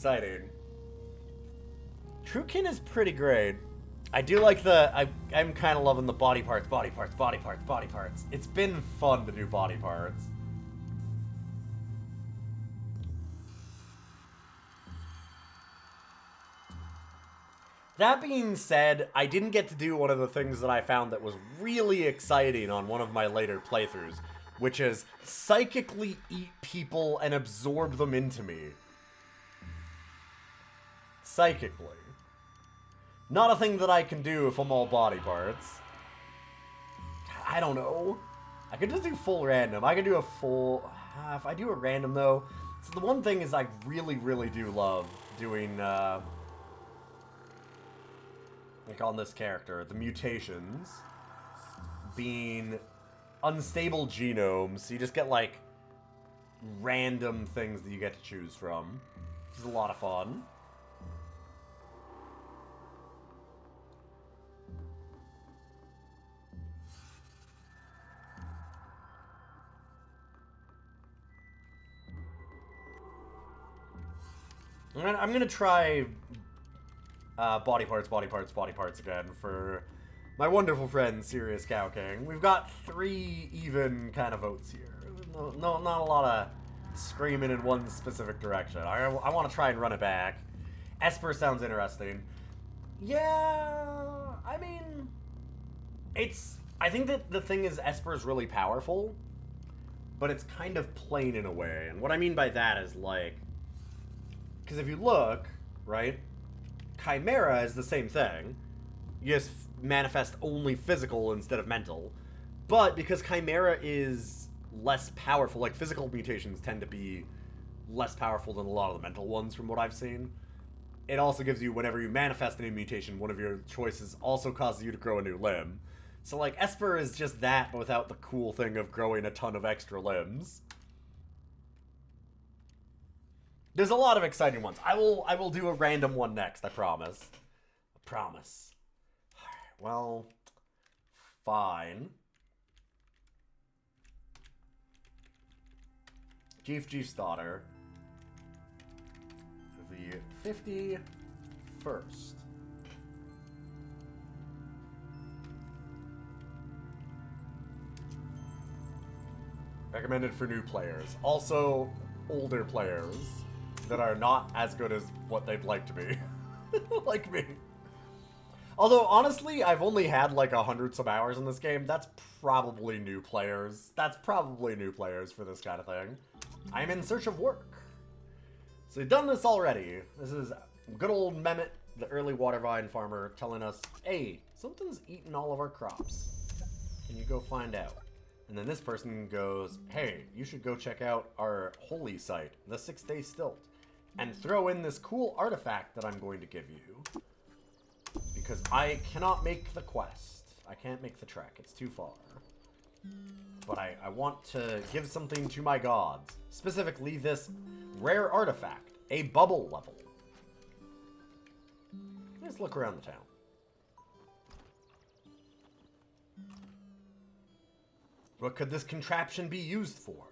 exciting. Truekin is pretty great. I do like the... I'm kind of loving the body parts, body parts, body parts, body parts. It's been fun to do body parts. That being said, I didn't get to do one of the things that I found that was really exciting on one of my later playthroughs, which is psychically eat people and absorb them into me. Psychically. Not a thing that I can do if I'm all body parts. I don't know. I could just do full random. I could do a full... if I do a random, though... So the one thing is I really, really do love doing... like on this character, the mutations being unstable genomes, so you just get like random things that you get to choose from. Which is a lot of fun. I'm gonna try body parts, body parts, body parts again for my wonderful friend, Serious Cow King. We've got 3 even kind of votes here. No, not a lot of screaming in one specific direction. I want to try and run it back. Esper sounds interesting. Yeah, I mean, I think that the thing is Esper is really powerful, but it's kind of plain in a way. And what I mean by that is like, because if you look, right, Chimera is the same thing. You just manifest only physical instead of mental. But because Chimera is less powerful, like physical mutations tend to be less powerful than a lot of the mental ones from what I've seen, it also gives you, whenever you manifest a new mutation, one of your choices also causes you to grow a new limb. So like Esper is just that, but without the cool thing of growing a ton of extra limbs. There's a lot of exciting ones. I will do a random one next, I promise. I promise. Well, fine. Jeef's daughter. The 51st. Recommended for new players. Also, older players that are not as good as what they'd like to be. Like me. Although, honestly, I've only had like 100 some hours in this game. That's probably new players. That's probably new players for this kind of thing. I'm in search of work. So we've done this already. This is good old Mehmet, the early water vine farmer, telling us, hey, something's eating all of our crops. Can you go find out? And then this person goes, hey, you should go check out our holy site, the 6-day stilt, and throw in this cool artifact that I'm going to give you. Because I cannot make the quest. I can't make the trek. It's too far. But I want to give something to my gods. Specifically this rare artifact. A bubble level. Let's look around the town. What could this contraption be used for?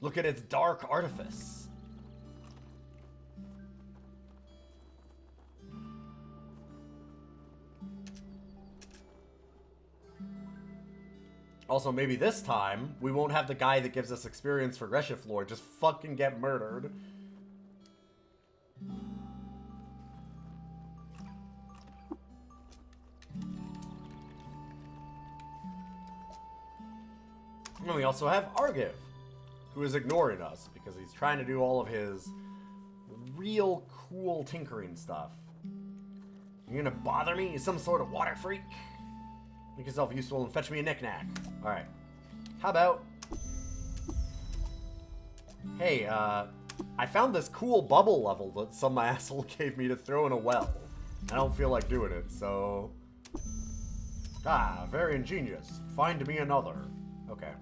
Look at its dark artifice. Also, maybe this time, we won't have the guy that gives us experience for Reshiflor just fucking get murdered. And we also have Argiv, who is ignoring us because he's trying to do all of his real cool tinkering stuff. You're gonna bother me? You some sort of water freak? Make yourself useful and fetch me a knick-knack. Alright. How about... Hey, I found this cool bubble level that some asshole gave me to throw in a well. I don't feel like doing it, so... Ah, very ingenious. Find me another. Okay.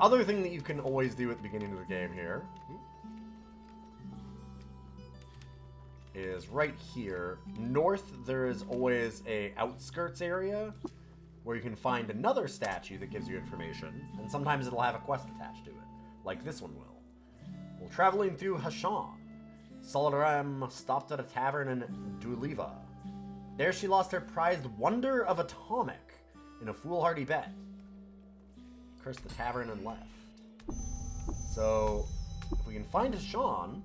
Other thing that you can always do at the beginning of the game here is right here. North, there is always a outskirts area where you can find another statue that gives you information, and sometimes it'll have a quest attached to it, like this one will. While traveling through Hashan, Solidaram stopped at a tavern in Duliva. There she lost her prized Wonder of Atomic in a foolhardy bet. Cursed the tavern and left. So, if we can find Hashan,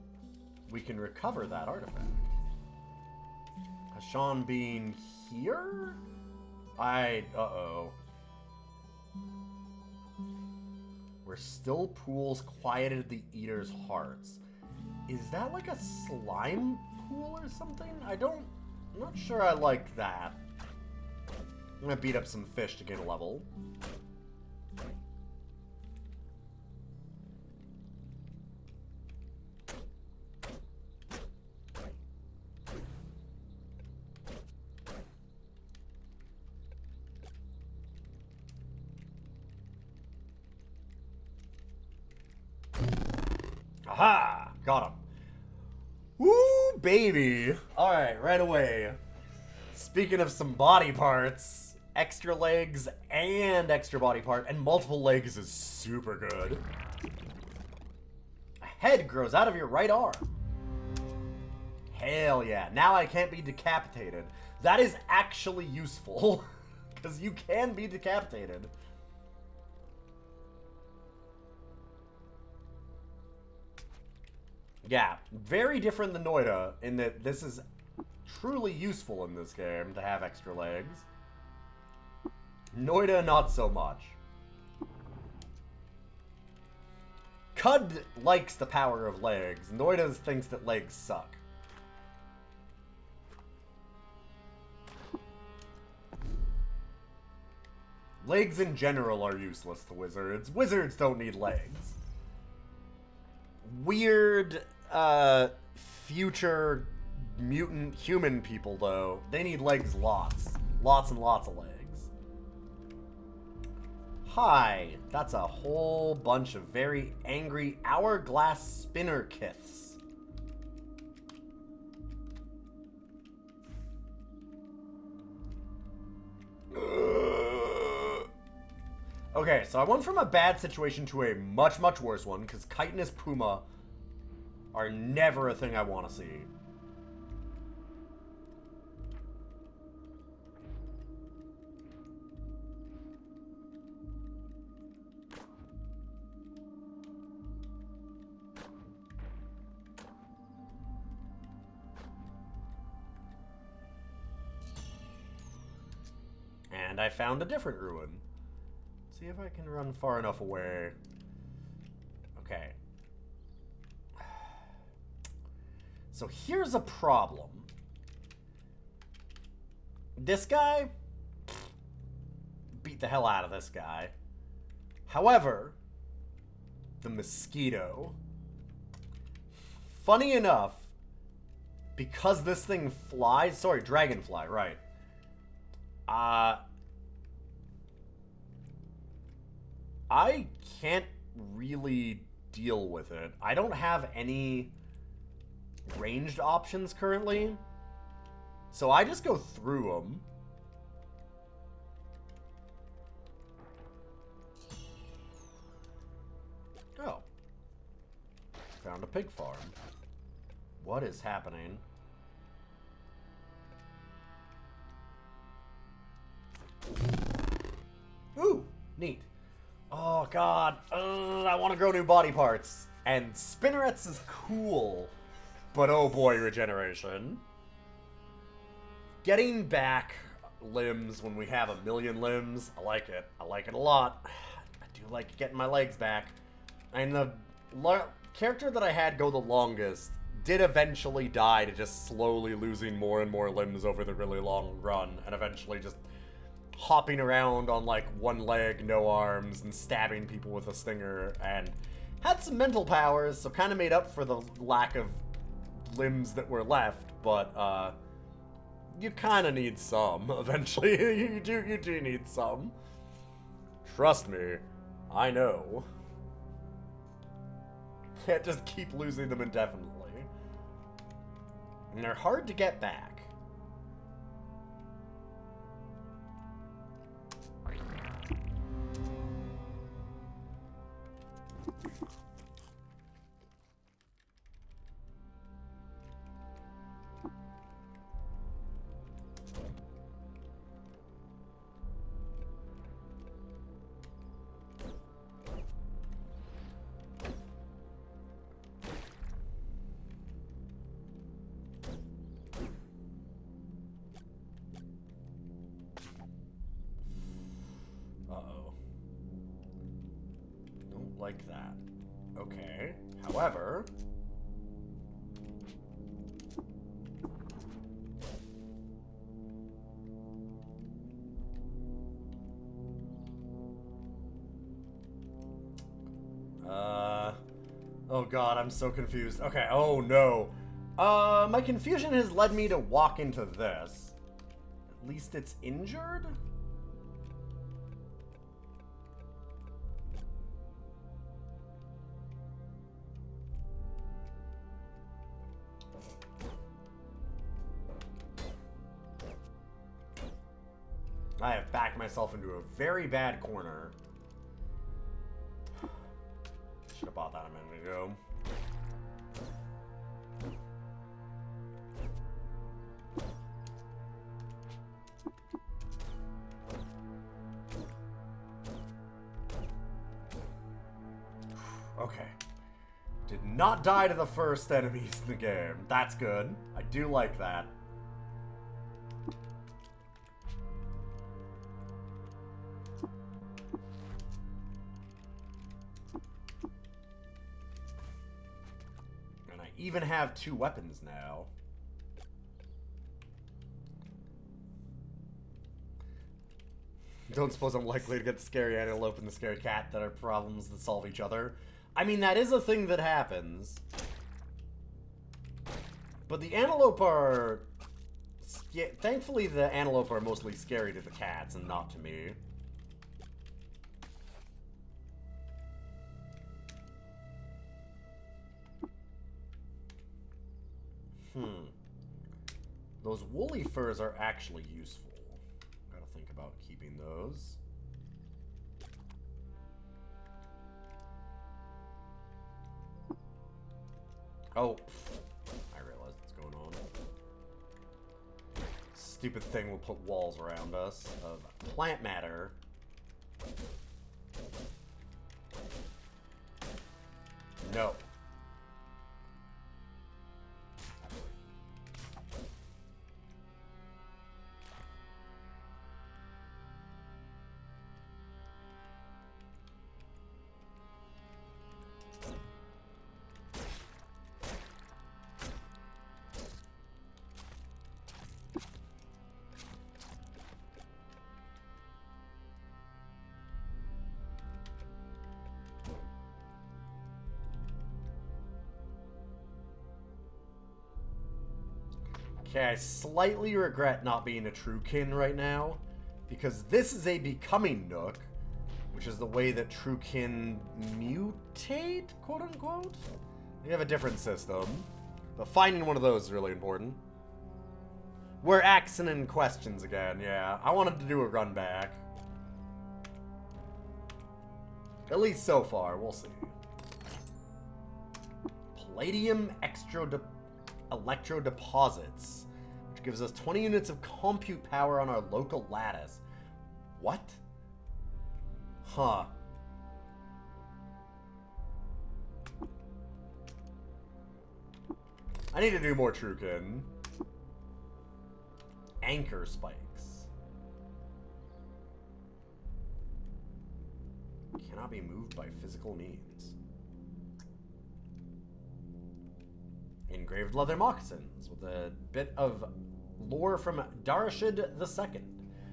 we can recover that artifact. Hashan being here? Uh-oh. Where still pools quieted the eater's hearts. Is that like a slime pool or something? I'm not sure I like that. I'm gonna beat up some fish to gain a level. Aha! Got him. Woo, baby! Alright, right away. Speaking of some body parts, extra legs and extra body part, and multiple legs is super good. A head grows out of your right arm. Hell yeah. Now I can't be decapitated. That is actually useful, because you can be decapitated. Yeah, very different than Noida in that this is truly useful in this game to have extra legs. Noida, not so much. Cud likes the power of legs. Noida thinks that legs suck. Legs in general are useless to wizards. Wizards don't need legs. Weird, future mutant human people, though, they need legs lots. Lots and lots of legs. Hi, that's a whole bunch of very angry hourglass spinner kiths. Okay, so I went from a bad situation to a much, much worse one, because chitinous puma are never a thing I want to see. And I found a different ruin. See if I can run far enough away. Okay. So here's a problem. This guy, beat the hell out of this guy. However, the mosquito, funny enough, because this thing flies, sorry, dragonfly, right. I can't really deal with it. I don't have any ranged options currently, so I just go through them. Oh. Found a pig farm. What is happening? Ooh, neat. Oh god, I want to grow new body parts. And spinnerets is cool, but oh boy, regeneration. Getting back limbs when we have 1,000,000 limbs, I like it. I like it a lot. I do like getting my legs back. And the character that I had go the longest did eventually die to just slowly losing more and more limbs over the really long run, and eventually just hopping around on like one leg, no arms, and stabbing people with a stinger, and had some mental powers, so kind of made up for the lack of limbs that were left, but you kind of need some eventually. you do need some. Trust me, I know. Can't just keep losing them indefinitely. And they're hard to get back. like that. Okay. However... Oh god, I'm so confused. Okay, oh no. My confusion has led me to walk into this. At least it's injured? I have backed myself into a very bad corner. Should have bought that a minute ago. Okay. Did not die to the first enemies in the game. That's good. I do like that. Even have 2 weapons now. Don't suppose I'm likely to get the scary antelope and the scary cat that are problems that solve each other. I mean, that is a thing that happens. But the antelope are... Thankfully, the antelope are mostly scary to the cats and not to me. Those woolly furs are actually useful. Gotta think about keeping those. Oh, I realize what's going on. Stupid thing will put walls around us of plant matter. No. Okay, I slightly regret not being a true kin right now, because this is a becoming nook, which is the way that true kin mutate, quote unquote. They have a different system, but finding one of those is really important. We're axing in questions again, yeah. I wanted to do a run back. At least so far, we'll see. Palladium electro deposits, which gives us 20 units of compute power on our local lattice. What? Huh. I need to do more Trukin. Anchor spikes. Cannot be moved by physical means. Engraved leather moccasins with a bit of lore from Darashid II.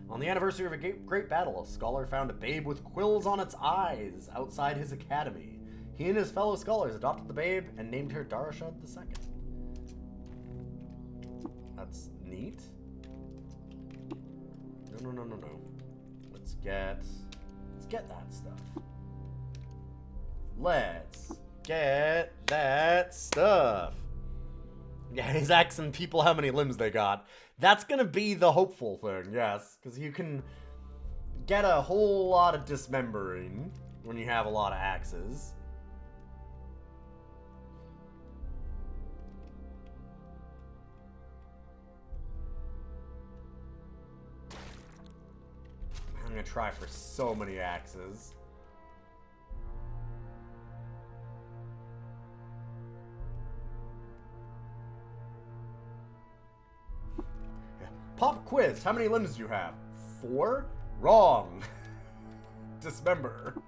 On the anniversary of a great battle, a scholar found a babe with quills on its eyes outside his academy. He and his fellow scholars adopted the babe and named her Darashid II. That's neat. No. Let's get that stuff. Let's get that stuff. Yeah, he's asking people how many limbs they got. That's gonna be the hopeful thing, yes. Because you can get a whole lot of dismembering when you have a lot of axes. I'm gonna try for so many axes. Pop quiz. How many limbs do you have? 4? Wrong. Dismember.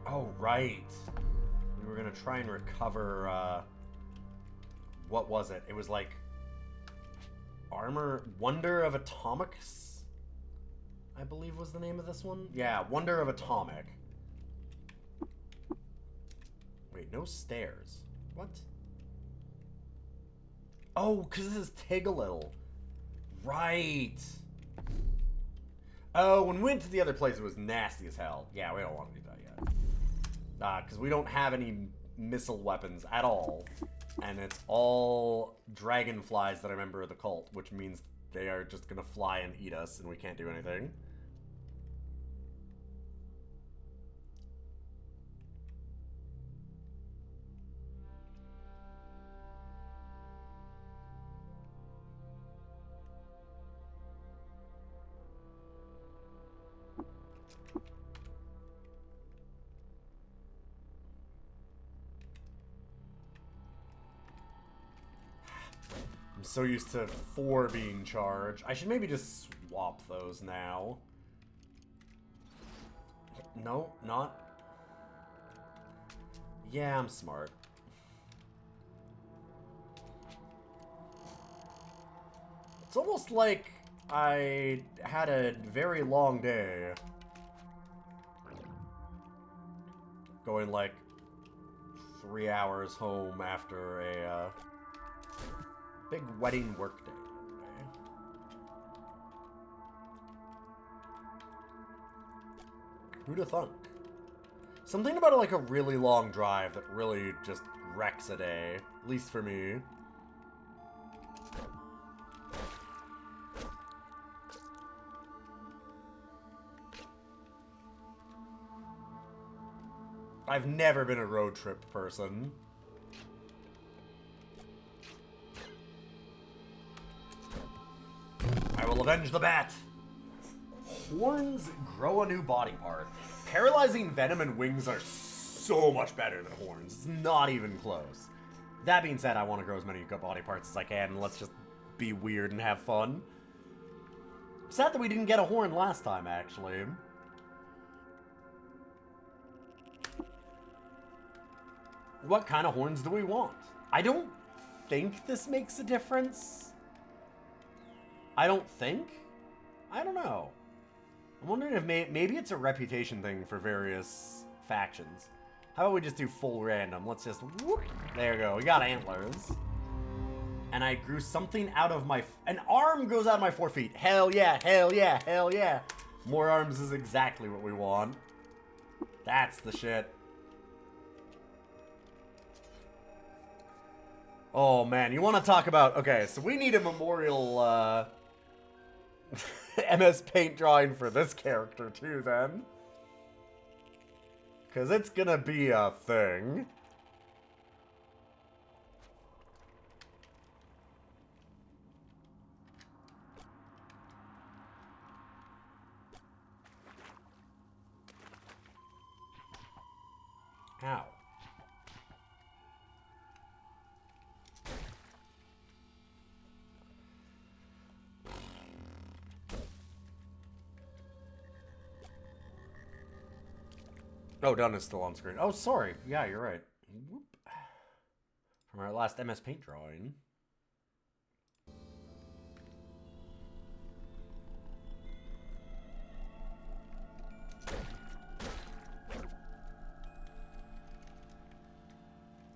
Oh, right. We were gonna try and recover, what was it? It was like... Wonder of Atomics? I believe was the name of this one? Yeah, Wonder of Atomic. Wait, no stairs. What? Oh, because this is Tig-a-Little. Right. Oh, when we went to the other place, it was nasty as hell. Yeah, we don't want to do that yet. Because we don't have any missile weapons at all. And it's all dragonflies that are a member of the cult, which means they are just going to fly and eat us, and we can't do anything. I'm so used to 4 being charged. I should maybe just swap those now. No, not. Yeah, I'm smart. It's almost like I had a very long day. Going like 3 hours home after a big wedding work day. Who'd have thunk? Something about like a really long drive that really just wrecks a day. At least for me. I've never been a road trip person. I will avenge the bat. Horns grow a new body part. Paralyzing venom and wings are so much better than horns. It's not even close. That being said, I want to grow as many body parts as I can, and let's just be weird and have fun. Sad that we didn't get a horn last time, actually. What kind of horns do we want? I don't think this makes a difference. I don't think? I don't know. I'm wondering if maybe it's a reputation thing for various factions. How about we just do full random? Let's just whoop. There you go. We got antlers. And I grew something out of my... An arm grows out of my 4 feet. Hell yeah, hell yeah, hell yeah. More arms is exactly what we want. That's the shit. Oh man, you want to talk about... Okay, so we need a memorial MS Paint drawing for this character too then. Because it's gonna be a thing. Ow. Oh, Dun is still on screen. Oh, sorry. Yeah, you're right. Whoop. From our last MS Paint drawing.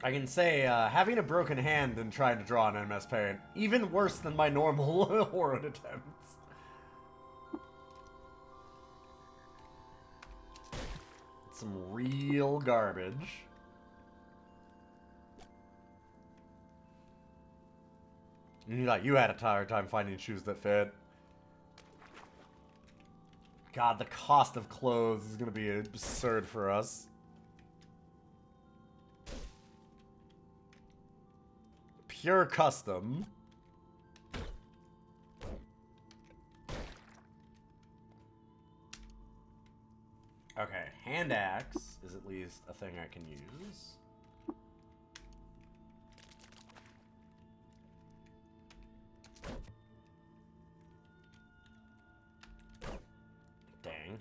I can say, having a broken hand and trying to draw an MS Paint, even worse than my normal horror attempts. Some real garbage. You thought you had a hard time finding shoes that fit. God, the cost of clothes is going to be absurd for us. Pure custom. Okay, hand axe is at least a thing I can use. Dang.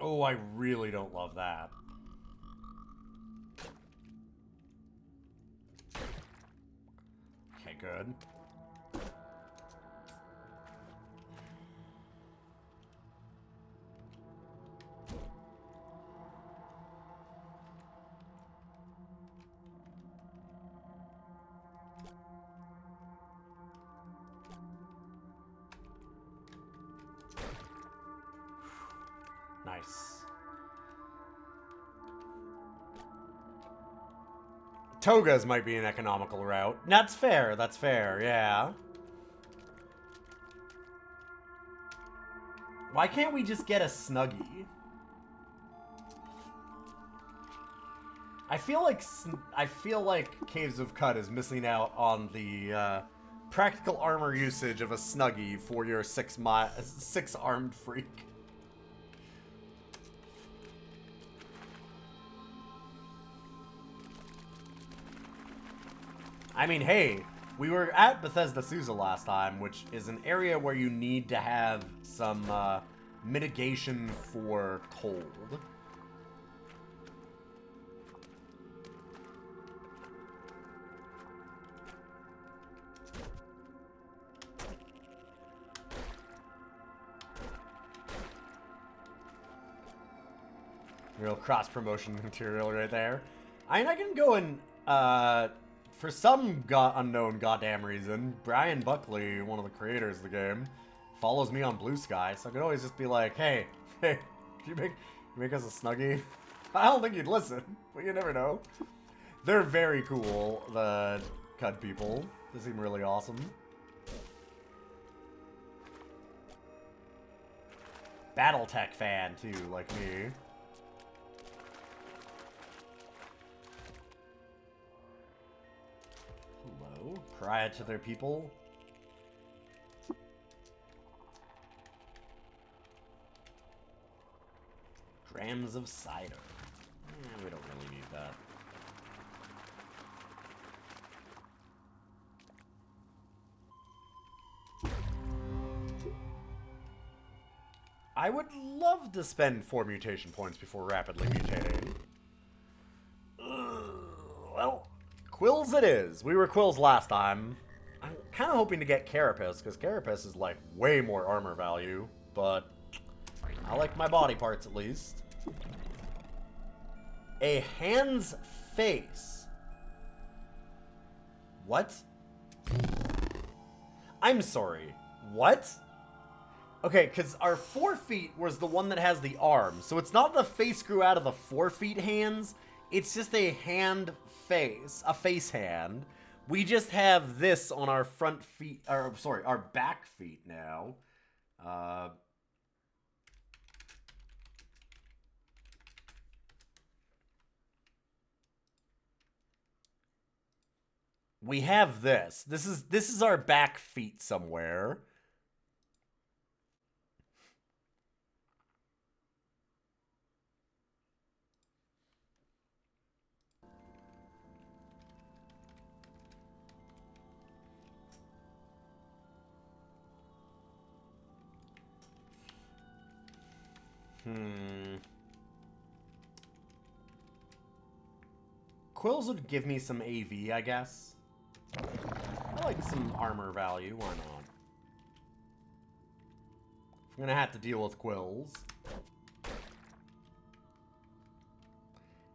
Oh, I really don't love that. Okay, good. Nice. Togas might be an economical route. That's fair, yeah. Why can't we just get a Snuggie? I feel like Caves of Cut is missing out on the practical armor usage of a Snuggie for your six-armed freak. I mean, hey, we were at Bethesda Sousa last time, which is an area where you need to have some mitigation for cold. Real cross-promotion material right there. I mean, I can go and, for some unknown goddamn reason, Brian Buckley, one of the creators of the game, follows me on Blue Sky, so I could always just be like, hey, can you make us a Snuggie? I don't think you'd listen, but you never know. They're very cool, the CUD people. They seem really awesome. Battletech fan, too, like me. Hello. Cry it to their people. Grams of cider. We don't really need that. I would love to spend 4 mutation points before rapidly mutating. Well, Quills it is. We were Quills last time. I'm kind of hoping to get Carapace, because Carapace is like way more armor value, but I like my body parts at least. A hand's face. What? I'm sorry. What? Okay, because our 4 feet was the one that has the arm. So it's not the face grew out of the 4 feet hands. It's just a hand face. A face hand. We just have this on our front feet. Or, sorry, our back feet now. We have this. This is our back feet somewhere. Quills would give me some AV, I guess. I like some armor value, why not? I'm gonna have to deal with Quills.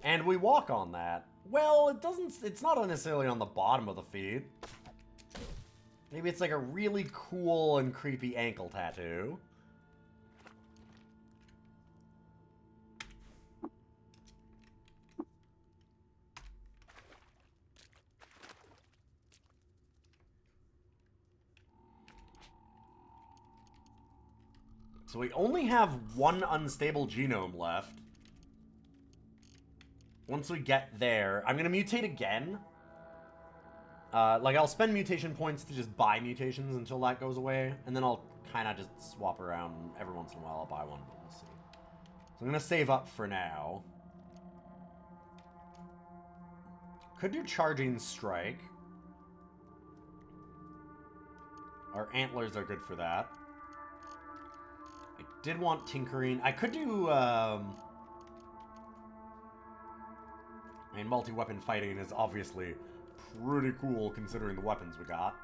And we walk on that. Well, it's not necessarily on the bottom of the feet. Maybe it's like a really cool and creepy ankle tattoo. So we only have 1 unstable genome left. Once we get there, I'm gonna mutate again. Like, I'll spend mutation points to just buy mutations until that goes away, and then I'll kind of just swap around every once in a while. I'll buy one, but we'll see. So I'm gonna save up for now. Could do Charging Strike. Our antlers are good for that. I did want tinkering. I could do, I mean, multi-weapon fighting is obviously pretty cool considering the weapons we got.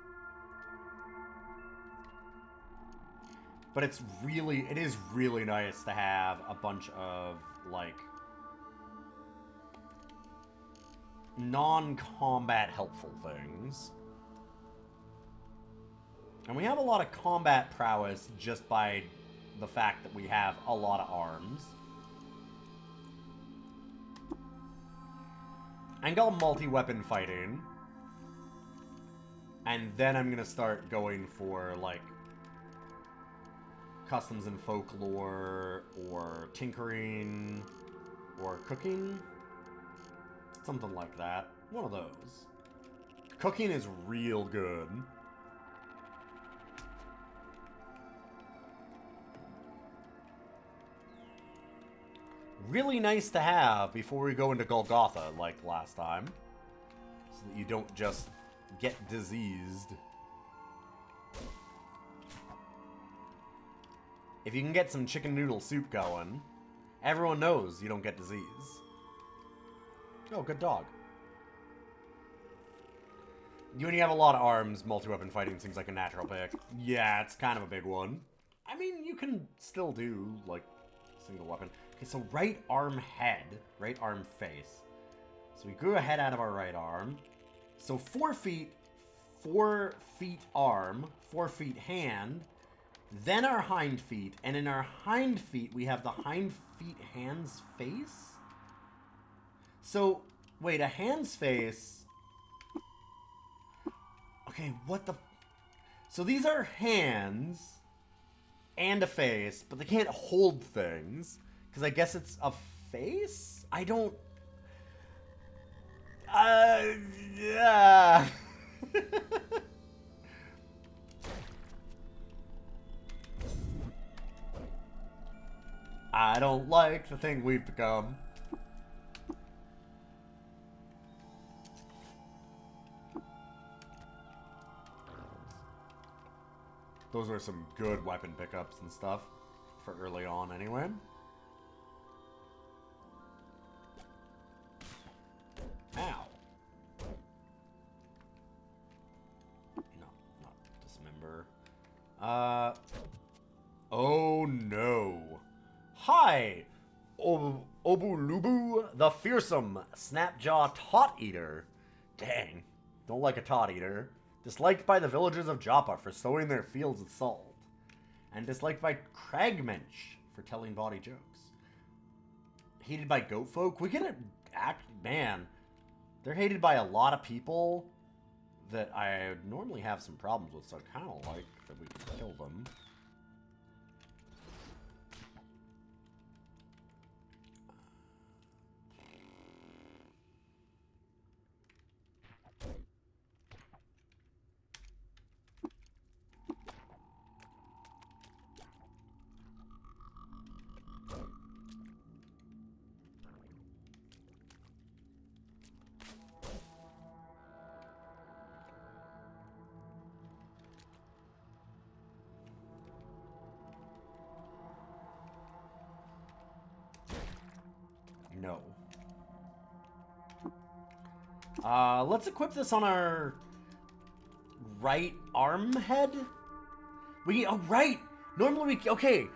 But it is really nice to have a bunch of, like, non-combat helpful things. And we have a lot of combat prowess just by the fact that we have a lot of arms. And go multi-weapon fighting. And then I'm gonna start going for, like, customs and folklore, or tinkering, or cooking. Something like that. One of those. Cooking is real good. Really nice to have before we go into Golgotha, like last time. So that you don't just get diseased. If you can get some chicken noodle soup going, everyone knows you don't get disease. Oh, good dog. When you have a lot of arms, multi-weapon fighting seems like a natural pick. Yeah, it's kind of a big one. I mean, you can still do, like, single weapon. Okay, so right arm head, right arm face. So we grew a head out of our right arm. So 4 feet arm, 4 feet hand, then our hind feet, and in our hind feet we have the hind feet hand's face? So, wait, a hand's face... Okay, what the... So these are hands and a face, but they can't hold things. Because I guess it's a face? I don't... Yeah. I don't like the thing we've become. Those are some good weapon pickups and stuff for early on anyway. Ow. No, not dismember. Oh no. Hi! Obulubu the Fearsome Snapjaw Tot Eater. Dang. Don't like a tot eater. Disliked by the villagers of Joppa for sowing their fields with salt. And disliked by Cragmensch for telling bawdy jokes. Hated by goat folk? We can act... Man. They're hated by a lot of people that I normally have some problems with, so I kind of like that we can kill them. No. Let's equip this on our right arm head. Oh, right! Normally we... Okay.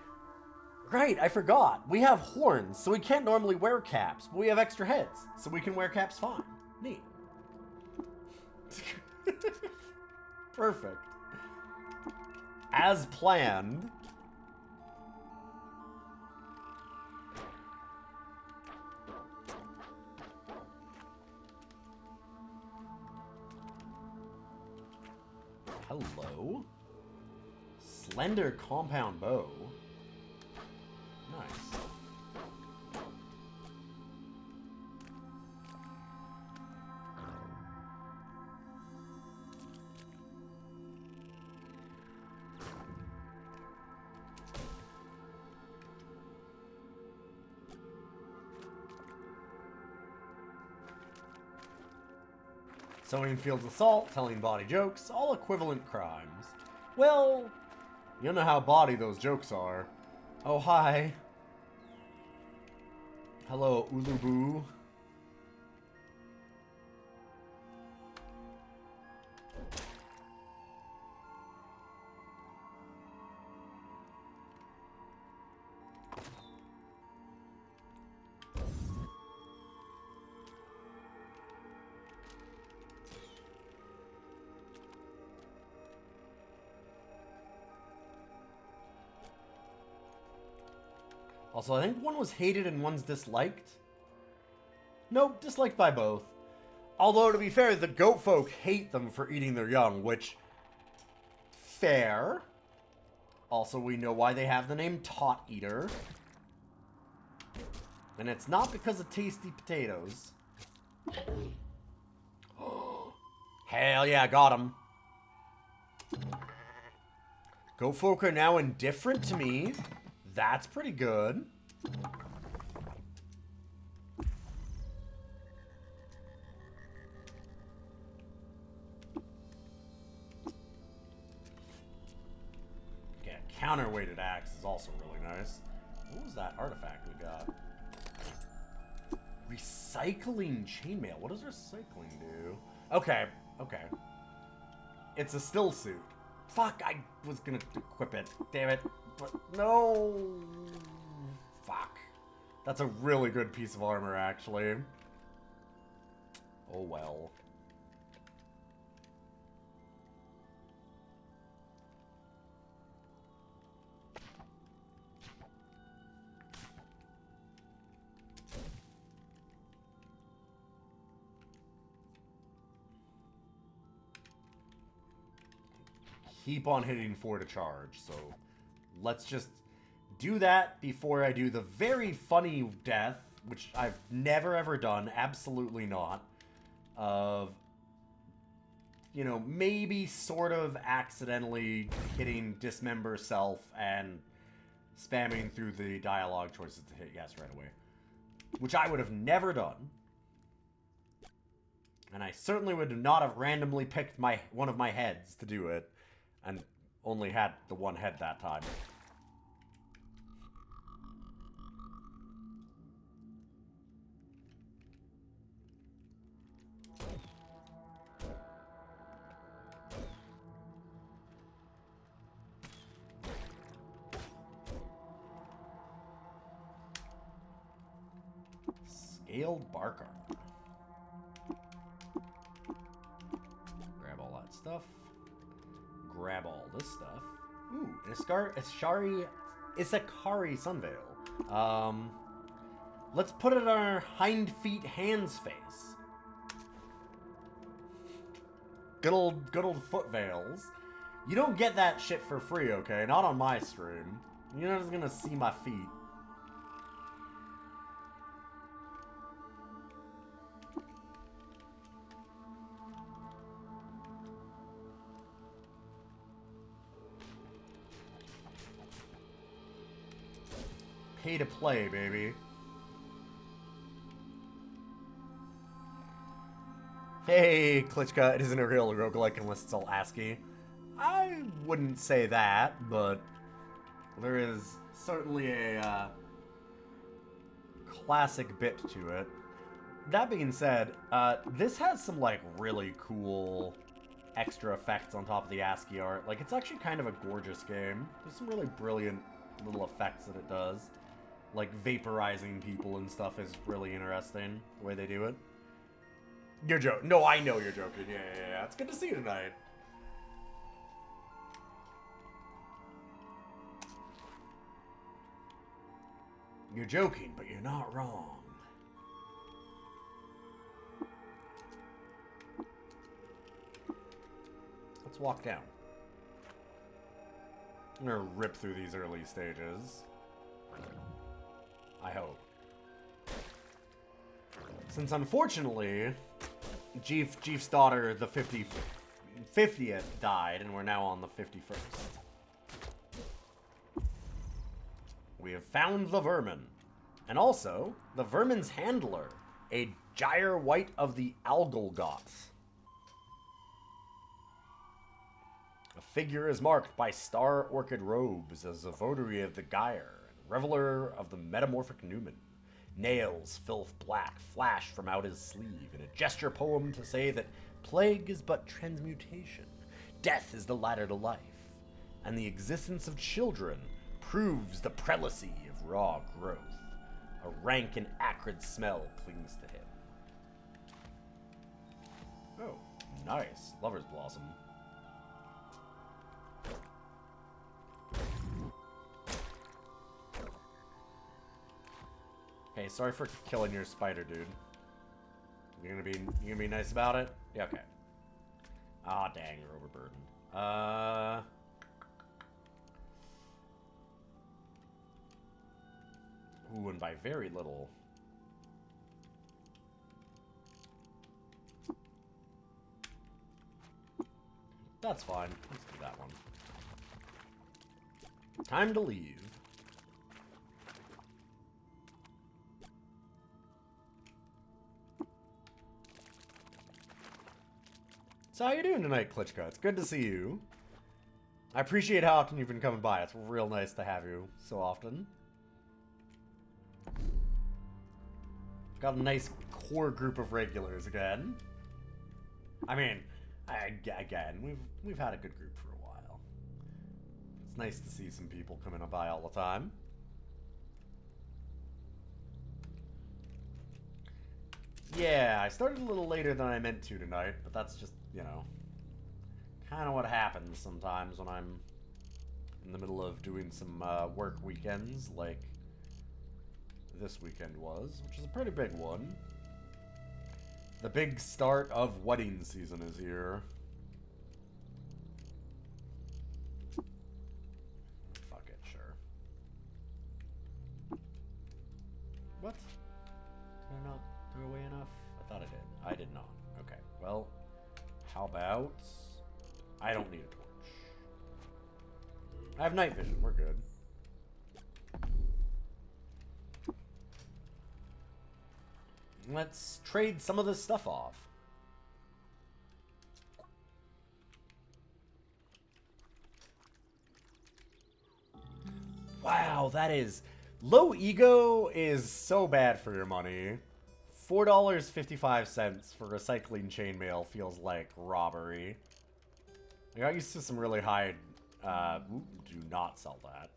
Right, I forgot. We have horns, so we can't normally wear caps, but we have extra heads, so we can wear caps fine. Neat. Perfect. As planned. Hello? Slender compound bow. Nice. Sowing fields of salt, telling bawdy jokes, all equivalent crimes. Well, you know how bawdy those jokes are. Oh, hi. Hello, Ulubu. Also, I think one was hated and one's disliked. Nope, disliked by both. Although, to be fair, the goat folk hate them for eating their young, which... fair. Also, we know why they have the name Tot Eater. And it's not because of tasty potatoes. Hell yeah, got him. Goat folk are now indifferent to me. That's pretty good. Okay, a counterweighted axe is also really nice. What was that artifact we got? Recycling chainmail. What does recycling do? Okay, okay. It's a still suit. Fuck, I was gonna equip it. Damn it. But no. Fuck. That's a really good piece of armor, actually. Oh well. Keep on hitting 4 to charge, so let's just do that before I do the very funny death, which I've never ever done, absolutely not, of, you know, maybe sort of accidentally hitting dismember self and spamming through the dialogue choices to hit yes right away, which I would have never done. And I certainly would not have randomly picked one of my heads to do it. And only had the one head that time. Scaled bark armor. Grab all that stuff. Grab all this stuff. Ooh, Isakari Sunveil. Let's put it on our hind feet hands face. Good old foot veils. You don't get that shit for free, okay? Not on my stream. You're not just gonna see my feet. Pay to play, baby. Hey, Klitschka, it isn't a real roguelike unless it's all ASCII. I wouldn't say that, but there is certainly a classic bit to it. That being said, this has some, like, really cool extra effects on top of the ASCII art. Like, it's actually kind of a gorgeous game. There's some really brilliant little effects that it does. Like, vaporizing people and stuff is really interesting, the way they do it. You're joking. No, I know you're joking. Yeah. It's good to see you tonight. You're joking, but you're not wrong. Let's walk down. I'm gonna rip through these early stages. I hope. Since unfortunately, Jeef's daughter, the 50th, died, and we're now on the 51st. We have found the vermin. And also, the vermin's handler, a gyre wight of the Algolgoth. A figure is marked by star orchid robes as a votary of the gyre, reveler of the metamorphic Newman. Nails, filth black, flash from out his sleeve in a gesture poem to say that plague is but transmutation, death is the ladder to life, and the existence of children proves the prelacy of raw growth. A rank and acrid smell clings to him. Oh, nice. Lover's Blossom. Hey, sorry for killing your spider, dude. You gonna be nice about it? Yeah, okay. Ah, dang, you're overburdened. Ooh, and by very little. That's fine. Let's do that one. Time to leave. So how you doing tonight, Klitschko? It's good to see you. I appreciate how often you've been coming by. It's real nice to have you so often. Got a nice core group of regulars again. I mean, again, we've had a good group for a while. It's nice to see some people coming by all the time. Yeah, I started a little later than I meant to tonight, but that's just, you know, kind of what happens sometimes when I'm in the middle of doing some work weekends, like this weekend was, which is a pretty big one. The big start of wedding season is here. Fuck it, sure. What? Did I not throw away enough? I thought I did. I did not. Okay, well, how about... I don't need a torch. I have night vision. We're good. Let's trade some of this stuff off. Wow, that is... Low ego is so bad for your money. $4.55 for recycling chainmail feels like robbery. I got used to some really high... do not sell that.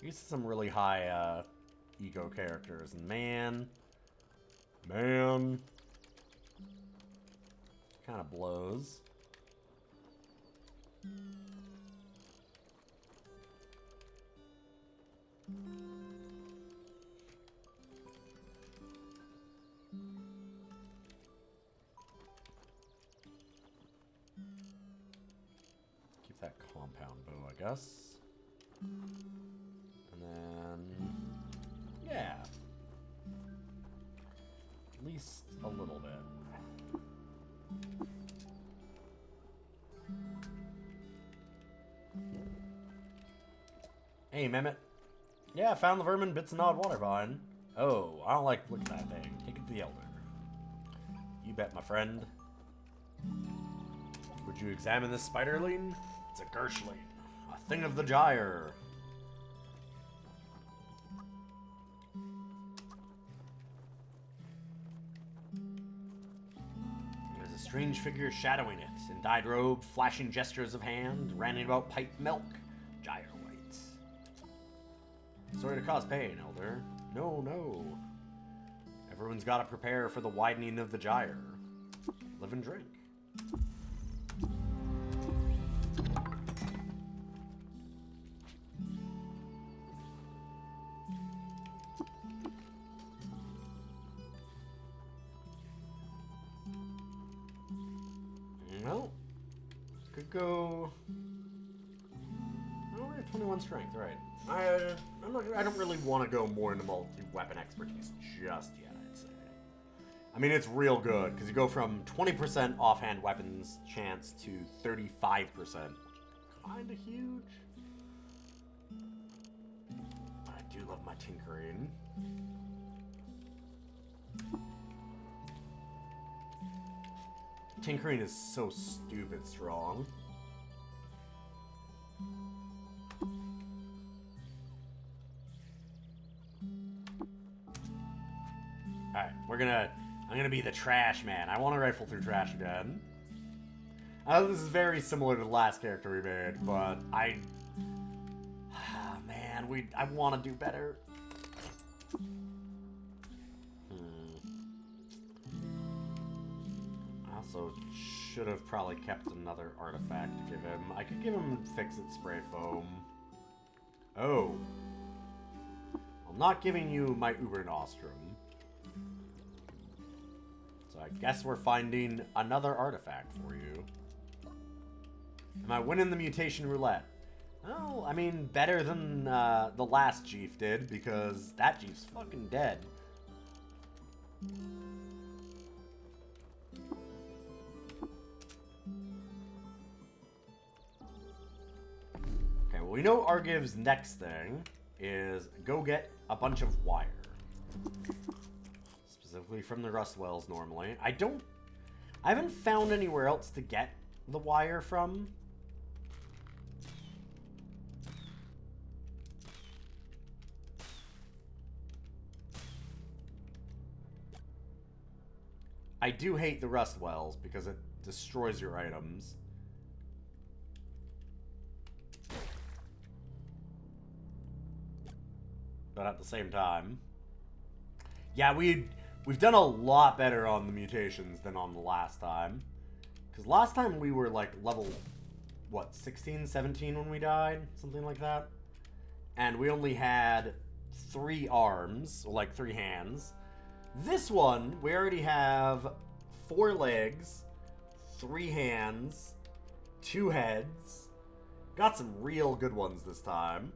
I used to some really high ego characters, and man... kind of blows. Keep that compound bow, I guess. And then... yeah. At least a little bit. Hey, Mehmet. Yeah, I found the vermin bits and odd water vine. Oh, I don't like look at that thing. Take it to the elder. You bet, my friend. Would you examine this spiderling? It's a Gershling, a thing of the gyre. Strange figure shadowing it, in dyed robe, flashing gestures of hand, ranting about piped milk, gyre white. Sorry to cause pain, Elder. No, no. Everyone's got to prepare for the widening of the gyre. Live and drink. Well, could go... Oh, we have 21 strength, right. I don't really want to go more into multi-weapon expertise just yet, I'd say. I mean, it's real good, because you go from 20% offhand weapons chance to 35%, which is kind of huge. I do love my tinkering. Tinkering is so stupid strong. I'm gonna be the trash man. I want to rifle through trash again. I know this is very similar to the last character we made, but man, I want to do better. I also should have probably kept another artifact to give him. I could give him Fix-It Spray Foam. Oh. I'm not giving you my Uber Nostrum. So I guess we're finding another artifact for you. Am I winning the mutation roulette? Oh, I mean, better than the last Chief did, because that Chief's fucking dead. Okay, well, we know Argiv's next thing is go get a bunch of wire. Specifically from the Rust Wells, normally. I haven't found anywhere else to get the wire from. I do hate the Rust Wells because it destroys your items. But at the same time... Yeah, we've done a lot better on the mutations than on the last time. Because last time we were like level, what, 16, 17 when we died? Something like that. And we only had 3 arms, or like 3 hands. This one, we already have 4 legs, 3 hands, 2 heads. Got some real good ones this time.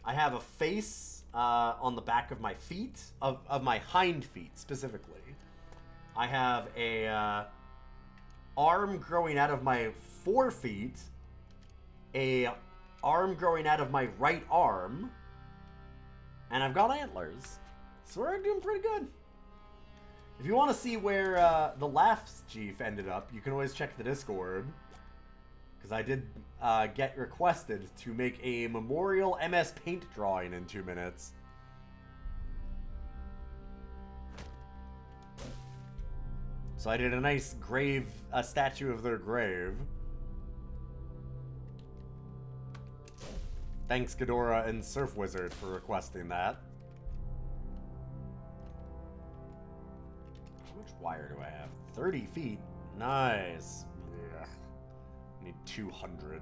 I have a face on the back of my feet, of my hind feet specifically. I have a arm growing out of my forefeet, a arm growing out of my right arm, and I've got antlers. So we're doing pretty good. If you want to see where the last Chief ended up, you can always check the Discord. Because I did get requested to make a memorial MS Paint drawing in 2 minutes. So I did a nice grave, a statue of their grave. Thanks Ghidorah and Surf Wizard for requesting that. How much wire do I have? 30 feet. Nice. Yeah. I need 200.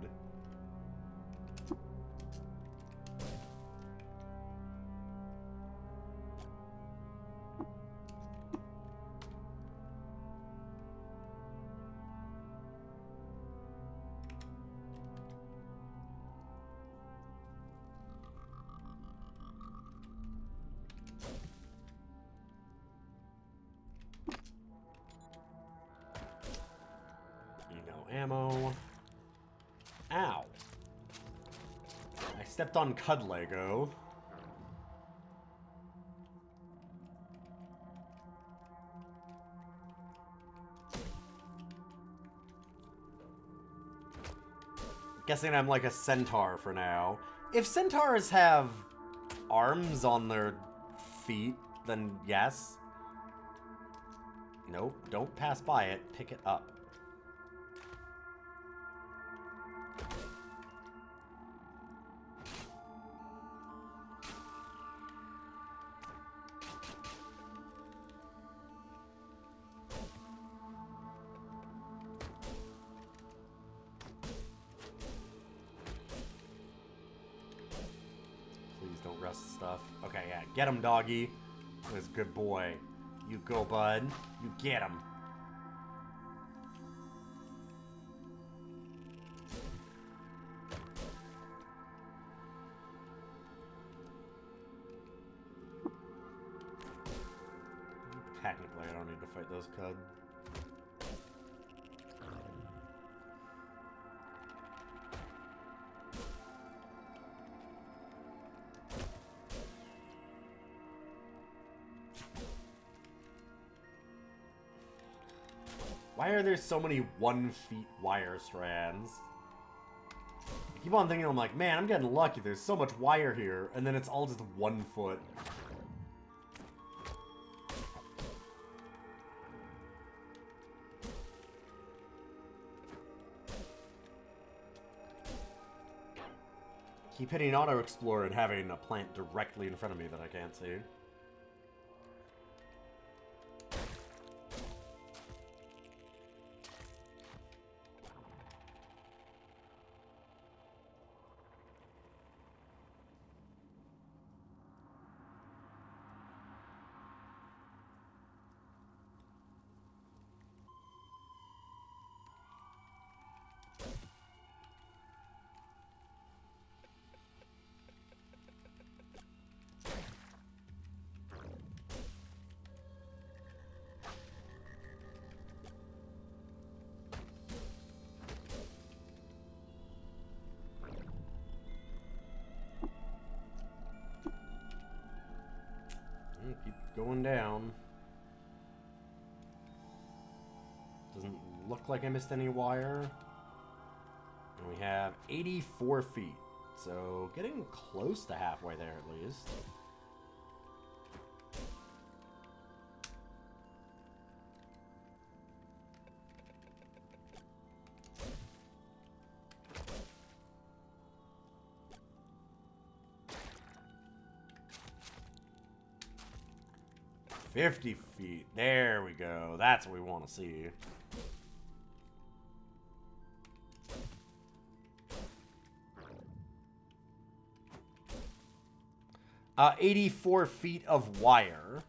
No ammo. Ow. I stepped on Cud Lego. Guessing I'm like a centaur for now. If centaurs have arms on their feet, then yes. Nope, don't pass by it. Pick it up. Stuff. Okay, yeah. Get him, doggy. That's a good boy. You go, bud. You get him. Technically, I don't need to fight those Cud. Why are there so many 1 feet wire strands? I keep on thinking, I'm like, man, I'm getting lucky. There's so much wire here. And then it's all just 1 foot. Keep hitting auto explore and having a plant directly in front of me that I can't see. Keep going down. Doesn't look like I missed any wire. And we have 84 feet. So getting close to halfway there at least. $50 feet. There we go. That's what we want to see. Uh, 84 feet of wire.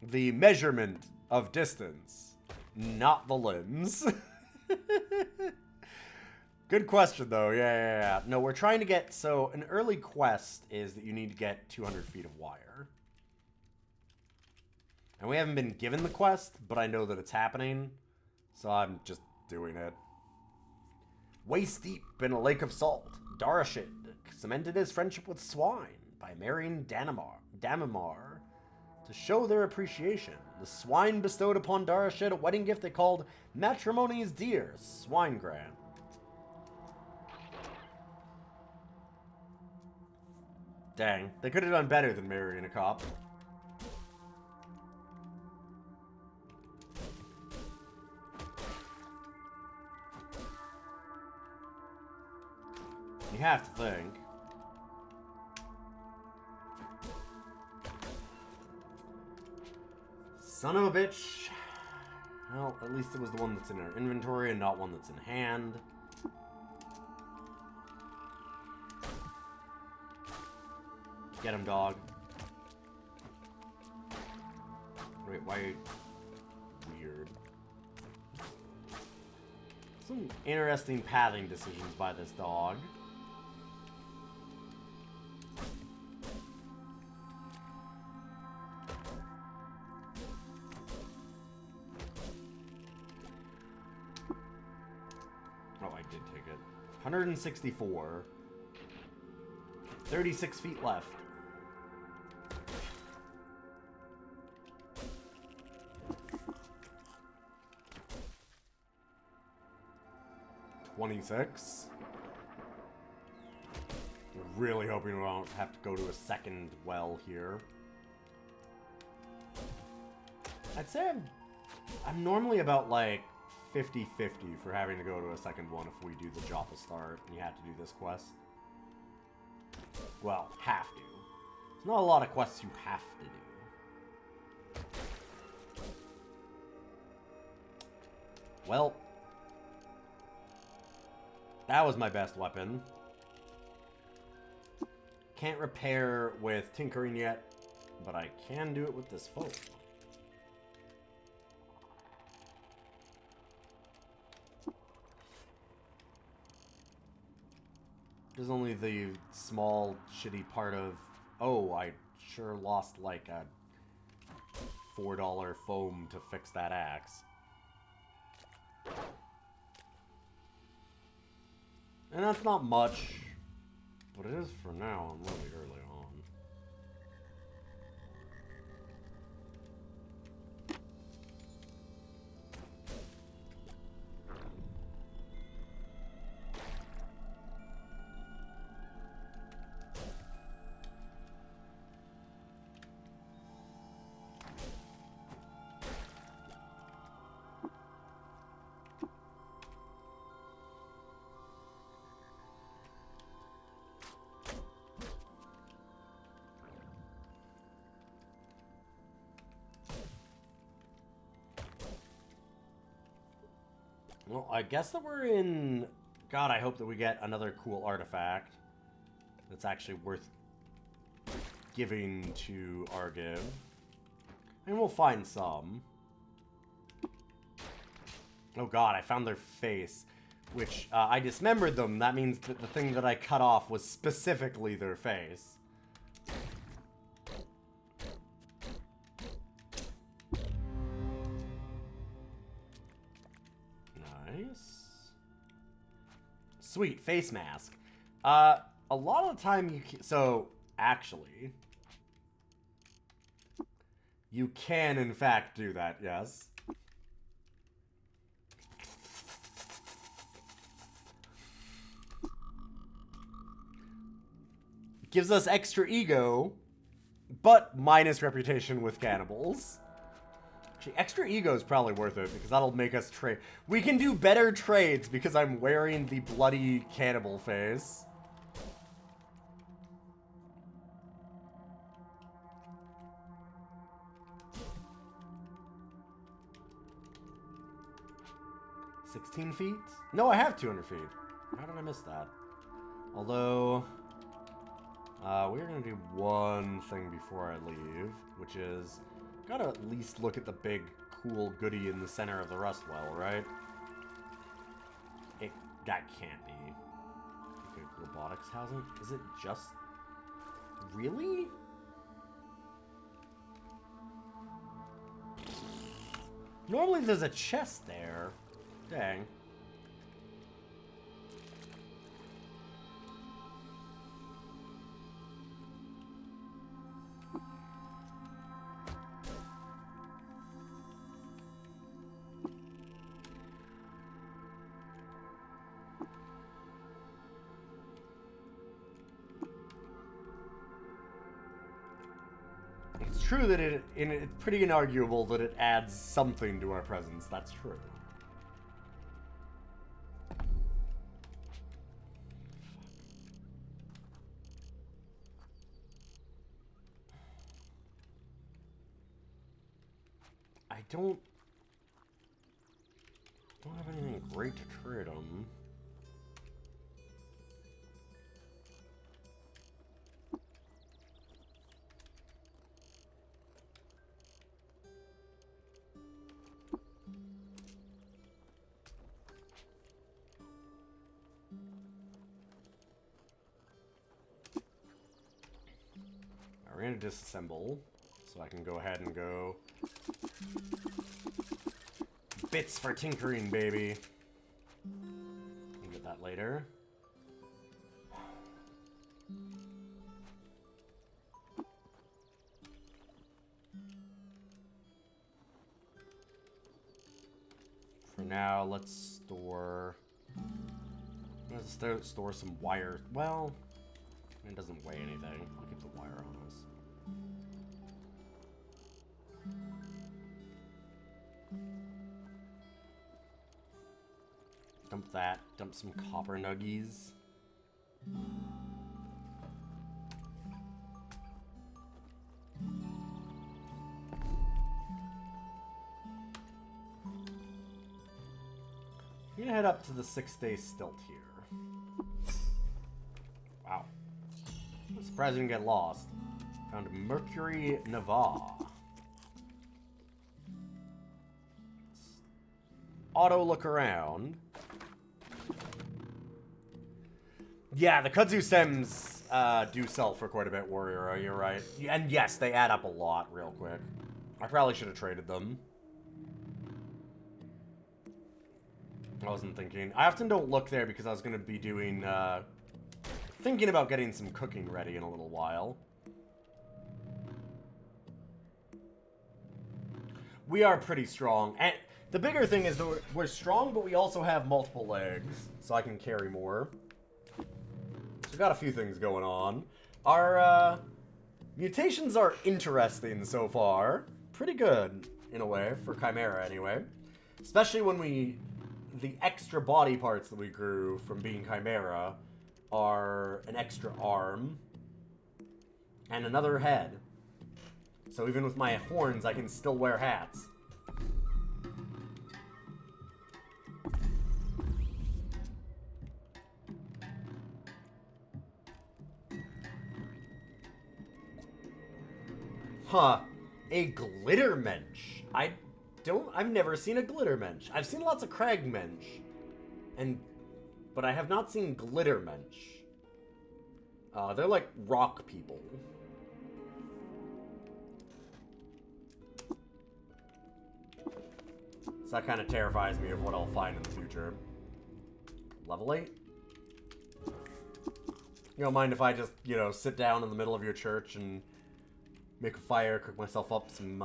The measurement of distance, not the limbs. Good question, though. Yeah. No, we're trying to get... So, an early quest is that you need to get 200 feet of wire. And we haven't been given the quest, but I know that it's happening. So, I'm just doing it. Waist deep in a lake of salt, Darashid cemented his friendship with swine by marrying Damimar. To show their appreciation, the swine bestowed upon Darashid a wedding gift they called Matrimony's Dear Swine Grant. Dang, they could have done better than marrying a cop. You have to think. Son of a bitch. Well, at least it was the one that's in our inventory and not one that's in hand. Get him, dog. Wait, why? Weird. Some interesting pathing decisions by this dog. Oh, I did take it. 164. 36 feet left. $26. Really hoping we won't have to go to a second well here. I'd say I'm normally about like 50-50 for having to go to a second one if we do the Joppa start and you have to do this quest. Well, have to. There's not a lot of quests you have to do. Well, that was my best weapon. Can't repair with tinkering yet, but I can do it with this foam. There's only the small, shitty part of... Oh, I sure lost like a $4 foam to fix that axe. And that's not much, but it is for now. I'm really early on. Well, I guess that we're in... God, I hope that we get another cool artifact that's actually worth giving to Argiv. And we'll find some. Oh god, I found their face, which I dismembered them. That means that the thing that I cut off was specifically their face. Nice. Sweet, face mask. A lot of the time you can... So, actually... You can, in fact, do that, yes. Gives us extra ego, but minus reputation with cannibals. Actually, extra ego is probably worth it, because that'll make us trade. We can do better trades because I'm wearing the bloody cannibal face. $16 feet? No, I have 200 feet. How did I miss that? Although, we're gonna do one thing before I leave, which is, gotta at least look at the big, cool goodie in the center of the rust well, right? That can't be. Okay, robotics housing? Is it just... Really? Normally there's a chest there. Dang. It's true that it's pretty inarguable that it adds something to our presence. That's true. I don't have anything great to trade them. We're gonna disassemble, so I can go ahead and go bits for tinkering, baby. We'll get that later. For now, let's store... Let's store some wire. Well, it doesn't weigh anything. I'll keep the wire on us. Dump that. Dump some copper nuggies. I'm gonna head up to the 6-day stilt here. Wow. I'm surprised I didn't get lost. Found Mercury Navarre. Auto look around. Yeah, the kudzu stems do sell for quite a bit, Warrior. You're right. And yes, they add up a lot real quick. I probably should have traded them. I wasn't thinking. I often don't look there because I was going to be doing, thinking about getting some cooking ready in a little while. We are pretty strong. And the bigger thing is that we're strong, but we also have multiple legs, so I can carry more. So we've got a few things going on. Our mutations are interesting so far. Pretty good, in a way, for Chimera anyway. Especially when the extra body parts that we grew from being Chimera are an extra arm and another head. So even with my horns, I can still wear hats. Huh. A glitter mensch. I've never seen a glitter mensch. I've seen lots of crag mensch. But I have not seen glitter mensch. They're like rock people. So that kind of terrifies me of what I'll find in the future. Level 8? You don't mind if I just, you know, sit down in the middle of your church and make a fire, cook myself up some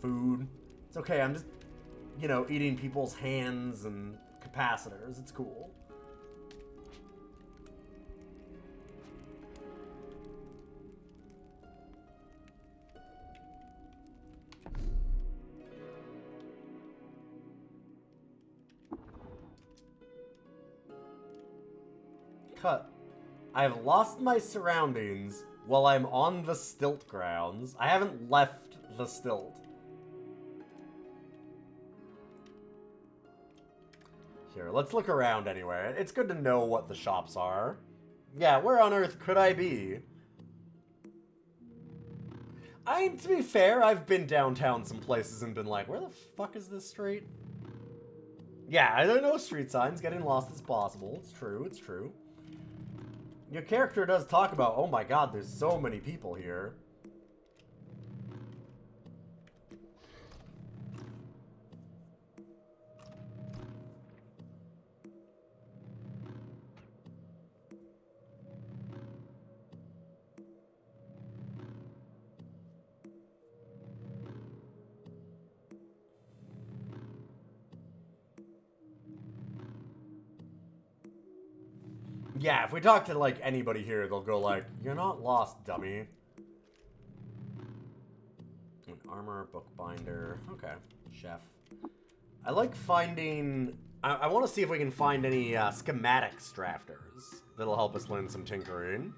food. It's okay, I'm just, you know, eating people's hands and capacitors. It's cool. Cut. I have lost my surroundings while I'm on the stilt grounds. I haven't left the stilt. Here, let's look around anyway. It's good to know what the shops are. Yeah, where on earth could I be? To be fair, I've been downtown some places and been like, where the fuck is this street? Yeah, there are no street signs. Getting lost is possible. It's true, it's true. Your character does talk about, oh my god, there's so many people here. Yeah, if we talk to, like, anybody here, they'll go like, you're not lost, dummy. An armor, bookbinder. Okay, chef. I like finding... I want to see if we can find any schematics drafters that'll help us learn some tinkering.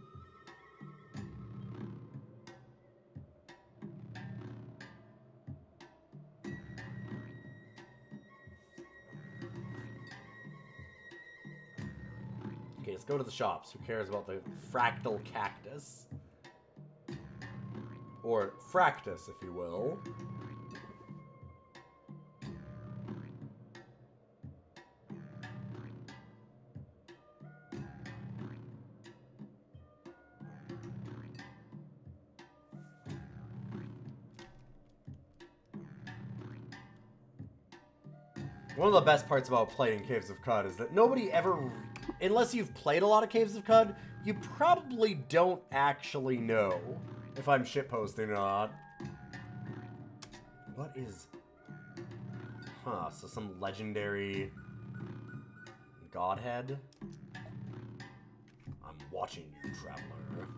Okay, let's go to the shops. Who cares about the fractal cactus? Or fractus, if you will. One of the best parts about playing Caves of Cud is that nobody ever... Unless you've played a lot of Caves of Cud, you probably don't actually know if I'm shitposting or not. What is... Huh, so some legendary... godhead? I'm watching you, traveler.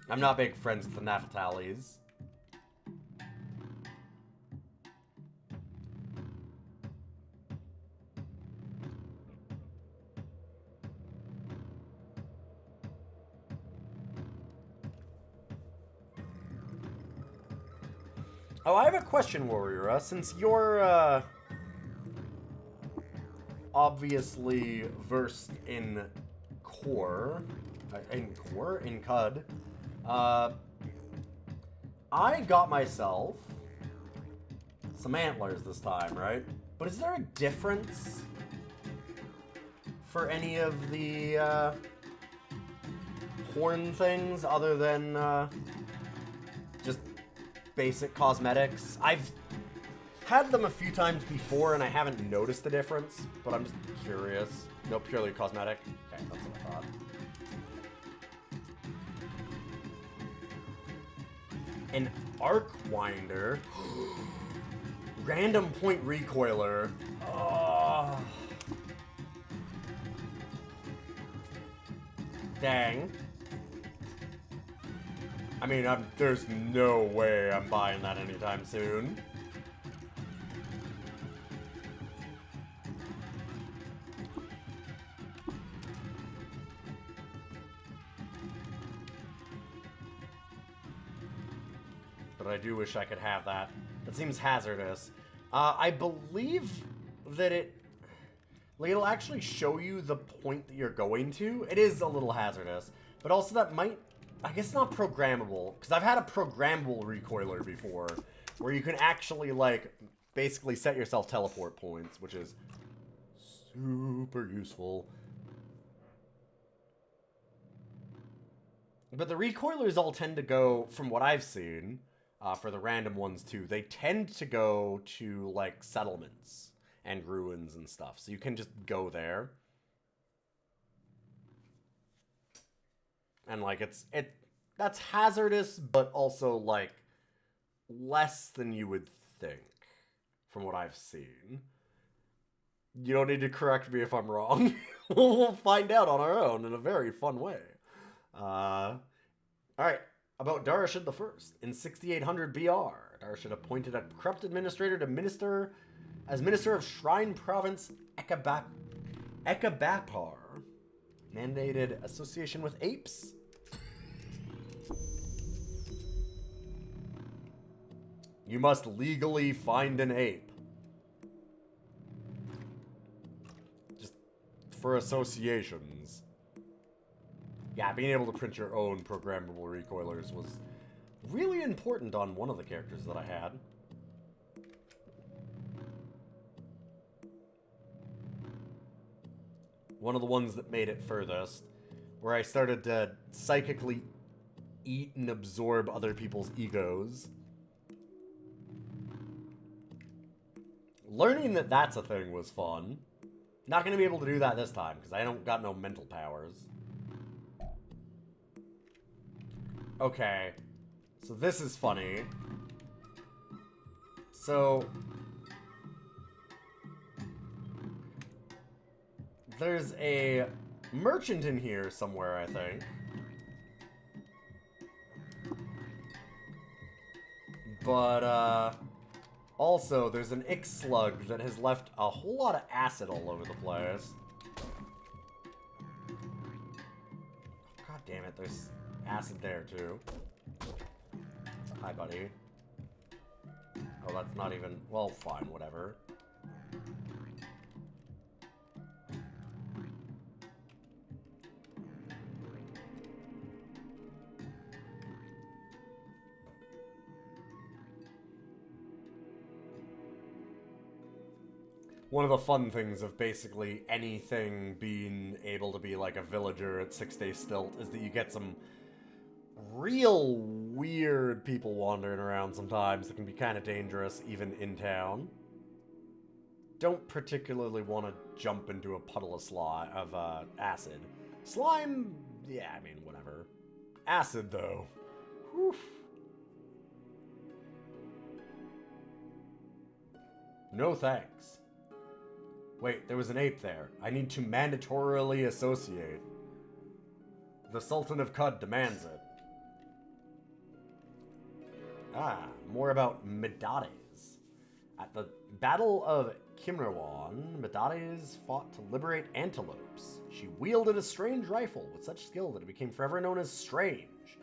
I'm not big friends with the Naphtali's. Oh, I have a question, Warrior. Since you're, obviously versed in core, in Cud, I got myself some antlers this time, right? But is there a difference for any of the, horn things other than, just basic cosmetics? I've had them a few times before and I haven't noticed the difference, but I'm just curious. No, purely cosmetic? Okay, that's what I thought. An arc winder. Random point recoiler. Oh. Dang. I mean, there's no way I'm buying that anytime soon. But I do wish I could have that. That seems hazardous. I believe that it'll actually show you the point that you're going to. It is a little hazardous. But also that might... I guess not programmable, because I've had a programmable recoiler before, where you can actually, like, basically set yourself teleport points, which is super useful. But the recoilers all tend to go, from what I've seen, for the random ones too, they tend to go to, like, settlements and ruins and stuff, so you can just go there. And, like, that's hazardous, but also, like, less than you would think, from what I've seen. You don't need to correct me if I'm wrong. We'll find out on our own in a very fun way. Alright, about Darashid I. In 6800 BR, Darashid appointed a corrupt administrator to minister as Minister of Shrine Province Ekabapar. Mandated association with apes. You must legally find an ape. Just for associations. Yeah, being able to print your own programmable recoilers was really important on one of the characters that I had. One of the ones that made it furthest, where I started to psychically eat and absorb other people's egos. Learning that that's a thing was fun. Not going to be able to do that this time, because I don't got no mental powers. Okay. So this is funny. So... there's a merchant in here somewhere, I think. But, also, there's an ick slug that has left a whole lot of acid all over the place. God damn it, there's acid there, too. Hi, buddy. Oh, that's not even... well, fine, whatever. One of the fun things of basically anything being able to be like a villager at 6 Day Stilt is that you get some real weird people wandering around sometimes that can be kind of dangerous even in town. Don't particularly want to jump into a puddle of acid. Slime, yeah, I mean, whatever. Acid, though. Whew. No thanks. Wait, there was an ape there. I need to mandatorily associate. The Sultan of Qud demands it. Ah, more about Medades. At the Battle of Kimrawan, Medades fought to liberate antelopes. She wielded a strange rifle with such skill that it became forever known as Strange,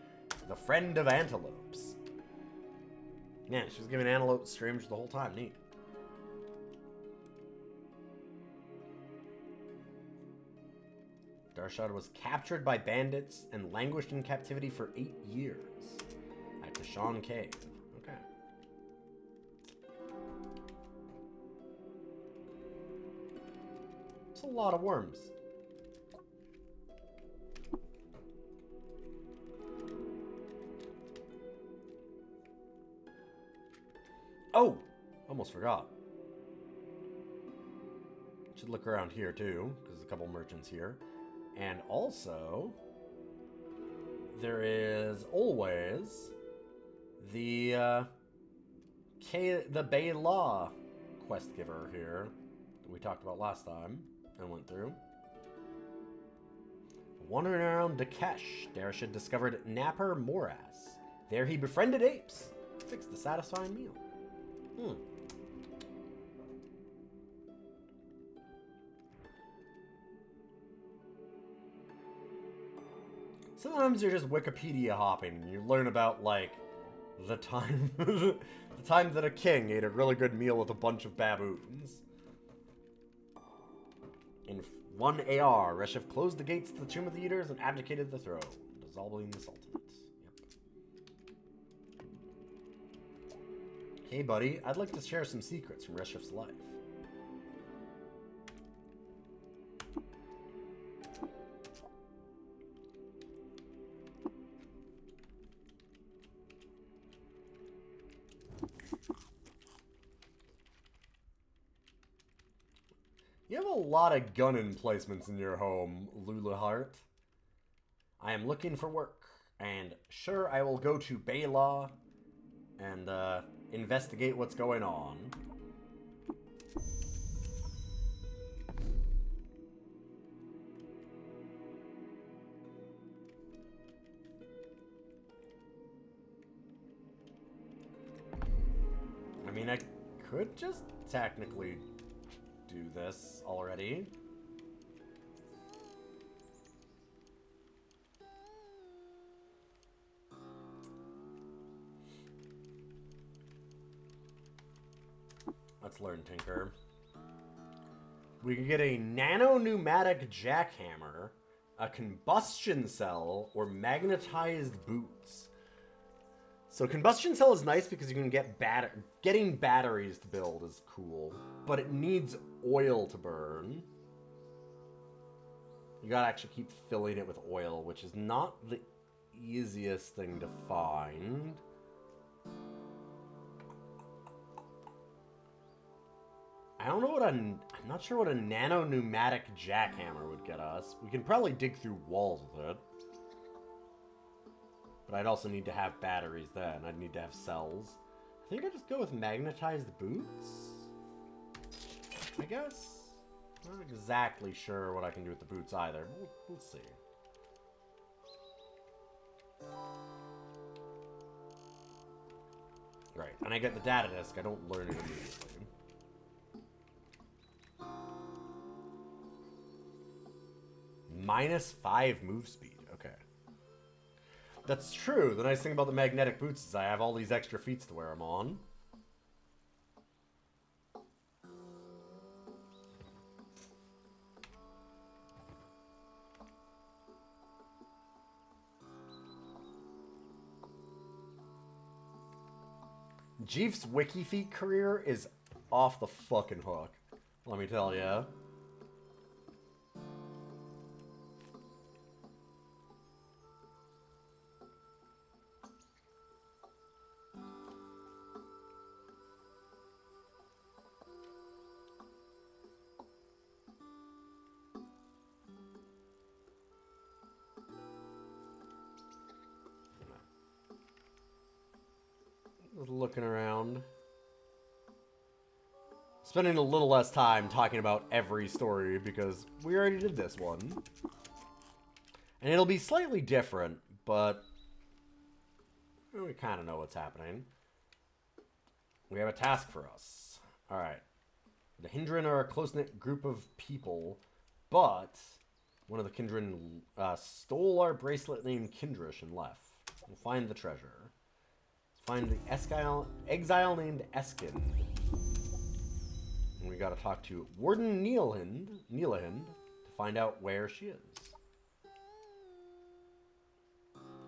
the friend of antelopes. Yeah, she was giving antelopes Strange the whole time. Neat. Darshad was captured by bandits and languished in captivity for 8 years at Kashan Cave. Okay. It's a lot of worms. Oh! Almost forgot. Should look around here too, because there's a couple merchants here. And also, there is always the Bayla quest giver here that we talked about last time and went through. Wandering around Dakesh, Darashid discovered Napper Morass. There he befriended apes, fixed a satisfying meal. Sometimes you're just Wikipedia hopping and you learn about, like, the time the time that a king ate a really good meal with a bunch of baboons. In 1 AR, Reshef closed the gates to the Tomb of the Eaters and abdicated the throne. dissolving this ultimate. Yep. Hey, buddy. I'd like to share some secrets from Reshif's life. You have a lot of gun emplacements in your home, Lulahart. I am looking for work, and sure, I will go to Baylaw and investigate what's going on. I mean, I could just technically do this already. Let's learn Tinker. We can get a nano-pneumatic jackhammer, a combustion cell, or magnetized boots. So combustion cell is nice because you can get getting batteries to build is cool, but it needs oil to burn. You gotta actually keep filling it with oil, which is not the easiest thing to find. I don't know what I'm not sure what a nano-pneumatic jackhammer would get us. We can probably dig through walls with it. But I'd also need to have batteries then. I'd need to have cells. I think I'd just go with magnetized boots, I guess. Not exactly sure what I can do with the boots either. We'll see. Right, and I get the data disk. I don't learn it immediately. -5 move speed. Okay. That's true. The nice thing about the magnetic boots is I have all these extra feats to wear them on. Jeef's Wikifeet career is off the fucking hook. Let me tell ya. Looking around. Spending a little less time talking about every story because we already did this one. And it'll be slightly different, but we kind of know what's happening. We have a task for us. Alright. The Hindran are a close-knit group of people, but one of the Kindred stole our bracelet named Kindrish and left. We'll find the treasure. Find the exile named Eskin. And we gotta talk to Warden Neelahind to find out where she is.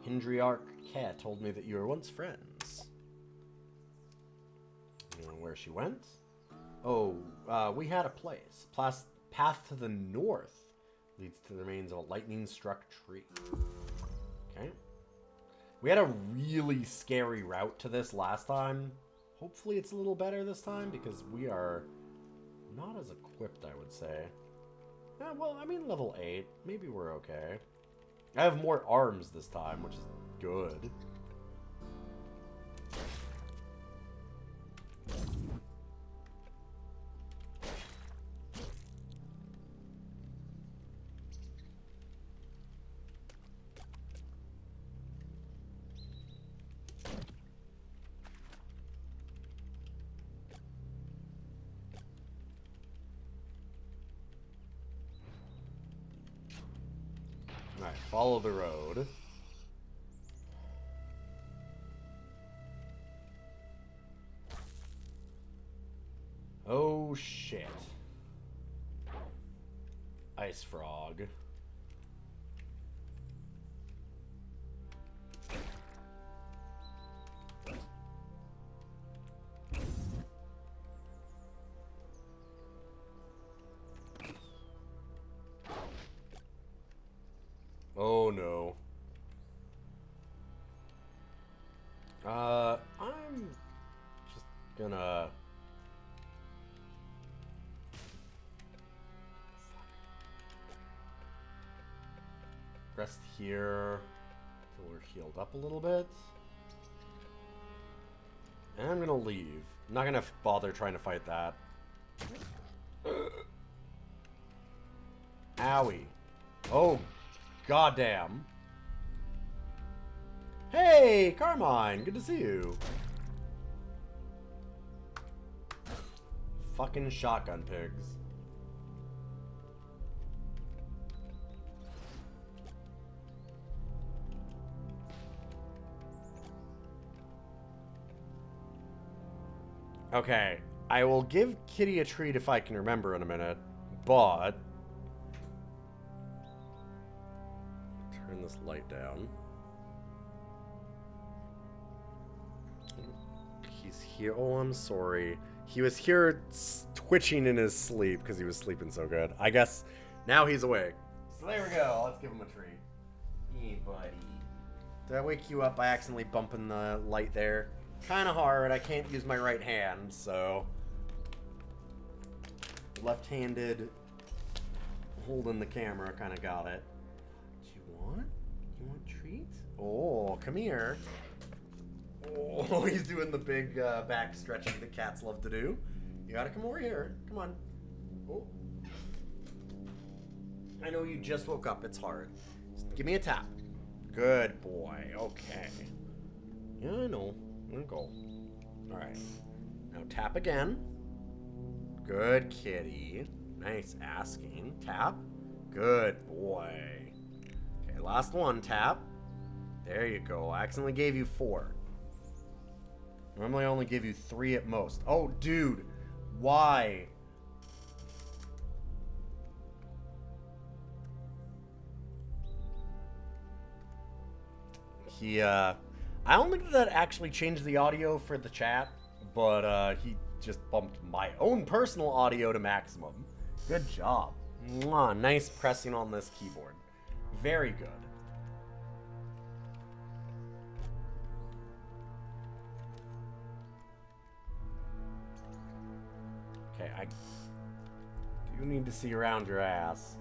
Hindriarch Kat told me that you were once friends. You know where she went? Oh, we had a place. Path to the north leads to the remains of a lightning-struck tree. Okay. We had a really scary route to this last time. Hopefully it's a little better this time because we are not as equipped, I would say. Well, I mean level 8. Maybe we're okay. I have more arms this time, which is good. Alright, follow the road. Oh shit. Ice frog. no. I'm just gonna... Rest here until we're healed up a little bit. And I'm gonna leave. I'm not gonna bother trying to fight that. Owie. Oh, goddamn. Hey, Carmine, good to see you. Fucking shotgun pigs. Okay, I will give Kitty a treat if I can remember in a minute, but... Turn this light down. He's here. Oh, I'm sorry. He was here twitching in his sleep because he was sleeping so good. I guess now he's awake. So there we go. Let's give him a treat. Hey, buddy. Did I wake you up by accidentally bumping the light there? Kind of hard. I can't use my right hand, so left-handed holding the camera kind of got it. What you want? You want treats? Oh, come here. Oh, he's doing the big back stretching that cats love to do. You gotta come over here. Come on. Oh. I know you just woke up. It's hard. Just give me a tap. Good boy. Okay. Yeah, I know. Go. Alright. Now tap again. Good kitty. Nice asking. Tap. Good boy. Okay, last one. Tap. There you go. I accidentally gave you 4. Normally I only give you 3 at most. Oh, dude. Why? I don't think that actually changed the audio for the chat, but he just bumped my own personal audio to maximum. Good job. Mwah, nice pressing on this keyboard. Very good. Okay, I do need to see around your ass.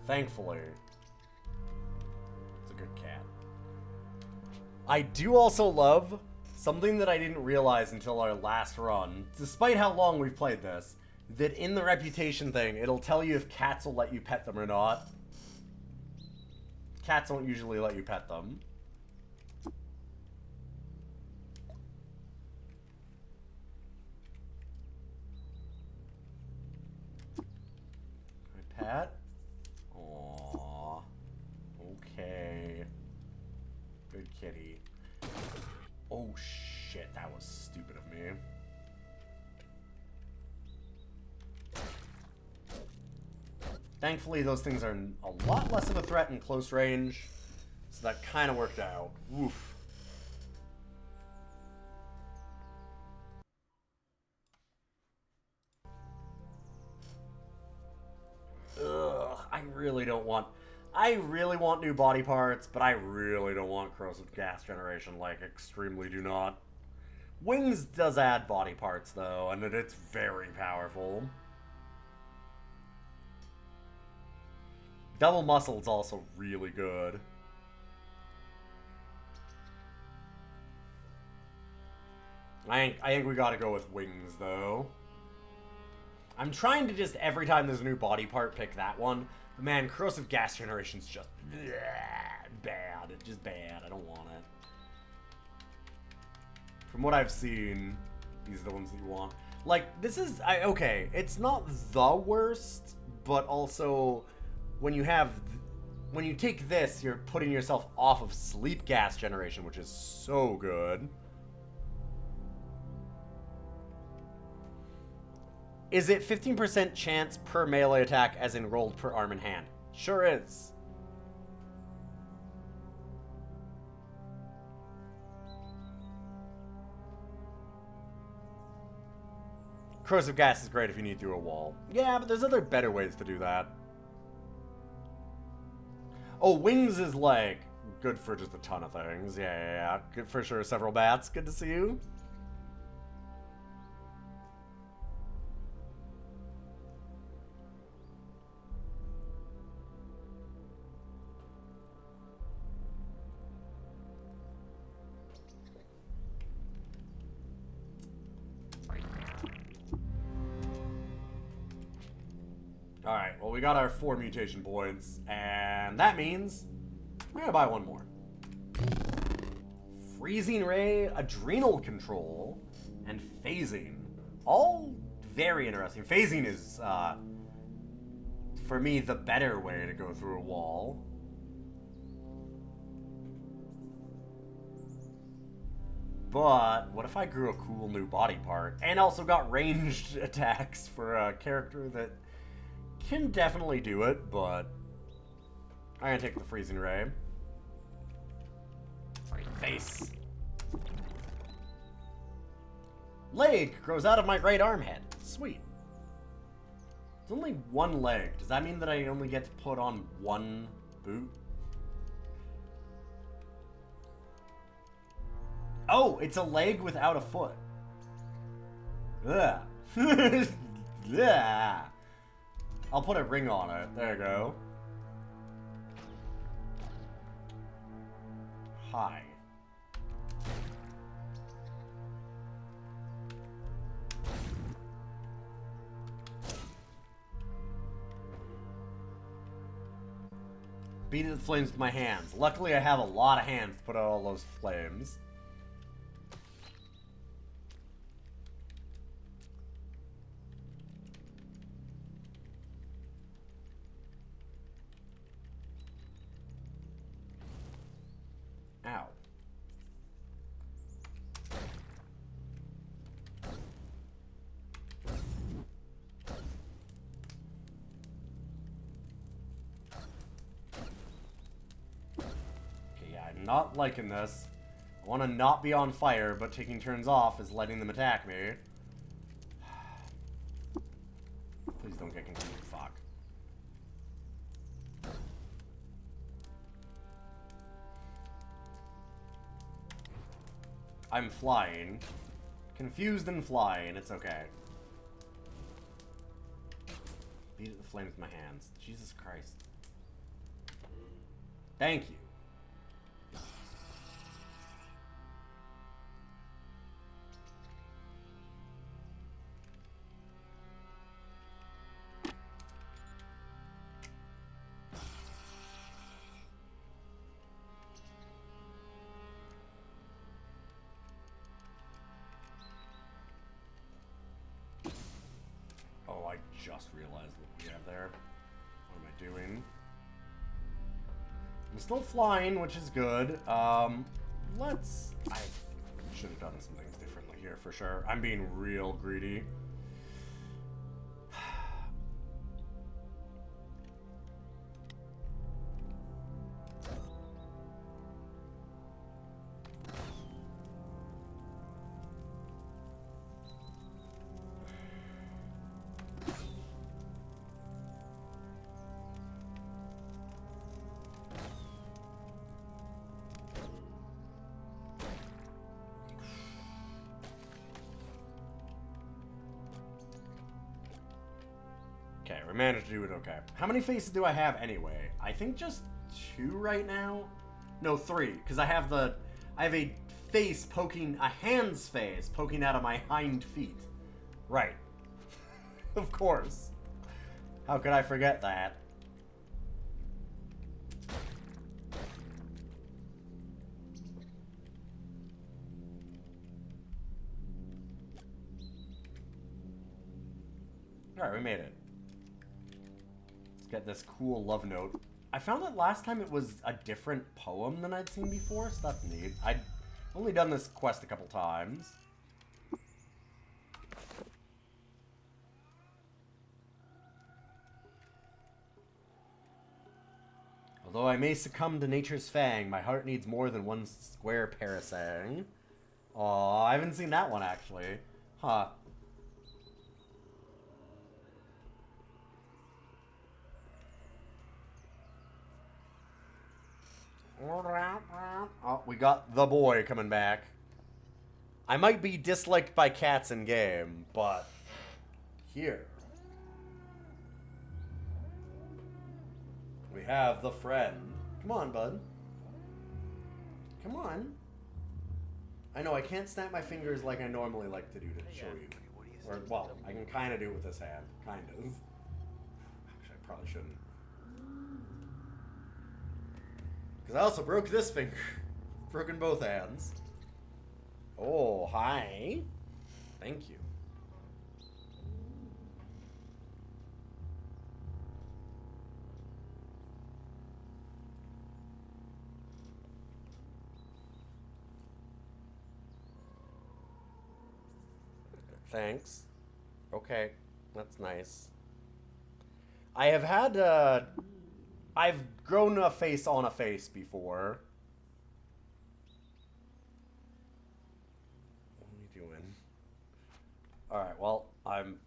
Thankfully, it's a good cat. I do also love something that I didn't realize until our last run, despite how long we've played this, that in the reputation thing, it'll tell you if cats will let you pet them or not. Cats don't usually let you pet them. Can I pet? Aww. Okay. Good kitty. Oh shit, that was stupid of me. Thankfully, those things are a lot less of a threat in close range, so that kind of worked out. Oof. Ugh, I really want new body parts, but I really don't want corrosive gas generation, like, extremely do not. Wings does add body parts, though, and it's very powerful. Double muscle's also really good. I think we gotta go with wings, though. I'm trying to just, every time there's a new body part, pick that one. But man, corrosive gas generation's just bad. It's just bad. I don't want it. From what I've seen, these are the ones that you want. Like, this is, okay, it's not the worst, but also, when you take this, you're putting yourself off of sleep gas generation, which is so good. Is it 15% chance per melee attack as in rolled per arm and hand? Sure is. Corrosive gas is great if you need through a wall. Yeah, but there's other better ways to do that. Oh, wings is like good for just a ton of things. Yeah. Good for sure. Several bats. Good to see you. Alright, well we got our 4 mutation points, and that means we're gonna buy one more. Freezing Ray, Adrenal Control, and Phasing. All very interesting. Phasing is, for me, the better way to go through a wall. But what if I grew a cool new body part, and also got ranged attacks for a character that can definitely do it, but I'm gonna take the Freezing Ray. Face. Leg grows out of my right arm head. Sweet. It's only one leg. Does that mean that I only get to put on one boot? Oh, it's a leg without a foot. Ugh. Yeah. I'll put a ring on it. There you go. Hi. Beat the flames with my hands. Luckily, I have a lot of hands to put out all those flames. Ow. Okay, yeah, I'm not liking this. I want to not be on fire, but taking turns off is letting them attack me. Please don't get confused. Fuck. I'm flying. Confused and flying. It's okay. Beat the flames with my hands. Jesus Christ. Thank you. I just realized what we have there. What am I doing? I'm still flying, which is good. I should have done some things differently here for sure. I'm being real greedy. Okay, we managed to do it okay. How many faces do I have anyway? I think just 2 right now? No, 3, because I have a face poking, a hand's face poking out of my hind feet. Right. Of course. How could I forget that? Alright, we made it. Let's get this cool love note. I found that last time it was a different poem than I'd seen before, so that's neat. I'd only done this quest a couple times. Although I may succumb to nature's fang, my heart needs more than one square parasang. Aw, I haven't seen that one actually. Huh. Oh, we got the boy coming back. I might be disliked by cats in game, but here we have the friend. Come on, bud. Come on. I know I can't snap my fingers like I normally like to do to show you. Or, well, I can kind of do it with this hand. Kind of. Actually, I probably shouldn't. Because I also broke this finger. Broken both hands. Oh, hi. Thank you. Thanks. Okay, that's nice. I have had, I've grown a face on a face before. What are you doing? Alright, well, I'm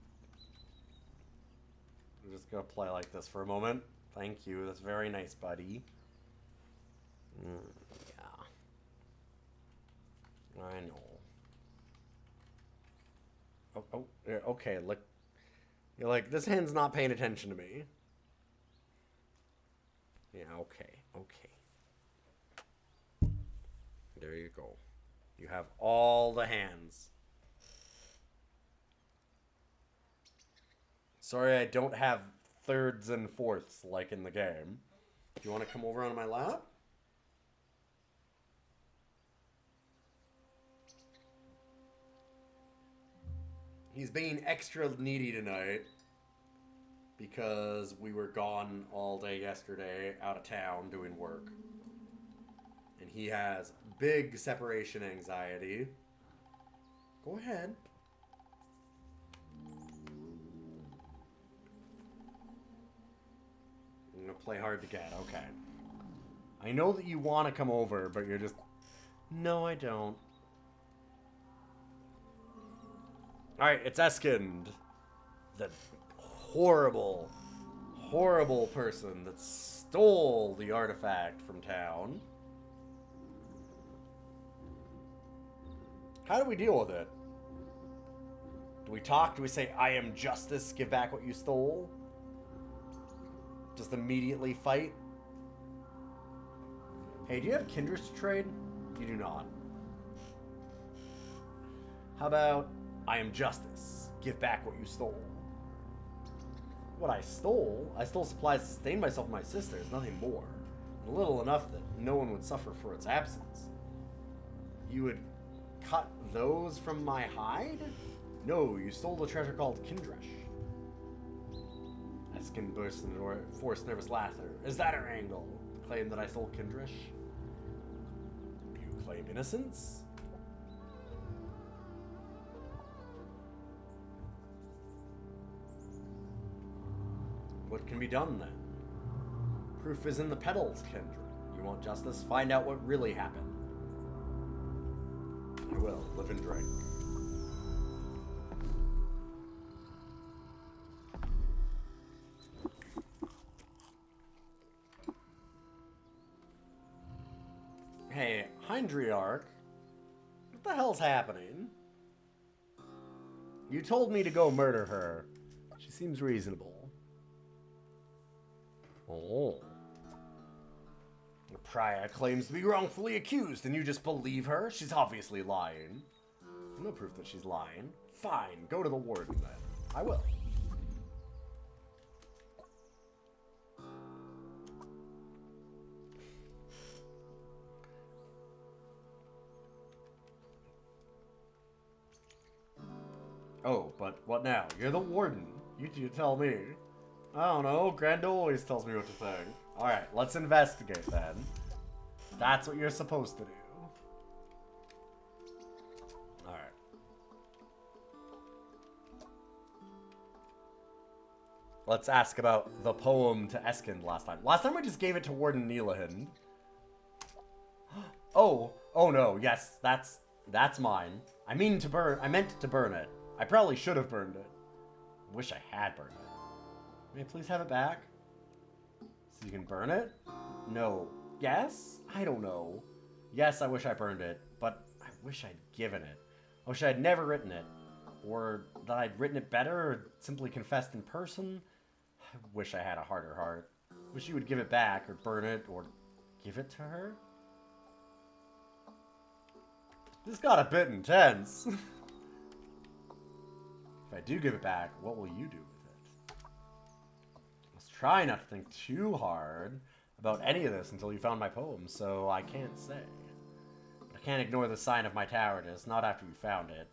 just gonna play like this for a moment. Thank you, that's very nice, buddy. Yeah. I know. Oh, okay, look. You're like, this hand's not paying attention to me. Yeah, okay. There you go. You have all the hands. Sorry I don't have thirds and fourths like in the game. Do you want to come over on my lap? He's being extra needy tonight because we were gone all day yesterday out of town doing work. And he has big separation anxiety. Go ahead. I'm gonna play hard to get, okay. I know that you want to come over, but you're just... No, I don't. Alright, it's Eskind. The horrible, horrible person that stole the artifact from town. How do we deal with it? Do we talk? Do we say, I am justice, give back what you stole? Just immediately fight? Hey, do you have kindreds to trade? You do not. How about, I am justice, give back what you stole? What I stole? I stole supplies to sustain myself and my sisters, nothing more. And little enough that no one would suffer for its absence. You would cut those from my hide? No, you stole the treasure called Kindresh. Eskin burst into forced nervous laughter. Is that her angle? Claim that I stole Kindresh? You claim innocence? What can be done then? Proof is in the petals, Kendra. You want justice? Find out what really happened. I will. Live and drink. Hey, Hindriarch. What the hell's happening? You told me to go murder her. She seems reasonable. Oh. The Priya claims to be wrongfully accused, and you just believe her? She's obviously lying. No proof that she's lying. Fine, go to the warden then. I will. Oh, but what now? You're the warden. You tell me. I don't know. Grando always tells me what to think. Alright, let's investigate then. That's what you're supposed to do. Alright. Let's ask about the poem to Eskind last time. Last time we just gave it to Warden Neelahind. Oh no, yes, that's mine. I meant to burn it. I probably should have burned it. Wish I had burned it. May I please have it back? So you can burn it? No. Yes? I don't know. Yes, I wish I burned it, but I wish I'd given it. I wish I'd never written it. Or that I'd written it better, or simply confessed in person. I wish I had a harder heart. Wish you would give it back, or burn it, or give it to her. This got a bit intense. If I do give it back, what will you do with it? Let's try not to think too hard about any of this until you found my poem, so I can't say. But I can't ignore the sign of my cowardice, not after you found it.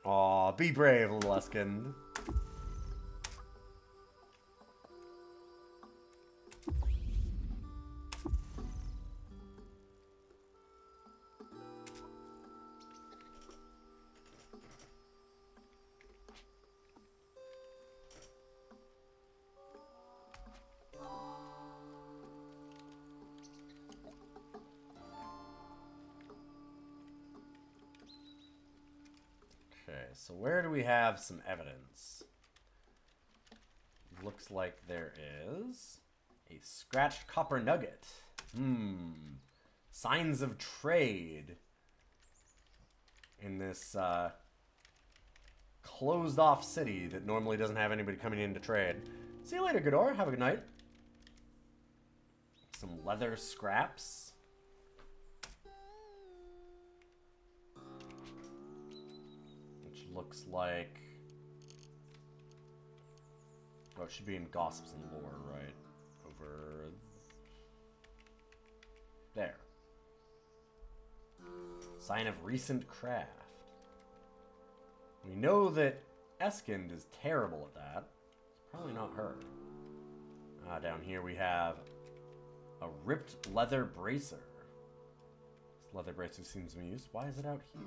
Aw, be brave, little Eskind. Okay, so where do we have some evidence? Looks like there is a scratched copper nugget. Signs of trade in this closed off city that normally doesn't have anybody coming in to trade. See you later, Ghidorah. Have a good night. Some leather scraps. Looks like... Oh, it should be in Gossips and Lore, right? Over... there. Sign of recent craft. We know that Eskind is terrible at that. It's probably not her. Down here we have a ripped leather bracer. This leather bracer seems to be used. Why is it out here?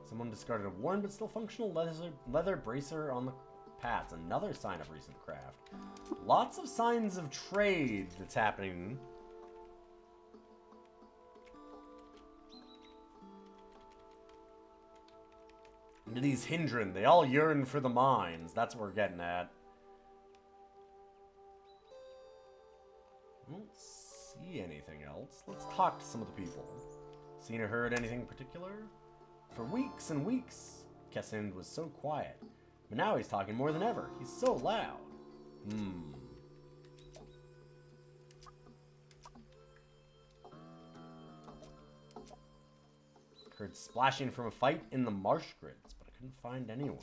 Someone discarded a worn but still functional leather bracer on the paths. Another sign of recent craft. Lots of signs of trade that's happening. Into these Hindran, they all yearn for the mines. That's what we're getting at. I don't see anything else. Let's talk to some of the people. Seen or heard anything particular? For weeks and weeks, Kessind was so quiet. But now he's talking more than ever. He's so loud. Heard splashing from a fight in the marsh grids, but I couldn't find anyone.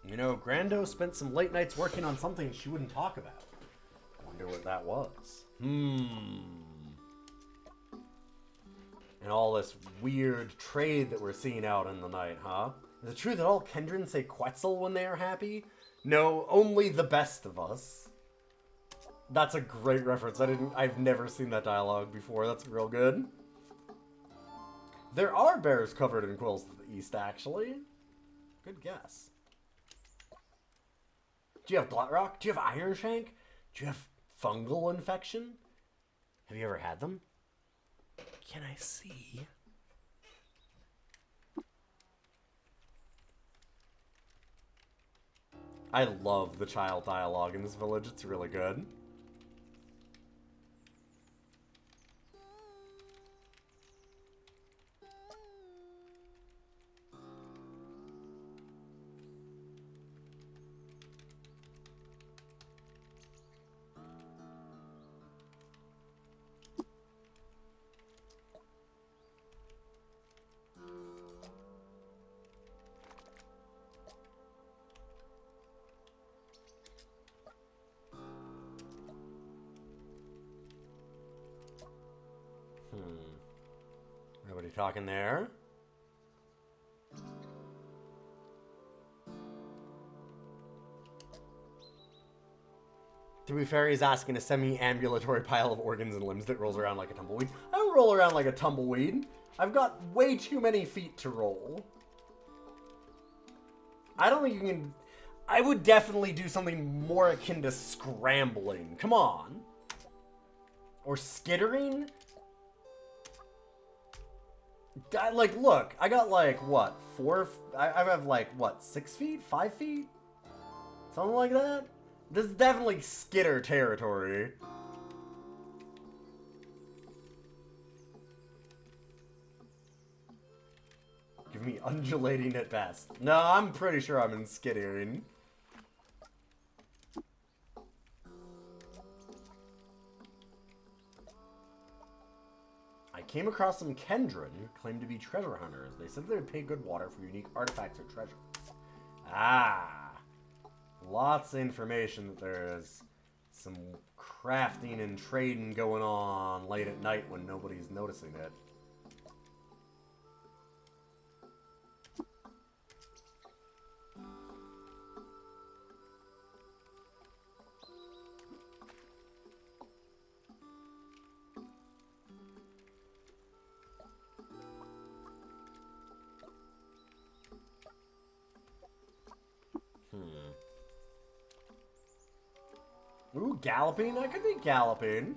You know, Grando spent some late nights working on something she wouldn't talk about. Wonder what that was. And all this weird trade that we're seeing out in the night, huh? Is it true that all Kendrins say Quetzal when they are happy? No, only the best of us. That's a great reference. I've never seen that dialogue before. That's real good. There are bears covered in quills to the east, actually. Good guess. Do you have Bloodrock? Do you have Iron Shank? Do you have fungal infection? Have you ever had them? Can I see? I love the child dialogue in this village. It's really good. Nobody talking there. To be fair, he's asking a semi-ambulatory pile of organs and limbs that rolls around like a tumbleweed. I don't roll around like a tumbleweed. I've got way too many feet to roll. I don't think you can... I would definitely do something more akin to scrambling. Come on. Or skittering? Like, look. I got, like, what? 4... I have, like, what? 6 feet? 5 feet? Something like that? This is definitely skitter territory. Give me undulating at best. No, I'm pretty sure I'm in skittering. I came across some Kendron who claimed to be treasure hunters. They said they would pay good water for unique artifacts or treasures. Ah. Lots of information that there's some crafting and trading going on late at night when nobody's noticing it. Ooh, galloping? I could be galloping.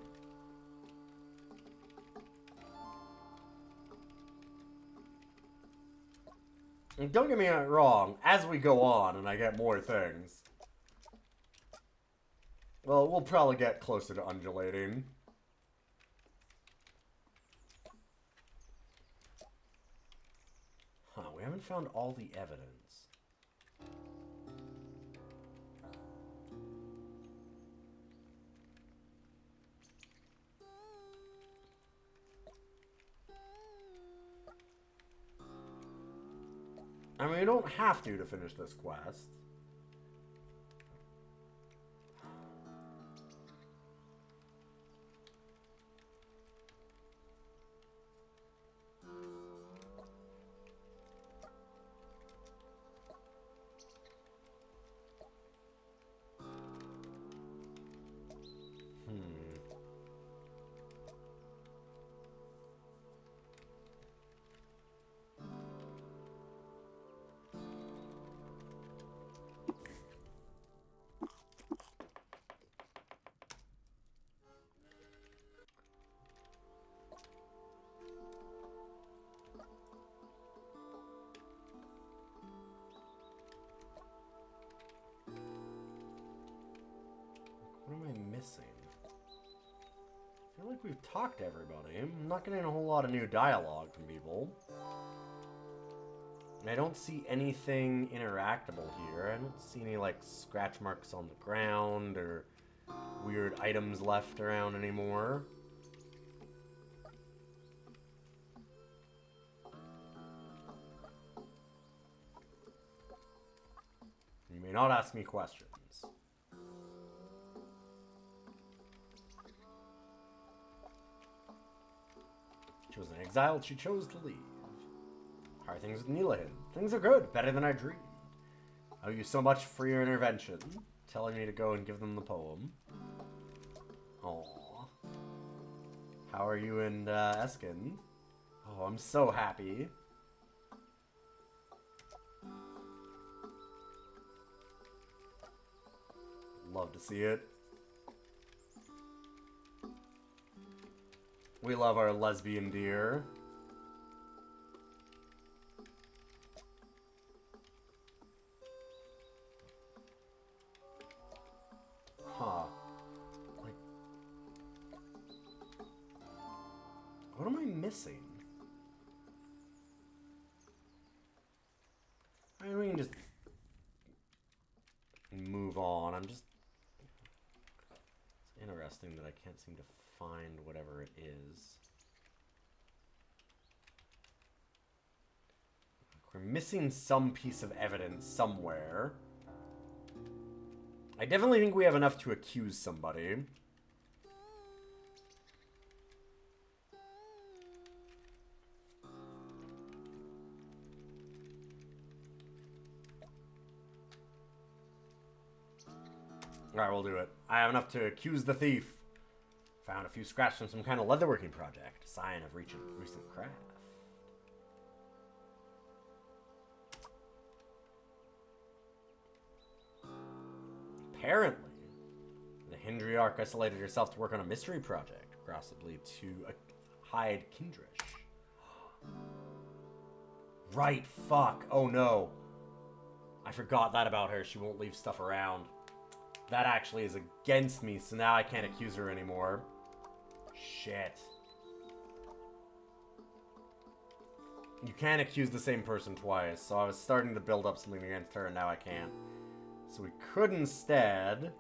And don't get me wrong, as we go on and I get more things, well, we'll probably get closer to undulating. Huh, we haven't found all the evidence. I mean, we don't have to finish this quest. What am I missing? I feel like we've talked to everybody. I'm not getting a whole lot of new dialogue from people. I don't see anything interactable here. I don't see any, like, scratch marks on the ground or weird items left around anymore. You may not ask me questions. She was an exile, she chose to leave. How are things with Neelahin? Things are good, better than I dreamed. I owe you so much for your intervention, telling me to go and give them the poem. Aww. How are you and Eskin? Oh, I'm so happy. Love to see it. We love our lesbian deer. Huh. Like, what am I missing? I mean, we can just move on. I'm just... It's interesting that I can't seem to find whatever it is. We're missing some piece of evidence somewhere. I definitely think we have enough to accuse somebody. Alright, we'll do it. I have enough to accuse the thief. Found a few scraps from some kind of leatherworking project. Sign of recent craft. Apparently, the Hindriarch isolated herself to work on a mystery project, possibly to hide Kindrish. Right, fuck. Oh no. I forgot that about her. She won't leave stuff around. That actually is against me, so now I can't accuse her anymore. Shit. You can't accuse the same person twice, so I was starting to build up something against her, and now I can't. So we could instead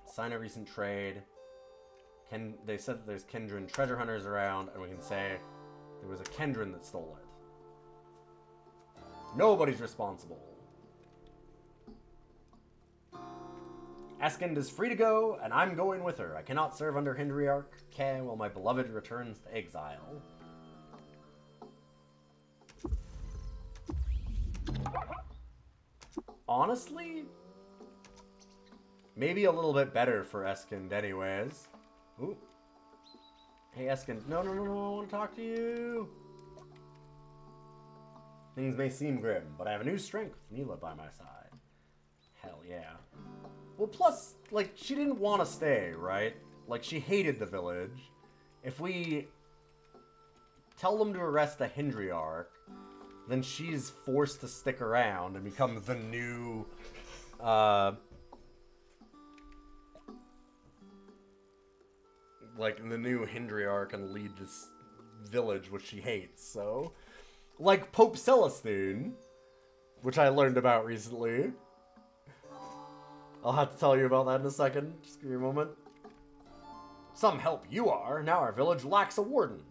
sign a recent trade. They said that there's Kendrin treasure hunters around, and we can say there was a Kendrin that stole it. Nobody's responsible. Eskind is free to go, and I'm going with her. I cannot serve under Hindriarch K while my beloved returns to exile. Honestly, maybe a little bit better for Eskind anyways. Ooh. Hey, Eskind. No, I want to talk to you. Things may seem grim, but I have a new strength with Neela by my side. Hell yeah. Well, plus, like, she didn't want to stay, right? Like, she hated the village. If we tell them to arrest the Hindriarch, then she's forced to stick around and become the new, like, the new Hindriarch and lead this village, which she hates, so... Like Pope Celestine, which I learned about recently. I'll have to tell you about that in a second. Just give me a moment. Some help you are. Now our village lacks a warden.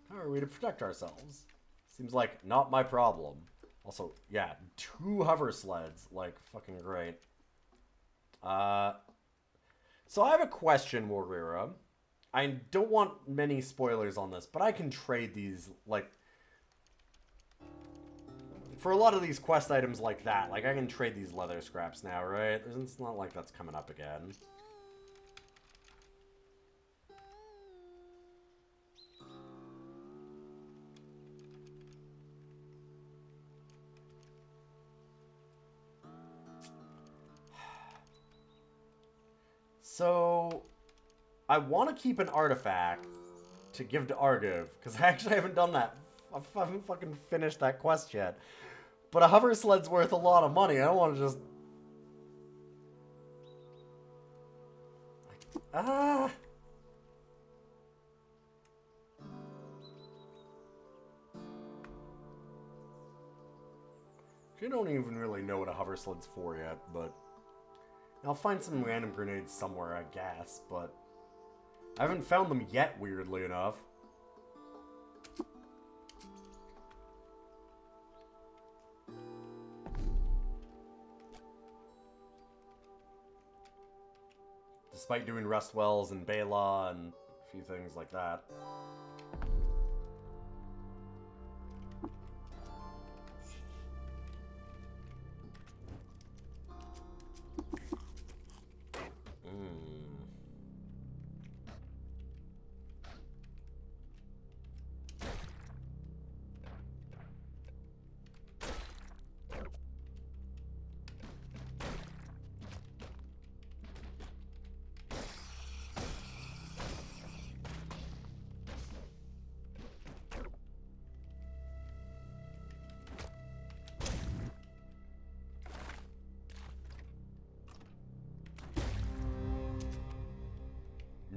How are we to protect ourselves? Seems like not my problem. Also, yeah, 2 hover sleds. Like, fucking great. So I have a question, Morira. I don't want many spoilers on this, but I can trade these, like... For a lot of these quest items like that, like, I can trade these leather scraps now, right? It's not like that's coming up again. So, I want to keep an artifact to give to Argiv, because I actually haven't done that. I haven't fucking finished that quest yet. But a hover sled's worth a lot of money. I don't want to just... You don't even really know what a hover sled's for yet, but... I'll find some random grenades somewhere, I guess, but... I haven't found them yet, weirdly enough. Despite doing Rustwells and Bela and a few things like that.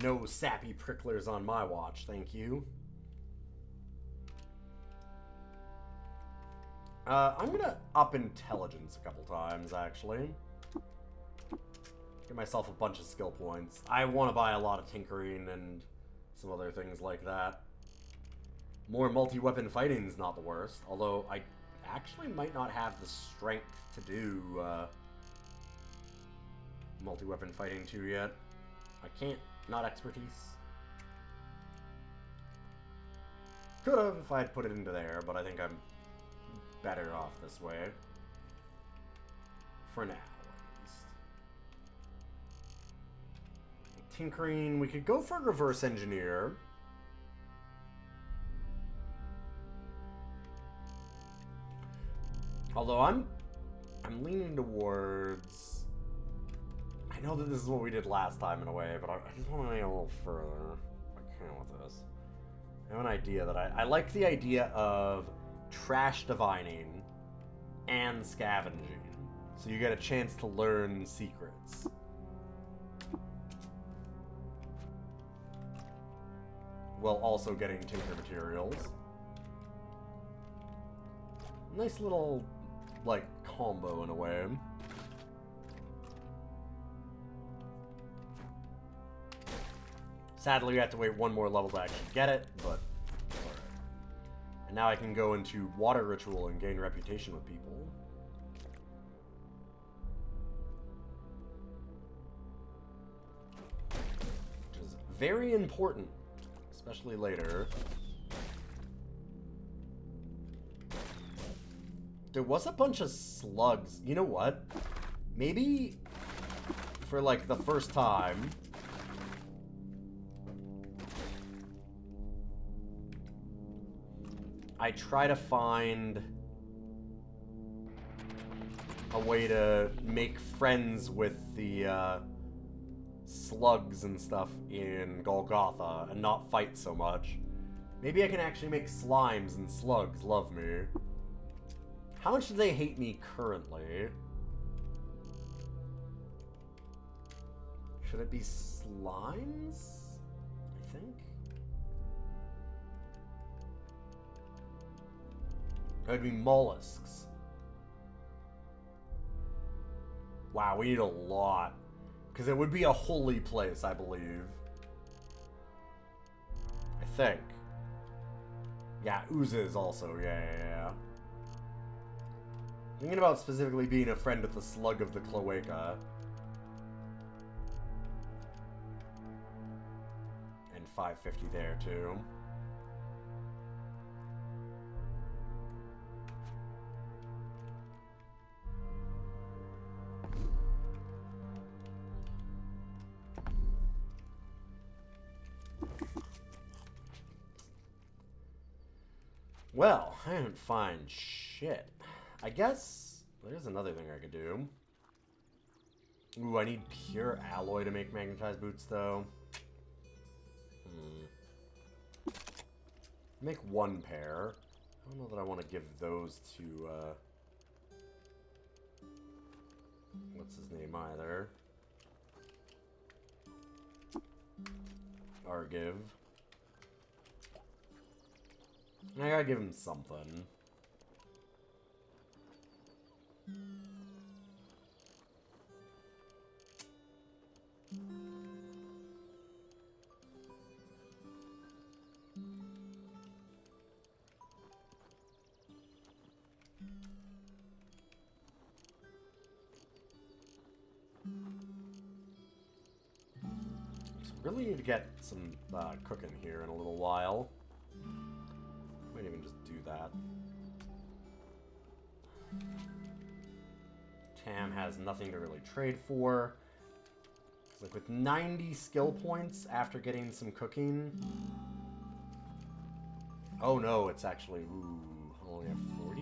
No sappy pricklers on my watch, thank you. I'm gonna up intelligence a couple times, actually. Get myself a bunch of skill points. I want to buy a lot of tinkering and some other things like that. More multi-weapon fighting is not the worst, although I actually might not have the strength to do multi-weapon fighting too yet. I can't. Not expertise. Could have if I had put it into there, but I think I'm better off this way. For now, at least. Tinkering, we could go for reverse engineer. Although I'm leaning towards... I know that this is what we did last time in a way, but I just want to make it a little further. If I can with this. I have an idea that I like the idea of trash divining and scavenging. So you get a chance to learn secrets. While also getting tinker materials. Nice little, like, combo in a way. Sadly, we have to wait one more level to actually get it, but alright. And now I can go into water ritual and gain reputation with people. Which is very important, especially later. There was a bunch of slugs. You know what? Maybe for like the first time, I try to find a way to make friends with the slugs and stuff in Golgotha and not fight so much. Maybe I can actually make slimes and slugs love me. How much do they hate me currently? Should it be slimes? I think. It would be mollusks. Wow, we need a lot. Because it would be a holy place, I believe. I think. Yeah, oozes also. Yeah. Thinking about specifically being a friend with the slug of the cloaca. And 550 there, too. Well, I didn't find shit. I guess there's another thing I could do. Ooh, I need pure alloy to make magnetized boots, though. Make one pair. I don't know that I want to give those to, what's his name either. Argiv. I gotta give him something. Really need to get some cooking here in a little while. Might even just do that. Tam has nothing to really trade for. It's like with 90 skill points after getting some cooking. Oh no, it's actually, ooh, I only have 40?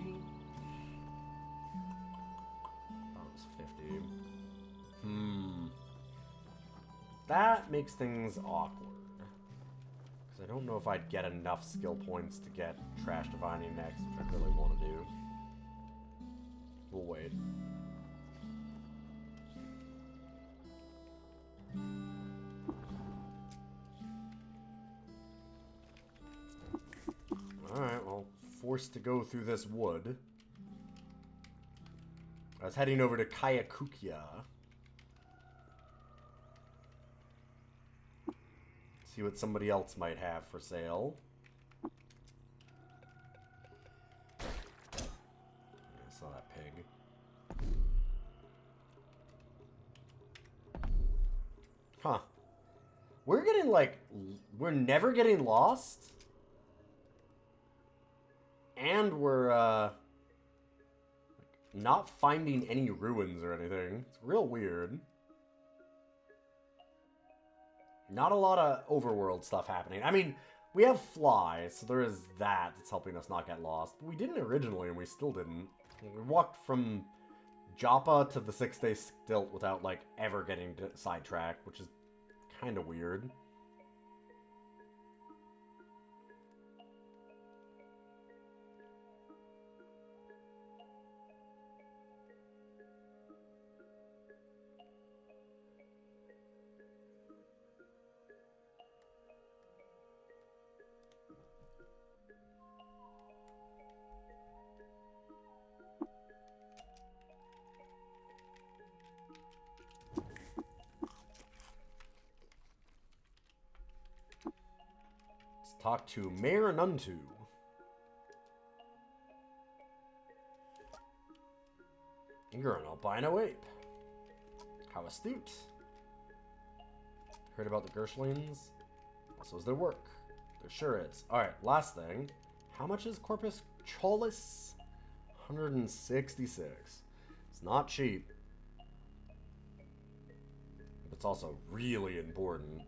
Thought it was 50. That makes things awkward. Because I don't know if I'd get enough skill points to get trash divining next, which I really want to do. We'll wait. Alright, well, forced to go through this wood. I was heading over to Kayakukia. See what somebody else might have for sale. I saw that pig. Huh. We're getting, like, we're never getting lost. And we're, not finding any ruins or anything. It's real weird. Not a lot of overworld stuff happening. I mean, we have Fly, so there is that that's helping us not get lost. But we didn't originally, and we still didn't. We walked from Joppa to the 6-day stilt without, like, ever getting sidetracked, which is kind of weird. Talk to Mayor Nuntu. You're an albino ape. How astute. Heard about the Gershwins? Also, is there work? There sure is. Alright, last thing. How much is Corpus Cholis? 166. It's not cheap. But it's also really important.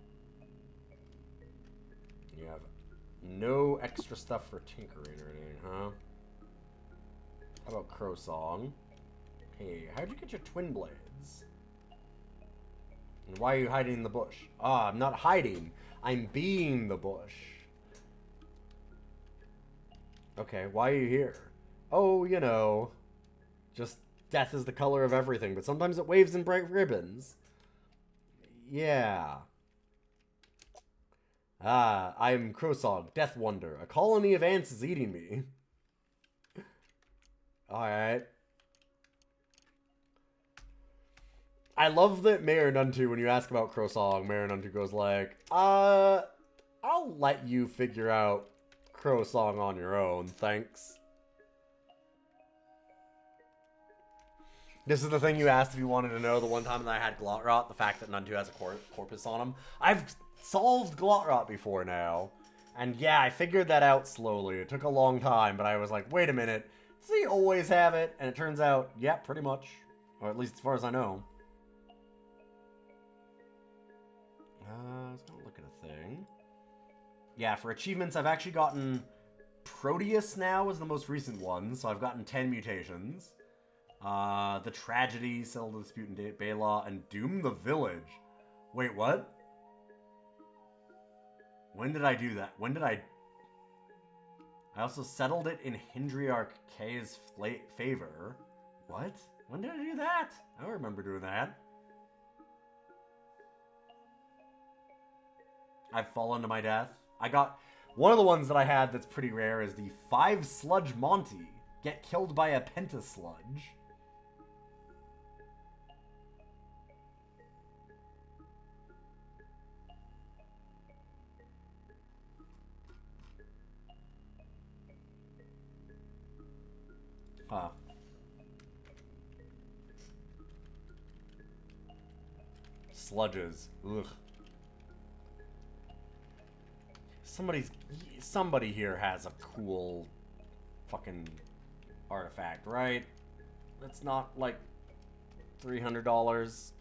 You have no extra stuff for tinkering or anything, huh? How about Crow Song? Hey, how'd you get your twin blades? And why are you hiding in the bush? Ah, I'm not hiding. I'm being the bush. Okay, why are you here? Oh, you know. Just death is the color of everything, but sometimes it waves in bright ribbons. Yeah. Ah, I'm Crowsong, Death Wonder. A colony of ants is eating me. Alright. I love that Mayor Nuntu, when you ask about Crowsong, Mayor Nuntu goes like, I'll let you figure out Crowsong on your own, thanks. This is the thing you asked if you wanted to know the one time that I had Glotrot, the fact that Nuntu has a corpus on him. I've solved Glotrot before now. And yeah, I figured that out slowly. It took a long time, but I was like, wait a minute. Does he always have it? And it turns out, yeah, pretty much. Or at least as far as I know. I was gonna look at a thing. Yeah, for achievements, I've actually gotten Proteus now is the most recent one. So I've gotten 10 mutations. The Tragedy, Settle the Dispute in Bela, and Doom the Village. Wait, what? When did I do that? When did I also settled it in Hindriarch K's favor. What? When did I do that? I don't remember doing that. I've fallen to my death. I got... One of the ones that I had that's pretty rare is the 5 Sludge Monty. Get killed by a Pentasludge. Huh. Sludges. Ugh. Somebody here has a cool fucking artifact, right? That's not like $300.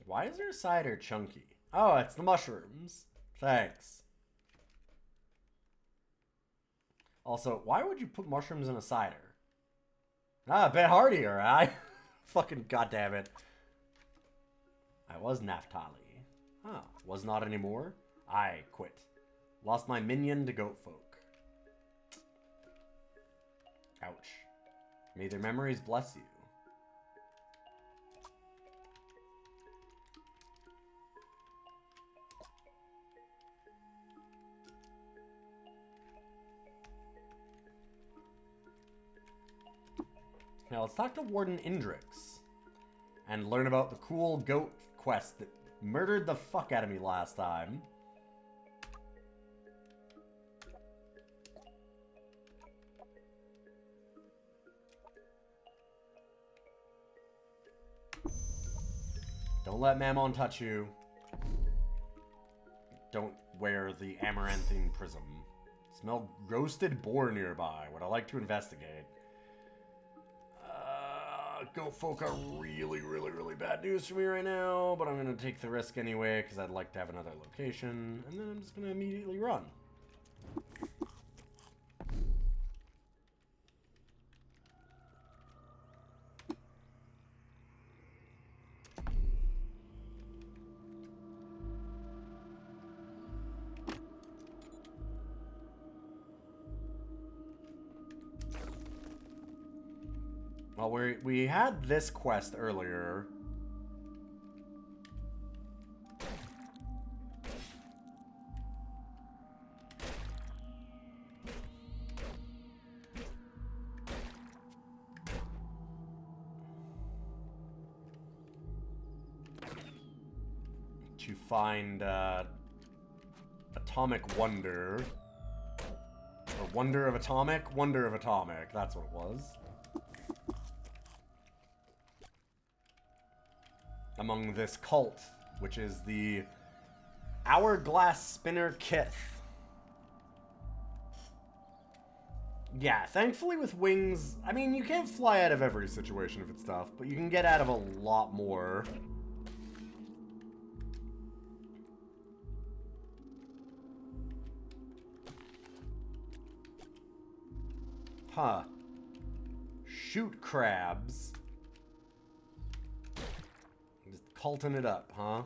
Why is your cider chunky? Oh, it's the mushrooms. Thanks. Also, why would you put mushrooms in a cider? Ah, a bit heartier, I fucking goddamn it. I was Naphtali. Ah, was not anymore. I quit. Lost my minion to goat folk. Ouch. May their memories bless you. Now let's talk to Warden Indrix and learn about the cool goat quest that murdered the fuck out of me last time. Don't let Mammon touch you. Don't wear the amaranthine prism. Smell roasted boar nearby. Would I like to investigate? Go folk are really, really, really bad news for me right now, but I'm going to take the risk anyway because I'd like to have another location, and then I'm just going to immediately run. Well, we had this quest earlier. To find Atomic Wonder. Or Wonder of Atomic? Wonder of Atomic, that's what it was. Among this cult, which is the Hourglass Spinner Kith. Yeah, thankfully with wings, I mean, you can't fly out of every situation if it's tough, but you can get out of a lot more. Huh. Shoot crabs. Culting it up, huh?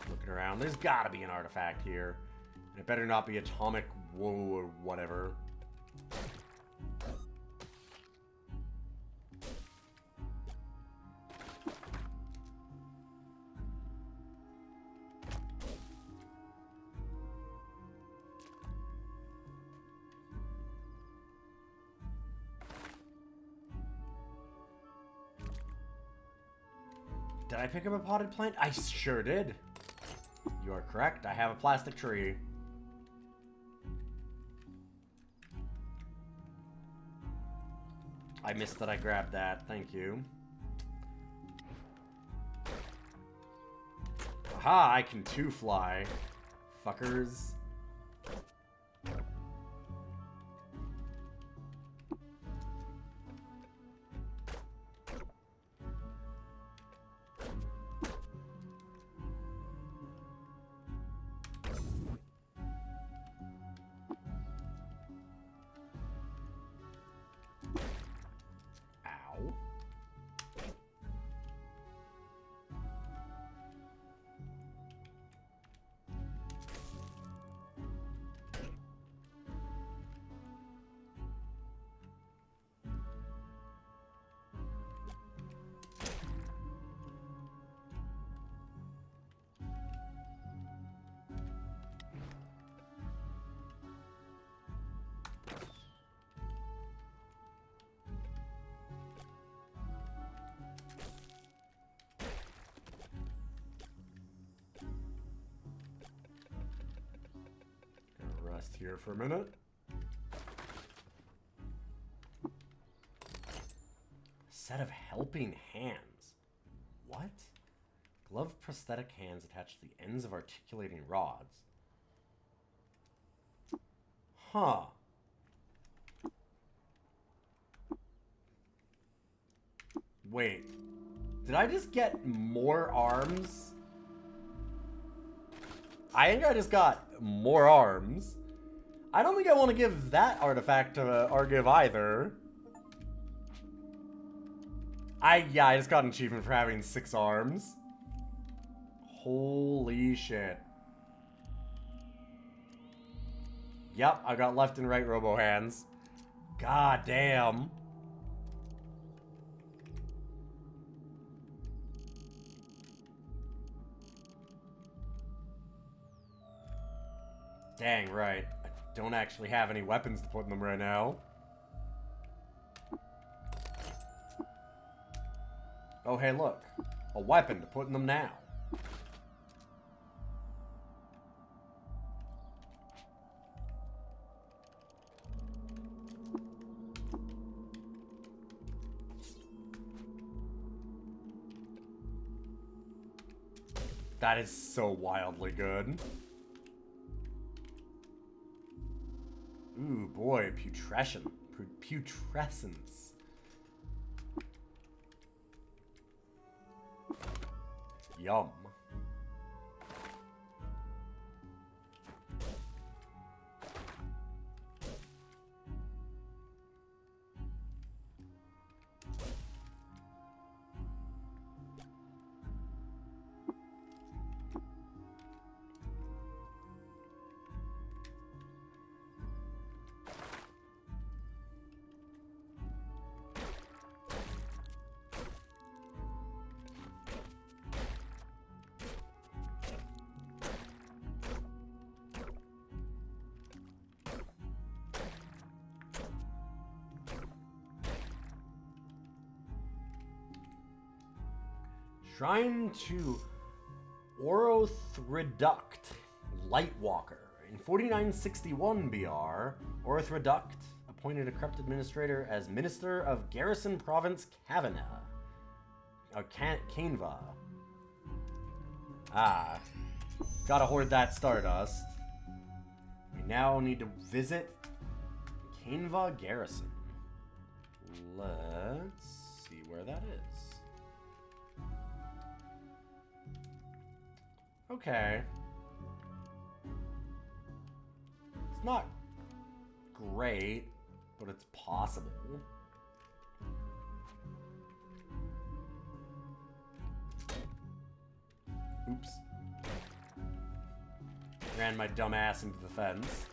Looking around. There's gotta be an artifact here. And it better not be atomic whoa or whatever. Did I pick up a potted plant? I sure did. You are correct. I have a plastic tree. I missed that I grabbed that. Thank you. Aha! I can too fly. Fuckers. Rest here for a minute. Set of helping hands. What? Gloved prosthetic hands attached to the ends of articulating rods. Huh. Wait. Did I just get more arms? I think I just got more arms. I don't think I want to give that artifact to Argiv either. Yeah, I just got an achievement for having 6 arms. Holy shit. Yep, I got left and right robo hands. God damn. Dang right. I don't actually have any weapons to put in them right now. Oh, hey, look. A weapon to put in them now. That is so wildly good. Ooh, boy, putrescence. Putrescence. Yum. Shrine to Orthreduct, Lightwalker. In 4961 BR, Orthreduct appointed a corrupt administrator as Minister of Garrison Province Kavana. Canva. Ah. Gotta hoard that Stardust. We now need to visit Canva Garrison. Let's see where that is. Okay. It's not great, but it's possible. Oops. Ran my dumb ass into the fence.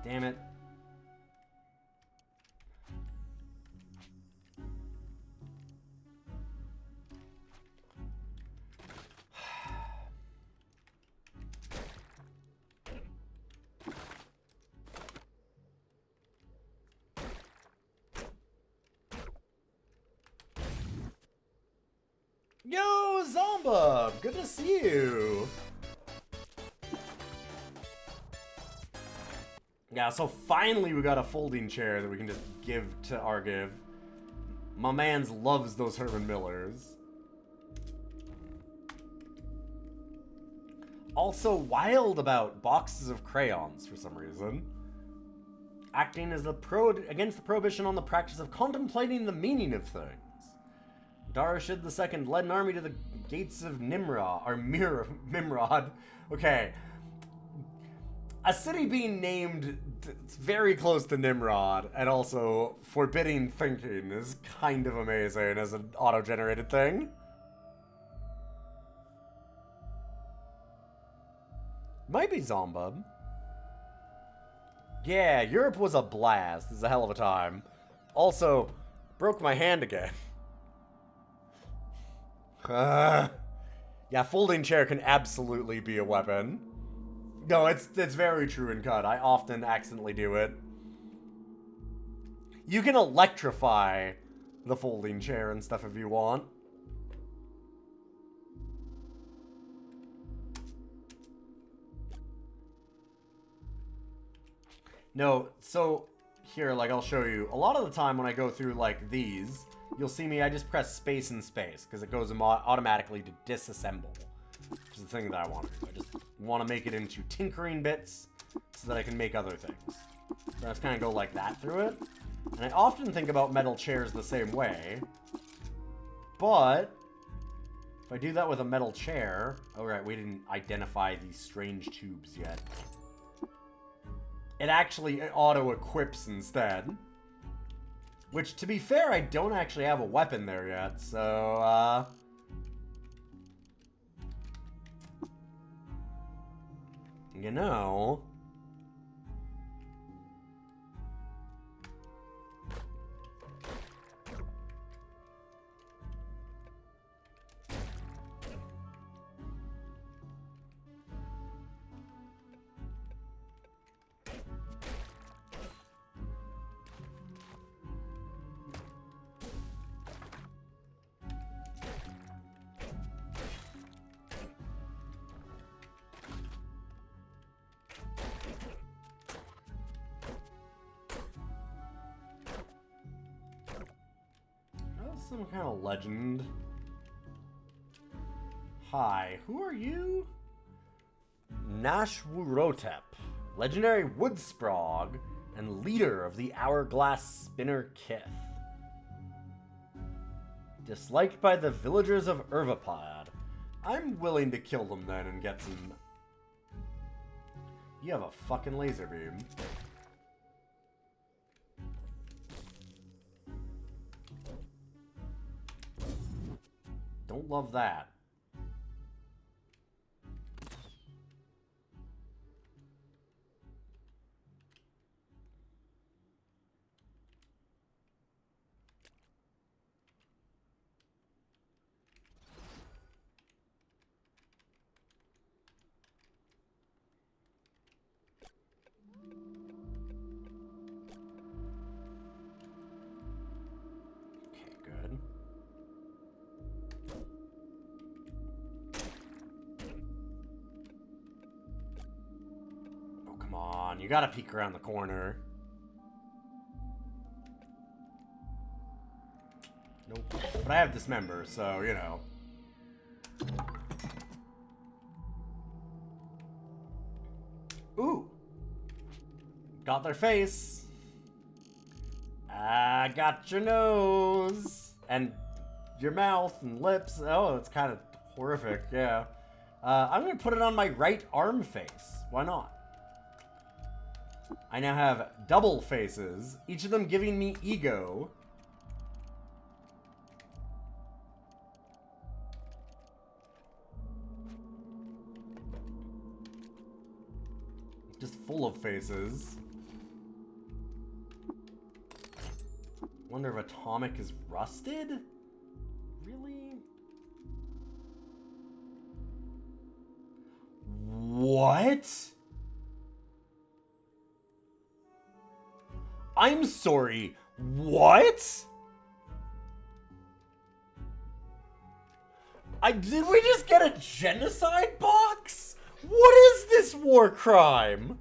Damn it. Yo, Zomba! Good to see you! Yeah, so finally we got a folding chair that we can just give to Argiv. My mans loves those Herman Millers. Also wild about boxes of crayons for some reason. Acting as against the prohibition on the practice of contemplating the meaning of things. Darashid II led an army to the gates of Nimrod, or Mimrod. Okay. A city being named very close to Nimrod, and also forbidding thinking is kind of amazing as an auto-generated thing. Might be Zombub. Yeah, Europe was a blast. It was a hell of a time. Also, broke my hand again. Yeah, folding chair can absolutely be a weapon. No, it's very true in CUD. I often accidentally do it. You can electrify the folding chair and stuff if you want. No, so here, like, I'll show you. A lot of the time when I go through, like, these, you'll see me, I just press space and space, because it goes automatically to disassemble, which is the thing that I want to do. I just want to make it into tinkering bits, so that I can make other things. So I just kind of go like that through it. And I often think about metal chairs the same way, but if I do that with a metal chair... Oh, right, we didn't identify these strange tubes yet. It actually auto-equips instead. Which, to be fair, I don't actually have a weapon there yet, so, you know... Some kind of legend. Hi, who are you? Nashwurotep, legendary wood sprog, and leader of the Hourglass Spinner Kith. Disliked by the villagers of Irvapad. I'm willing to kill them then and get some... You have a fucking laser beam. Don't love that. You gotta peek around the corner. Nope. But I have Dismember, so, you know. Ooh. Got their face. I got your nose. And your mouth and lips. Oh, it's kind of horrific, yeah. I'm gonna put it on my right arm face. Why not? I now have double faces, each of them giving me ego. Just full of faces. Wonder if Atomic is rusted? Really? What? I'm sorry, what? Did we just get a genocide box? What is this war crime?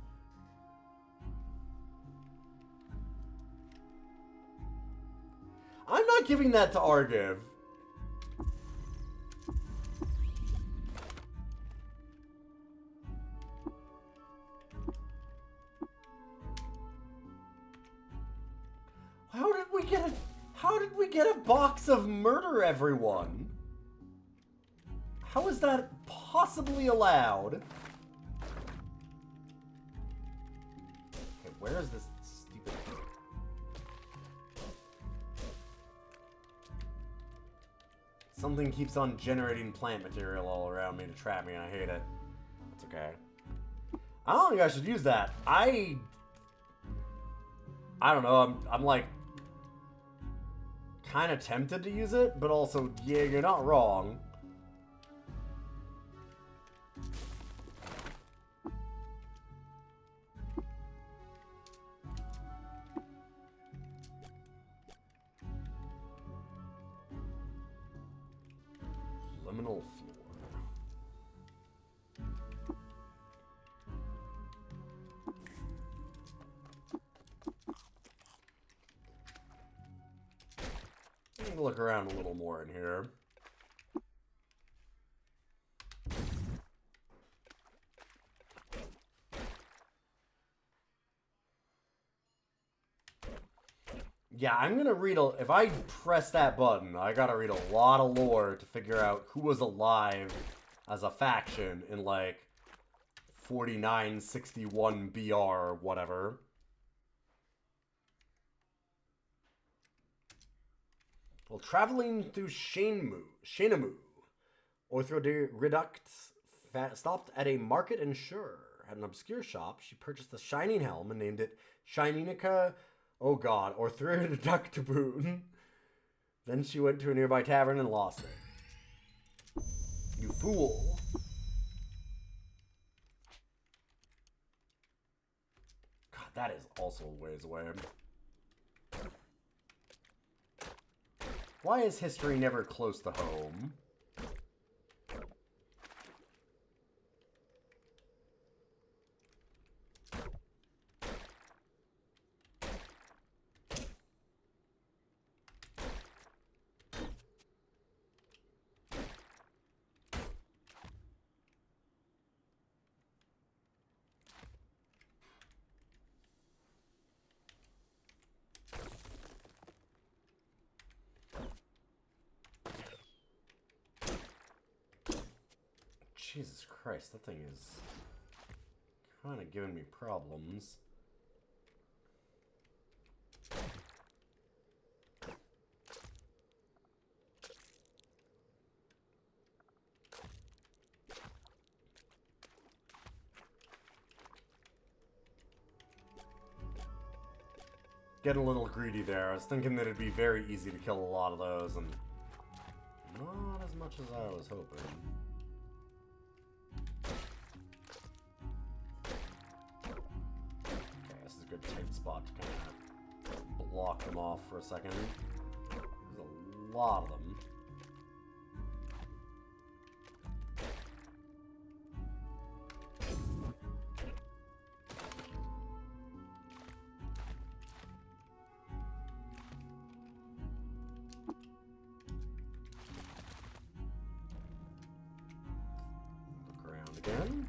I'm not giving that to Argiv. How did we get a box of murder everyone? How is that possibly allowed? Okay, where is this stupid... Something keeps on generating plant material all around me to trap me and I hate it. That's okay. I don't think I should use that. I don't know, I'm like kind of tempted to use it, but also, yeah, you're not wrong. Liminal floor. Look around a little more in here. Yeah, I'm gonna read if I press that button, I gotta read a lot of lore to figure out who was alive as a faction in like 4961 BR or whatever. While traveling through Shainamu, Orthroreduct stopped at a market in Shur. At an obscure shop, she purchased a shining helm and named it Shininaka, oh god, Orthroreductaboon. Then she went to a nearby tavern and lost it. You fool. God, that is also a ways away. Why is history never close to home? Jesus Christ, that thing is kind of giving me problems. Getting a little greedy there. I was thinking that it'd be very easy to kill a lot of those, and not as much as I was hoping. Okay, this is a good tight spot to kind of block them off for a second. There's a lot of them. Again.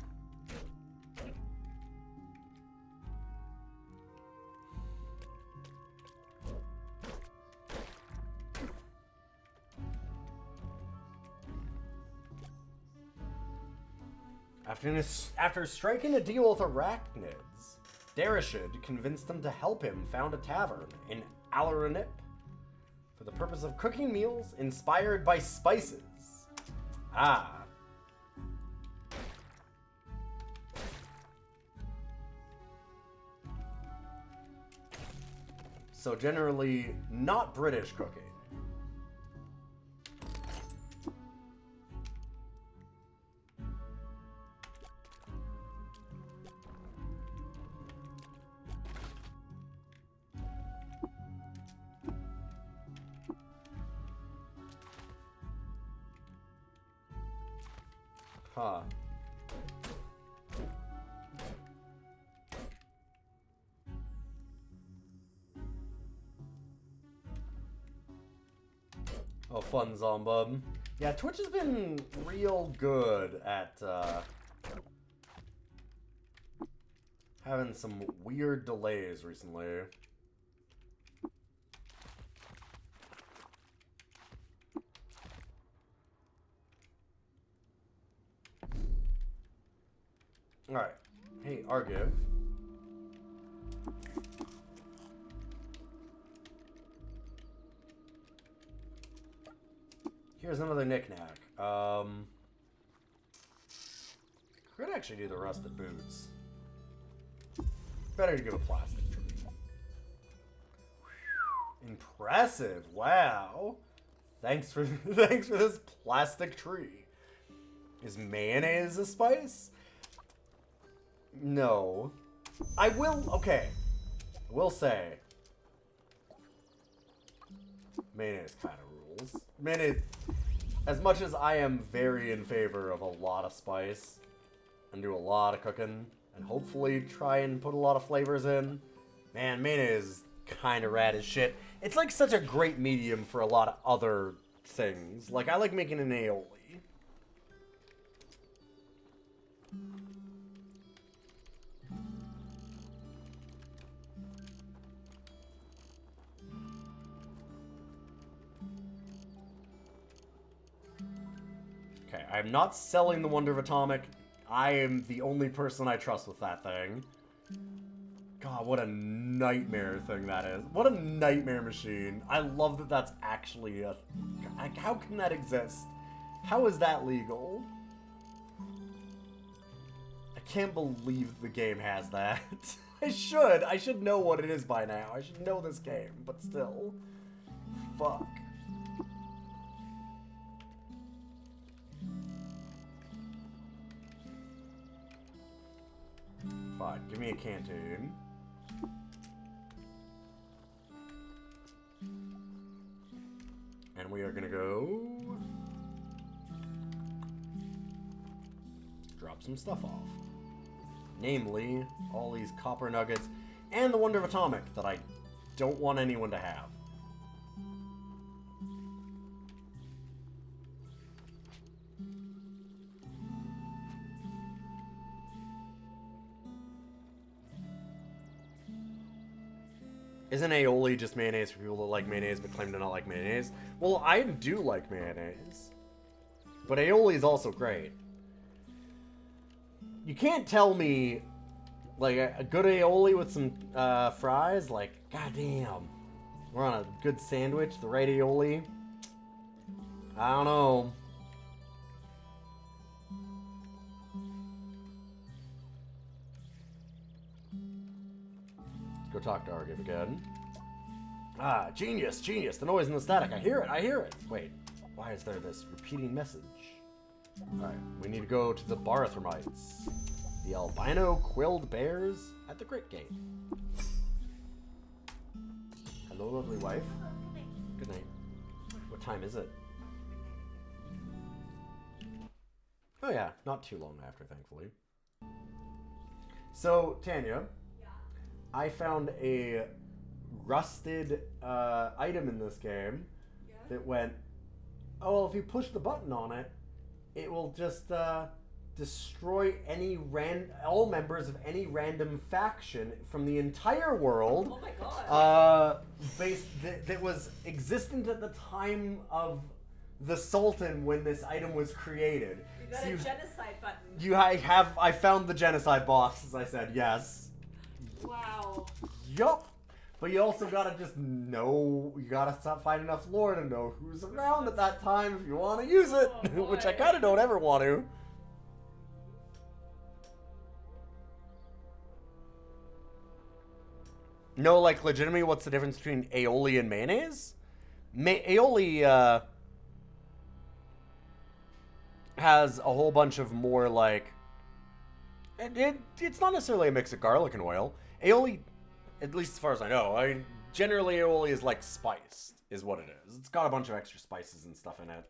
After striking a deal with arachnids, Darashid convinced them to help him found a tavern in Alaranip for the purpose of cooking meals inspired by spices. Ah. So generally, not British cooking. Huh. Oh, fun, Zombub. Yeah, Twitch has been real good at having some weird delays recently. Alright. Hey, Argiv. Here's another knick-knack. Could actually do the rusted boots. Better to give a plastic tree. Impressive! Wow. Thanks for this plastic tree. Is mayonnaise a spice? No. I will say mayonnaise kind of rules. Mayonnaise, as much as I am very in favor of a lot of spice and do a lot of cooking and hopefully try and put a lot of flavors in, man, mayonnaise is kind of rad as shit. It's like such a great medium for a lot of other things. Like, I like making an aioli. Okay, I'm not selling the Wonder of Atomic. I am the only person I trust with that thing. God, what a nightmare thing that is. What a nightmare machine. I love that that's actually a... How can that exist? How is that legal? I can't believe the game has that. I should know what it is by now. I should know this game, but still. Fuck. Fine, give me a canteen. And we are gonna go drop some stuff off. Namely, all these copper nuggets and the Wonder of Atomic that I don't want anyone to have. Isn't aioli just mayonnaise for people that like mayonnaise but claim to not like mayonnaise? Well, I do like mayonnaise. But aioli is also great. You can't tell me, like, a good aioli with some fries? Like, goddamn. We're on a good sandwich, the right aioli. I don't know. Let's go talk to Argiv again. Ah, genius, genius. The noise and the static. I hear it, I hear it. Wait, why is there this repeating message? Alright, we need to go to the Barathermites. The albino quilled bears at the Great Gate. Hello, lovely wife. Good night. What time is it? Oh yeah, not too long after, thankfully. So, Tanya, I found a rusted item in this game that went, oh, well, if you push the button on it, it will just destroy all members of any random faction from the entire world. Oh my god. That was existent at the time of the Sultan when this item was created. You got a genocide button. I found the genocide box, as I said, yes. Wow. Yup. But you also gotta just know, you gotta find enough lore to know who's around at that time if you want to use it, Oh, which I kind of don't ever want to. No, like, legitimately, what's the difference between aioli and mayonnaise? Aioli, has a whole bunch of more, like... It's not necessarily a mix of garlic and oil. Aioli, at least as far as I know, generally aioli is, like, spiced, is what it is. It's got a bunch of extra spices and stuff in it.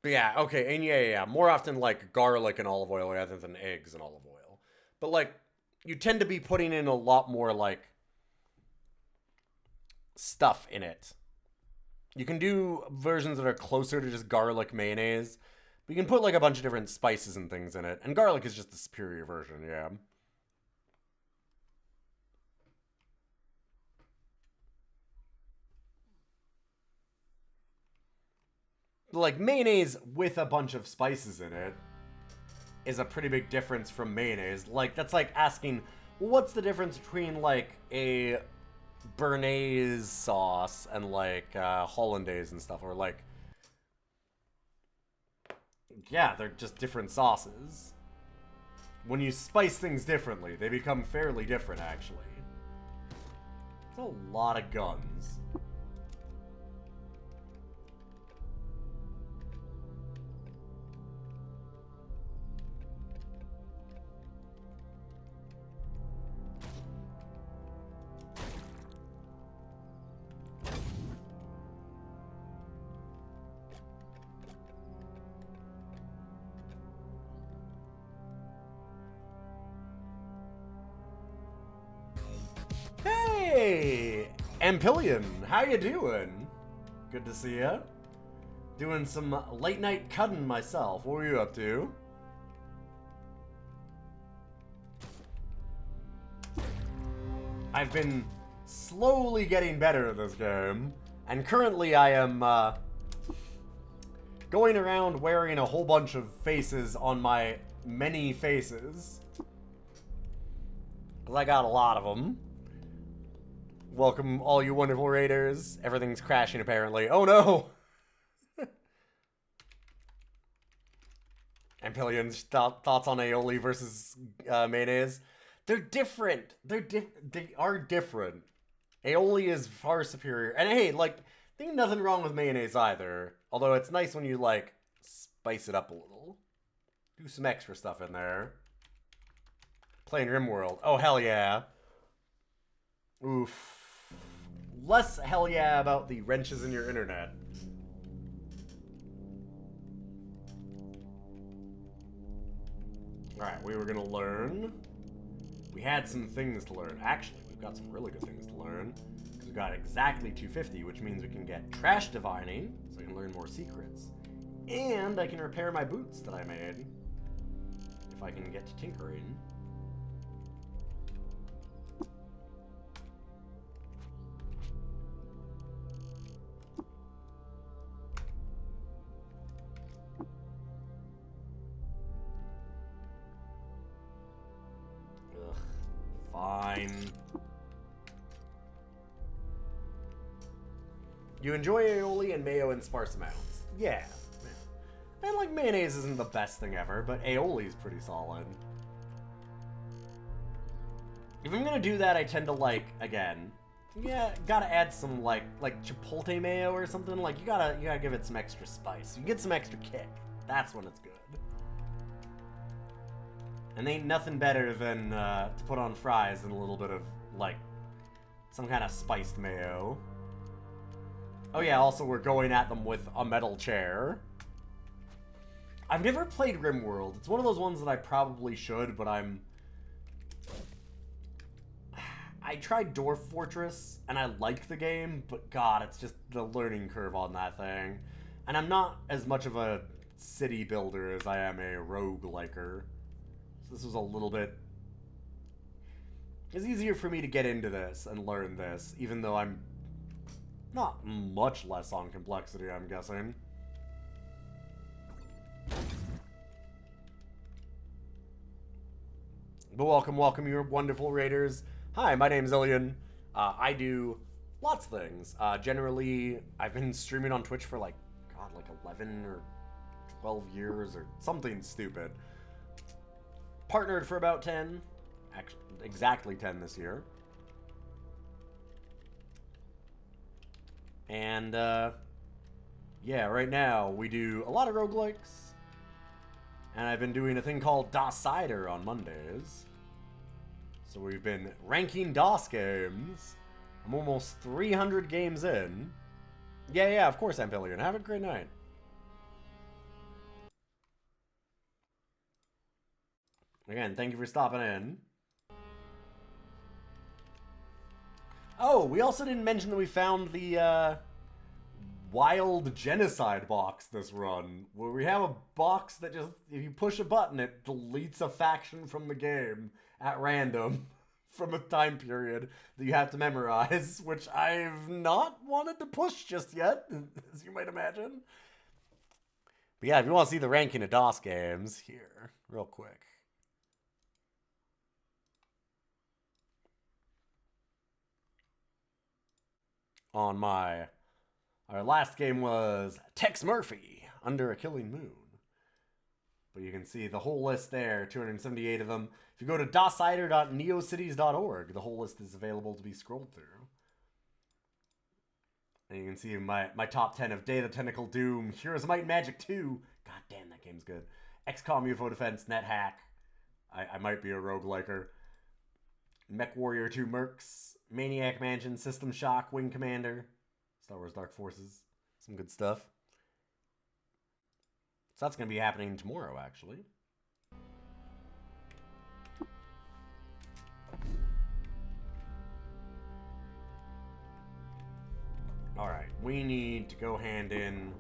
But yeah, okay, and yeah, more often like garlic and olive oil rather than eggs and olive oil. But like, you tend to be putting in a lot more like stuff in it. You can do versions that are closer to just garlic mayonnaise, but you can put like a bunch of different spices and things in it. And garlic is just the superior version, yeah. Like, mayonnaise with a bunch of spices in it is a pretty big difference from mayonnaise. Like, that's like asking, well, what's the difference between, like, a Béarnaise sauce and, like, Hollandaise and stuff? Or, like, yeah, they're just different sauces. When you spice things differently, they become fairly different, actually. It's a lot of guns. Hey, Ampillion, how you doing? Good to see ya. Doing some late night cutting myself. What were you up to? I've been slowly getting better at this game, and currently I am going around wearing a whole bunch of faces on my many faces. 'Cause I got a lot of them. Welcome, all you wonderful raiders. Everything's crashing, apparently. Oh, no! Ampillion's thoughts on aioli versus mayonnaise. They're different. They are different. Aioli is far superior. And hey, like, there's nothing wrong with mayonnaise either. Although it's nice when you, like, spice it up a little. Do some extra stuff in there. Playing RimWorld. Oh, hell yeah. Oof. Less hell yeah about the wrenches in your internet. Alright, we were gonna learn. We had some things to learn. Actually, we've got some really good things to learn. Because we got exactly 250, which means we can get trash divining, so I can learn more secrets. And I can repair my boots that I made. If I can get to tinkering. You enjoy aioli and mayo in sparse amounts. Yeah. And like mayonnaise isn't the best thing ever, but aioli is pretty solid. If I'm gonna do that, I tend to like, again, yeah, gotta add some like chipotle mayo or something. Like you gotta give it some extra spice. You get some extra kick. That's when it's good. And ain't nothing better than to put on fries and a little bit of like some kind of spiced mayo. Oh yeah, also we're going at them with a metal chair. I've never played RimWorld. It's one of those ones that I probably should, but I tried Dwarf Fortress, and I like the game, but god, it's just the learning curve on that thing. And I'm not as much of a city builder as I am a rogueliker. So this was a little bit... It's easier for me to get into this and learn this, even though I'm not much less on complexity, I'm guessing. But welcome, you wonderful raiders. Hi, my name's Ilian. I do lots of things. Generally, I've been streaming on Twitch for like 11 or 12 years or something stupid. Partnered for about 10. Actually, exactly 10 this year. And, yeah, right now we do a lot of roguelikes. And I've been doing a thing called DOS Cider on Mondays. So we've been ranking DOS games. I'm almost 300 games in. Yeah, of course, Ampelion. Have a great night. Again, thank you for stopping in. Oh, we also didn't mention that we found the, Wild Genocide box this run, where we have a box that just, if you push a button, it deletes a faction from the game at random from a time period that you have to memorize, which I've not wanted to push just yet, as you might imagine. But yeah, if you want to see the ranking of DOS games, here, real quick. On my... Our last game was Tex Murphy, Under a Killing Moon. But you can see the whole list there, 278 of them. If you go to doscider.neocities.org, the whole list is available to be scrolled through. And you can see my top 10 of Day of the Tentacle Doom, Heroes of Might and Magic 2. God damn, that game's good. XCOM UFO Defense, NetHack. I might be a rogueliker. Mech Warrior 2 Mercs, Maniac Mansion, System Shock, Wing Commander. Star Wars Dark Forces. Some good stuff. So that's going to be happening tomorrow, actually. Alright, we need to go hand in...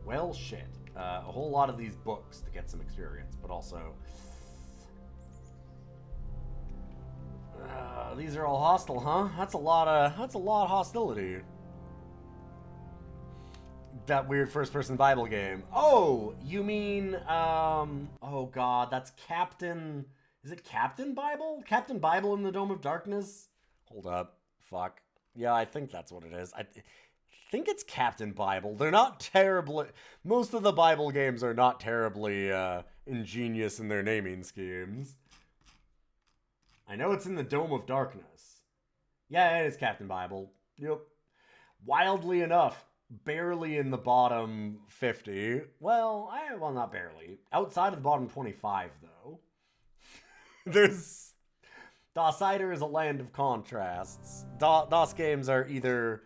Well, shit. A whole lot of these books to get some experience, but also... these are all hostile, huh? That's a lot of hostility. That weird first-person Bible game. Oh, you mean, oh god, that's Captain... Is it Captain Bible? Captain Bible in the Dome of Darkness? Hold up. Fuck. Yeah, I think that's what it is. I think it's Captain Bible. They're not terribly... Most of the Bible games are not terribly, ingenious in their naming schemes. I know it's in the Dome of Darkness. Yeah, it is Captain Bible. Yep. Wildly enough, barely in the bottom 50. Well, not barely. Outside of the bottom 25, though. There's... DOS Cider is a land of contrasts. DOS games are either...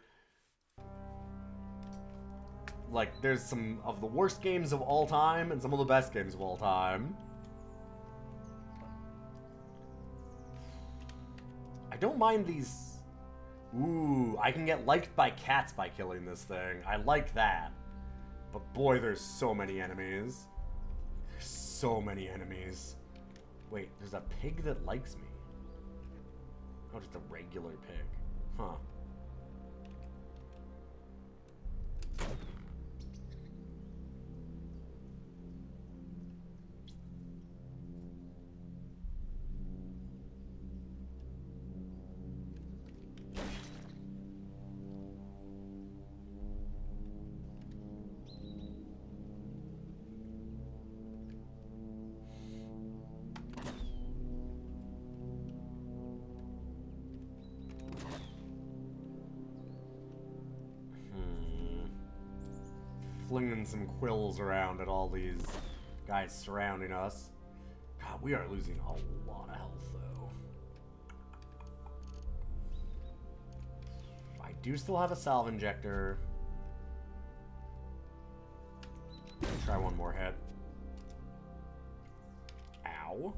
Like, there's some of the worst games of all time and some of the best games of all time. I don't mind these... Ooh, I can get liked by cats by killing this thing. I like that. But boy, there's so many enemies. There's so many enemies. Wait, there's a pig that likes me. Oh, just a regular pig. Huh. flinging some quills around at all these guys surrounding us. God, we are losing a lot of health, though. I do still have a salve injector. Try one more hit. Ow.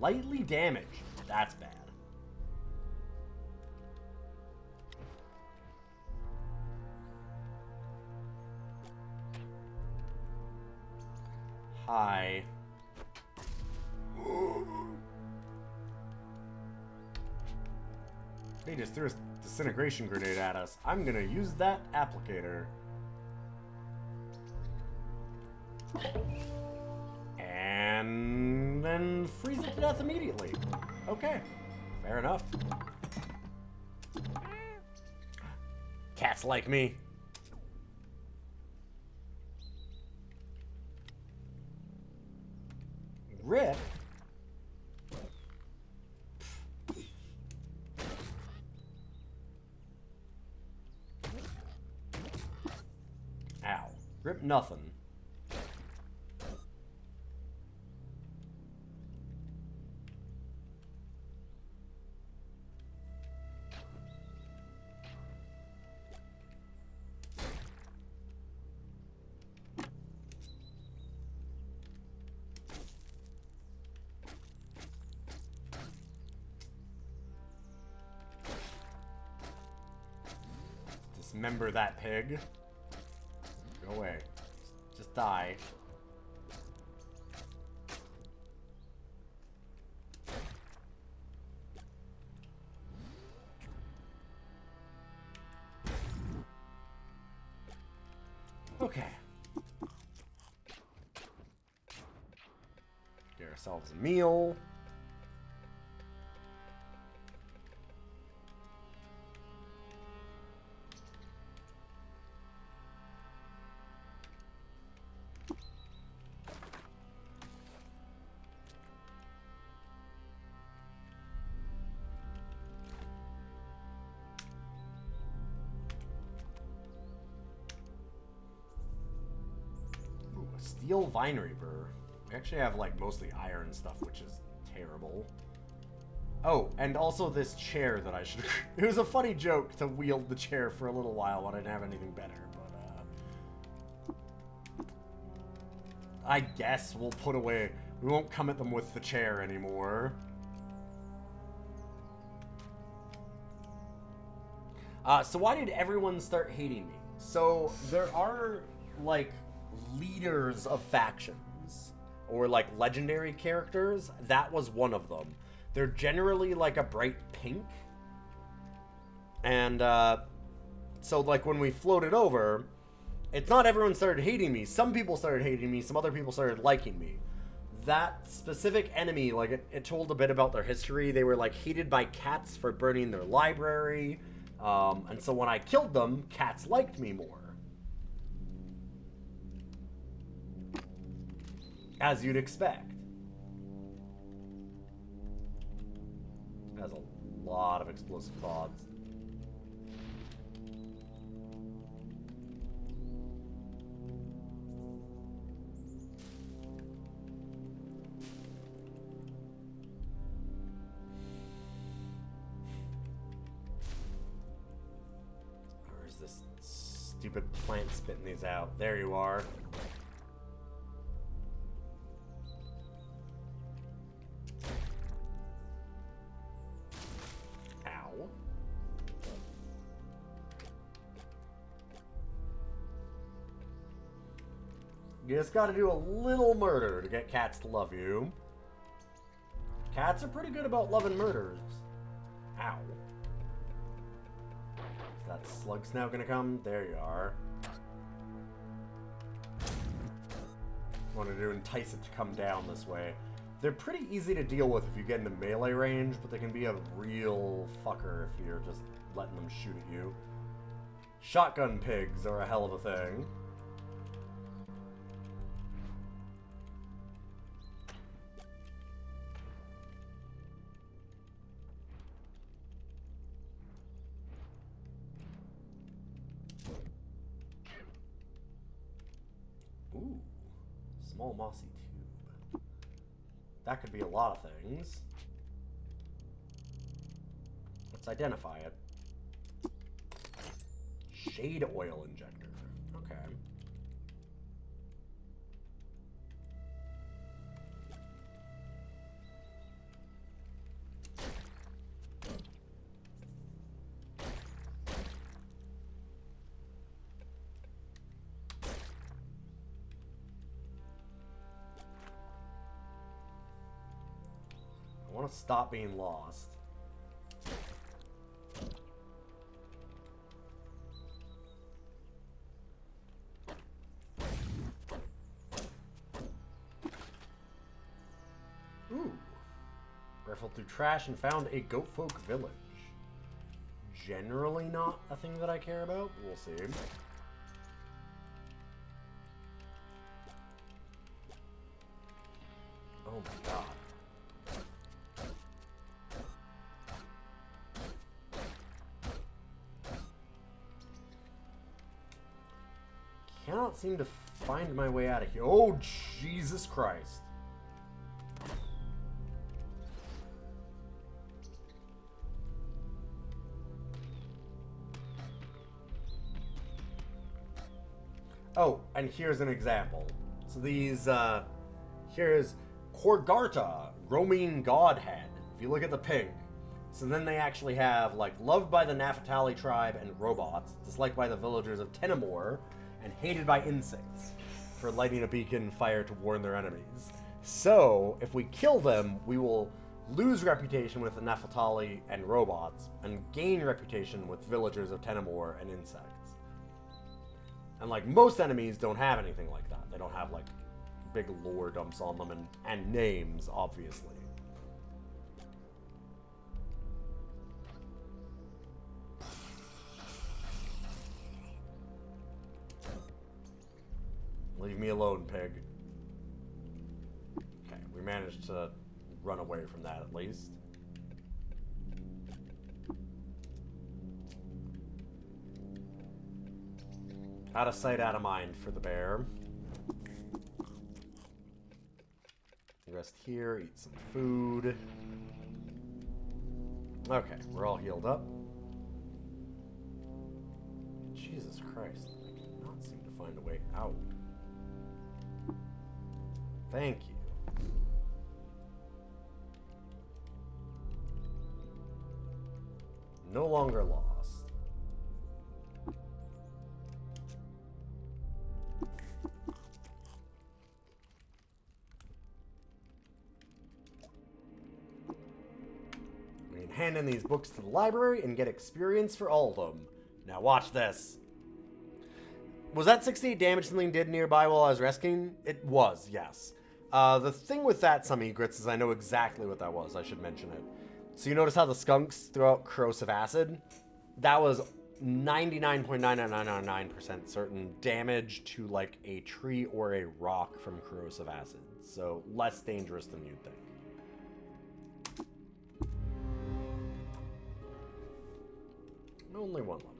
Lightly damaged. That's bad. Hi. They just threw a disintegration grenade at us. I'm gonna use that applicator. And then freeze it to death immediately. Okay, fair enough. Cats like me. Rip. Ow. Rip nothing. Dismember that pig. Go away. Just die. Okay. Get ourselves a meal. Steel Vine Reaper. We actually have, like, mostly iron stuff, which is terrible. Oh, and also this chair that I should... It was a funny joke to wield the chair for a little while when I didn't have anything better, but, I guess we'll put away... We won't come at them with the chair anymore. So why did everyone start hating me? So, there are, like... leaders of factions or like legendary characters. That was one of them. They're generally like a bright pink, and so like when we floated over, it's not everyone started hating me. Some people started hating me, some other people started liking me. That specific enemy, like it told a bit about their history. They were like hated by cats for burning their library, and so when I killed them, cats liked me more. As you'd expect. Has a lot of explosive pods. Where's this stupid plant spitting these out? There you are. You just gotta do a little murder to get cats to love you. Cats are pretty good about loving murders. Ow. Is that slug snout gonna come? There you are. Wanted to entice it to come down this way. They're pretty easy to deal with if you get into melee range, but they can be a real fucker if you're just letting them shoot at you. Shotgun pigs are a hell of a thing. Small mossy tube. That could be a lot of things. Let's identify it. Shade oil injector. Okay. I want to stop being lost. Ooh. Rifled through trash and found a goat folk village. Generally not a thing that I care about. We'll see. Oh my god. Cannot seem to find my way out of here. Oh, Jesus Christ. Oh, and here's an example. So these, here's Korgarta, roaming godhead. If you look at the pink. So then they actually have, like, loved by the Naphtali tribe and robots, disliked by the villagers of Tenamore, and hated by insects for lighting a beacon fire to warn their enemies. So, if we kill them, we will lose reputation with the Naphtali and robots, and gain reputation with villagers of Tenamore and insects. And, like, most enemies don't have anything like that. They don't have, like, big lore dumps on them and names, obviously. Leave me alone, pig. Okay, we managed to run away from that at least. Out of sight, out of mind for the bear. Rest here, eat some food. Okay, we're all healed up. Jesus Christ, I cannot seem to find a way out. Thank you. No longer lost. We can hand in these books to the library and get experience for all of them. Now watch this. Was that 68 damage something did nearby while I was rescuing? It was, yes. The thing with that, some egrets, is I know exactly what that was. I should mention it. So you notice how the skunks throw out corrosive acid? That was 99.99999% certain damage to, like, a tree or a rock from corrosive acid. So less dangerous than you'd think. Only one level.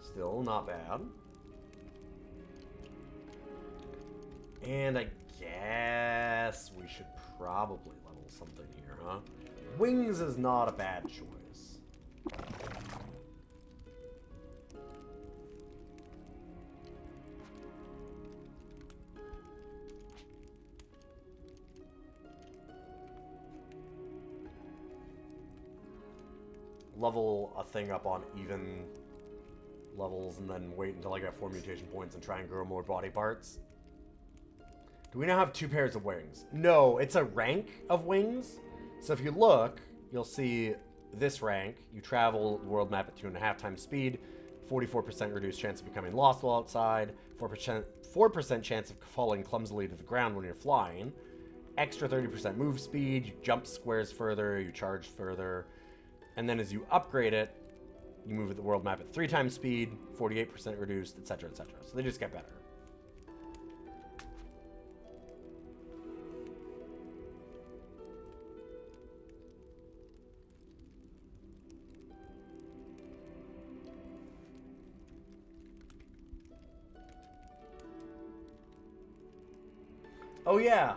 Still not bad. And I guess we should probably level something here, huh? Wings is not a bad choice. Level a thing up on even levels and then wait until I get 4 mutation points and try and grow more body parts. Do we now have 2 pairs of wings? No, it's a rank of wings. So if you look, you'll see this rank. You travel the world map at 2.5 times speed, 44% reduced chance of becoming lost while outside, 4% chance of falling clumsily to the ground when you're flying, extra 30% move speed, you jump squares further, you charge further, and then as you upgrade it, you move at the world map at 3 times speed, 48% reduced, etc., etc. So they just get better. Oh yeah,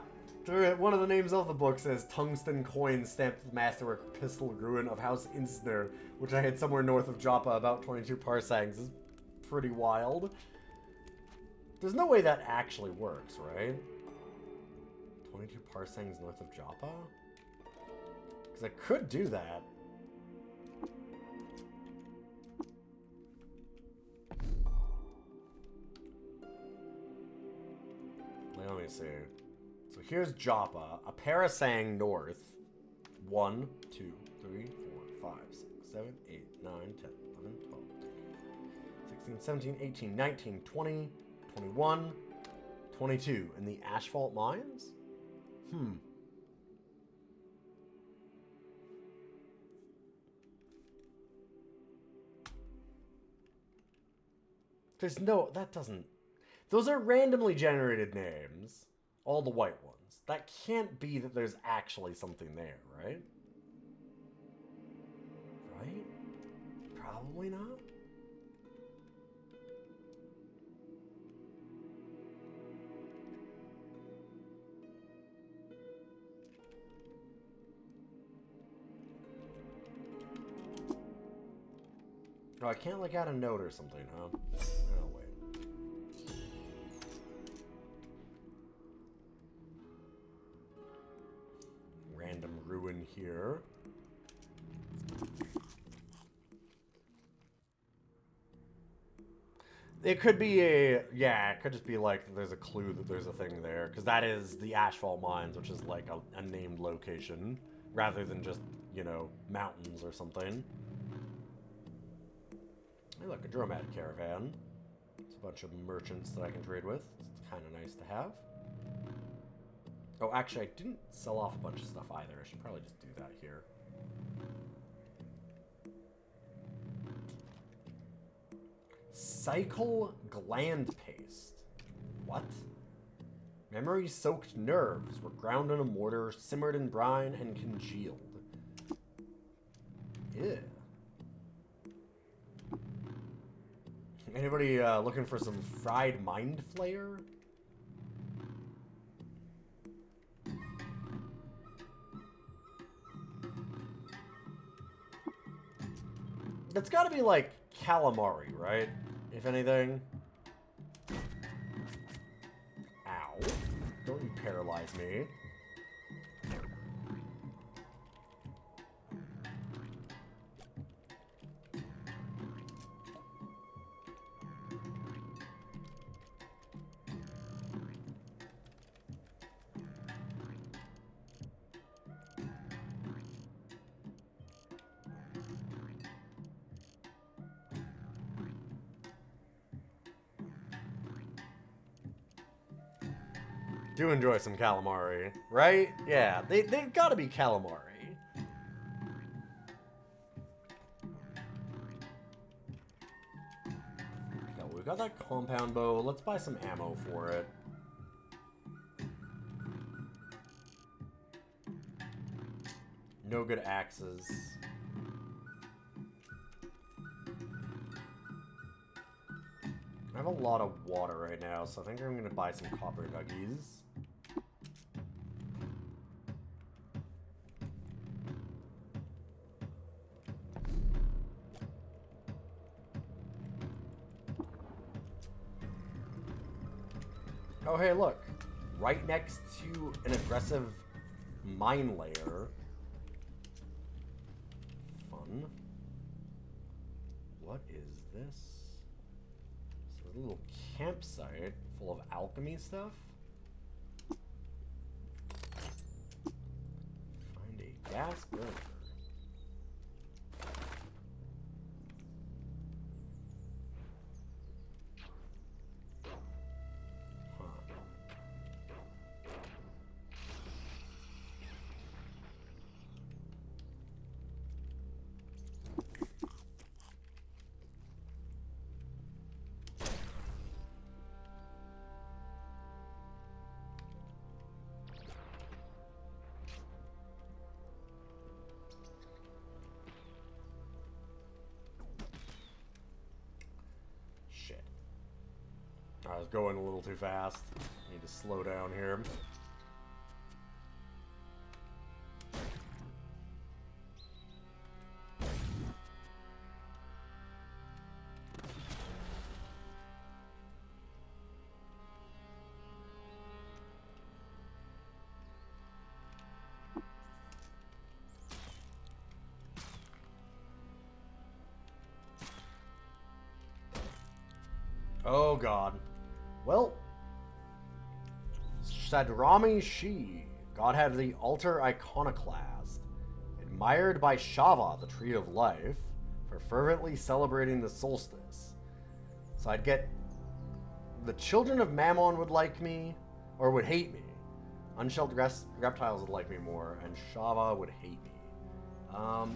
one of the names of the book says tungsten coin stamped with masterwork pistol ruin of House Insner, which I hid somewhere north of Joppa, about 22 parsecs. Is pretty wild. There's no way that actually works, right? 22 parsecs north of Joppa? Because I could do that. Let me see. So here's Joppa, a parasang north. 1, 2, 3, 4, 5, 6, 7, 8, 9, 10, 11, 12, 16, 17, 18, 19, 20, 21, 22. In the asphalt mines? There's no... That doesn't... Those are randomly generated names. All the white ones. That can't be that there's actually something there, right? Right? Probably not. Oh, I can't, like, add a note or something, huh? Oh, wait. Random ruin here. It could be a... Yeah, it could just be, like, there's a clue that there's a thing there. Because that is the Asphalt Mines, which is, like, a named location. Rather than just, you know, mountains or something. Hey, look, a Dromad caravan. It's a bunch of merchants that I can trade with. It's kind of nice to have. Oh, actually, I didn't sell off a bunch of stuff either. I should probably just do that here. Cycle gland paste. What? Memory-soaked nerves were ground in a mortar, simmered in brine, and congealed. Ew. Anybody looking for some fried mind flayer? That's gotta be like calamari, right? If anything. Ow. Don't you paralyze me. Do enjoy some calamari, right? Yeah, they've got to be calamari. No, we've got that compound bow. Let's buy some ammo for it. No good axes. I have a lot of water right now, so I think I'm going to buy some copper nuggies. Oh, hey, look. Right next to an aggressive mine layer. Fun. What is this? So a little campsite full of alchemy stuff. Find a gas burner. I was going a little too fast. Need to slow down here. Oh god. Well, Shadrami Shi, godhead of the altar iconoclast, admired by Shava, the tree of life, for fervently celebrating the solstice. So I'd get the children of Mammon would like me, or would hate me. Unsheltered reptiles would like me more, and Shava would hate me. I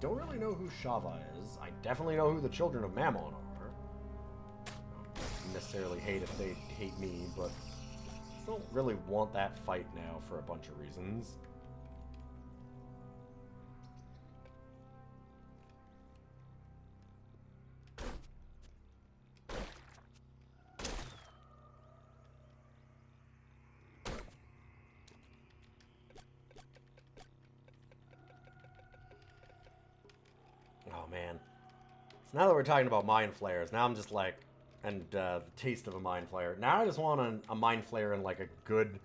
don't really know who Shava is. I definitely know who the children of Mammon are. I don't necessarily hate if they hate me, but I don't really want that fight now for a bunch of reasons. Oh, man. So now that we're talking about Mind Flayers, now I'm just like, and the taste of a Mind Flayer. Now I just want a Mind Flayer and like a good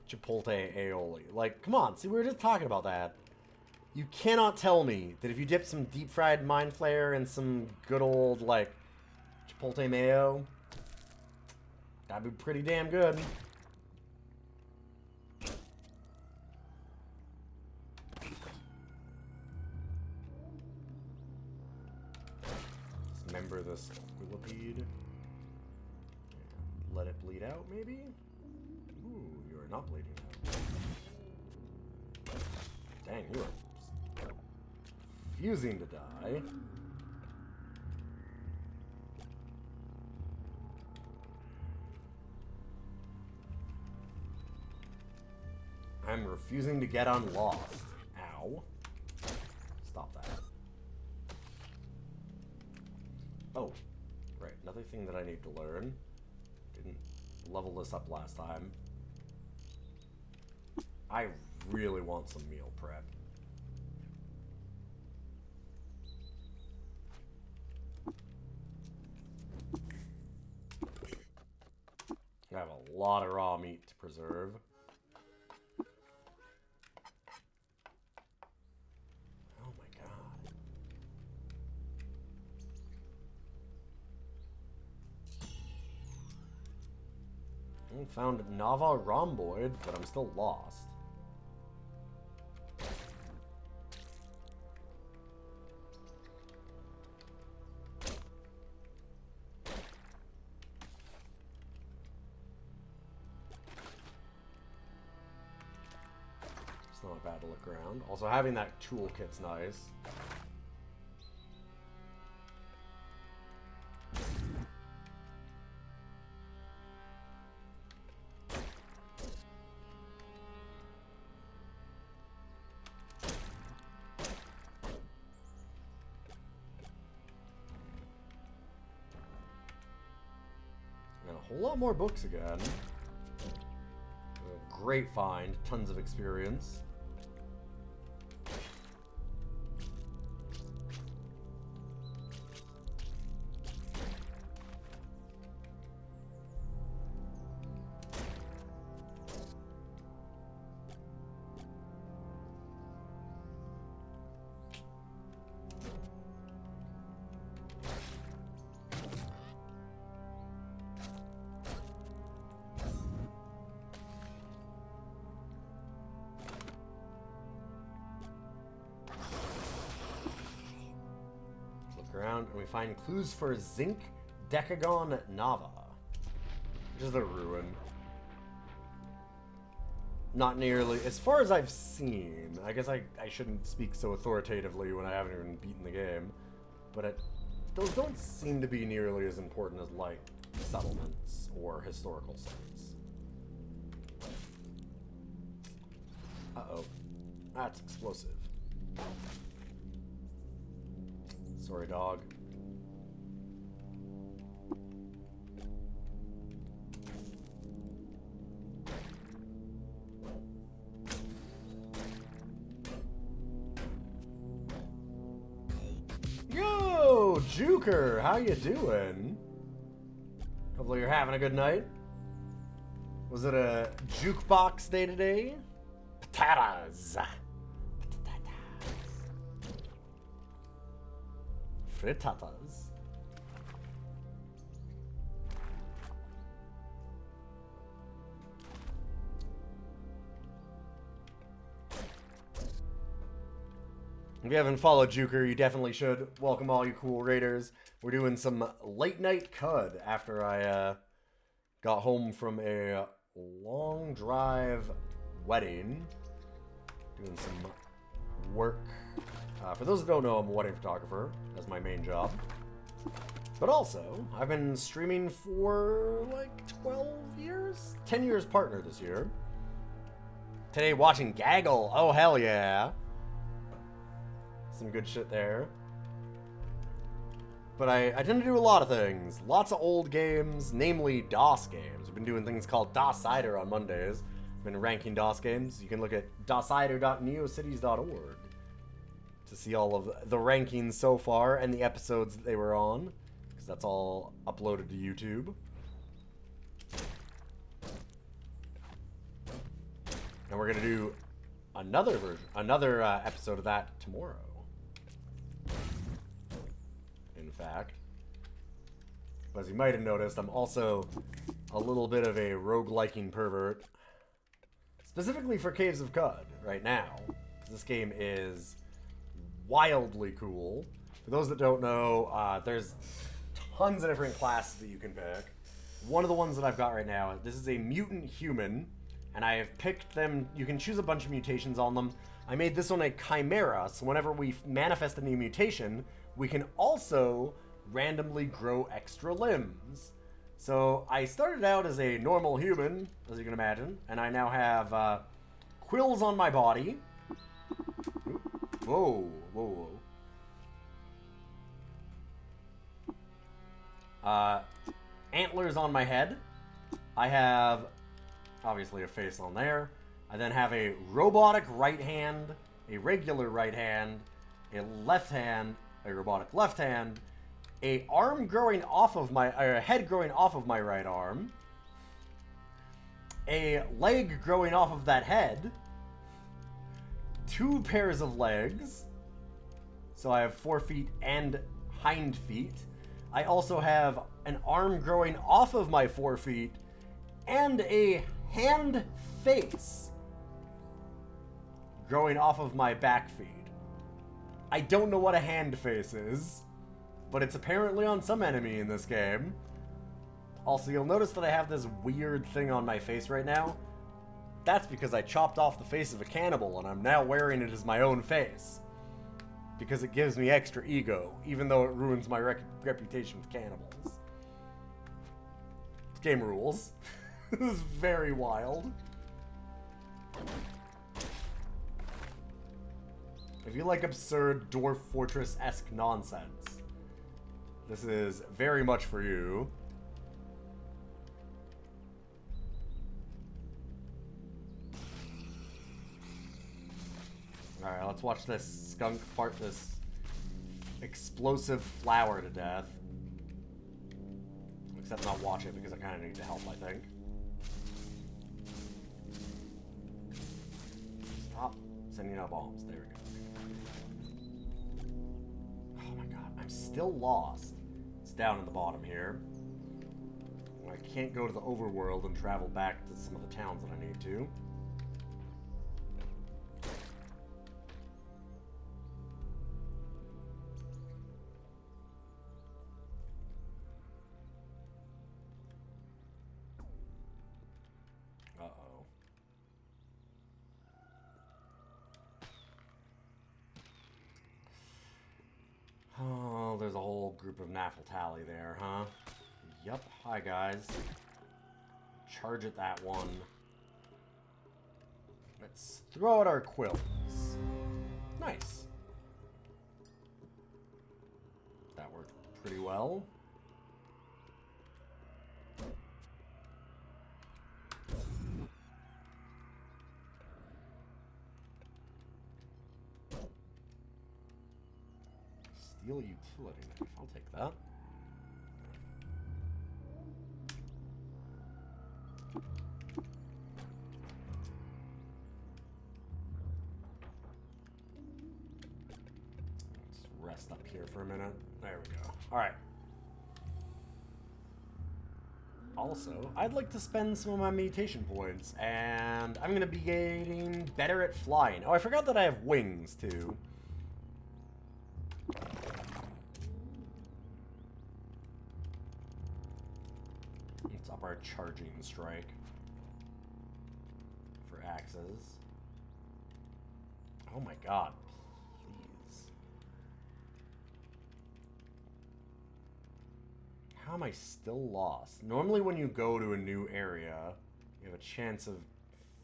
Chipotle aioli. Like, come on, see, we were just talking about that. You cannot tell me that if you dip some deep fried Mind Flayer and some good old, like, Chipotle mayo, that'd be pretty damn good. Dismember this millipede. Let it bleed out, maybe? Ooh, you are not bleeding out. Dang, you are refusing to die. I'm refusing to get unlost. Ow. Stop that. Oh, right. Another thing that I need to learn. Didn't level this up last time. I really want some meal prep. I have a lot of raw meat to preserve. Oh my god. I found Nava Rhomboid, but I'm still lost. It's not bad to look around. Also, having that toolkit's nice. And a whole lot more books again. A great find. Tons of experience. Around and we find clues for Zinc Decagon Nava, which is the ruin. Not nearly, as far as I've seen. I guess I shouldn't speak so authoritatively when I haven't even beaten the game, but those don't seem to be nearly as important as like settlements or historical sites. Uh-oh, that's explosive. Sorry, dog. Yo, Juker, how you doing? Hopefully you're having a good night. Was it a jukebox day today? Patatas. Frittatas. If you haven't followed Juker, you definitely should. Welcome all you cool raiders. We're doing some late night CUD after I got home from a long drive wedding. Doing some work. For those that don't know, I'm a wedding photographer. That's my main job. But also, I've been streaming for like 12 years? 10 years partner this year. Today watching Gaggle. Oh, hell yeah. Some good shit there. But I tend to do a lot of things. Lots of old games, namely DOS games. I've been doing things called DOSider on Mondays. I've been ranking DOS games. You can look at dosider.neocities.org to see all of the rankings so far and the episodes that they were on. Because that's all uploaded to YouTube. And we're going to do another episode of that tomorrow. In fact. But as you might have noticed, I'm also a little bit of a rogueliking pervert. Specifically for Caves of Cud right now. This game is wildly cool. For those that don't know, there's tons of different classes that you can pick. One of the ones that I've got right now, this is a mutant human. And I have picked them, you can choose a bunch of mutations on them. I made this one a chimera, so whenever we manifest a new mutation, we can also randomly grow extra limbs. So I started out as a normal human, as you can imagine, and I now have quills on my body. Whoa, whoa, whoa. Antlers on my head. I have obviously a face on there. I then have a robotic right hand, a regular right hand, a left hand, a robotic left hand, a arm growing off of my, a head growing off of my right arm, a leg growing off of that head, 2 pairs of legs, so I have 4 feet and hind feet. I also have an arm growing off of my 4 feet, and a hand face growing off of my back feet. I don't know what a hand face is, but it's apparently on some enemy in this game. Also, you'll notice that I have this weird thing on my face right now. That's because I chopped off the face of a cannibal and I'm now wearing it as my own face. Because it gives me extra ego, even though it ruins my reputation with cannibals. This game rules. This is very wild. If you like absurd Dwarf Fortress-esque nonsense, this is very much for you. Alright, let's watch this skunk fart this explosive flower to death. Except not watch it because I kind of need the help, I think. Stop sending out bombs. There we go. Oh my god, I'm still lost. It's down in the bottom here. I can't go to the overworld and travel back to some of the towns that I need to. Oh, there's a whole group of Naftaltali there, huh? Yup. Hi, guys. Charge at that one. Let's throw out our quills. Nice. That worked pretty well. Steel utility knife. I'll take that. Let's rest up here for a minute. There we go. Alright. Also, I'd like to spend some of my mutation points, and I'm going to be getting better at flying. Oh, I forgot that I have wings, too. for our charging strike. For axes. Oh my god, please. How am I still lost? Normally when you go to a new area, you have a chance of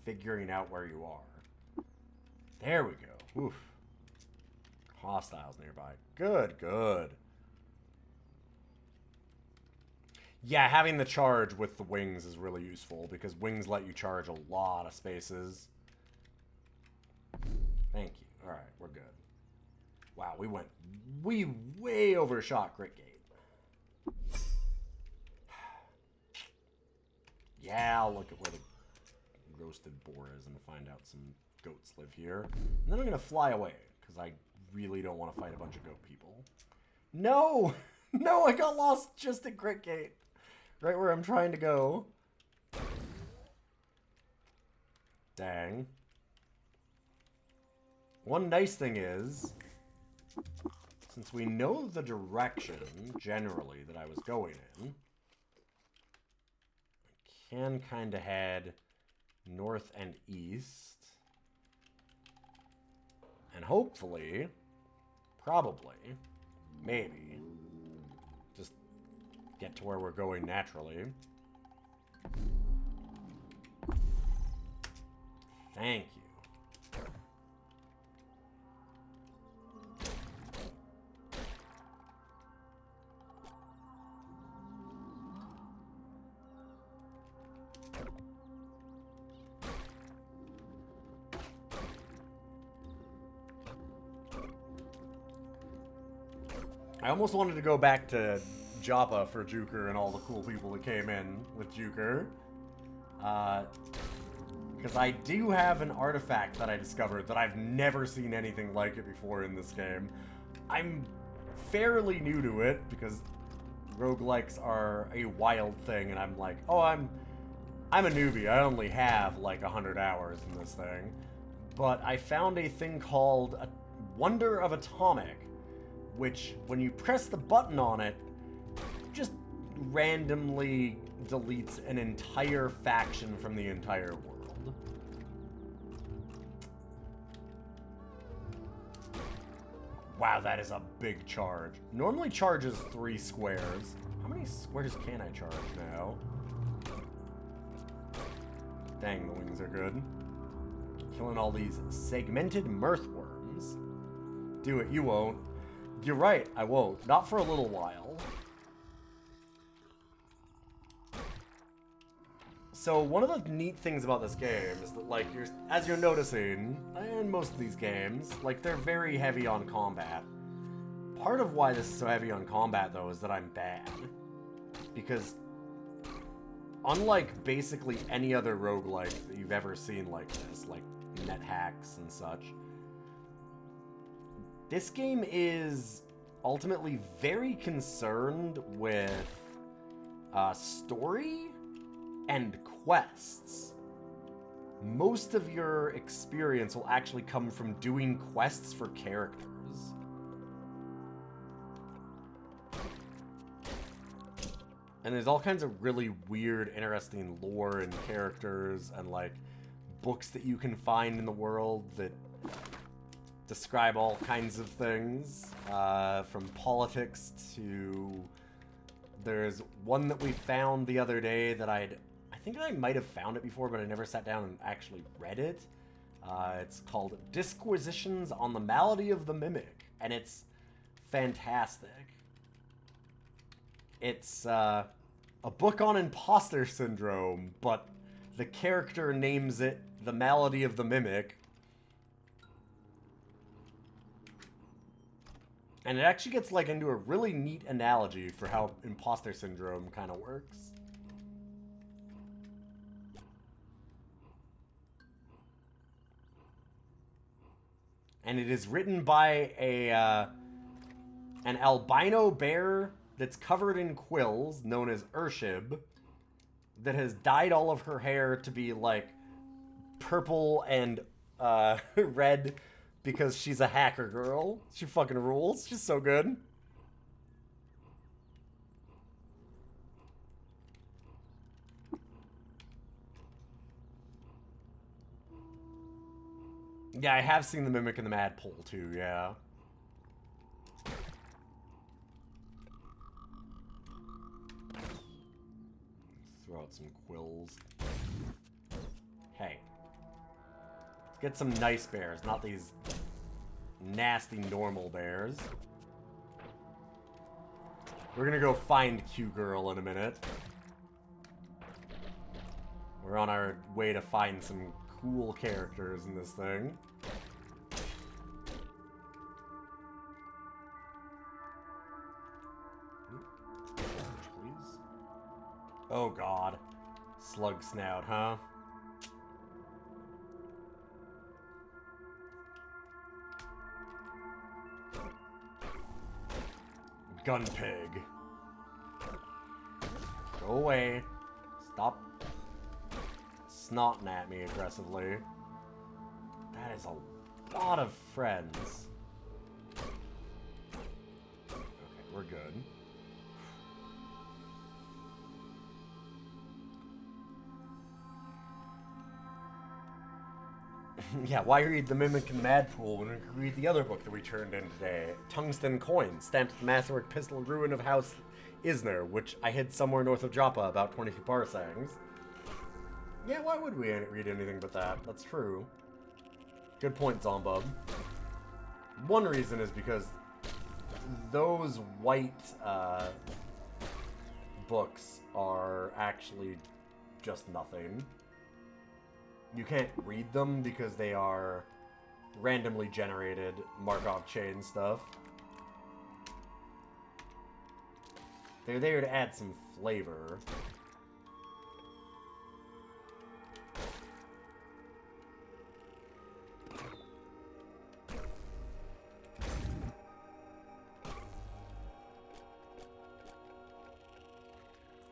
figuring out where you are. There we go. Oof. Hostiles nearby. Good, good. Yeah, having the charge with the wings is really useful, because wings let you charge a lot of spaces. Thank you. Alright, we're good. Wow, we way overshot Crit Gate. Yeah, I'll look at where the roasted boar is and find out some goats live here. And then I'm going to fly away, because I really don't want to fight a bunch of goat people. No! No, I got lost just at Crit Gate. Right where I'm trying to go. Dang. One nice thing is, since we know the direction, generally, that I was going in, I can kind of head north and east. And hopefully, probably, maybe, just get to where we're going naturally. Thank you. I almost wanted to go back to Joppa for Juker and all the cool people that came in with Juker. Because I do have an artifact that I discovered that I've never seen anything like it before in this game. I'm fairly new to it because roguelikes are a wild thing, and I'm like, oh, I'm a newbie. I only have like 100 hours in this thing. But I found a thing called a Wonder of Atomic, which, when you press the button on it, just randomly deletes an entire faction from the entire world. Wow, that is a big charge. Normally charges 3 squares. How many squares can I charge now? Dang, the wings are good. Killing all these segmented mirthworms. Do it, you won't. You're right, I won't. Not for a little while. So one of the neat things about this game is that, like, as you're noticing, in most of these games, like, they're very heavy on combat. Part of why this is so heavy on combat, though, is that I'm bad. Because, unlike basically any other roguelike that you've ever seen like this, like net hacks and such, this game is ultimately very concerned with story and quests. Most of your experience will actually come from doing quests for characters. And there's all kinds of really weird, interesting lore and characters and, like, books that you can find in the world that describe all kinds of things, from politics to... There's one that we found the other day that I think I might have found it before, but I never sat down and actually read it. It's called Disquisitions on the Malady of the Mimic, and it's fantastic. It's a book on imposter syndrome, but the character names it The Malady of the Mimic. And it actually gets, like, into a really neat analogy for how imposter syndrome kind of works. And it is written by an albino bear that's covered in quills, known as Urshib, that has dyed all of her hair to be, like, purple and red because she's a hacker girl. She fucking rules. She's so good. Yeah, I have seen the Mimic in the Mad Pole too, yeah. Throw out some quills. Hey. Let's get some nice bears, not these nasty normal bears. We're gonna go find Q-Girl in a minute. We're on our way to find some cool characters in this thing. Please. Oh god. Slug snout, huh? Gun pig. Go away. Stop snotting at me aggressively. That is a lot of friends. Okay, we're good. Yeah, why read The Mimic and Mad Pool when we could read the other book that we turned in today? Tungsten Coin, stamped with the masterwork pistol ruin of House Isner, which I hid somewhere north of Joppa, about 22 parsecs. Yeah, why would we read anything but that? That's true. Good point, Zombub. One reason is because those white books are actually just nothing. You can't read them because they are randomly generated Markov chain stuff. They're there to add some flavor.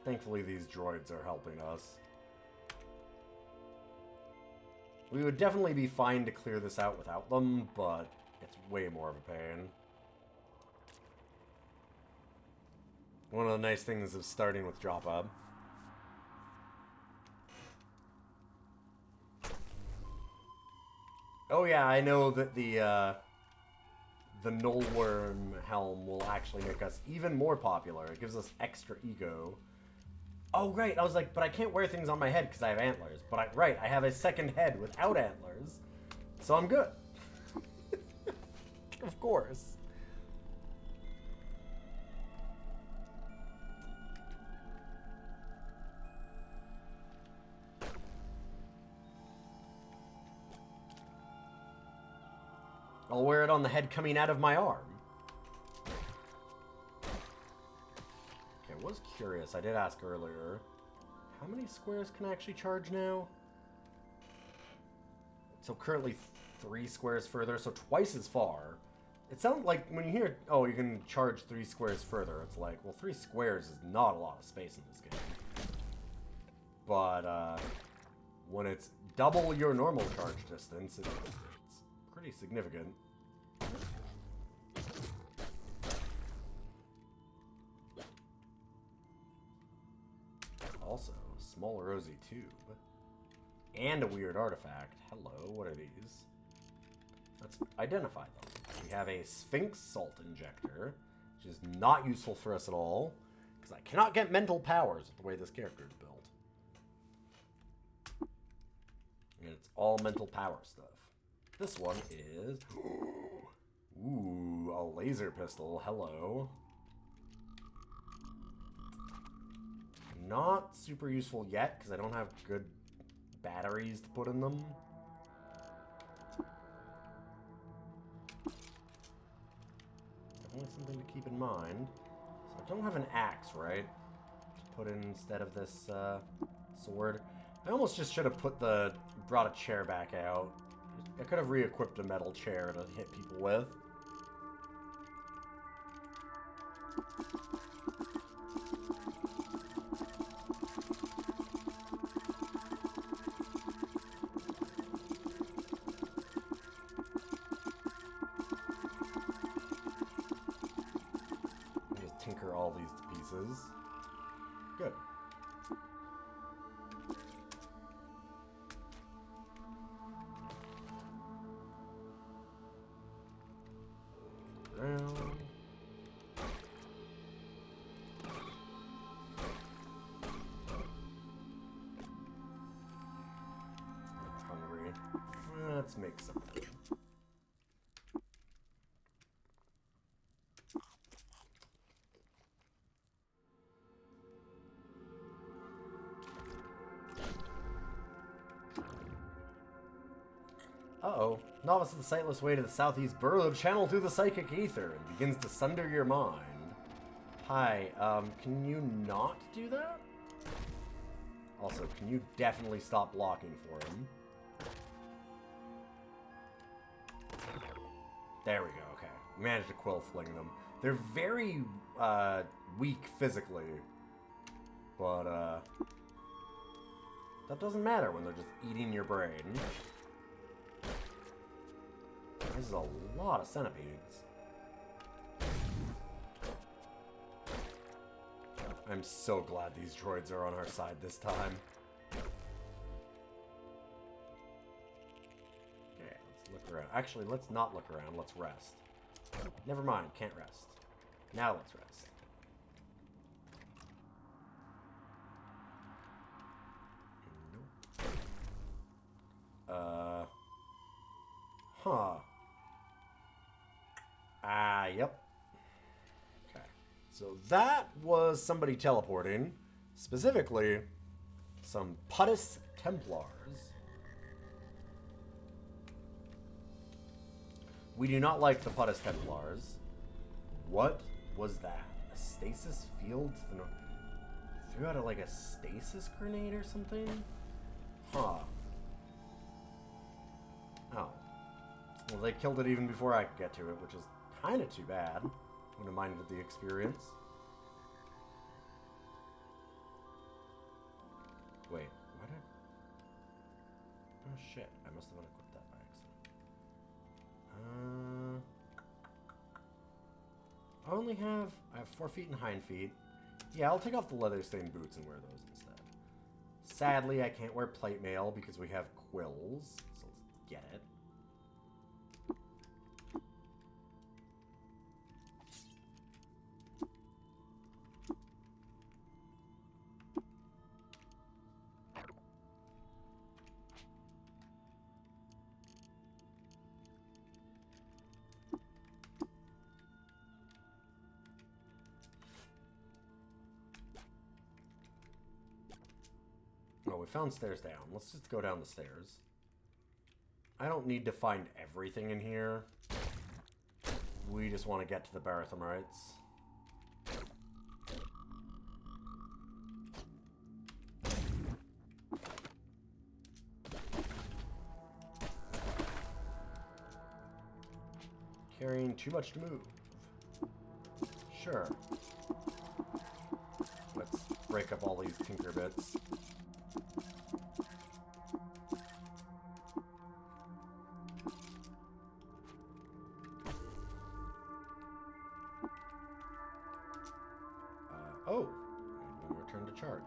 Thankfully, these droids are helping us. We would definitely be fine to clear this out without them, but it's way more of a pain. One of the nice things of starting with Joppa. Oh yeah, I know that the Nullworm helm will actually make us even more popular. It gives us extra ego. Oh, right. I was like, but I can't wear things on my head because I have antlers. But I have a second head without antlers. So I'm good. Of course. I'll wear it on the head coming out of my arm. I was curious. I did ask earlier. How many squares can I actually charge now? So currently 3 squares further, so twice as far. It sounds like when you hear, oh, you can charge 3 squares further, it's like, well, 3 squares is not a lot of space in this game. But when it's double your normal charge distance, it's pretty significant. Also, a small rosy tube. And a weird artifact. Hello, what are these? Let's identify them. We have a Sphinx Salt Injector, which is not useful for us at all, because I cannot get mental powers with the way this character is built. And it's all mental power stuff. This one is... Ooh, a laser pistol. Hello. Not super useful yet, because I don't have good batteries to put in them. Definitely something to keep in mind. So I don't have an axe, right? To put in instead of this sword. I almost just should have brought a chair back out. I could have re-equipped a metal chair to hit people with. Just tinker all these to pieces. Good. around. I'm hungry. Let's make something. Uh-oh. Novice of the sightless way to the southeast burrow, channel through the psychic ether, and begins to sunder your mind. Hi, can you not do that? Also, can you definitely stop blocking for him? There we go, okay. We managed to quill fling them. They're very, weak physically. But, that doesn't matter when they're just eating your brain. This is a lot of centipedes. I'm so glad these droids are on our side this time. Okay, let's look around. Actually, let's not look around. Let's rest. Never mind, can't rest. Now let's rest. Nope. Huh. Yep. Okay. So that was somebody teleporting. Specifically, some Puttis Templars. We do not like the Puttis Templars. What was that? A stasis field? Threw out like a stasis grenade or something? Huh. Oh. Well, they killed it even before I could get to it, which is kind of too bad. Wouldn't have minded the experience. Wait, why did... Oh shit, I must have unequipped that by accident. I have 4 feet and hind feet. Yeah, I'll take off the leather stained boots and wear those instead. Sadly, I can't wear plate mail because we have quills, so let's get it. Oh, we found stairs down. Let's just go down the stairs. I don't need to find everything in here. We just want to get to the Barathamites. Carrying too much to move. Sure. Let's break up all these tinker bits. Oh, and we'll return to charge.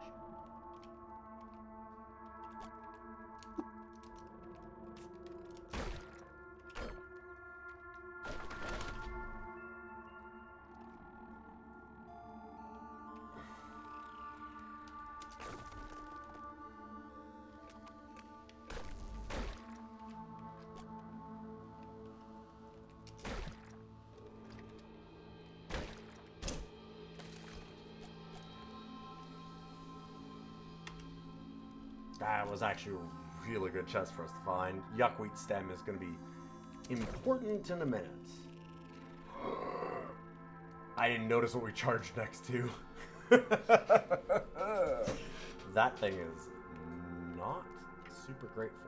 That was actually a really good chest for us to find. Yuckweed stem is going to be important in a minute. I didn't notice what we charged next to. That thing is not super great for us.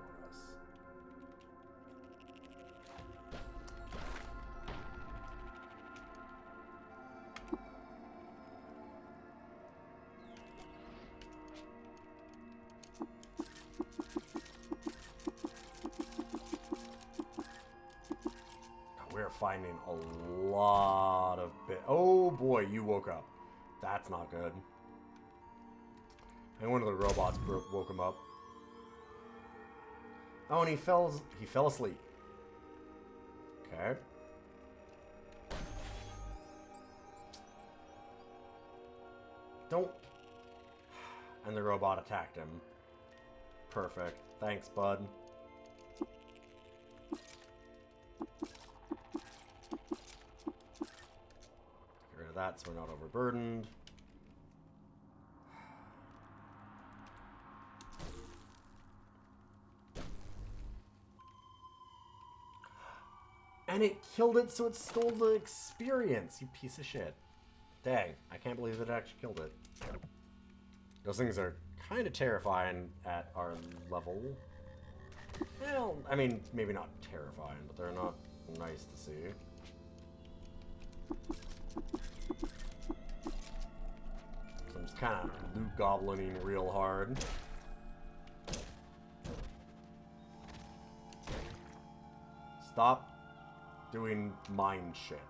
We're finding a lot of bit. Oh boy, you woke up. That's not good. And one of the robots woke him up. Oh, and he fell asleep. Okay. Don't... And the robot attacked him. Perfect. Thanks, bud. Get rid of that so we're not overburdened. And it killed it, so it stole the experience, you piece of shit. Dang, I can't believe it actually killed it. Those things are kind of terrifying at our level. Well, I mean, maybe not terrifying, but they're not nice to see. So I'm just kind of loot goblining real hard. Stop doing mind shit.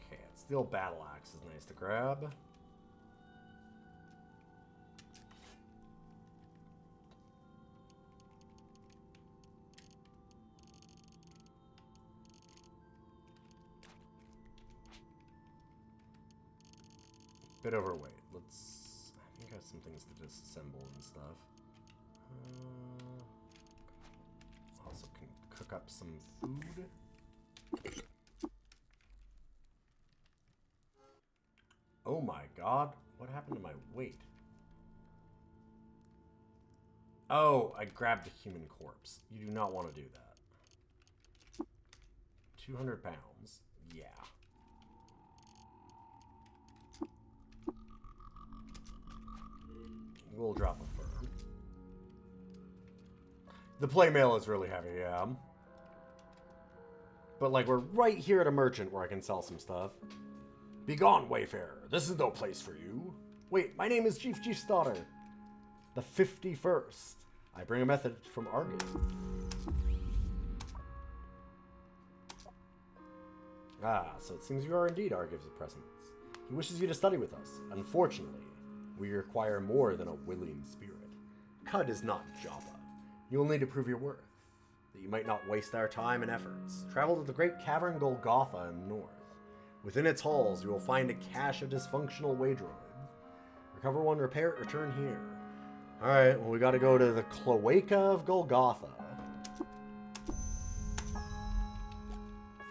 Okay, steel battle axe is nice to grab. Bit overweight. Let's... I think I have some things to disassemble and stuff. Also can cook up some food. Oh my god. What happened to my weight? Oh, I grabbed a human corpse. You do not want to do that. 200 pounds. Yeah. We'll drop a fur. The play mail is really heavy, yeah. But, like, we're right here at a merchant where I can sell some stuff. Begone, wayfarer. This is no place for you. Wait, my name is Chief's daughter. The 51st. I bring a message from Argus. Ah, so it seems you are indeed Argus' presence. He wishes you to study with us. Unfortunately, we require more than a willing spirit. Cud is not Java. You will need to prove your worth, that you might not waste our time and efforts. Travel to the great cavern Golgotha in the north. Within its halls, you will find a cache of dysfunctional waydroids. Recover one, repair it, return here. Alright, well we gotta go to the Cloaca of Golgotha.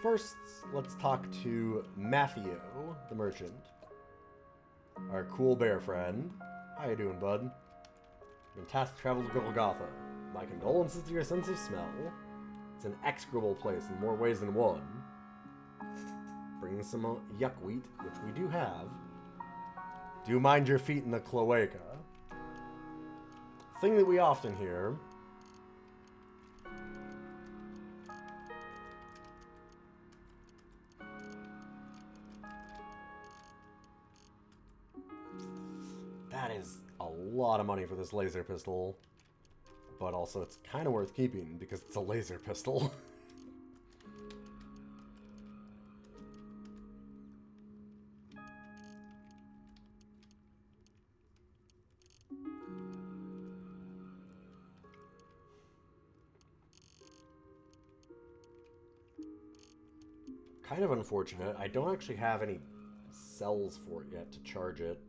First, let's talk to Matthew, the merchant. Our cool bear friend. How you doing, bud? Been tasked to travel to Golgotha. My condolences to your sense of smell. It's an execrable place in more ways than one. Bring some yuck wheat, which we do have. Do mind your feet in the cloaca. Thing that we often hear. That is a lot of money for this laser pistol. But also it's kind of worth keeping because it's a laser pistol. Kind of unfortunate. I don't actually have any cells for it yet to charge it.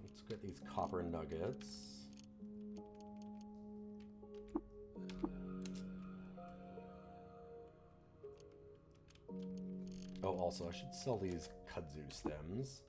Let's get these copper nuggets. Oh, also, I should sell these kudzu stems.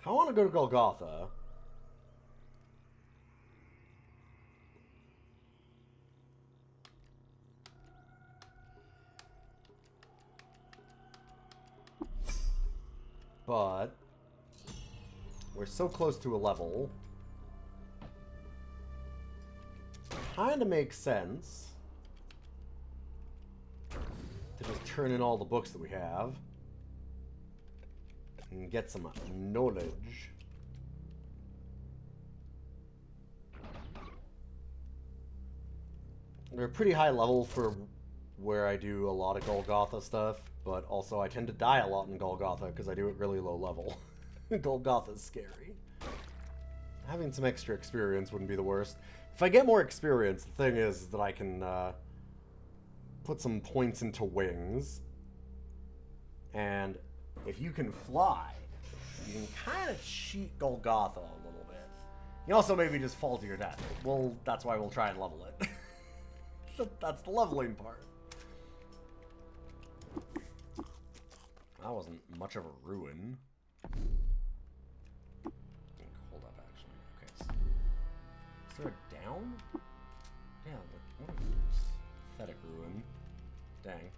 I want to go to Golgotha. But we're so close to a level. Kinda makes sense to just turn in all the books that we have and get some knowledge. They're pretty high level for where I do a lot of Golgotha stuff, but also I tend to die a lot in Golgotha because I do it really low level. Golgotha's scary. Having some extra experience wouldn't be the worst. If I get more experience, the thing is that I can put some points into wings. And if you can fly, you can kind of cheat Golgotha a little bit. You also maybe just fall to your death. Well, that's why we'll try and level it. That's the leveling part. That wasn't much of a ruin. Hold up, actually. Okay. So, is there a down? Yeah, what a pathetic ruin. Dang.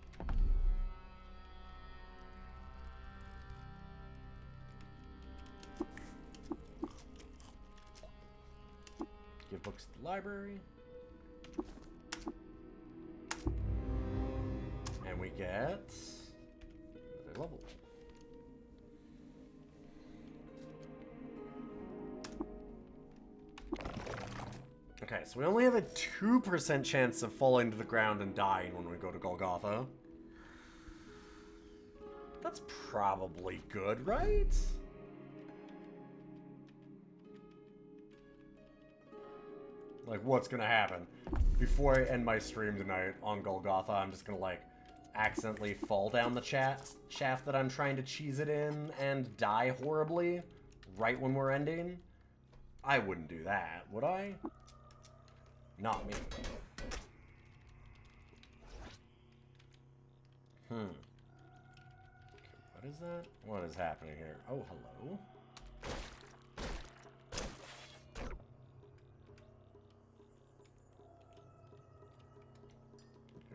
Give books to the library. And we get another level. Okay, so we only have a 2% chance of falling to the ground and dying when we go to Golgotha. That's probably good, right? Like, what's gonna happen? Before I end my stream tonight on Golgotha, I'm just gonna, like, accidentally fall down the shaft that I'm trying to cheese it in and die horribly right when we're ending. I wouldn't do that, would I? Not me. Okay, what is that? What is happening here? Oh, hello.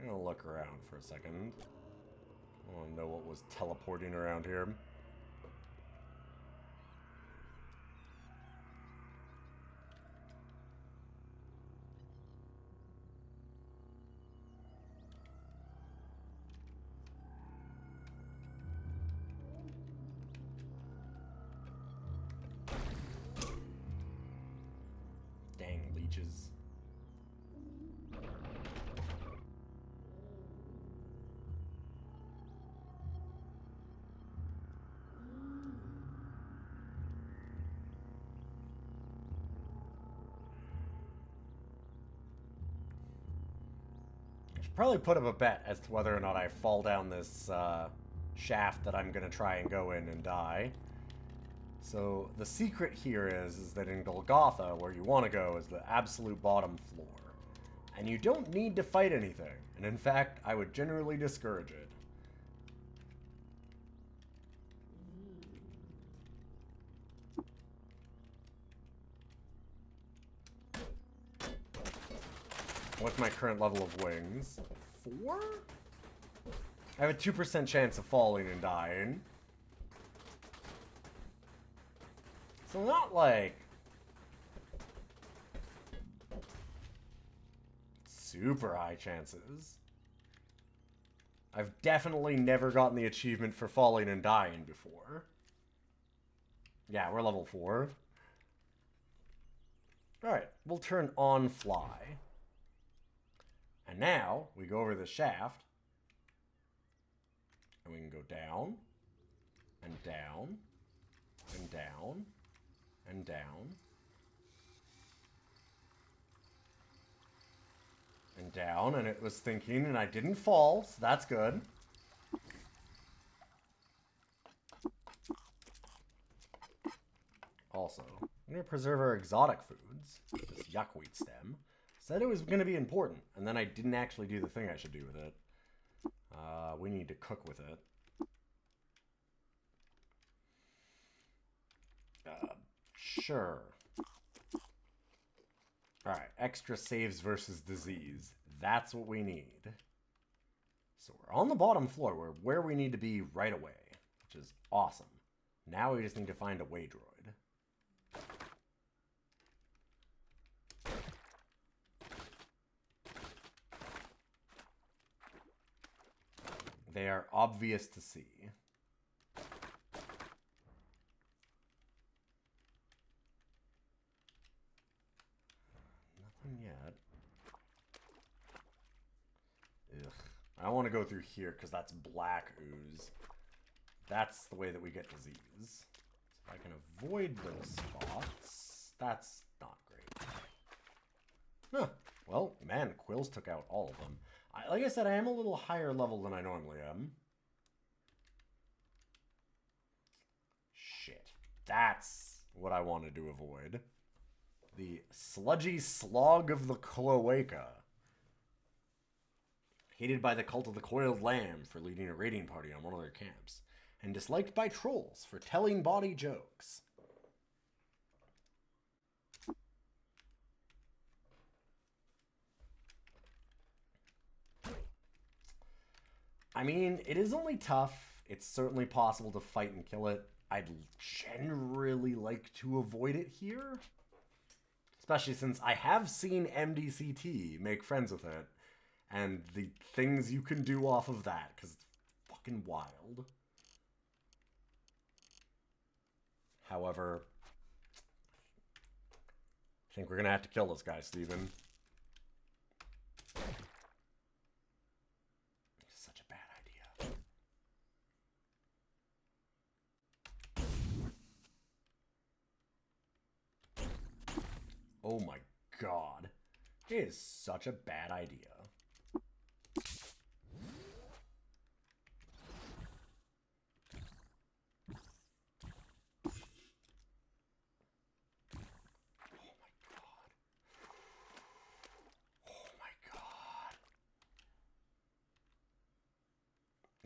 I'm gonna look around for a second. I want to know what was teleporting around here. Dang leeches. Probably put up a bet as to whether or not I fall down this shaft that I'm gonna try and go in and die. So the secret here is that in Golgotha, where you want to go is the absolute bottom floor. And you don't need to fight anything. And in fact, I would generally discourage it. What's my current level of wings? 4? I have a 2% chance of falling and dying. So not like super high chances. I've definitely never gotten the achievement for falling and dying before. Yeah, we're level 4. Alright, we'll turn on fly. And now, we go over the shaft, and we can go down, and down, and down, and down, and down, and it was thinking, and I didn't fall, so that's good. Also, I'm going to preserve our exotic foods, this yuckweed stem. Said it was going to be important, and then I didn't actually do the thing I should do with it. We need to cook with it. Sure. Alright, extra saves versus disease. That's what we need. So we're on the bottom floor. We're where we need to be right away, which is awesome. Now we just need to find a way droid. They are obvious to see. Nothing yet. Ugh. I want to go through here because that's black ooze. That's the way that we get disease. So if I can avoid those spots, that's not great. Huh. Well, man, Quills took out all of them. Like I said, I am a little higher level than I normally am. Shit. That's what I wanted to avoid. The sludgy slog of the cloaca. Hated by the cult of the coiled lamb for leading a raiding party on one of their camps. And disliked by trolls for telling bawdy jokes. I mean, it is only tough. It's certainly possible to fight and kill it. I'd generally like to avoid it here. Especially since I have seen MDCT make friends with it. And the things you can do off of that, because it's fucking wild. However, I think we're going to have to kill this guy, Steven. Such a bad idea. Oh my god. It is such a bad idea.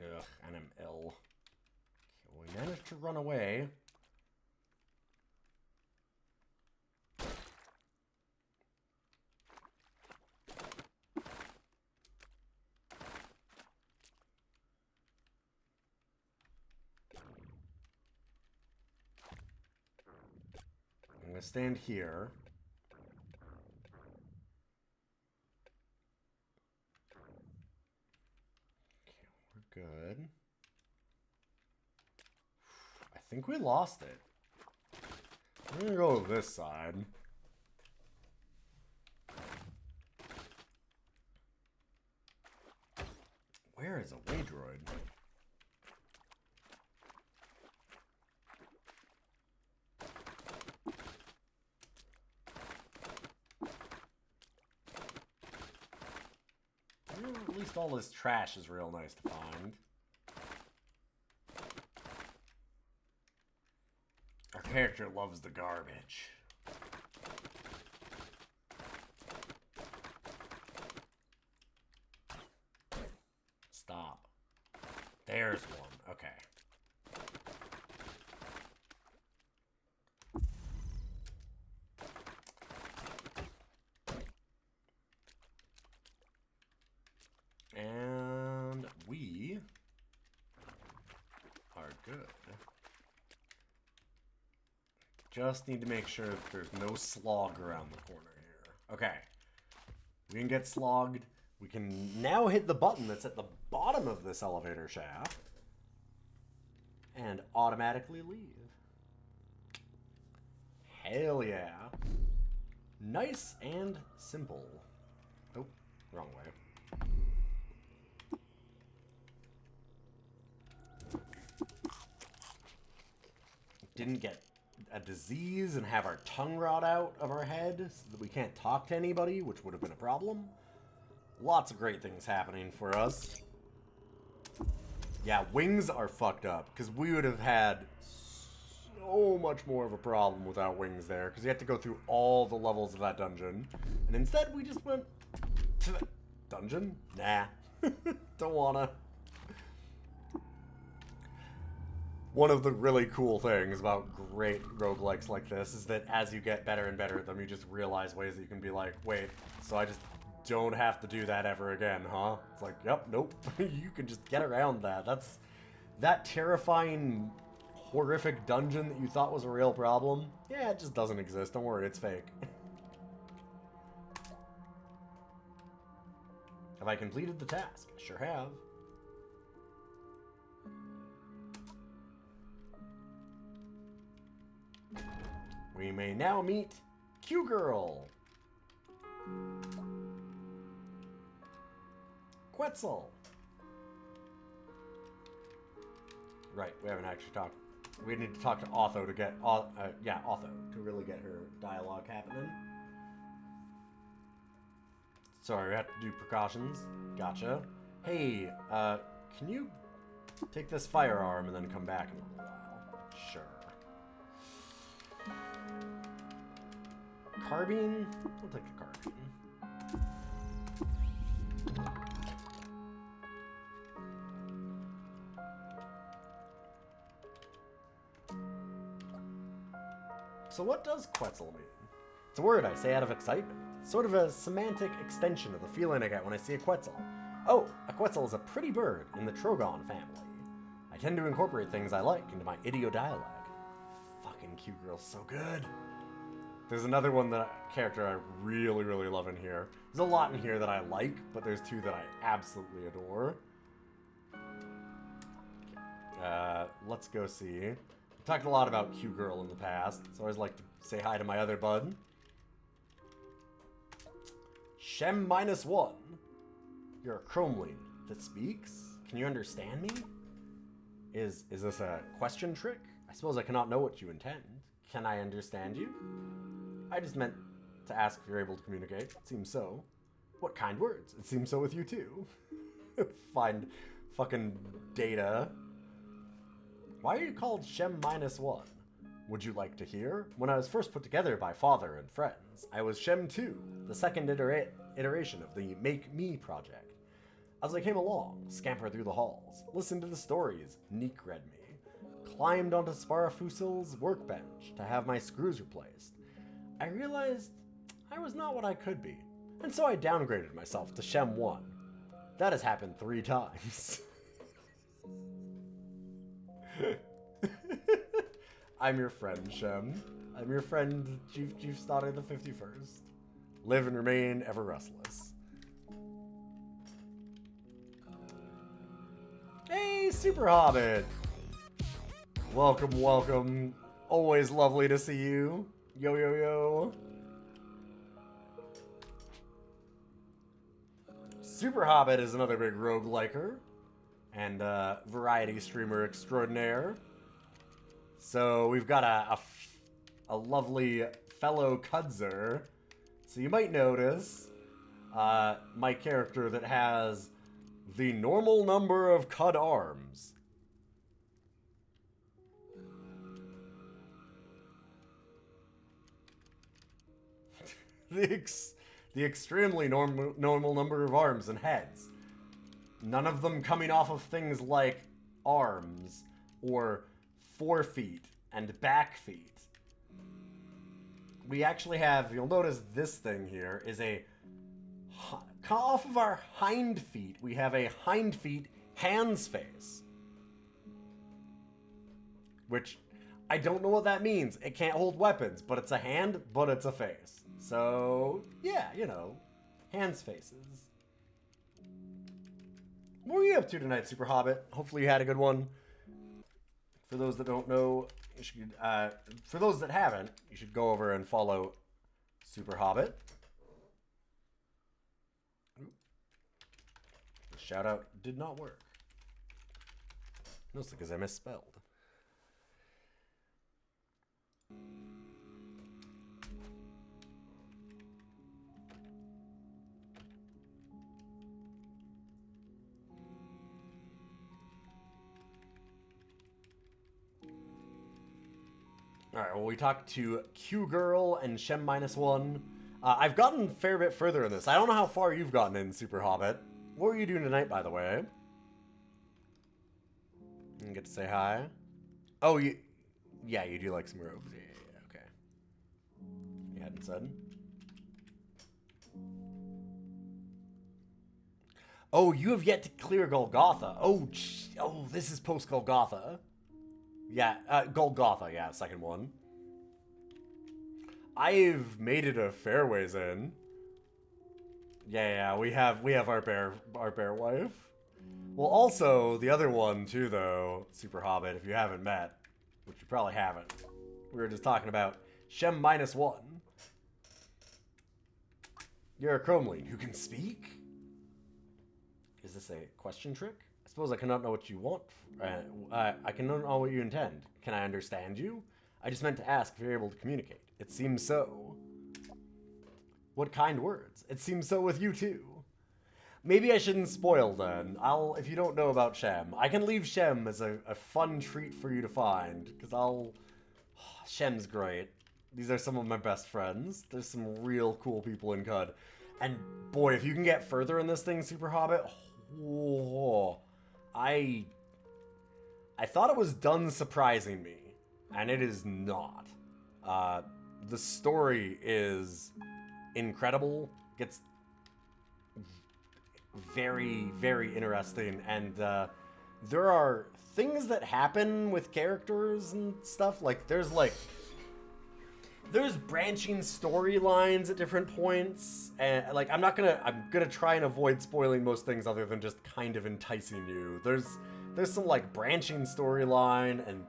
Ugh, and I'm ill. Okay, we managed to run away. I'm gonna stand here. Good. I think we lost it. I'm gonna go with this side. Where is a way droid? At least all this trash is real nice to find. Our character loves the garbage. Stop. There's one. Okay. And we are good. Just need to make sure that there's no slog around the corner here. Okay. We can get slogged. We can now hit the button that's at the bottom of this elevator shaft. And automatically leave. Hell yeah. Nice and simple. Oh, wrong way. Didn't get a disease and have our tongue rot out of our head so that we can't talk to anybody, which would have been a problem. Lots of great things happening for us. Yeah, wings are fucked up, because we would have had so much more of a problem without wings there, because you have to go through all the levels of that dungeon. And instead, we just went to the dungeon? Nah. Don't wanna. one of the really cool things about great roguelikes like this is that as you get better and better at them, you just realize ways that you can be like, wait, so I just don't have to do that ever again, huh? It's like, yep, nope. You can just get around that. That's that terrifying, horrific dungeon that you thought was a real problem. Yeah, it just doesn't exist. Don't worry, it's fake. Have I completed the task? I sure have. We may now meet Q-Girl. Quetzal. Right, we haven't actually talked. We need to talk to Otho to get, Otho, to really get her dialogue happening. Sorry, we have to do precautions. Gotcha. Hey, can you take this firearm and then come back in a little while? Sure. Carbine? I'll take the carbine. So what does Quetzal mean? It's a word I say out of excitement. Sort of a semantic extension of the feeling I get when I see a Quetzal. Oh, a Quetzal is a pretty bird in the Trogon family. I tend to incorporate things I like into my idiodialogue. Fucking Q-Girl's so good. There's another character I really, really love in here. There's a lot in here that I like, but there's two that I absolutely adore. Let's go see. We've talked a lot about Q-Girl in the past, so I always like to say hi to my other bud. Shem -1. You're a chromeling that speaks? Can you understand me? Is this a question trick? I suppose I cannot know what you intend. Can I understand you? I just meant to ask if you're able to communicate. It seems so. What kind words? It seems so with you too. Find fucking data. Why are you called Shem -1? Would you like to hear? When I was first put together by father and friends, I was Shem 2, the second iteration of the Make Me project. As I came along, scampered through the halls, listened to the stories Neek read me, climbed onto Sparafusil's workbench to have my screws replaced, I realized I was not what I could be, and so I downgraded myself to Shem 1. That has happened 3 times. I'm your friend, Shem. I'm your friend, Chief Starter the 51st. Live and remain ever restless. Hey, Super Hobbit! Welcome, welcome. Always lovely to see you. Yo, yo, yo. Super Hobbit is another big rogueliker and variety streamer extraordinaire. So we've got a lovely fellow Cudzer. So you might notice my character that has the normal number of Cud arms. the extremely normal number of arms and heads. None of them coming off of things like arms or forefeet and back feet. We actually have, you'll notice this thing here is off of our hind feet, we have a hind feet hands face. Which, I don't know what that means. It can't hold weapons, but it's a hand, but it's a face. So, yeah, you know, hands faces. What were you up to tonight, Super Hobbit? Hopefully you had a good one. For those that don't know, you should, for those that haven't, you should go over and follow Super Hobbit. The shout out did not work. Mostly because I misspelled. Alright, well, we talked to Q-Girl and Shem -1. I've gotten a fair bit further in this. I don't know how far you've gotten in, Super Hobbit. What were you doing tonight, by the way? Didn't get to say hi. Oh, yeah, you do like some robes. Yeah, okay. You hadn't said? Oh, you have yet to clear Golgotha. Oh, this is post Golgotha. Yeah, Golgotha, yeah, second one. I've made it a fair ways in. Yeah, we have our bear wife. Well, also the other one too, though, Super Hobbit. If you haven't met, which you probably haven't, we were just talking about Shem -1. You're a Chromeling who can speak. Is this a question trick? I suppose I cannot know what you want. I cannot know what you intend. Can I understand you? I just meant to ask if you're able to communicate. It seems so. What kind words? It seems so with you too. Maybe I shouldn't spoil then. If you don't know about Shem, I can leave Shem as a fun treat for you to find, because Shem's great. These are some of my best friends. There's some real cool people in CUD. And boy, if you can get further in this thing, Super Hobbit, I thought it was done surprising me, and it is not. The story is incredible. Gets very, very interesting, and there are things that happen with characters and stuff. Like there's branching storylines at different points, and like I'm gonna try and avoid spoiling most things other than just kind of enticing you. There's some like branching storyline, and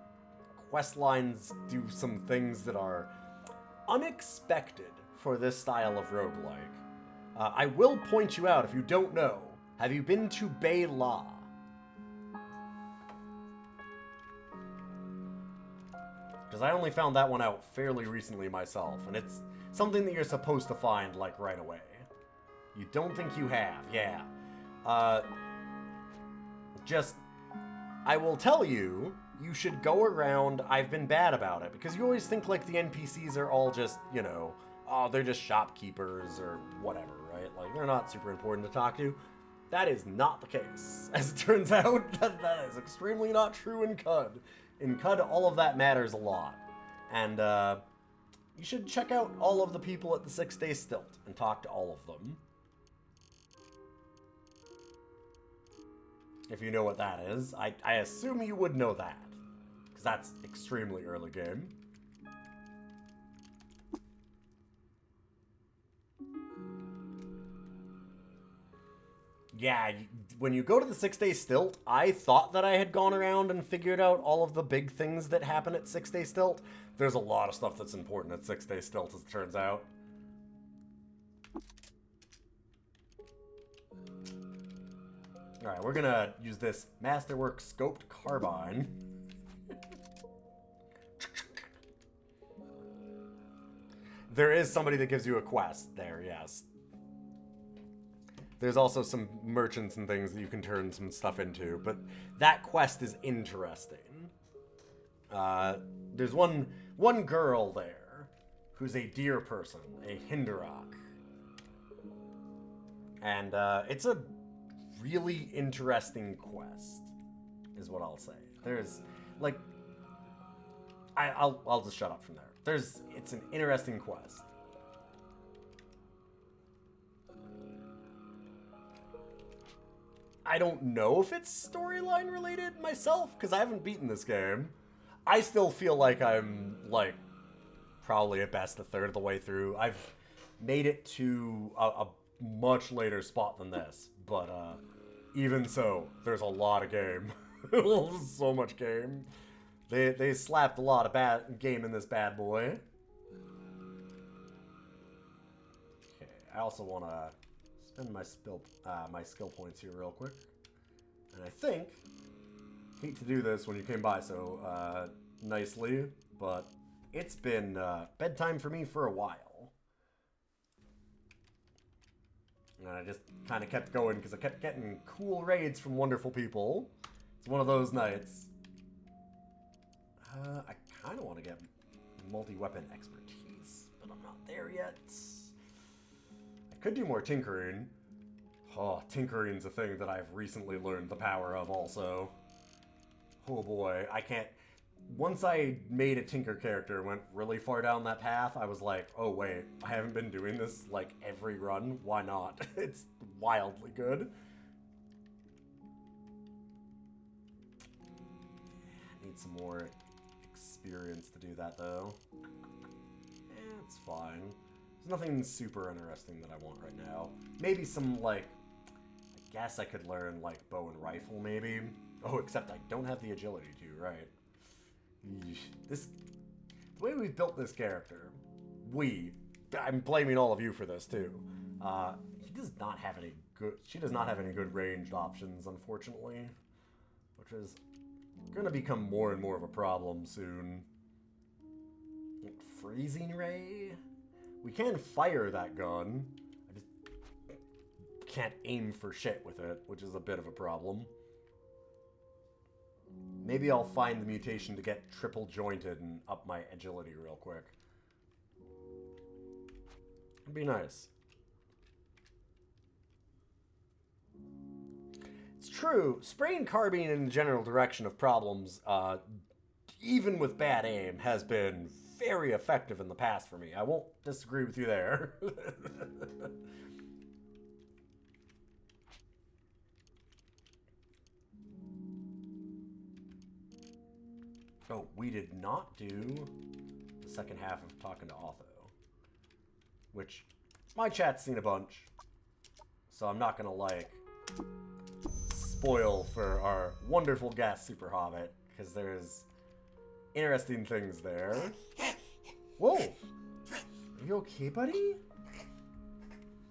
quest lines do some things that are unexpected for this style of roguelike. I will point you out if you don't know. Have you been to Bay La? Because I only found that one out fairly recently myself, and it's something that you're supposed to find, like, right away. You don't think you have, yeah. I will tell you, you should go around. I've been bad about it, because you always think, like, the NPCs are all just, you know, oh, they're just shopkeepers or whatever, right? Like, they're not super important to talk to. That is not the case. As it turns out, that is extremely not true in CUD. In CUD, all of that matters a lot. And, you should check out all of the people at the 6-Day Stilt and talk to all of them. If you know what that is. I assume you would know that. Because that's extremely early game. Yeah, when you go to the 6-Day Stilt, I thought that I had gone around and figured out all of the big things that happen at 6-Day Stilt. There's a lot of stuff that's important at 6-Day Stilt, as it turns out. Alright, we're gonna use this Masterwork Scoped Carbine. There is somebody that gives you a quest there, yes. There's also some merchants and things that you can turn some stuff into, but that quest is interesting. There's one girl there who's a deer person, a Hinderach. And it's a really interesting quest, is what I'll say. There's, like, I'll just shut up from there. It's an interesting quest. I don't know if it's storyline related myself, because I haven't beaten this game. I still feel like I'm, like, probably at best a third of the way through. I've made it to a much later spot than this, but even so, there's a lot of game. So much game. They slapped a lot of bad game in this bad boy. Okay, I also want to spend my skill points here real quick. And I think, hate to do this when you came by so nicely, but it's been bedtime for me for a while. And I just kind of kept going because I kept getting cool raids from wonderful people. It's one of those nights. I kind of want to get multi-weapon expertise, but I'm not there yet. I could do more tinkering. Oh, tinkering's a thing that I've recently learned the power of also. Oh boy, I can't... once I made a Tinker character and went really far down that path, I was like, oh wait, I haven't been doing this like every run. Why not? It's wildly good. I need some more experience to do that though. It's fine. There's nothing super interesting that I want right now. Maybe some like, I guess I could learn like bow and rifle maybe. Oh, except I don't have the agility to, right? The way we've built this character, I'm blaming all of you for this too. She does not have any good ranged options, unfortunately, which is gonna become more and more of a problem soon. Like, freezing ray? We can fire that gun. I just can't aim for shit with it, which is a bit of a problem. Maybe I'll find the mutation to get triple jointed and up my agility real quick. It'd be nice. It's true, spraying carbine in the general direction of problems, even with bad aim, has been very effective in the past for me. I won't disagree with you there. Oh, we did not do the second half of talking to Otho, which my chat's seen a bunch, so I'm not gonna like spoil for our wonderful guest Super Hobbit, because there's interesting things there. Whoa! Are you okay, buddy?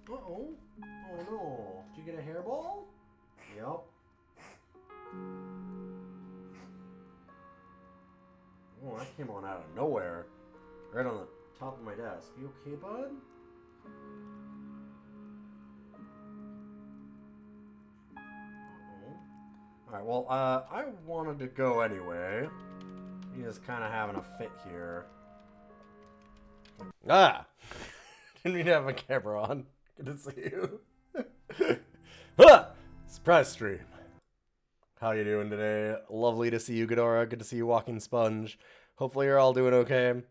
Uh-oh. Oh no. Did you get a hairball? Yep. Oh, that came on out of nowhere. Right on the top of my desk. You okay, bud? Alright, well, I wanted to go anyway. He's kind of having a fit here. Ah! Didn't mean to have my camera on. Good to see you. Ah! Surprise stream. How you doing today? Lovely to see you, Ghidorah. Good to see you, Walking Sponge. Hopefully you're all doing okay.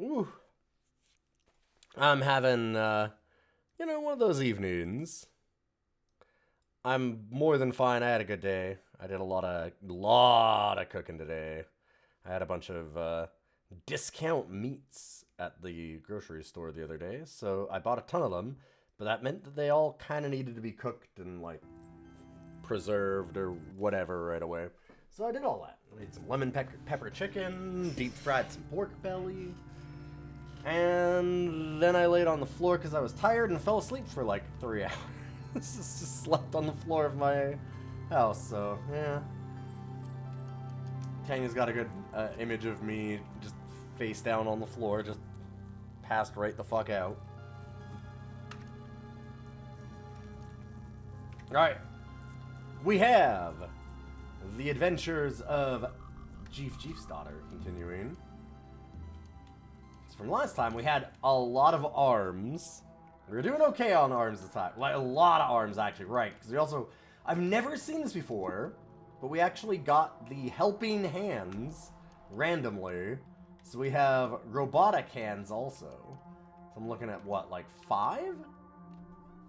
Ooh. I'm having, one of those evenings. I'm more than fine. I had a good day. I did a lot of cooking today. I had a bunch of discount meats at the grocery store the other day, so I bought a ton of them, but that meant that they all kind of needed to be cooked and, like, preserved or whatever right away. So I did all that. I made some lemon pepper chicken, deep fried some pork belly, and then I laid on the floor because I was tired and fell asleep for like 3 hours. Just slept on the floor of my house, so yeah. Tanya's got a good image of me just face down on the floor, just passed right the fuck out. Alright. We have the adventures of Jeef's daughter continuing. So from last time, we had a lot of arms. We were doing okay on arms this time. Like, a lot of arms, actually, right. Because we also... I've never seen this before, but we actually got the helping hands randomly. So we have robotic hands also. So I'm looking at, what, like 5?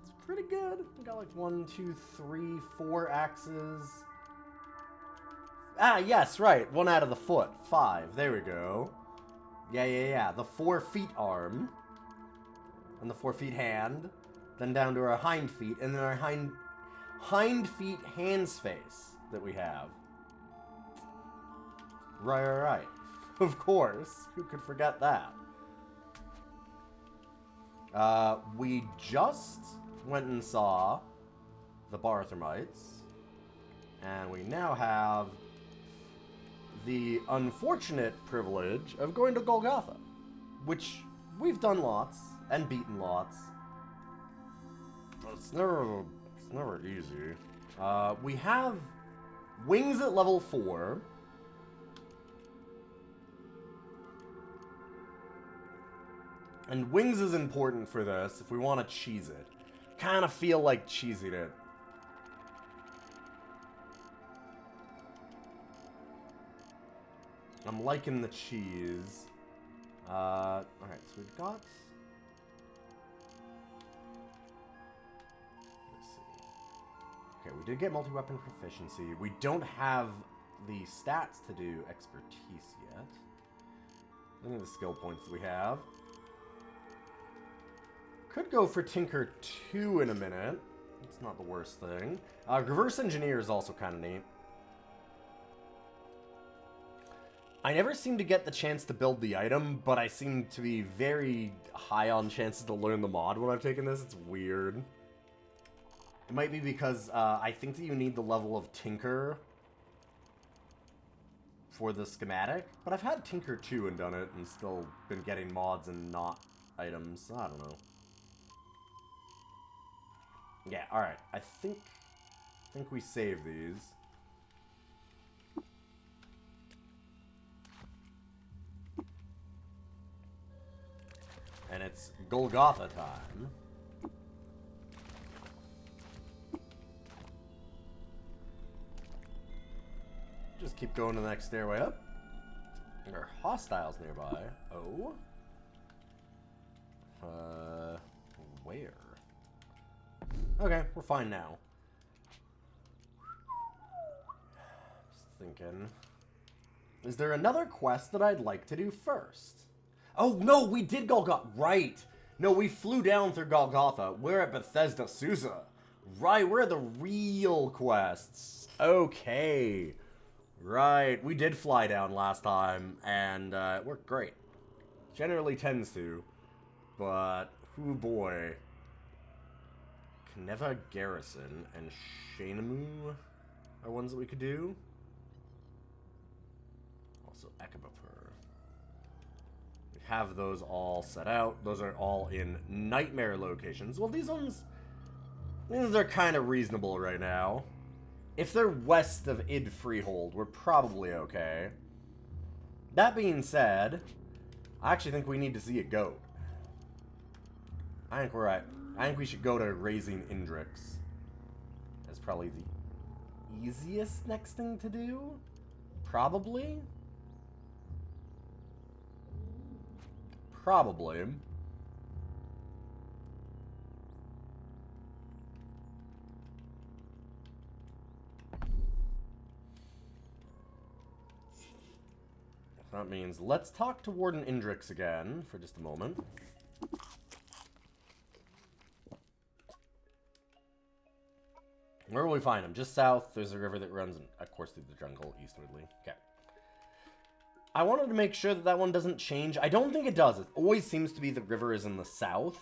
It's pretty good. We got like 1, 2, 3, 4 axes. Ah, yes, right. 1 out of the foot. 5. There we go. Yeah. The 4 feet arm. And the 4 feet hand. Then down to our hind feet. And then our hind feet hands face that we have. Right. Of course. Who could forget that? We just went and saw the Barthermites. And we now have the unfortunate privilege of going to Golgotha, which we've done lots and beaten lots. But it's never easy. We have wings at level 4. And wings is important for this if we want to cheese it. Kind of feel like cheesing it. I'm liking the cheese. Alright, so we've got... Let's see. Okay, we did get multi-weapon proficiency. We don't have the stats to do expertise yet. Look at the skill points that we have. Could go for Tinker 2 in a minute. It's not the worst thing. Reverse Engineer is also kind of neat. I never seem to get the chance to build the item, but I seem to be very high on chances to learn the mod when I've taken this. It's weird. It might be because I think that you need the level of Tinker for the schematic, but I've had Tinker 2 and done it and still been getting mods and not items. I don't know. Yeah, alright. I think we save these. And it's Golgotha time. Just keep going to the next stairway up. There are hostiles nearby. Oh. Where? Okay, we're fine now. Just thinking. Is there another quest that I'd like to do first? Oh, no, we did Golgotha. Right. No, we flew down through Golgotha. We're at Bethesda Susa. Right, we're at the real quests. Okay. Right, we did fly down last time, and it worked great. Generally tends to, but, oh boy. Kneva Garrison and Shainamu are ones that we could do. Also, Ekabapur. We have those all set out. Those are all in nightmare locations. Well, these are kind of reasonable right now. If they're west of Id Freehold, we're probably okay. That being said, I actually think we need to see a goat. I think we're right. I think we should go to Raising Indrix. That's probably the easiest next thing to do. Probably. Probably. That means let's talk to Warden Indrix again for just a moment. Where will we find him? Just south. There's a river that runs, of course, through the jungle eastwardly. Okay. I wanted to make sure that that one doesn't change. I don't think it does. It always seems to be the river is in the south.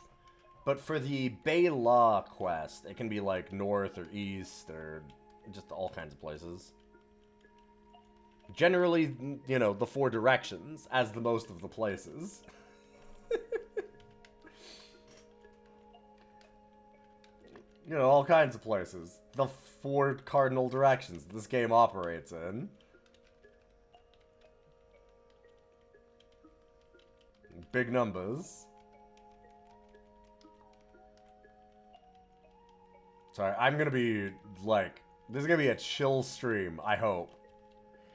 But for the Bela quest, it can be like north or east or just all kinds of places. Generally, you know, the 4 directions as the most of the places. You know, all kinds of places. The 4 cardinal directions this game operates in. Big numbers. Sorry, I'm gonna be, like, this is gonna be a chill stream, I hope.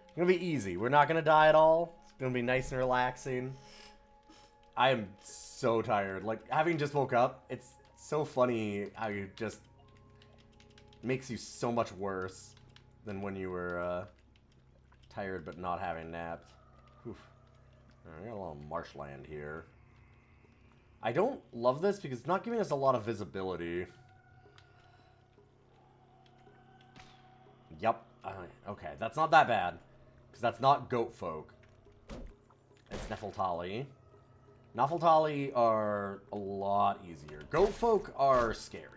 It's gonna be easy. We're not gonna die at all. It's gonna be nice and relaxing. I am so tired. Like, having just woke up, it's so funny how you just makes you so much worse than when you were tired but not having napped. Oof. I got a lot of marshland here. I don't love this because it's not giving us a lot of visibility. Yep. Okay, that's not that bad. Because that's not goat folk. It's Nefeltali. Nefeltali are a lot easier. Goat folk are scary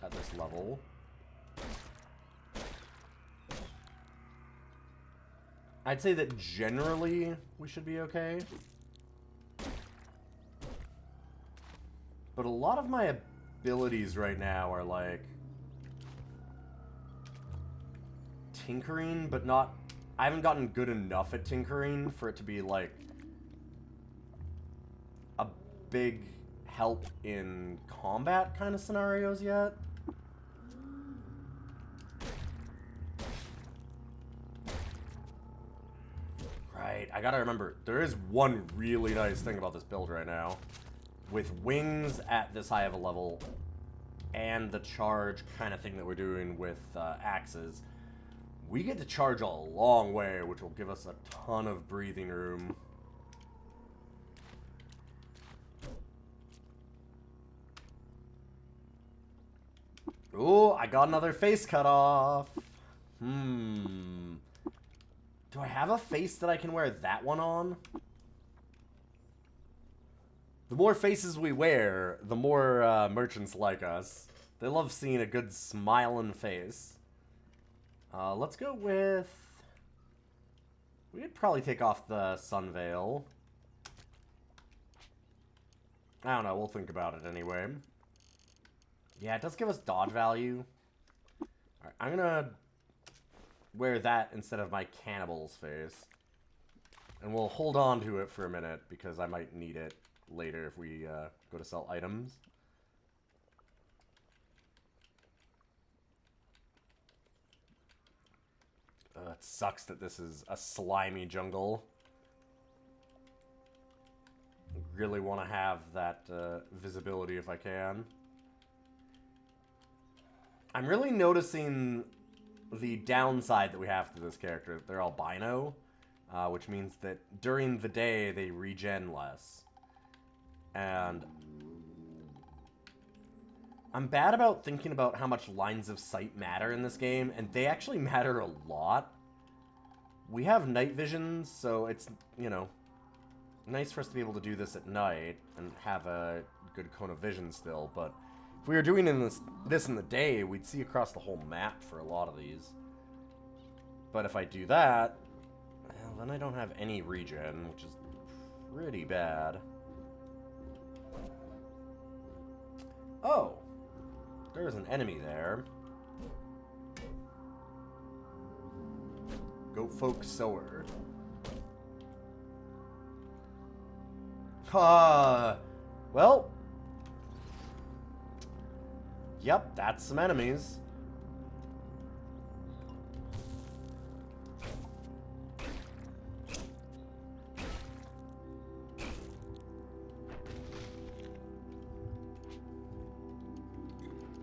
at this level. I'd say that generally we should be okay. But a lot of my abilities right now are like tinkering, but not... I haven't gotten good enough at tinkering for it to be like a big help in combat kind of scenarios yet. wait, I gotta remember, there is one really nice thing about this build right now. With wings at this high of a level, and the charge kind of thing that we're doing with axes, we get to charge a long way, which will give us a ton of breathing room. Ooh, I got another face cut off. Do I have a face that I can wear that one on? The more faces we wear, the more merchants like us. They love seeing a good smiling face. Let's go with... We could probably take off the sun veil. I don't know, we'll think about it anyway. Yeah, it does give us dodge value. Alright, I'm gonna wear that instead of my cannibal's face. And we'll hold on to it for a minute, because I might need it later if we go to sell items. It sucks that this is a slimy jungle. Really want to have that visibility if I can. I'm really noticing the downside that we have to this character. They're albino, which means that during the day they regen less. And I'm bad about thinking about how much lines of sight matter in this game, and they actually matter a lot. We have night vision, so it's, you know, nice for us to be able to do this at night and have a good cone of vision still, but if we were doing this in the day, we'd see across the whole map for a lot of these. But if I do that, well, then I don't have any regen, which is pretty bad. Oh, there's an enemy there. Goat folk sower. Well. Yep, that's some enemies.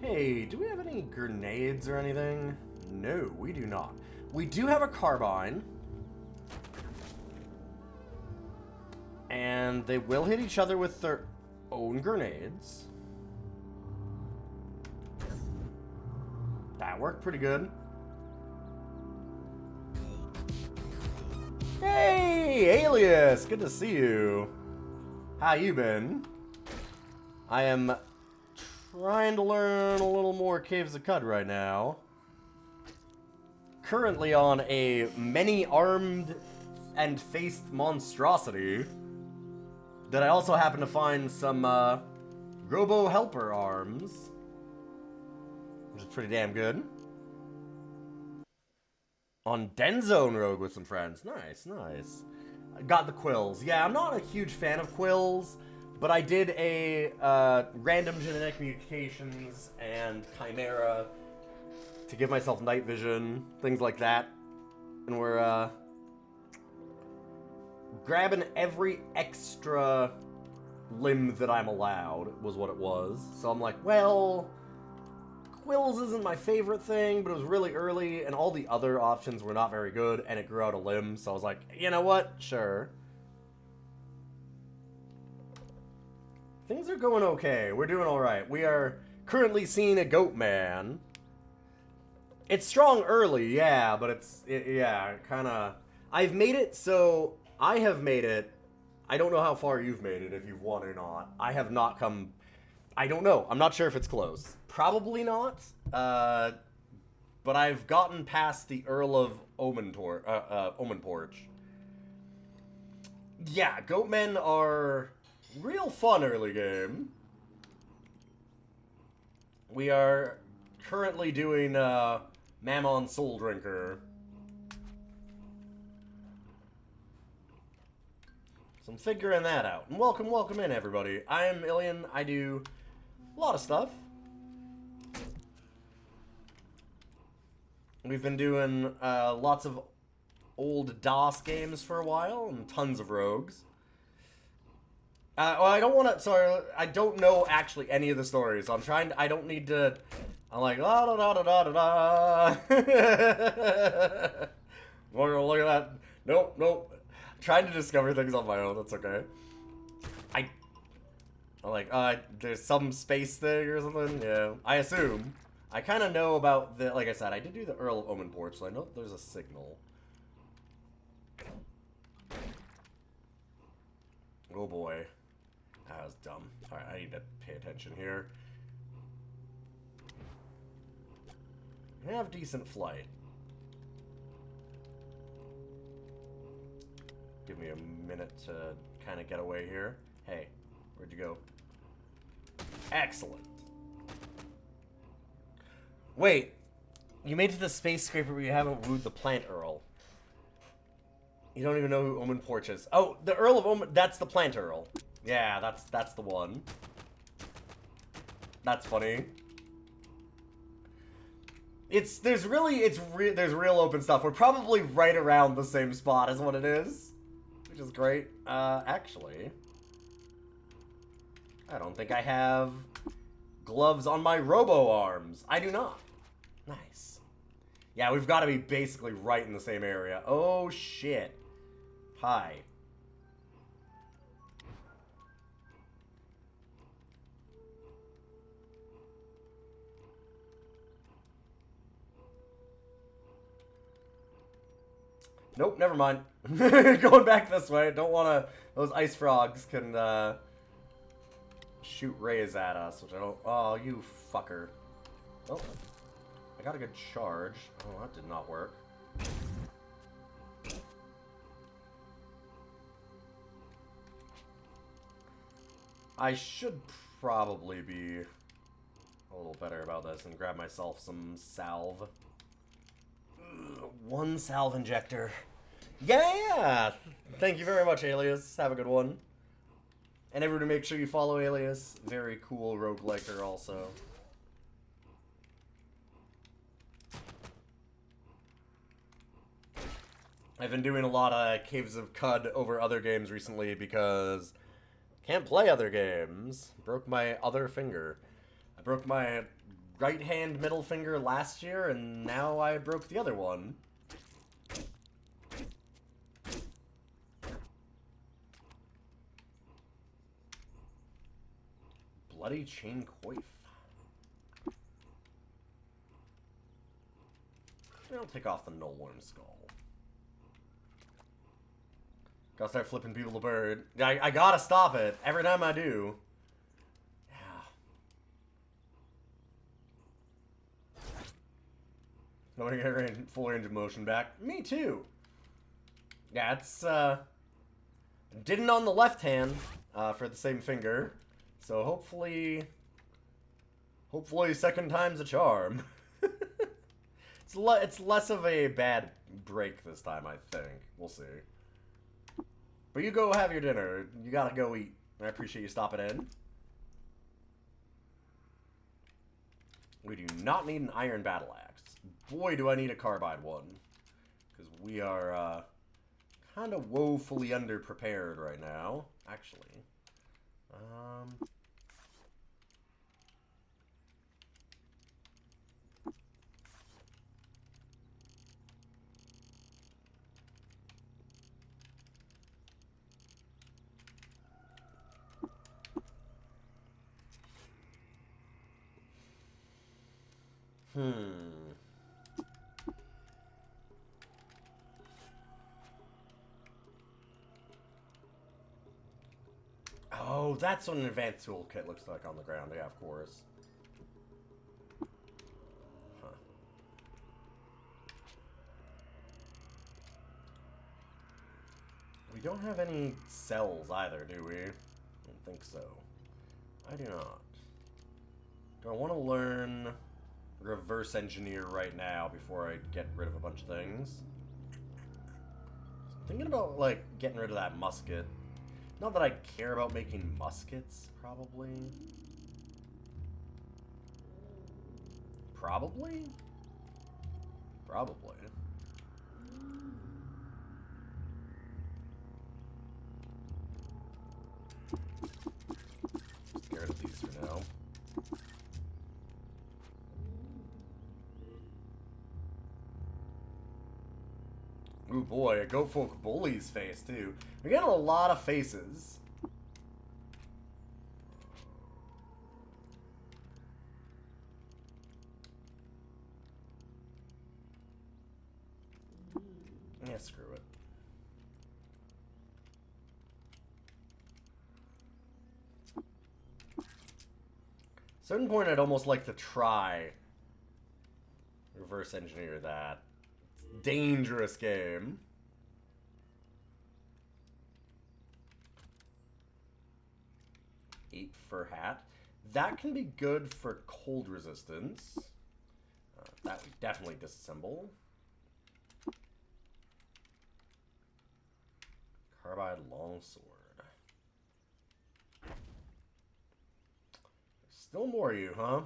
Hey, do we have any grenades or anything? No, we do not. We do have a carbine. And they will hit each other with their own grenades. That worked pretty good. Hey, Alias! Good to see you. How you been? I am trying to learn a little more Caves of Cud right now. Currently on a many-armed and faced monstrosity that I also happen to find some robo-helper arms, which is pretty damn good. On Denzone Road with some friends. Nice, nice. I got the quills. Yeah, I'm not a huge fan of quills, but I did a random genetic mutations and chimera to give myself night vision, things like that. And we're grabbing every extra limb that I'm allowed, was what it was. So I'm like, well, quills isn't my favorite thing, but it was really early, and all the other options were not very good, and it grew out a limb, so I was like, you know what? Sure. Things are going okay. We're doing alright. We are currently seeing a goat man. It's strong early, yeah, but yeah, kind of... I've made it so... I have made it... I don't know how far you've made it, if you've won or not. I have not come... I don't know. I'm not sure if it's close. Probably not. But I've gotten past the Earl of Omen Porch. Yeah, goatmen are real fun early game. We are currently doing Mammon Soul Drinker. So I'm figuring that out. And welcome in, everybody. I am Ilian. I do a lot of stuff. We've been doing lots of old DOS games for a while and tons of rogues. Well, I don't want to. Sorry, I don't know actually any of the stories. So I'm trying. I don't need to. I'm like la da da da da da da. Look at that. Nope, nope. I'm trying to discover things on my own. That's okay. I'm like, there's some space thing or something. Yeah, I assume. I kind of know about the. Like I said, I did do the Earl of Omenport, so I know there's a signal. Oh boy. That was dumb. Alright, I need to pay attention here. I have decent flight. Give me a minute to kind of get away here. Hey, where'd you go? Excellent. Wait, you made it to the space scraper but you haven't wooed the plant Earl. You don't even know who Omenport is. Oh, the Earl of Omen, that's the plant Earl. Yeah, that's the one. That's funny. There's real open stuff. We're probably right around the same spot as what it is, which is great. Actually, I don't think I have gloves on my robo arms. I do not. Nice. Yeah, we've got to be basically right in the same area. Oh shit. Hi. Nope, never mind. Going back this way. Don't want to... Those ice frogs can, shoot rays at us, which I don't... Oh, you fucker. Oh. I got a good charge. Oh, that did not work. I should probably be a little better about this and grab myself some salve. One salve injector. Yeah! Thank you very much, Alias. Have a good one. And everyone make sure you follow Alias. Very cool rogueliker also. I've been doing a lot of Caves of Cud over other games recently because can't play other games. Broke my other finger. I broke my right hand middle finger last year, and now I broke the other one. Bloody chain coif. I'll take off the null-worm skull. Gotta start flipping people the bird. I gotta stop it. Every time I do. I want to get full range of motion back. Me too. Yeah, it's, didn't on the left hand, for the same finger. So hopefully second time's a charm. It's less of a bad break this time, I think. We'll see. But you go have your dinner. You gotta go eat. I appreciate you stopping in. We do not need an iron battle axe. Boy, do I need a carbide one. Because we are kind of woefully underprepared right now, actually. Oh, that's what an advanced toolkit looks like on the ground. Yeah, of course. Huh. We don't have any cells either, do we? I don't think so. I do not. Do I want to learn reverse engineer right now before I get rid of a bunch of things? I'm thinking about, like, getting rid of that musket. Not that I care about making muskets, probably. Probably? Probably. Just get rid of these for now. Ooh boy, a Goat Folk Bully's face too. We're getting a lot of faces. Yeah, screw it. Certain point, I'd almost like to try reverse engineer that. Dangerous game. Eight fur hat. That can be good for cold resistance. That we definitely disassemble. Carbide longsword. Still more of you, huh?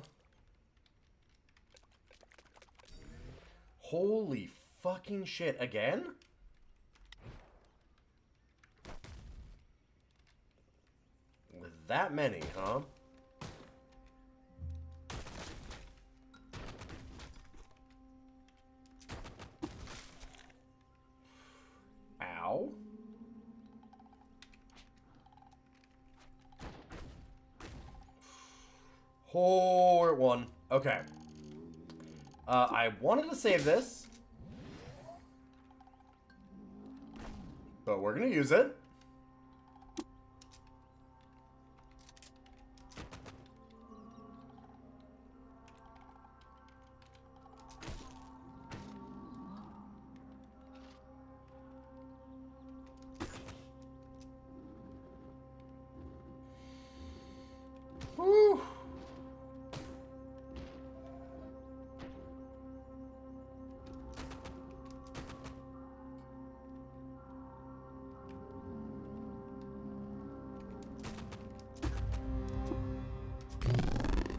Holy fucking shit, again? With that many, huh? Ow. Oh, we're at one. Okay. I wanted to save this, but we're gonna use it. Woo.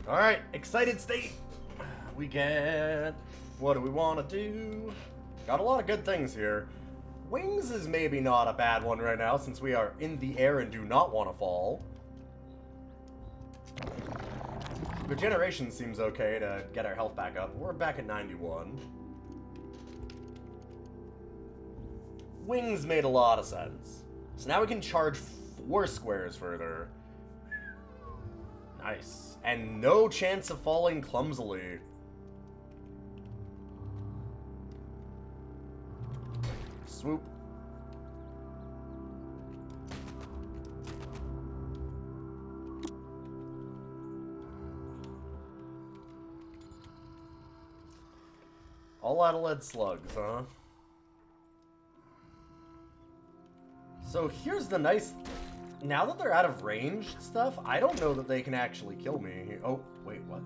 Alright, excited state. We get... What do we want to do? Got a lot of good things here. Wings is maybe not a bad one right now, since we are in the air and do not want to fall. Regeneration seems okay to get our health back up. We're back at 91. Wings made a lot of sense. So now we can charge 4 squares further. Nice. And no chance of falling clumsily. Swoop. All out of lead slugs, huh? So here's the nice... Now that they're out of range stuff, I don't know that they can actually kill me. Oh, wait, what?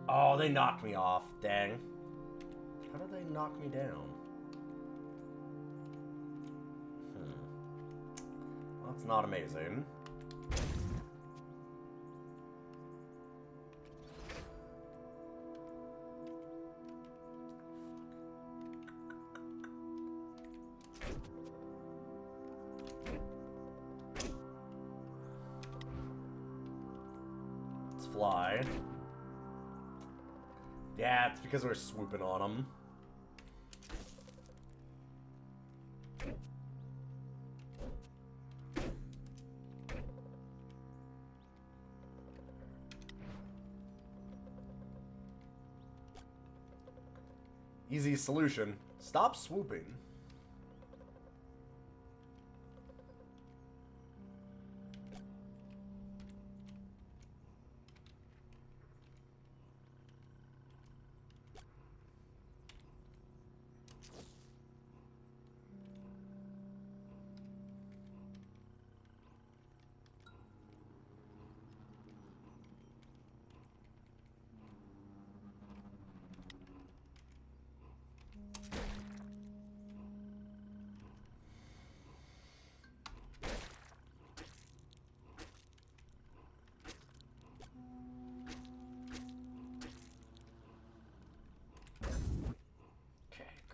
Oh, they knocked me off. Dang. How did they knock me down? Well, that's not amazing. Fly. Yeah, it's because we're swooping on them. Easy solution. Stop swooping.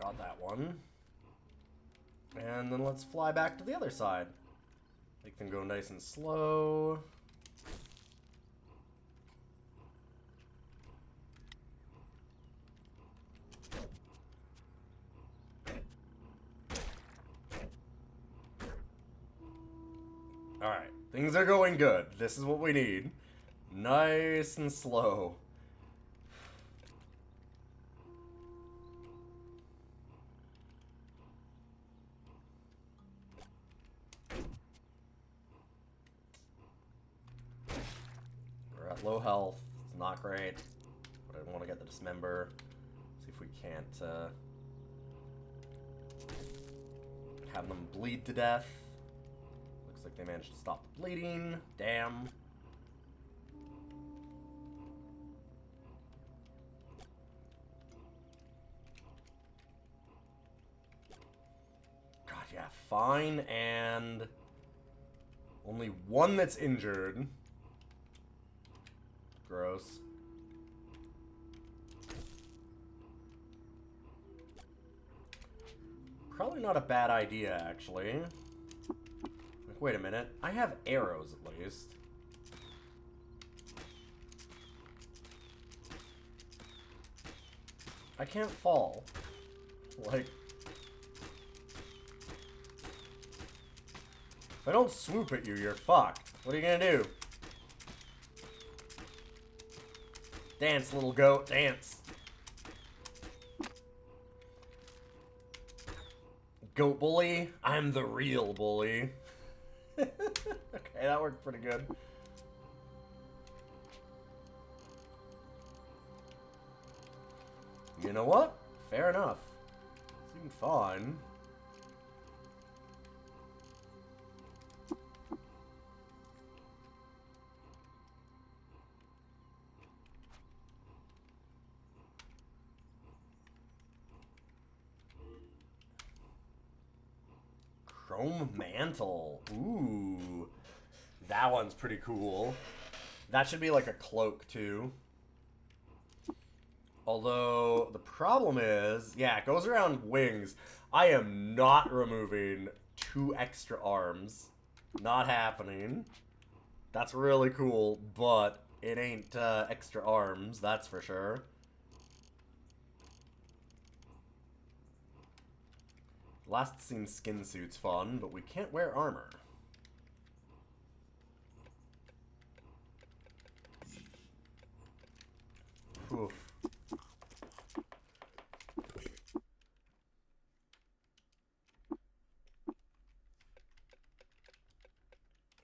Got that one. And then let's fly back to the other side. Make them go nice and slow. Alright, things are going good. This is what we need. Nice and slow. We're at low health. It's not great. But I want to get the dismember. See if we can't have them bleed to death. Looks like they managed to stop the bleeding. Damn. God, yeah, fine, and only one that's injured. Gross. Probably not a bad idea, actually. Like, wait a minute. I have arrows, at least. I can't fall. Like... if I don't swoop at you, you're fucked. What are you gonna do? Dance, little goat, dance. Goat bully? I'm the real bully. Okay, that worked pretty good. You know what? Fair enough. Seemed fine. Chrome mantle. Ooh. That one's pretty cool. That should be like a cloak, too. Although, the problem is... yeah, it goes around wings. I am not removing 2 extra arms. Not happening. That's really cool, but it ain't extra arms, that's for sure. Last seen skin suit's fun, but we can't wear armor. Oof.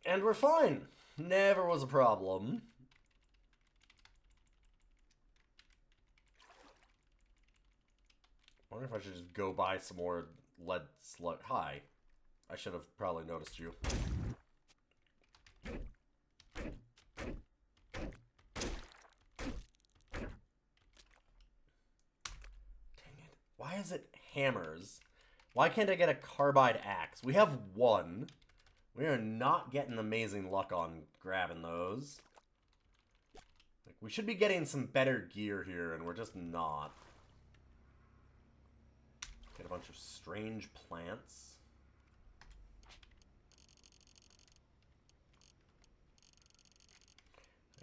And we're fine. Never was a problem. I wonder if I should just go buy some more lead slug. Hi. I should have probably noticed you. Dang it. Why is it hammers? Why can't I get a carbide axe? We have one. We are not getting amazing luck on grabbing those. Like, we should be getting some better gear here, and we're just not. Get a bunch of strange plants.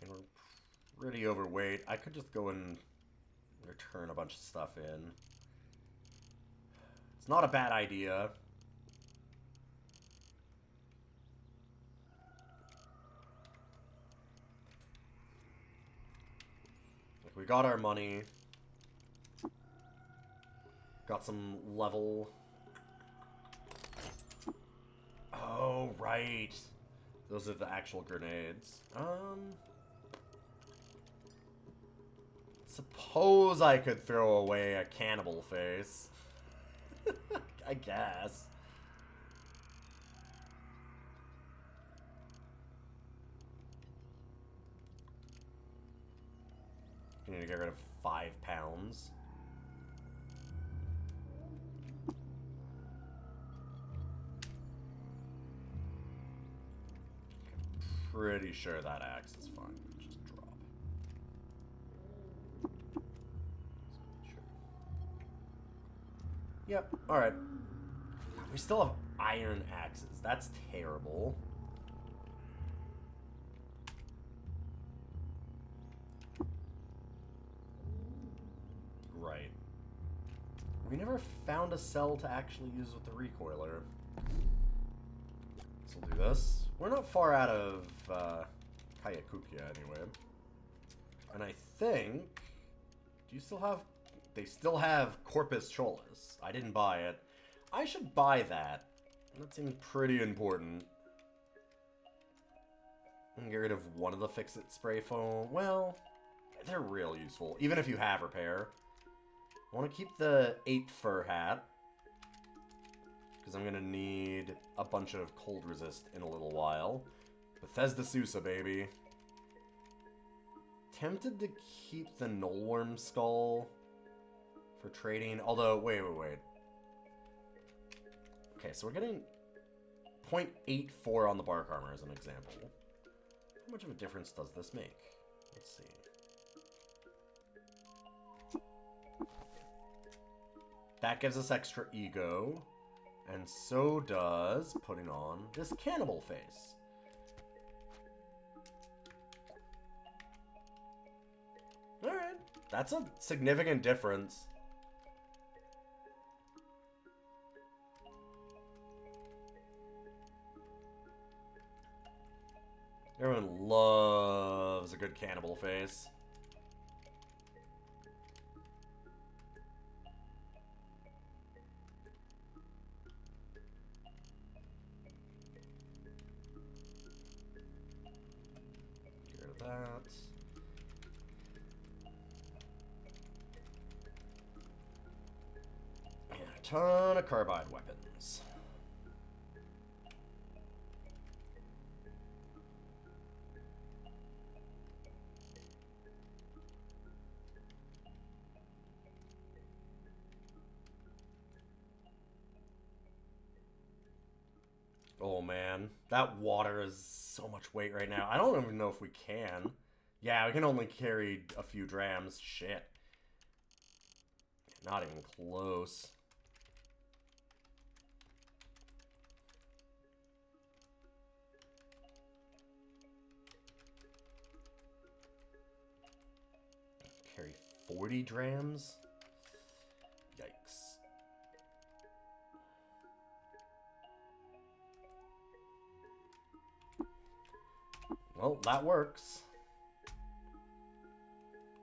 And we're pretty overweight. I could just go and return a bunch of stuff in. It's not a bad idea. Like, we got our money. Got some level. Oh, right. Those are the actual grenades. Suppose I could throw away a cannibal face. I guess. You need to get rid of 5 pounds. Pretty sure that axe is fine. Just drop. Sure. Yep, alright. We still have iron axes. That's terrible. We never found a cell to actually use with the recoiler. So we'll do this. We're not far out of Kayakukia anyway. And I think... Do you still have... They still have Corpus Cholis. I didn't buy it. I should buy that. That seems pretty important. And get rid of one of the Fix-It spray foam. Well, they're real useful. Even if you have repair. I want to keep the 8 fur hat. Because I'm going to need a bunch of cold resist in a little while. Bethesda Sousa, baby. Tempted to keep the Nullworm skull for trading. Although, wait. Okay, so we're getting 0.84 on the bark armor as an example. How much of a difference does this make? Let's see. That gives us extra ego. And so does putting on this cannibal face. Alright, that's a significant difference. Everyone loves a good cannibal face. Get rid of that. And a ton of carbide weapons. Oh man, that water is so much weight right now. I don't even know if we can. Yeah, we can only carry a few drams. Shit. Not even close. Carry 40 drams? Yikes. Well, that works.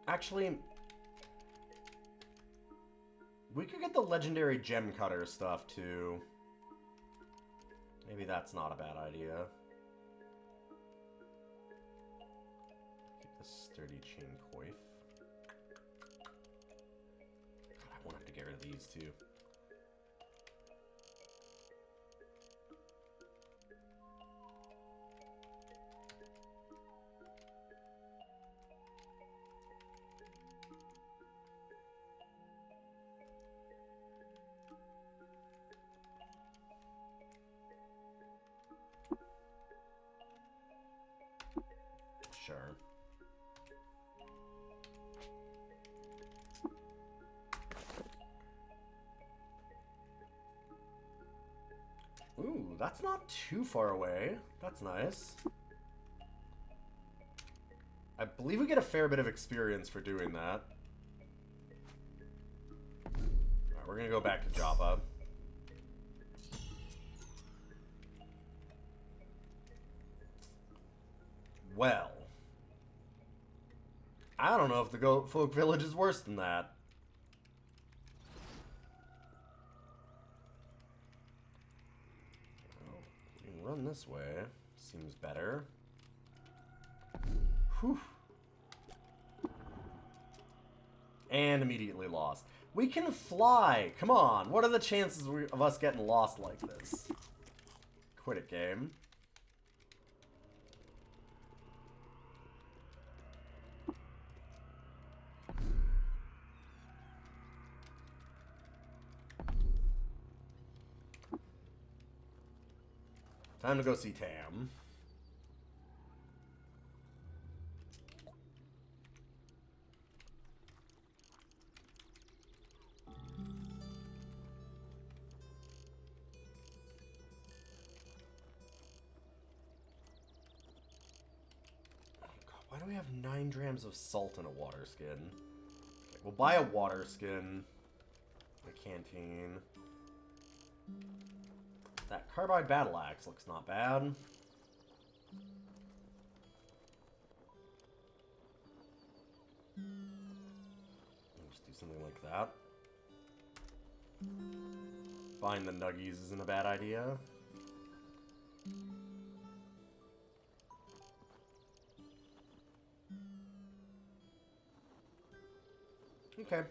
Actually, we could get the legendary gem cutter stuff too. Maybe that's not a bad idea. Keep the sturdy chain coif. God, I wanted to get rid of these too. Sure. Ooh, that's not too far away. That's nice. I believe we get a fair bit of experience for doing that. Alright, we're gonna go back to Joppa. Well, I don't know if the Goat Folk Village is worse than that. Well, we can run this way. Seems better. Whew. And immediately lost. We can fly! Come on! What are the chances of us getting lost like this? Quit it, game. Time to go see Tam. Oh God, why do we have 9 drams of salt in a water skin? Okay, we'll buy a water skin. I canteen. That carbide battle axe looks not bad. Just do something like that. Buying the nuggies isn't a bad idea. Okay.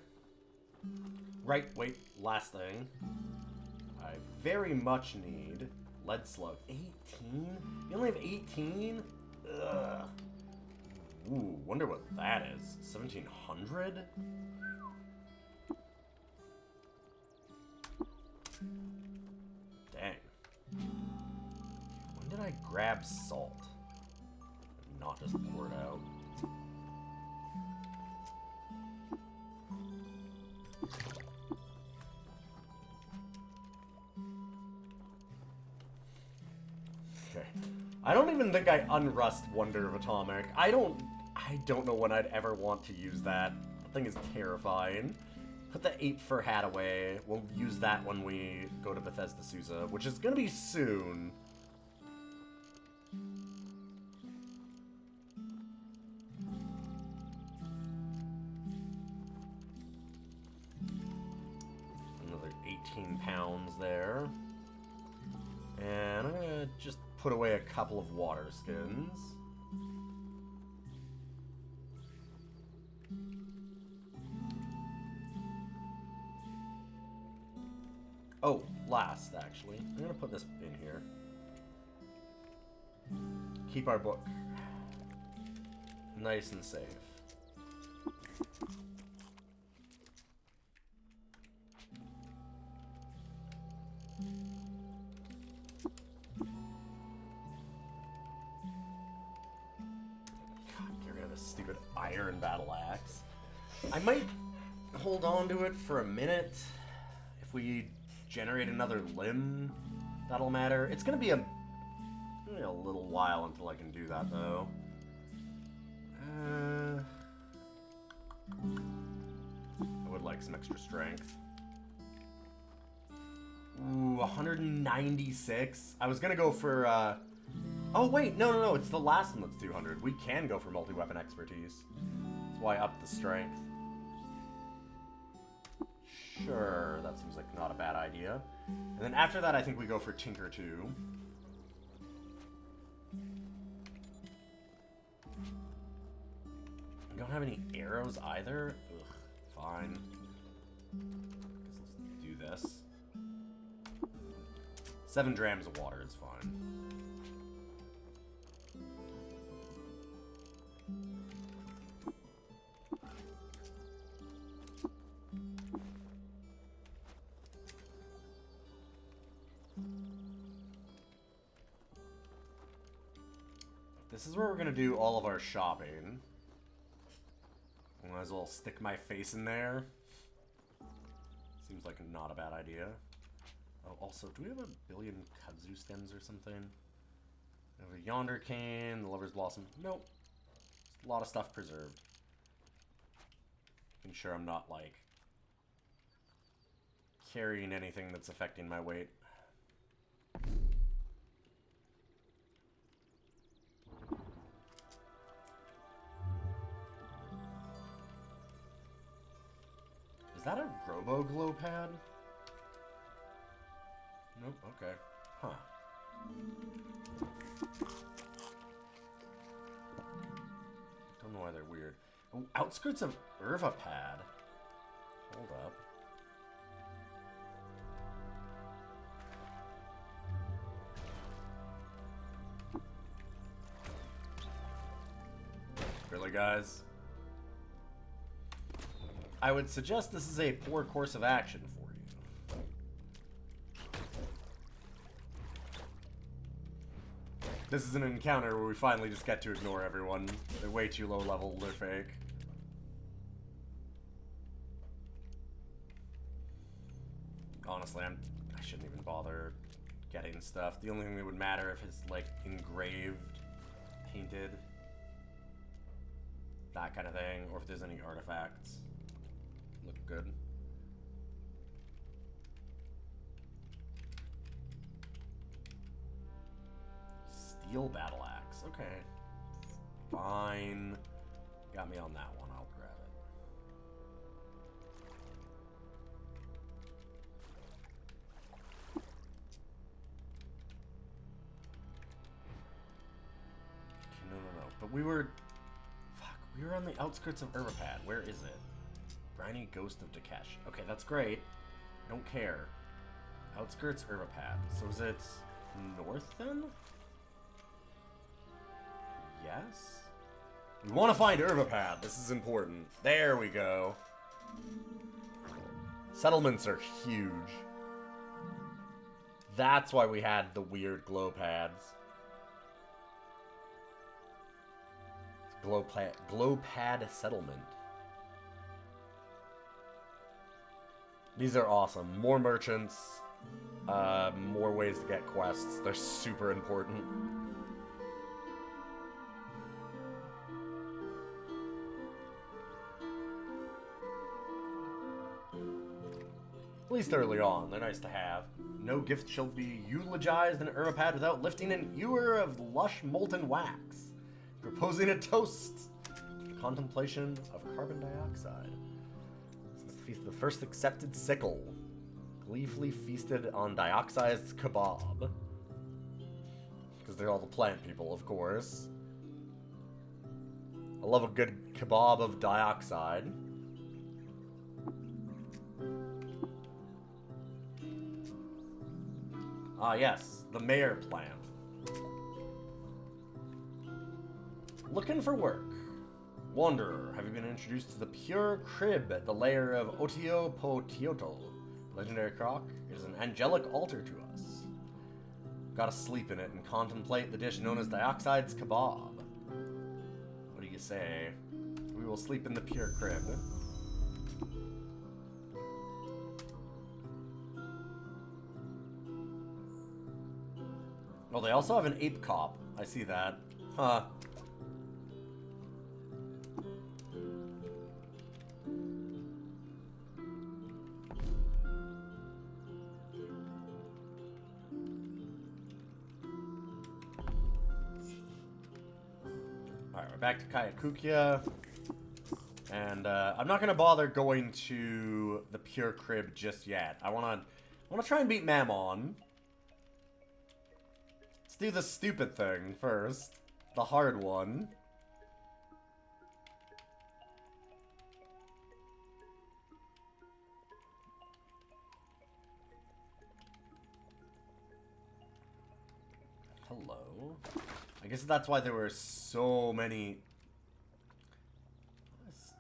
Right, wait, last thing. I very much need lead slug. 18? You only have 18? Ugh. Ooh, wonder what that is. 1700? Dang. When did I grab salt? And not just pour it out. Okay. I don't even think I unrust Wonder of Atomic. I don't know when I'd ever want to use that. That thing is terrifying. Put the 8 for hat away. We'll use that when we go to Bethesda Sousa, which is gonna be soon. Another 18 pounds there. And I'm gonna just put away a couple of water skins. Oh, last, actually. I'm gonna put this in here. Keep our book nice and safe. God, get rid of this stupid iron battle axe. I might hold on to it for a minute. If we generate another limb, that'll matter. It's gonna be a little while until I can do that, though. I would like some extra strength. Ooh, 196. I was gonna go for, oh, wait, no, it's the last one that's 200. We can go for multi-weapon expertise. That's why I upped the strength. Sure, that seems like not a bad idea. And then after that, I think we go for Tinker 2. I don't have any arrows either. Ugh, fine. Guess let's do this. 7 drams of water is fine. This is where we're gonna do all of our shopping. I might as well stick my face in there. Seems like not a bad idea. Oh, also, do we have a billion kudzu stems or something? We have a yonder cane, the lover's blossom. Nope. Just a lot of stuff preserved. Making sure I'm not, like, carrying anything that's affecting my weight. Is that a robo-glow pad? Nope, okay. Huh. Don't know why they're weird. Oh, outskirts of Urva pad. Hold up. Really, guys? I would suggest this is a poor course of action for you. This is an encounter where we finally just get to ignore everyone. They're way too low level, they're fake. Honestly, I shouldn't even bother getting stuff. The only thing that would matter if it's like engraved, painted, that kind of thing, or if there's any artifacts. Look good. Steel battle axe. Okay. Fine. Got me on that one. I'll grab it. Okay, no. But we were... Fuck. We were on the outskirts of Irvapad. Where is it? Briny Ghost of Dakesh. Okay, that's great. I don't care. Outskirts Irvapad. So is it north then? Yes? We want to find Irvapad. This is important. There we go. Settlements are huge. That's why we had the weird glow pads. Glow pad settlement. These are awesome. More merchants. More ways to get quests. They're super important. At least early on, they're nice to have. No gift shall be eulogized in Irvapad without lifting an ewer of lush molten wax, proposing a toast to the contemplation of carbon dioxide. Since the feast of the first accepted sickle, gleefully feasted on dioxized kebab. Because they're all the plant people, of course. I love a good kebab of dioxide. Ah, yes, the mayor plant. Looking for work. Wanderer, have you been introduced to the pure crib at the lair of Otio Potioto? Legendary crock? It is an angelic altar to us. Gotta sleep in it and contemplate the dish known as Dioxide's Kebab. What do you say? We will sleep in the pure crib. Oh, they also have an ape cop. I see that. Huh. Alright, we're back to Kayakukia. And I'm not gonna bother going to the pure crib just yet. I wanna try and beat Mammon. Let's do the stupid thing first. The hard one. Hello. I guess that's why there were so many...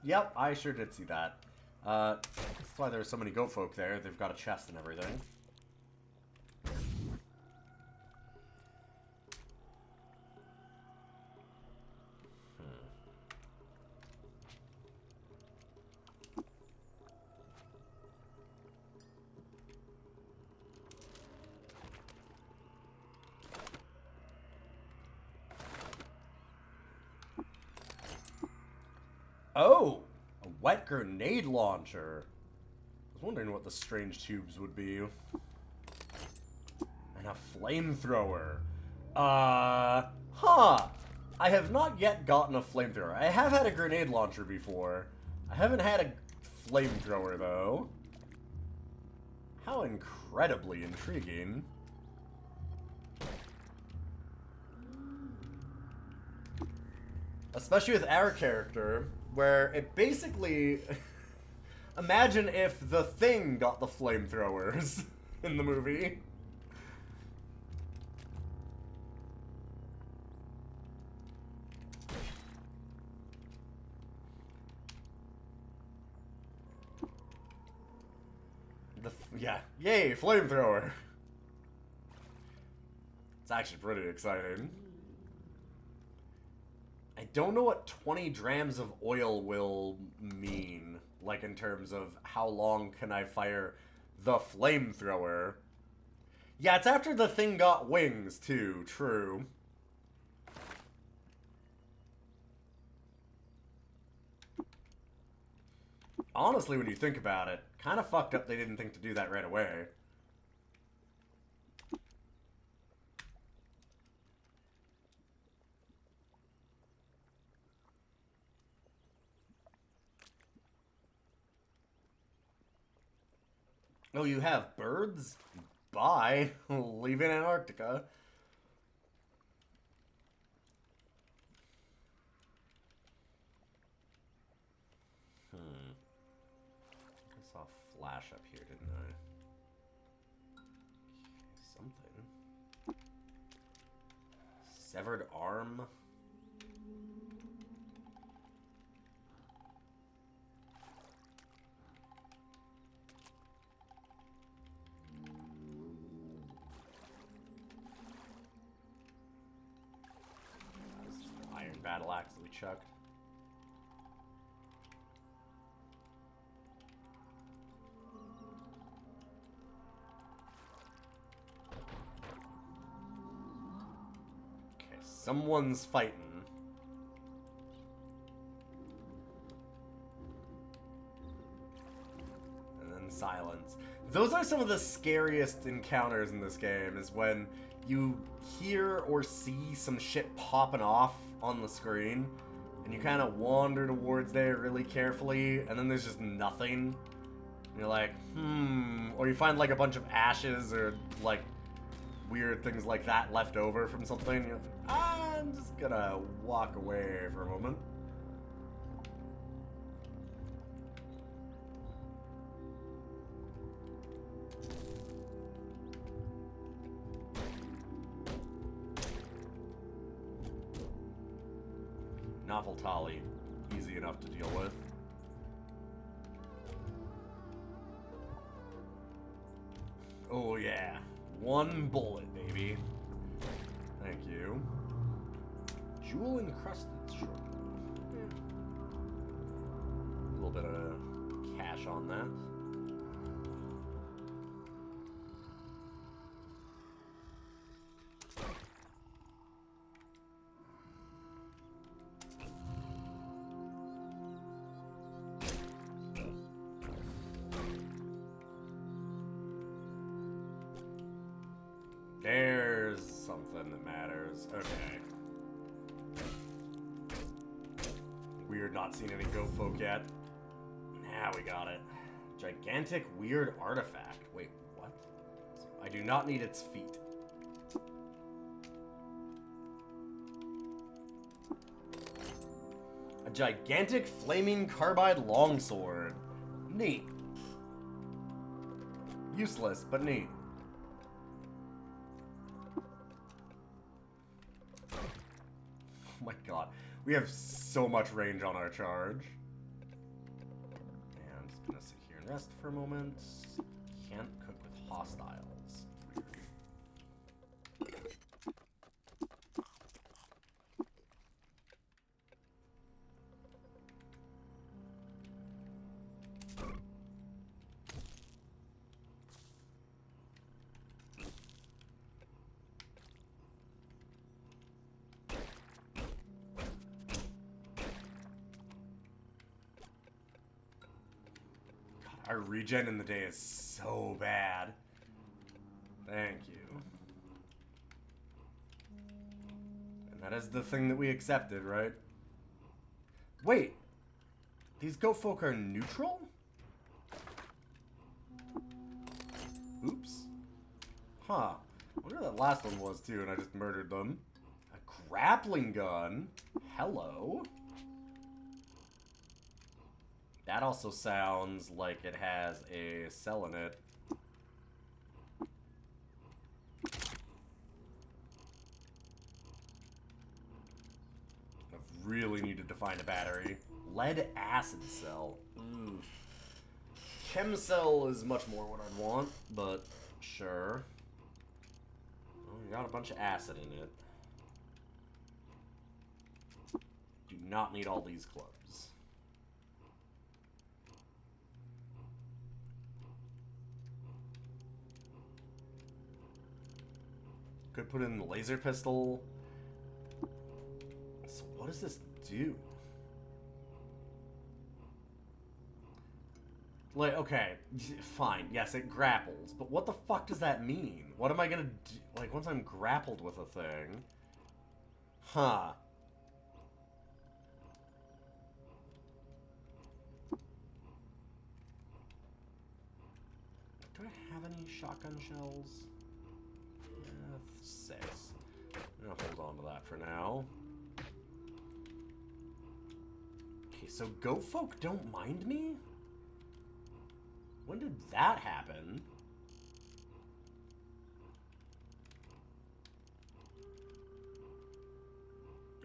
Yep, I sure did see that. That's why there were so many goat folk there. They've got a chest and everything. Oh! A wet grenade launcher. I was wondering what the strange tubes would be. And a flamethrower. Huh. I have not yet gotten a flamethrower. I have had a grenade launcher before. I haven't had a flamethrower, though. How incredibly intriguing. Especially with our character, where it basically... Imagine if the Thing got the flamethrowers in the movie. Yeah, yay, flamethrower. It's actually pretty exciting. I don't know what 20 drams of oil will mean, like in terms of how long can I fire the flamethrower. Yeah, it's after the Thing got wings, too, true. Honestly, when you think about it, kind of fucked up they didn't think to do that right away. Oh, you have birds? Bye. Leaving Antarctica. I saw a flash up here, didn't I? Okay, something. Severed arm? This is just an iron battle axe that we chucked. Okay, someone's fighting. Silence. Those are some of the scariest encounters in this game, is when you hear or see some shit popping off on the screen, and you kind of wander towards there really carefully, and then there's just nothing. And you're like, or you find like a bunch of ashes or like weird things like that left over from something. You're like, I'm just gonna walk away for a moment. Novel Tolly, easy enough to deal with. Oh yeah, one bullet, baby. Thank you. Jewel encrusted short. A little bit of cash on that. There's something that matters. Okay. Weird not seeing any goat folk yet. Now we got it. Gigantic weird artifact. Wait, what? I do not need its feet. A gigantic flaming carbide longsword. Neat. Useless, but neat. Oh my god. We have so much range on our charge. And I'm just gonna sit here and rest for a moment. Can't cook with hostiles. Weird. Our regen in the day is so bad. Thank you. And that is the thing that we accepted, right? Wait! These goat folk are neutral? Oops. Huh. I wonder what that last one was, too, and I just murdered them. A grappling gun? Hello? That also sounds like it has a cell in it. I've really needed to find a battery. Lead acid cell. Ooh. Chem cell is much more what I'd want, but sure. Oh, you got a bunch of acid in it. Do not need all these clubs. Could put in the laser pistol. So what does this do? Like, okay, fine. Yes, it grapples. But what the fuck does that mean? What am I gonna do? Like, once I'm grappled with a thing... Huh. Do I have any shotgun shells? 6. I'm gonna hold on to that for now. Okay, so goat folk don't mind me? When did that happen?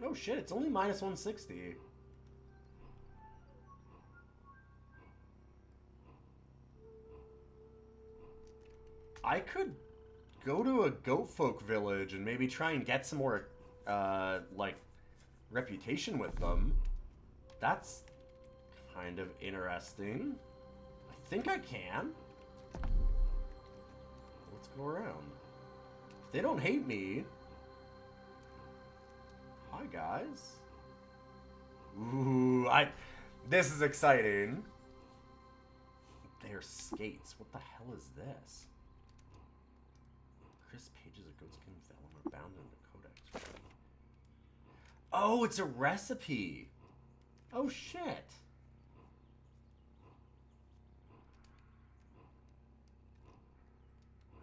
Oh shit, it's only minus 160. I could go to a goat folk village and maybe try and get some more, like, reputation with them. That's kind of interesting. I think I can. Let's go around. If they don't hate me... Hi, guys. Ooh, this is exciting. They're skates. What the hell is this? Crisp pages of goatskin vellum are bound in the codex. Oh, it's a recipe. Oh, shit.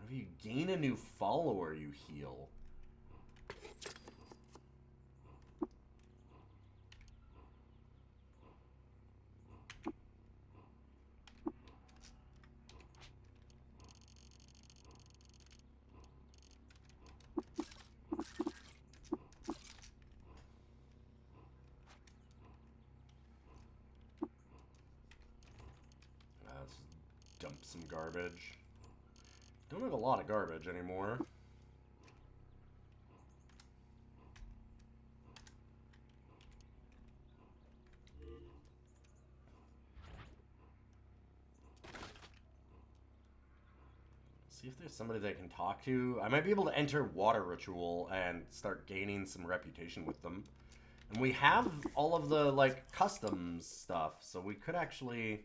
If you gain a new follower, you heal. Let's dump some garbage. Don't have a lot of garbage anymore. See if there's somebody that I can talk to. I might be able to enter Water Ritual and start gaining some reputation with them. And we have all of the, like, customs stuff, so we could actually...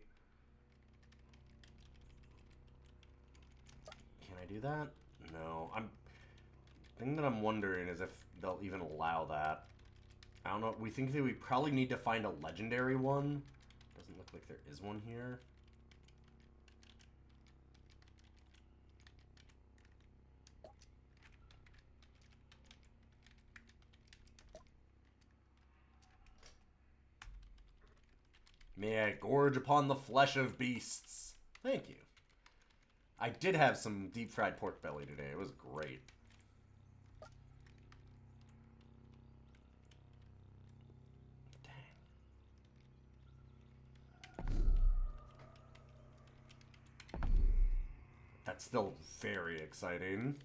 Can I do that? No. The thing that I'm wondering is if they'll even allow that. I don't know. We think that we probably need to find a legendary one. Doesn't look like there is one here. May I gorge upon the flesh of beasts. Thank you. I did have some deep-fried pork belly today. It was great. Dang. That's still very exciting.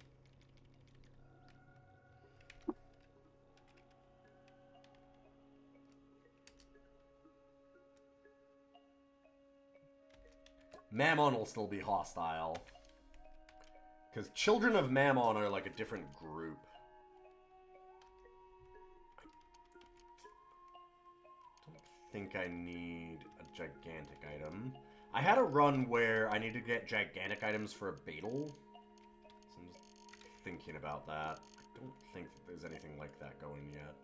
Mammon will still be hostile. Because Children of Mammon are like a different group. I don't think I need a gigantic item. I had a run where I need to get gigantic items for a Beetle. So I'm just thinking about that. I don't think that there's anything like that going yet.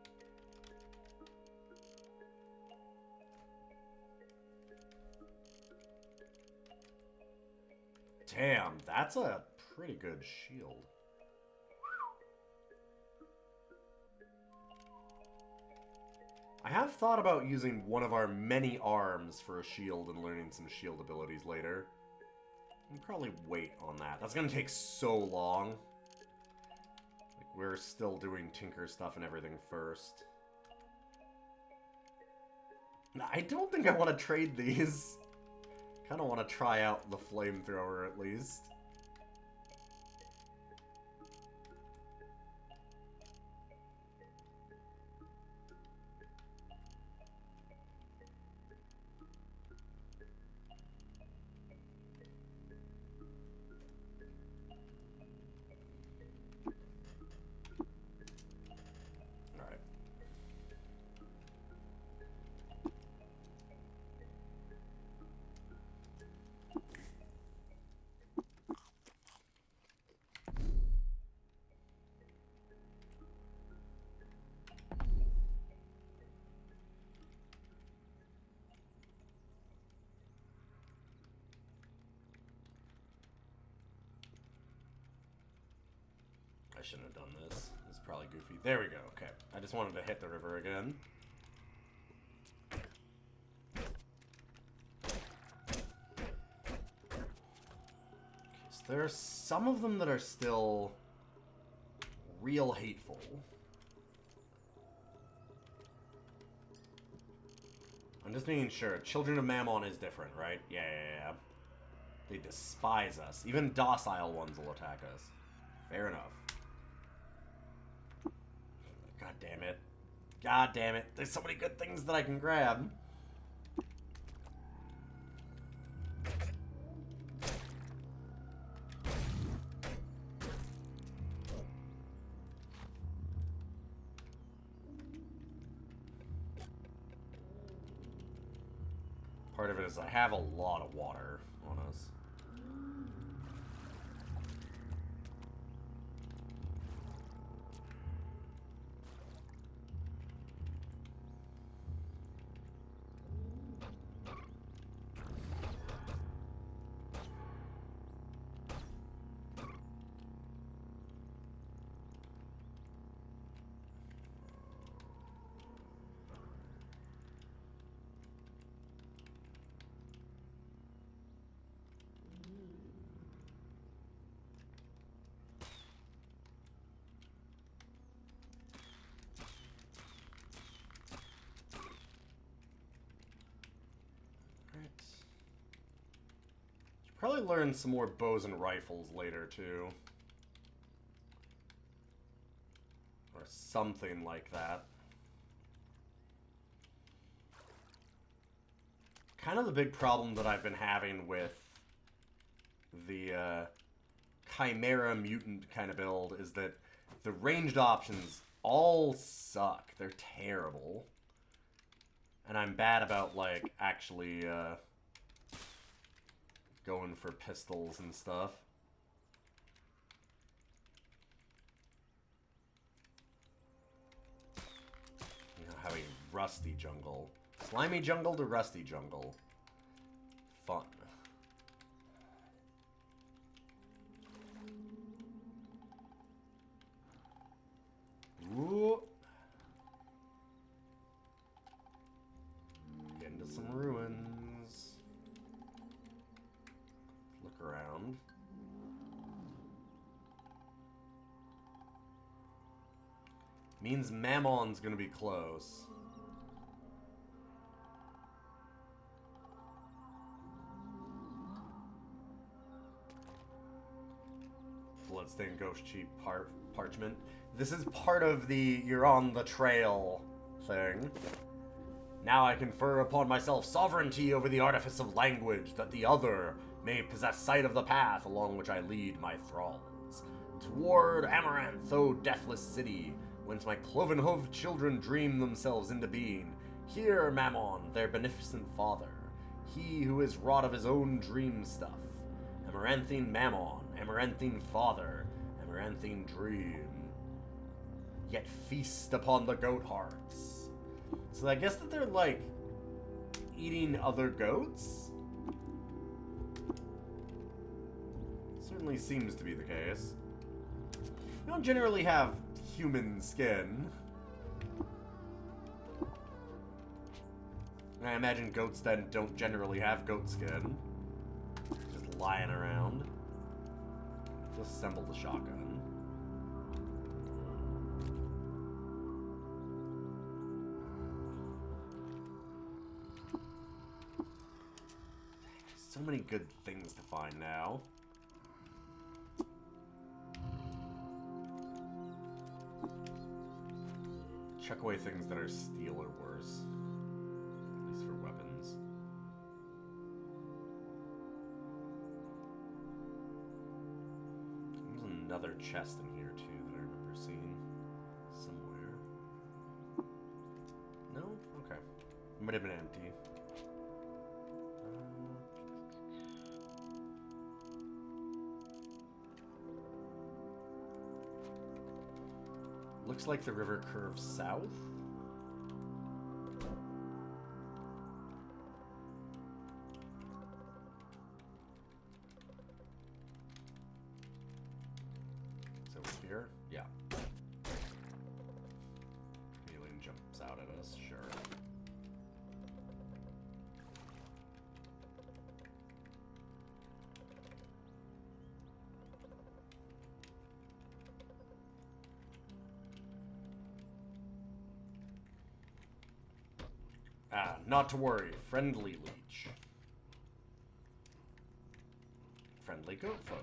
Damn, that's a pretty good shield. I have thought about using one of our many arms for a shield and learning some shield abilities later. I'll probably wait on that. That's gonna take so long. Like, we're still doing Tinker stuff and everything first. I don't think I want to trade these. Kind of want to try out the flamethrower at least. I shouldn't have done this. It's probably goofy. There we go. Okay. I just wanted to hit the river again. There are some of them that are still real hateful. I'm just making sure. Children of Mammon is different, right? Yeah. They despise us. Even docile ones will attack us. Fair enough. God damn it. God damn it. There's so many good things that I can grab. Part of it is I have a lot of water on us. Probably learn some more bows and rifles later, too. Or something like that. Kind of the big problem that I've been having with the Chimera Mutant kind of build is that the ranged options all suck. They're terrible. And I'm bad about, like, actually, going for pistols and stuff. You know, having rusty jungle. Slimy jungle to rusty jungle. Fun. Ooh. Get into some ruins. Look around. Means Mammon's gonna be close. Bloodstained Ghost Cheap Parchment. This is part of the you're on the trail thing. Now I confer upon myself sovereignty over the artifice of language, that the other may possess sight of the path along which I lead my thralls. Toward Amaranth, O deathless city, whence my cloven-hooved children dream themselves into being. Hear, Mammon, their beneficent father, he who is wrought of his own dream stuff. Amaranthine Mammon, Amaranthine father, Amaranthine dream. Yet feast upon the goat hearts. So I guess that they're, like, eating other goats? Certainly seems to be the case. You don't generally have human skin. I imagine goats then don't generally have goat skin. Just lying around. Disassemble the shotgun. So many good things to find now. Chuck away things that are steel or worse. At least for weapons. There's another chest in here too that I remember seeing somewhere. No? Okay. It might have been empty. Looks like the river curves south. So goat spear? Yeah. Alien jumps out at us, sure. Ah, not to worry. Friendly leech. Friendly goat folk.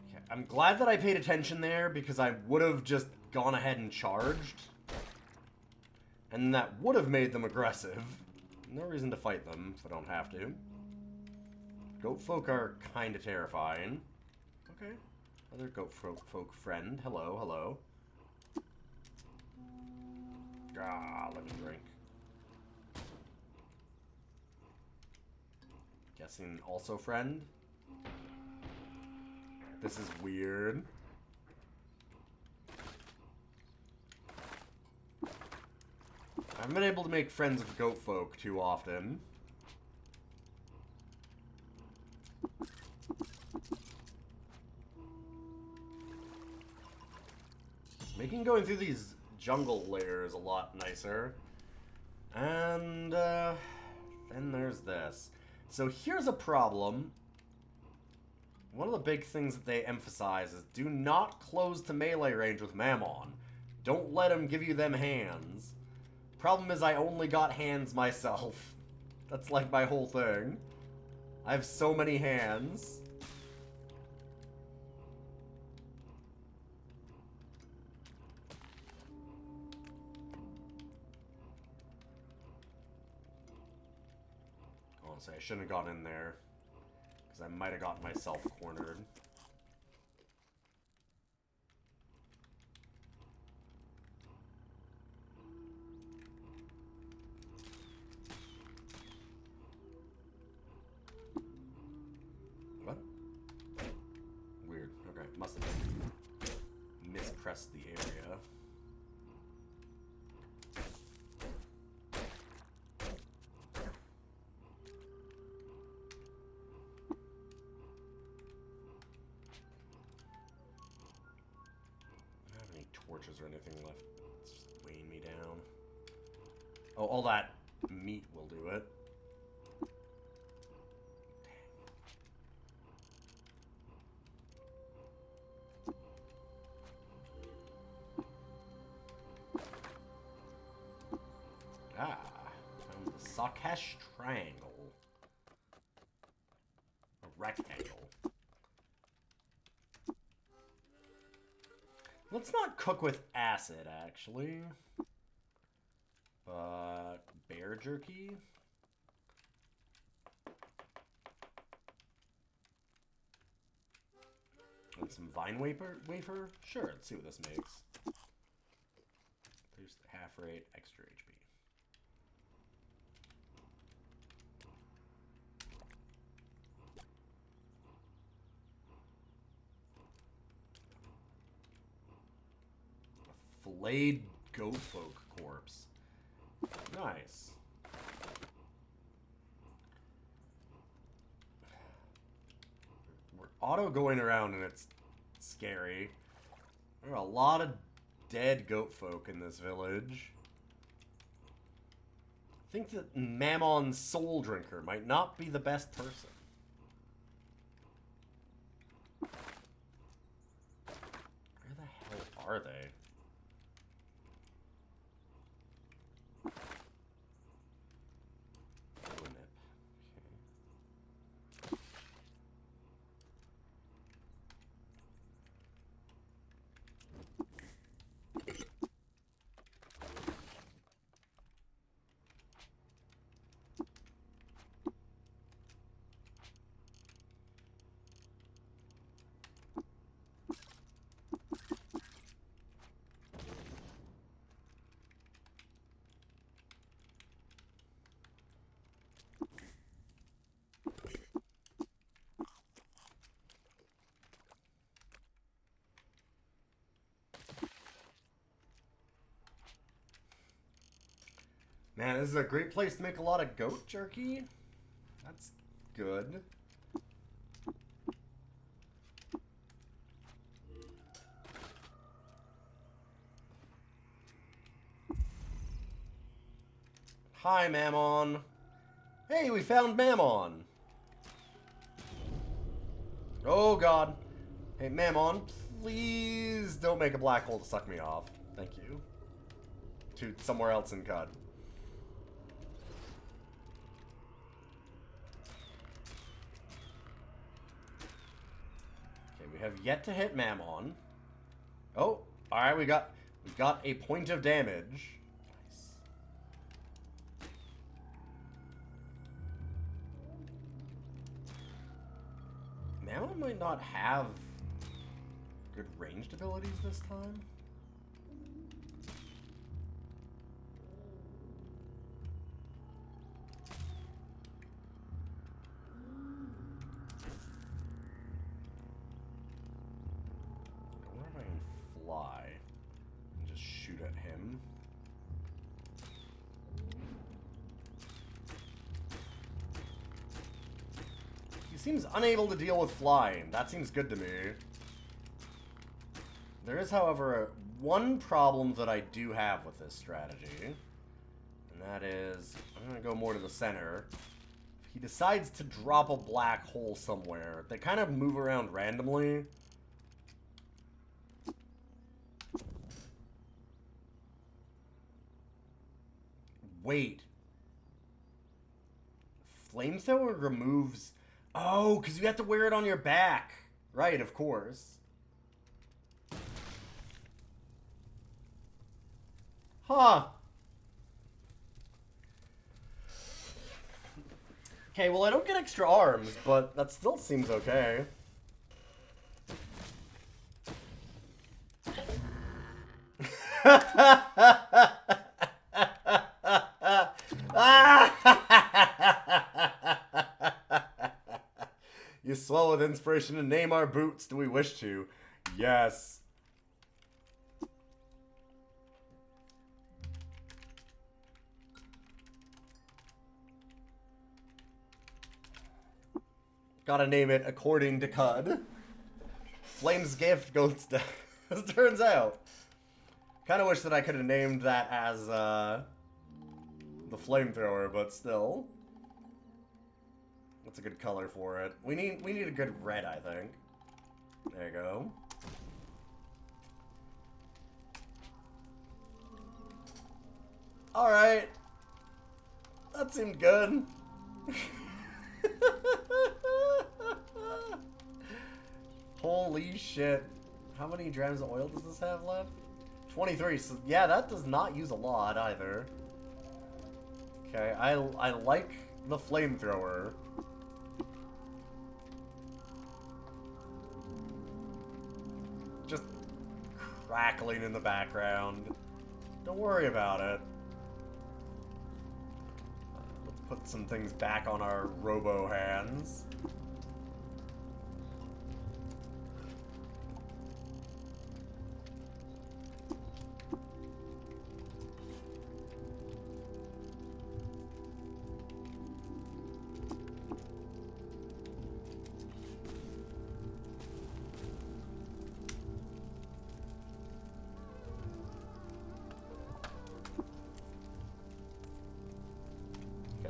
Okay, I'm glad that I paid attention there because I would have just gone ahead and charged. And that would have made them aggressive. No reason to fight them if I don't have to. Goat folk are kind of terrifying. Okay. Other goat folk friend. Hello, hello. Ah, let me drink. Guessing also friend? This is weird. I haven't been able to make friends with goat folk too often. Making going through these jungle layers a lot nicer. And then there's this. So here's a problem. One of the big things that they emphasize is do not close to melee range with Mammon. Don't let him give you them hands. Problem is I only got hands myself. That's like my whole thing. I have so many hands. Honestly, I shouldn't have gone in there. Because I might have gotten myself cornered. What? Weird. Okay, must have mispressed the area. Torches or anything left. It's just weighing me down. Oh, all that meat will do it. Ah, found the Sakesh triangle. A rectangle. Let's not cook with acid, actually. But bear jerky? And some vine wafer? Sure, let's see what this makes. There's the half rate, extra HP. Flayed goat folk corpse. Nice. We're auto going around and it's scary. There are a lot of dead goat folk in this village. I think that Mammon's Soul Drinker might not be the best person. Where the hell are they? Man, this is a great place to make a lot of goat jerky. That's good. Hi, Mammon. Hey, we found Mammon. Oh, God. Hey, Mammon, please don't make a black hole to suck me off. Thank you. To somewhere else in CUD. Okay, we have yet to hit Mammon. Oh, alright, we got a point of damage. Nice. Mammon might not have good ranged abilities this time. I wonder if I can fly and just shoot at him. He seems unable to deal with flying. That seems good to me. There is, however, one problem that I do have with this strategy. And that is, I'm going to go more to the center. If he decides to drop a black hole somewhere, they kind of move around randomly. Wait. Flamethrower removes... Oh, because you have to wear it on your back. Right, of course. Huh. Okay, well I don't get extra arms, but that still seems okay. You swell with inspiration to name our boots. Do we wish to? Yes. Gotta name it according to CUD. Flame's gift goes to... As it turns out. Kinda wish that I could have named that as, the flamethrower, but still. What's a good color for it? We need a good red, I think. There you go. Alright. That seemed good. Holy shit. How many drams of oil does this have left? 23. So yeah, that does not use a lot either. Okay, I like the flamethrower. Just crackling in the background. Don't worry about it. Let's put some things back on our robo hands.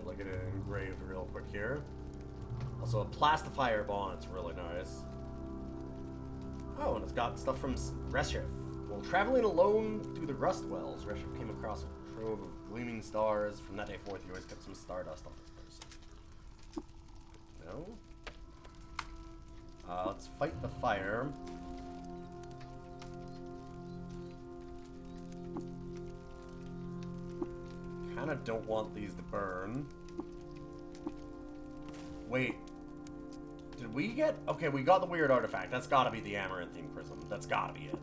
Look at it engraved real quick here. Also a plastifier bond, it's really nice. Oh, and it's got stuff from Reshift. While traveling alone through the rust wells, Reshift came across a trove of gleaming stars. From that day forth, he always kept some stardust on this person. No? Let's fight the fire. Kinda don't want these to burn. Wait. Did we get... Okay, we got the weird artifact. That's gotta be the amaranthine prism. That's gotta be it.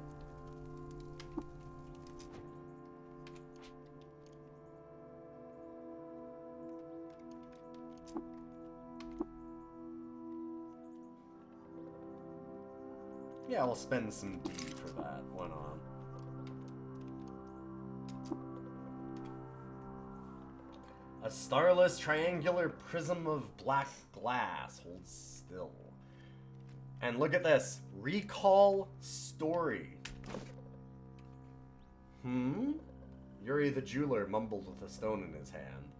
Yeah, we'll spend some D for that. Why not? A starless triangular prism of black glass holds still. And look at this. Recall story. Yuri the jeweler mumbled with a stone in his hand.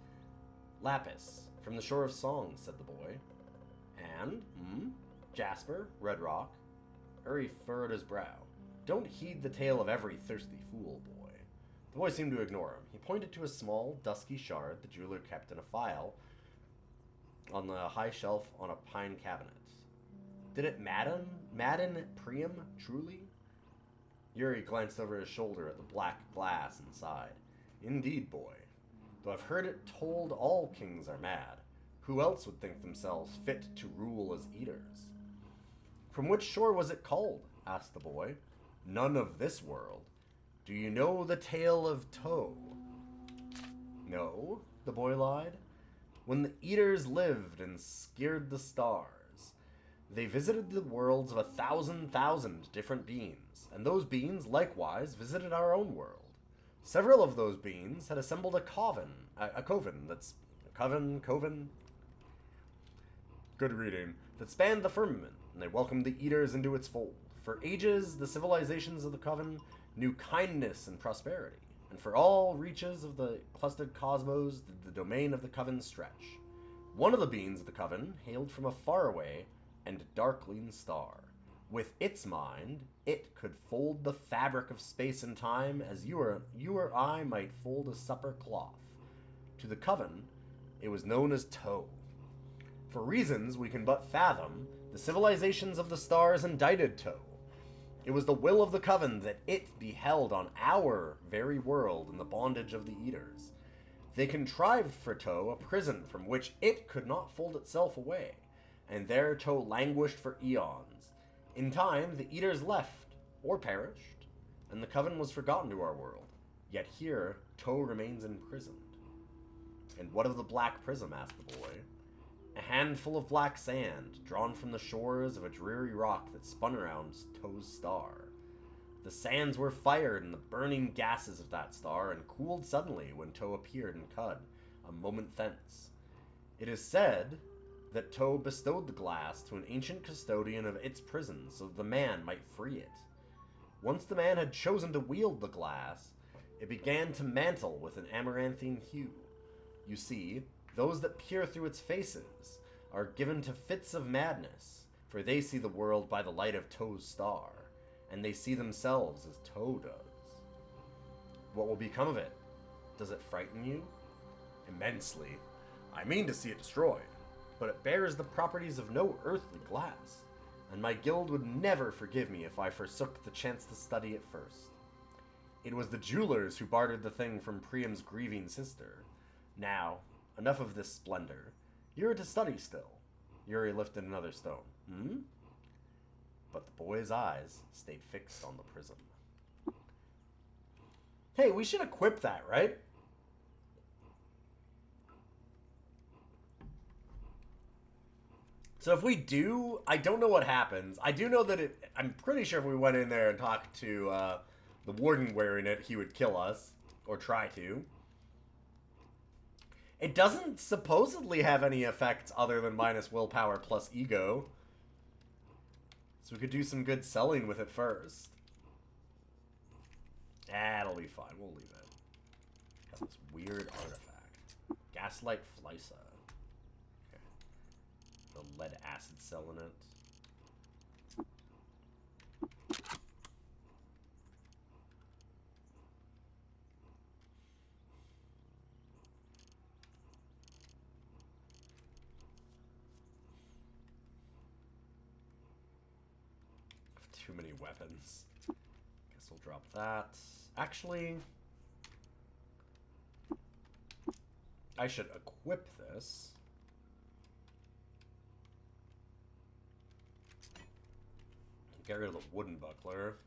Lapis, from the shore of songs, said the boy. And, Jasper, red rock. Uri furrowed his brow. Don't heed the tale of every thirsty fool, boy. The boy seemed to ignore him. He pointed to a small, dusky shard the jeweler kept in a file on the high shelf on a pine cabinet. Did it madden Priam, truly? Yuri glanced over his shoulder at the black glass inside. Indeed, boy. Though I've heard it told all kings are mad. Who else would think themselves fit to rule as eaters? From which shore was it called? Asked the boy. None of this world. Do you know the tale of Toe? No, the boy lied. When the eaters lived and scared the stars, they visited the worlds of 1,000,000 different beings, and those beings likewise visited our own world. Several of those beings had assembled a coven. Good reading. That spanned the firmament, and they welcomed the eaters into its fold. For ages, the civilizations of the coven knew kindness and prosperity, and for all reaches of the clustered cosmos did the domain of the coven stretch. One of the beings of the coven hailed from a faraway and darkling star. With its mind, it could fold the fabric of space and time as you or I might fold a supper cloth. To the coven, it was known as Toe. For reasons we can but fathom, the civilizations of the stars indicted Toe. It was the will of the coven that it be held on our very world in the bondage of the eaters. They contrived for Toe a prison from which it could not fold itself away, and there Toe languished for eons. In time, the eaters left, or perished, and the coven was forgotten to our world. Yet here, Toe remains imprisoned. And what of the black prism? Asked the boy. A handful of black sand, drawn from the shores of a dreary rock that spun around Toe's star. The sands were fired in the burning gases of that star, and cooled suddenly when Toe appeared in Cud, a moment thence. It is said that Toe bestowed the glass to an ancient custodian of its prison, so that the man might free it. Once the man had chosen to wield the glass, it began to mantle with an amaranthine hue. You see, those that peer through its faces are given to fits of madness, for they see the world by the light of Toe's star, and they see themselves as Toe does. What will become of it? Does it frighten you? Immensely. I mean to see it destroyed, but it bears the properties of no earthly glass, and my guild would never forgive me if I forsook the chance to study it first. It was the jewelers who bartered the thing from Priam's grieving sister. Now, enough of this splendor. You're to study still. Yuri lifted another stone. But the boy's eyes stayed fixed on the prism. Hey, we should equip that, right? So if we do, I don't know what happens. I do know that I'm pretty sure if we went in there and talked to the warden wearing it, he would kill us. Or try to. It doesn't supposedly have any effects other than minus willpower plus ego. So we could do some good selling with it first. That'll be fine. We'll leave it. Got this weird artifact. Gaslight Flysa. Okay. The lead acid cell in it. Too many weapons. Guess we'll drop that. Actually, I should equip this. Get rid of the wooden buckler.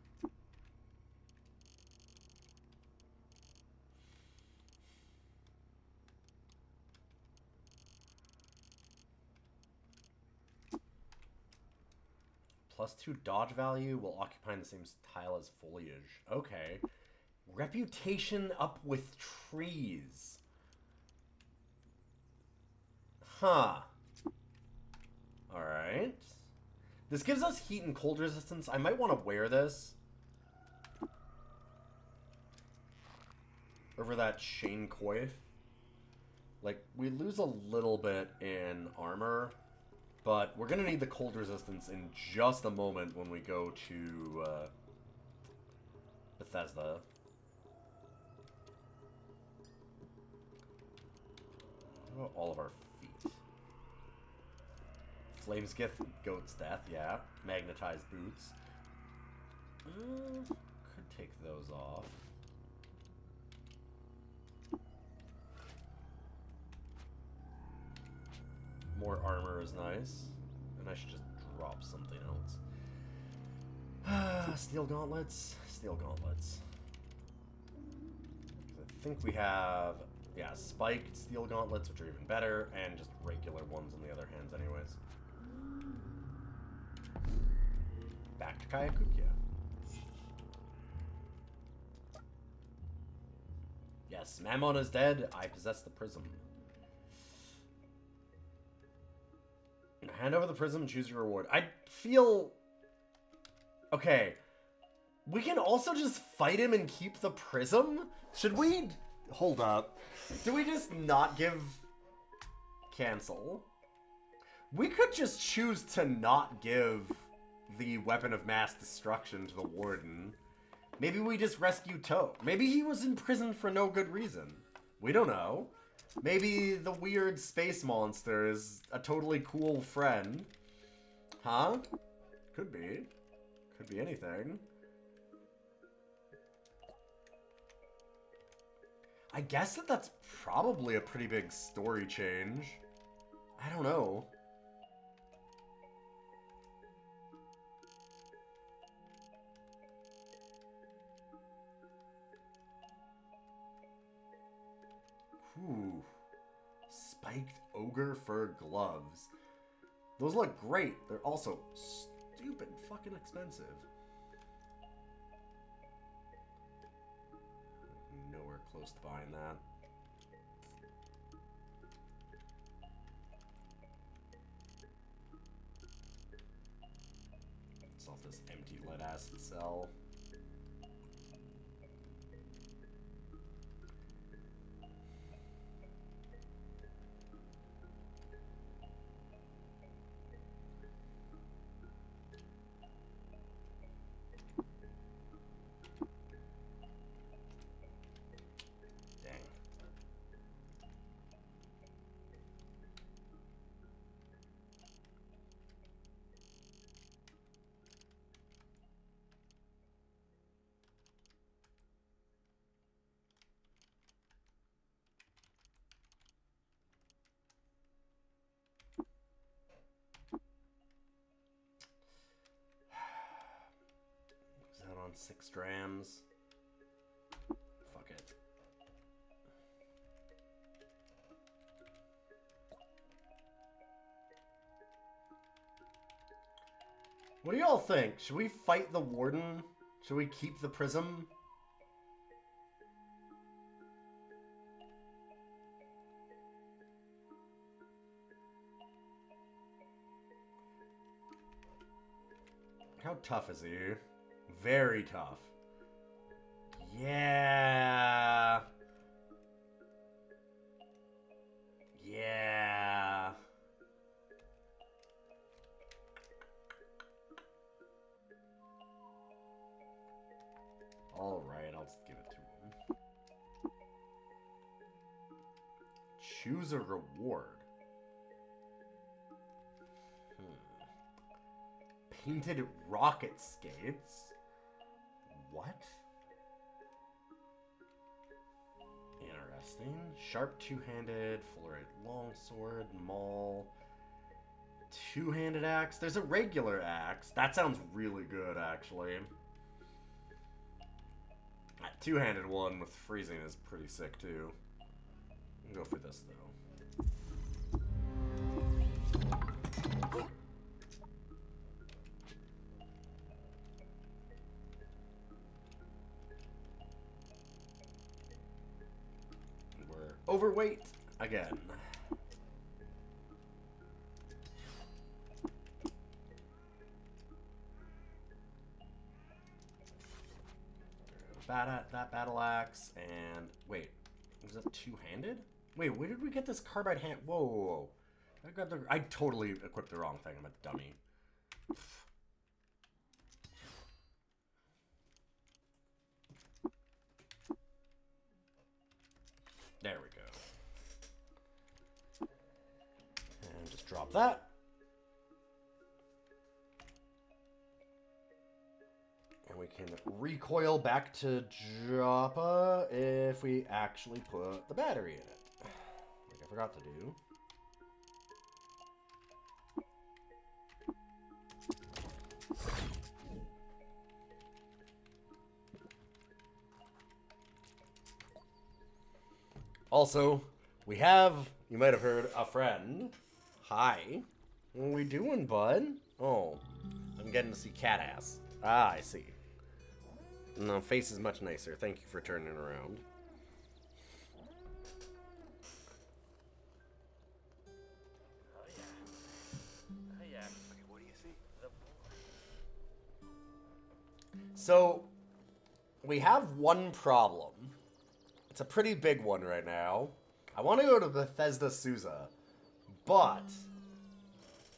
+2 dodge value while occupying the same tile as foliage. Okay. Reputation up with trees. Huh. Alright. This gives us heat and cold resistance. I might want to wear this over that Shane Coif. Like, we lose a little bit in armor, but we're gonna need the cold resistance in just a moment when we go to Bethesda. What about all of our feet? Flames Gift, Goat's Death, yeah. Magnetized boots. Could take those off. More armor is nice. And I should just drop something else. Steel gauntlets. Steel gauntlets. I think we have, yeah, spiked steel gauntlets, which are even better, and just regular ones on the other hands anyways. Back to Kayakukia. Yes, Mammon is dead. I possess the prism. Hand over the prism and choose your reward. I feel... Okay. We can also just fight him and keep the prism? Should we... Hold up. Do we just not give... Cancel? We could just choose to not give the weapon of mass destruction to the warden. Maybe we just rescue Toe. Maybe he was in prison for no good reason. We don't know. Maybe the weird space monster is a totally cool friend. Huh? Could be. Could be anything. I guess that's probably a pretty big story change. I don't know. Ooh. Spiked ogre fur gloves. Those look great. They're also stupid fucking expensive. Nowhere close to buying that. It's off this empty lead acid cell. On 6 drams. Fuck it. What do y'all think? Should we fight the warden? Should we keep the prism? How tough is he? Very tough. Yeah. Yeah. Alright, I'll just give it to him. Choose a reward. Painted rocket skates? What? Interesting. Sharp two-handed, full-rate longsword, maul. Two-handed axe. There's a regular axe. That sounds really good, actually. That two-handed one with freezing is pretty sick, too. I'll go for this, though. Overweight again. That battle axe and wait, was that two-handed? Wait, where did we get this carbide hand? Whoa, whoa, whoa. I totally equipped the wrong thing. I'm a dummy. There we go. And just drop that. And we can recoil back to Joppa if we actually put the battery in it. Like I forgot to do. Also, we have, you might have heard, a friend. Hi. What are we doing, bud? Oh, I'm getting to see cat ass. Ah, I see. No, face is much nicer. Thank you for turning around. Oh yeah. What do you see? So, we have one problem. It's a pretty big one right now. I want to go to Bethesda Souza, but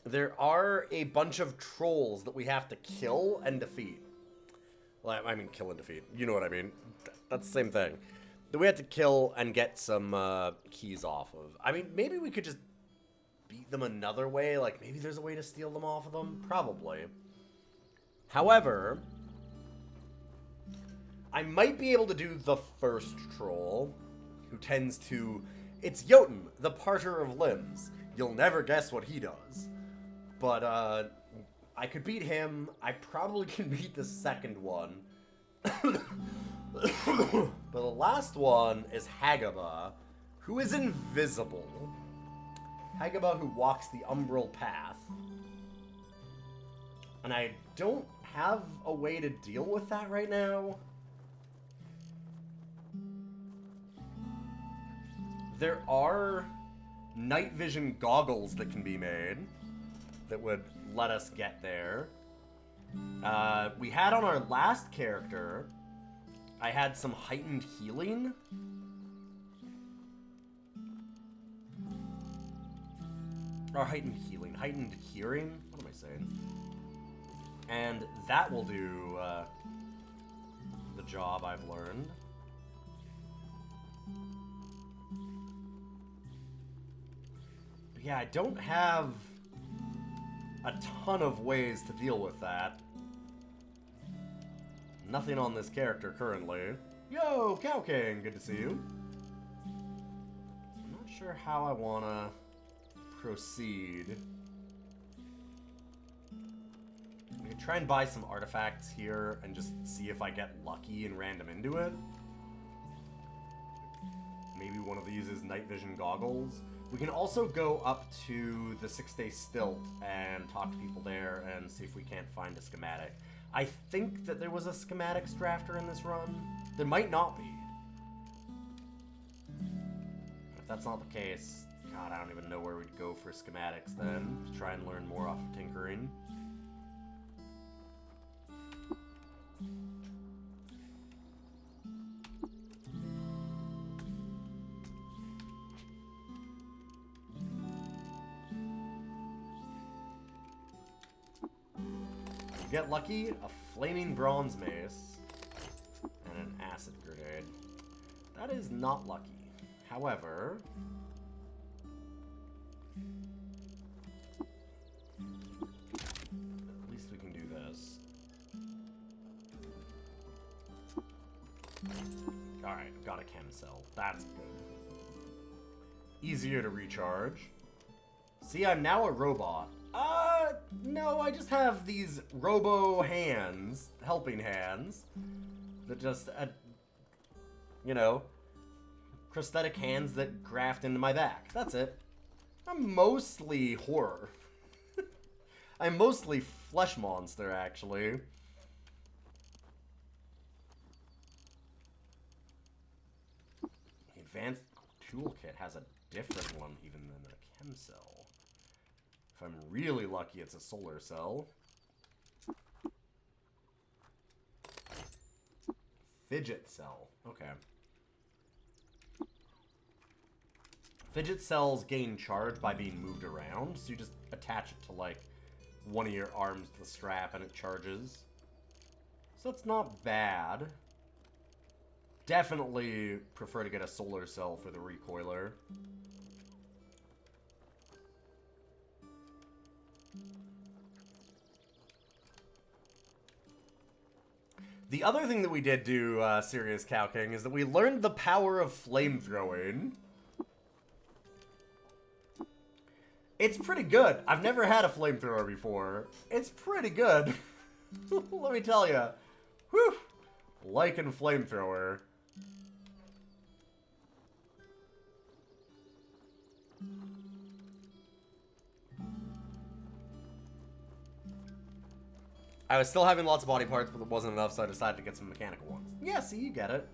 there are a bunch of trolls that we have to kill and defeat. Well, I mean, kill and defeat. You know what I mean. That's the same thing. That we have to kill and get some keys off of. I mean, maybe we could just beat them another way. Like, maybe there's a way to steal them off of them. Probably. However, I might be able to do the first troll, who tends to... It's Jotun, the parter of limbs. You'll never guess what he does. But, I could beat him. I probably can beat the second one. But the last one is Hagaba, who is invisible. Hagaba who walks the umbral path. And I don't have a way to deal with that right now. There are night vision goggles that can be made that would let us get there. We had on our last character, I had some heightened healing. Or heightened healing, heightened hearing? What am I saying? And that will do the job I've learned. But yeah, I don't have a ton of ways to deal with that. Nothing on this character currently. Yo, Cow King, good to see you. I'm not sure how I want to proceed. I could try and buy some artifacts here and just see if I get lucky and random into it. Maybe one of these is night vision goggles. We can also go up to the 6-day stilt and talk to people there and see if we can't find a schematic. I think that there was a schematics drafter in this run. There might not be. If that's not the case, God, I don't even know where we'd go for schematics then, to try and learn more off of tinkering. Get lucky, a flaming bronze mace, and an acid grenade. That is not lucky. However, at least we can do this. Alright, I've got a chem cell. That's good. Easier to recharge. See, I'm now a robot. No, I just have these robo hands, helping hands, that just, you know, prosthetic hands that graft into my back. That's it. I'm mostly horror. I'm mostly flesh monster, actually. The advanced toolkit has a different one even than a chem cell. If I'm really lucky, it's a solar cell. Fidget cell. Okay. Fidget cells gain charge by being moved around, so you just attach it to, like, one of your arms to the strap and it charges. So it's not bad. Definitely prefer to get a solar cell for the recoiler. The other thing that we did do, Serious Cow King, is that we learned the power of flamethrowing. It's pretty good. I've never had a flamethrower before. It's pretty good. Let me tell you. Whew. Liking flamethrower. I was still having lots of body parts, but it wasn't enough, so I decided to get some mechanical ones. Yeah, see, you get it.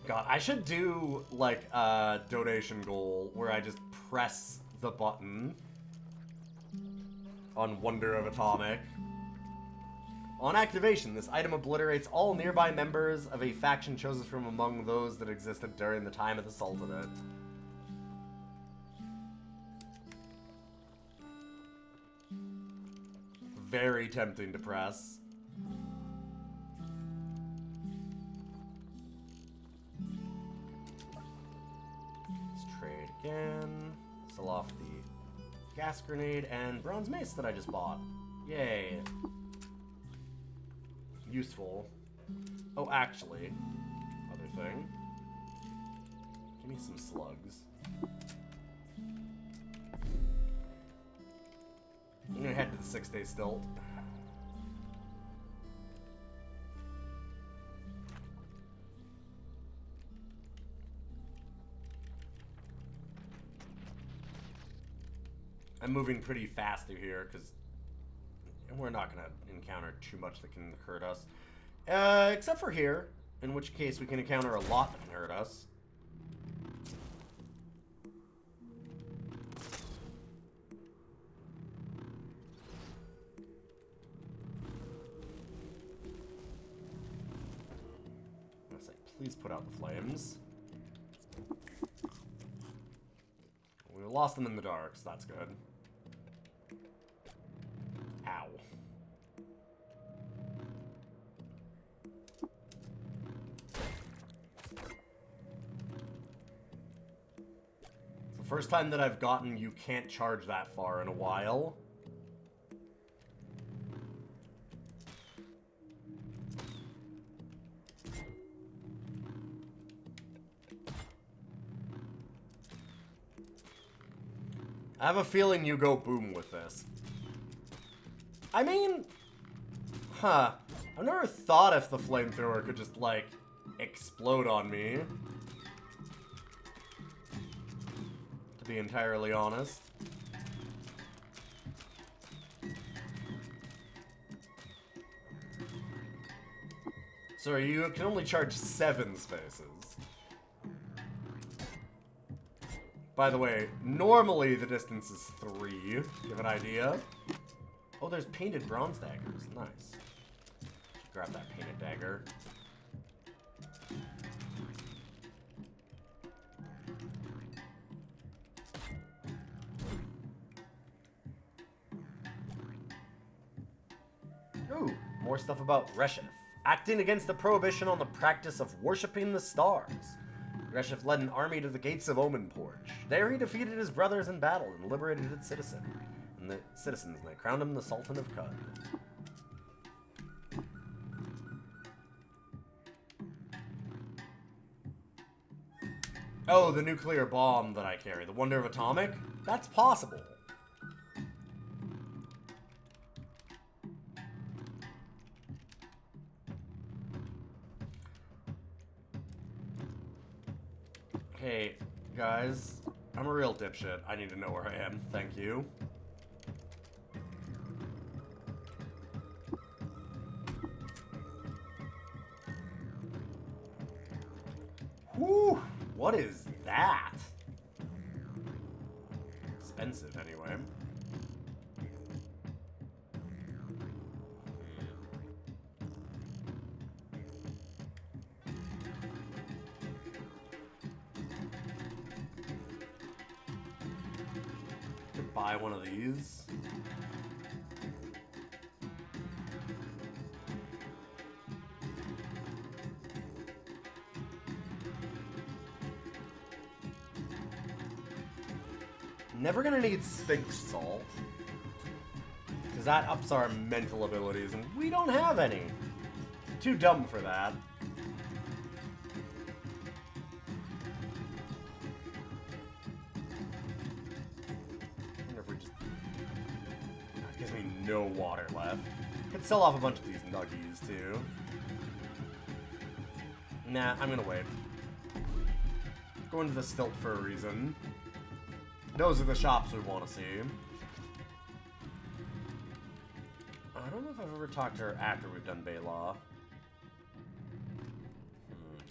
God, I should do, like, a donation goal where I just press the button on Wonder of Atomic. On activation, this item obliterates all nearby members of a faction chosen from among those that existed during the time of the Sultanate. Very tempting to press. Again, sell off the gas grenade and bronze mace that I just bought. Yay. Useful. Oh, actually, other thing. Give me some slugs. I'm gonna head to the 6-day stilt. I'm moving pretty fast through here because we're not going to encounter too much that can hurt us. Except for here, in which case we can encounter a lot that can hurt us. I'm gonna say, please put out the flames. We lost them in the dark, so that's good. Ow. It's the first time that I've gotten you can't charge that far in a while. I have a feeling you go boom with this. I mean, I've never thought if the flamethrower could just, like, explode on me. To be entirely honest. So you can only charge 7 spaces. By the way, normally the distance is 3. Give an idea. Oh, there's painted bronze daggers. Nice. Should grab that painted dagger. Ooh, more stuff about Reshef. Acting against the prohibition on the practice of worshipping the stars. Reshef led an army to the gates of Omen Porch. There he defeated his brothers in battle and liberated its citizens, and they crowned him the Sultan of Qud. Oh, the nuclear bomb that I carry, the Wonder of Atomic? That's possible. Hey, guys, I'm a real dipshit. I need to know where I am. Thank you. What is that? Expensive, anyway. Could buy one of these. Never gonna need Sphinx Salt. Because that ups our mental abilities, and we don't have any. Too dumb for that. I wonder if we just... That gives me no water left. Could sell off a bunch of these nuggies, too. Nah, I'm gonna wait. Going to the stilt for a reason. Those are the shops we want to see. I don't know if I've ever talked to her after we've done Baylaw.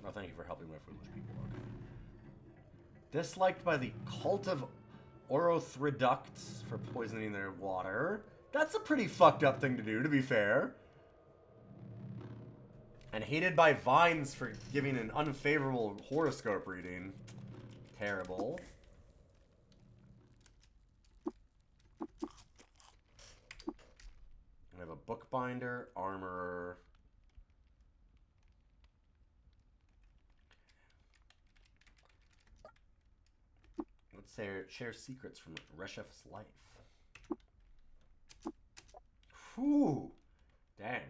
Oh, thank you for helping my foolish people. Okay. Disliked by the cult of Orothrioducts for poisoning their water. That's a pretty fucked up thing to do, to be fair. And hated by Vines for giving an unfavorable horoscope reading. Terrible. I have a bookbinder, armorer. Let's say share secrets from Reshef's life. Whew. Dang.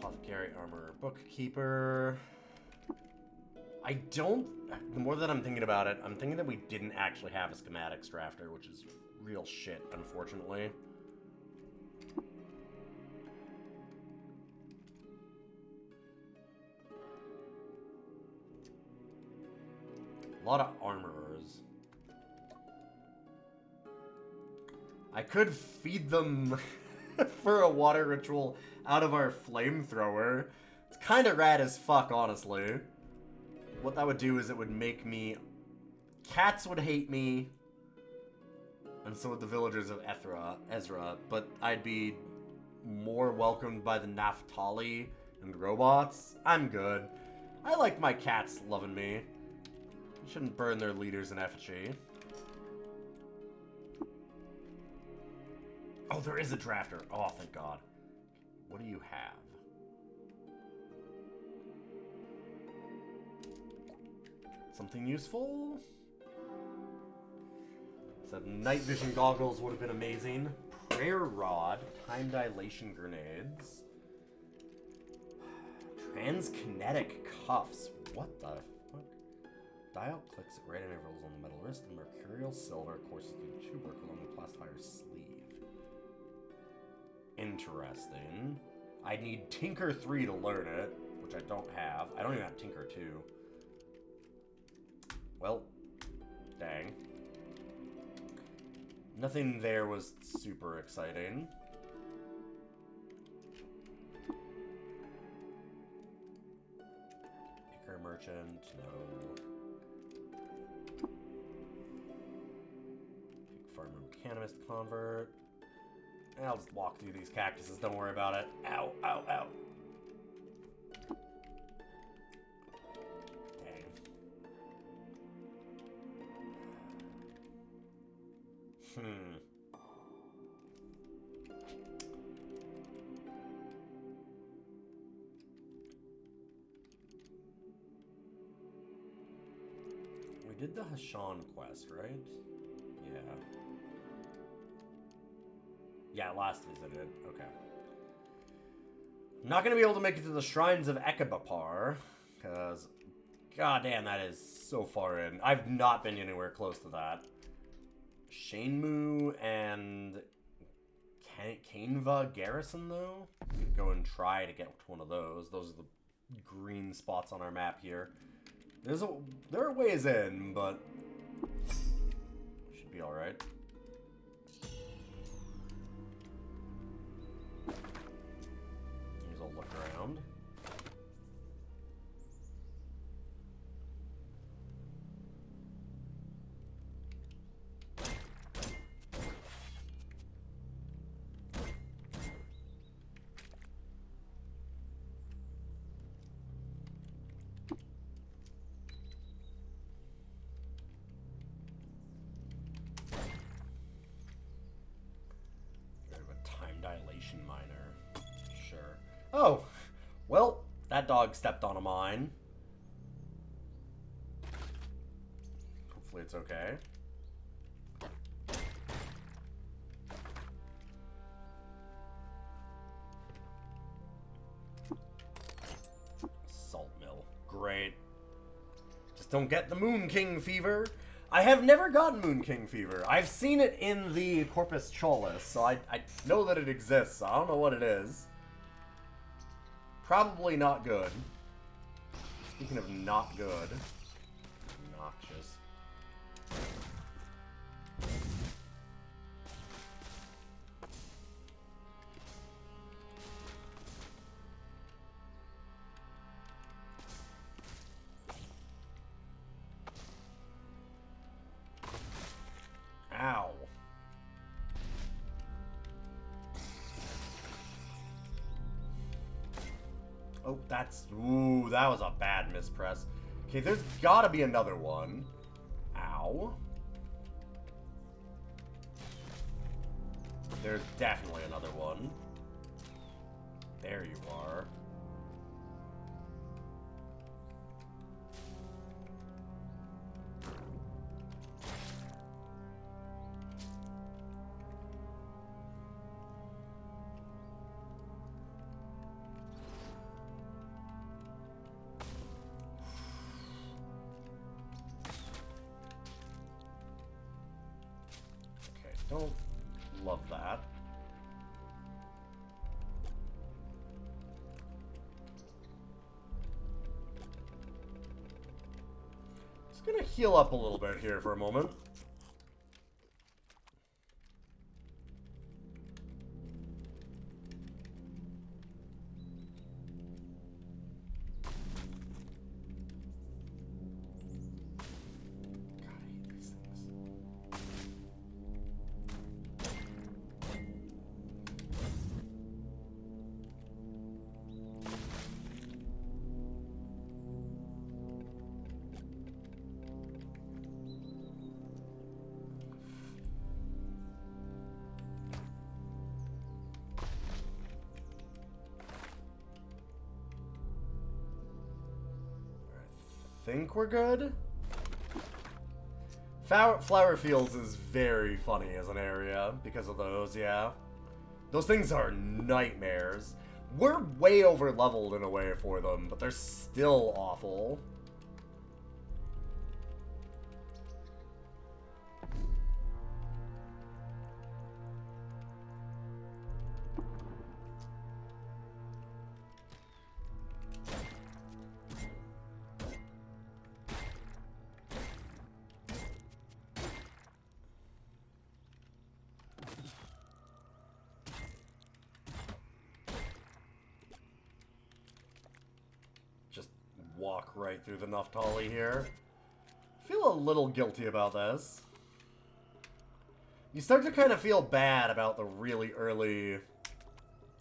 Apothecary, armor, bookkeeper. I don't... The more that I'm thinking about it, I'm thinking that we didn't actually have a schematics drafter, which is real shit, unfortunately. A lot of armorers. I could feed them for a water ritual out of our flamethrower. It's kind of rad as fuck, honestly. What that would do is it would make me... Cats would hate me. And so would the villagers of Ezra. But I'd be more welcomed by the Naphtali and robots. I'm good. I like my cats loving me. Shouldn't burn their leaders in effigy. Oh, there is a drafter. Oh, thank God. What do you have? Something useful? So night vision goggles would have been amazing. Prayer rod, time dilation grenades. Transkinetic cuffs. What the fuck? Dial clicks at right intervals on the metal wrist, and mercurial silver courses through the tubercle along the plastifier's sleeve. Interesting. I need Tinker 3 to learn it, which I don't have. I don't even have Tinker 2. Well, dang. Nothing there was super exciting. Icar Merchant, no. Pig Farmer Mechanist Convert. I'll just walk through these cactuses, don't worry about it. Ow, ow, ow. Dang. We did the Hashan quest, right? Yeah. Yeah, last visited. Okay. Not gonna be able to make it to the Shrines of Ekabapar, because goddamn, that is so far in. I've not been anywhere close to that. Shenmue and Caneva Garrison, though? We could go and try to get one of those. Those are the green spots on our map here. There are ways in, but should be alright. Here's a look around. Dilation miner. Sure. Oh! Well, that dog stepped on a mine. Hopefully it's okay. Salt mill. Great. Just don't get the Moon King fever. I have never gotten Moon King fever. I've seen it in the Corpus Chaulis, so I know that it exists. I don't know what it is. Probably not good. Speaking of not good. Obnoxious. Ow. Oh, ooh, that was a bad mispress. Okay, there's gotta be another one. Ow. There's definitely another one. There you are. Don't love that. Just gonna heal up a little bit here for a moment. Think we're good? Flower Fields is very funny as an area because of those, yeah. Those things are nightmares. We're way over leveled in a way for them, but they're still awful. Walk right through the Naftali here. Feel a little guilty about this. You start to kind of feel bad about the really early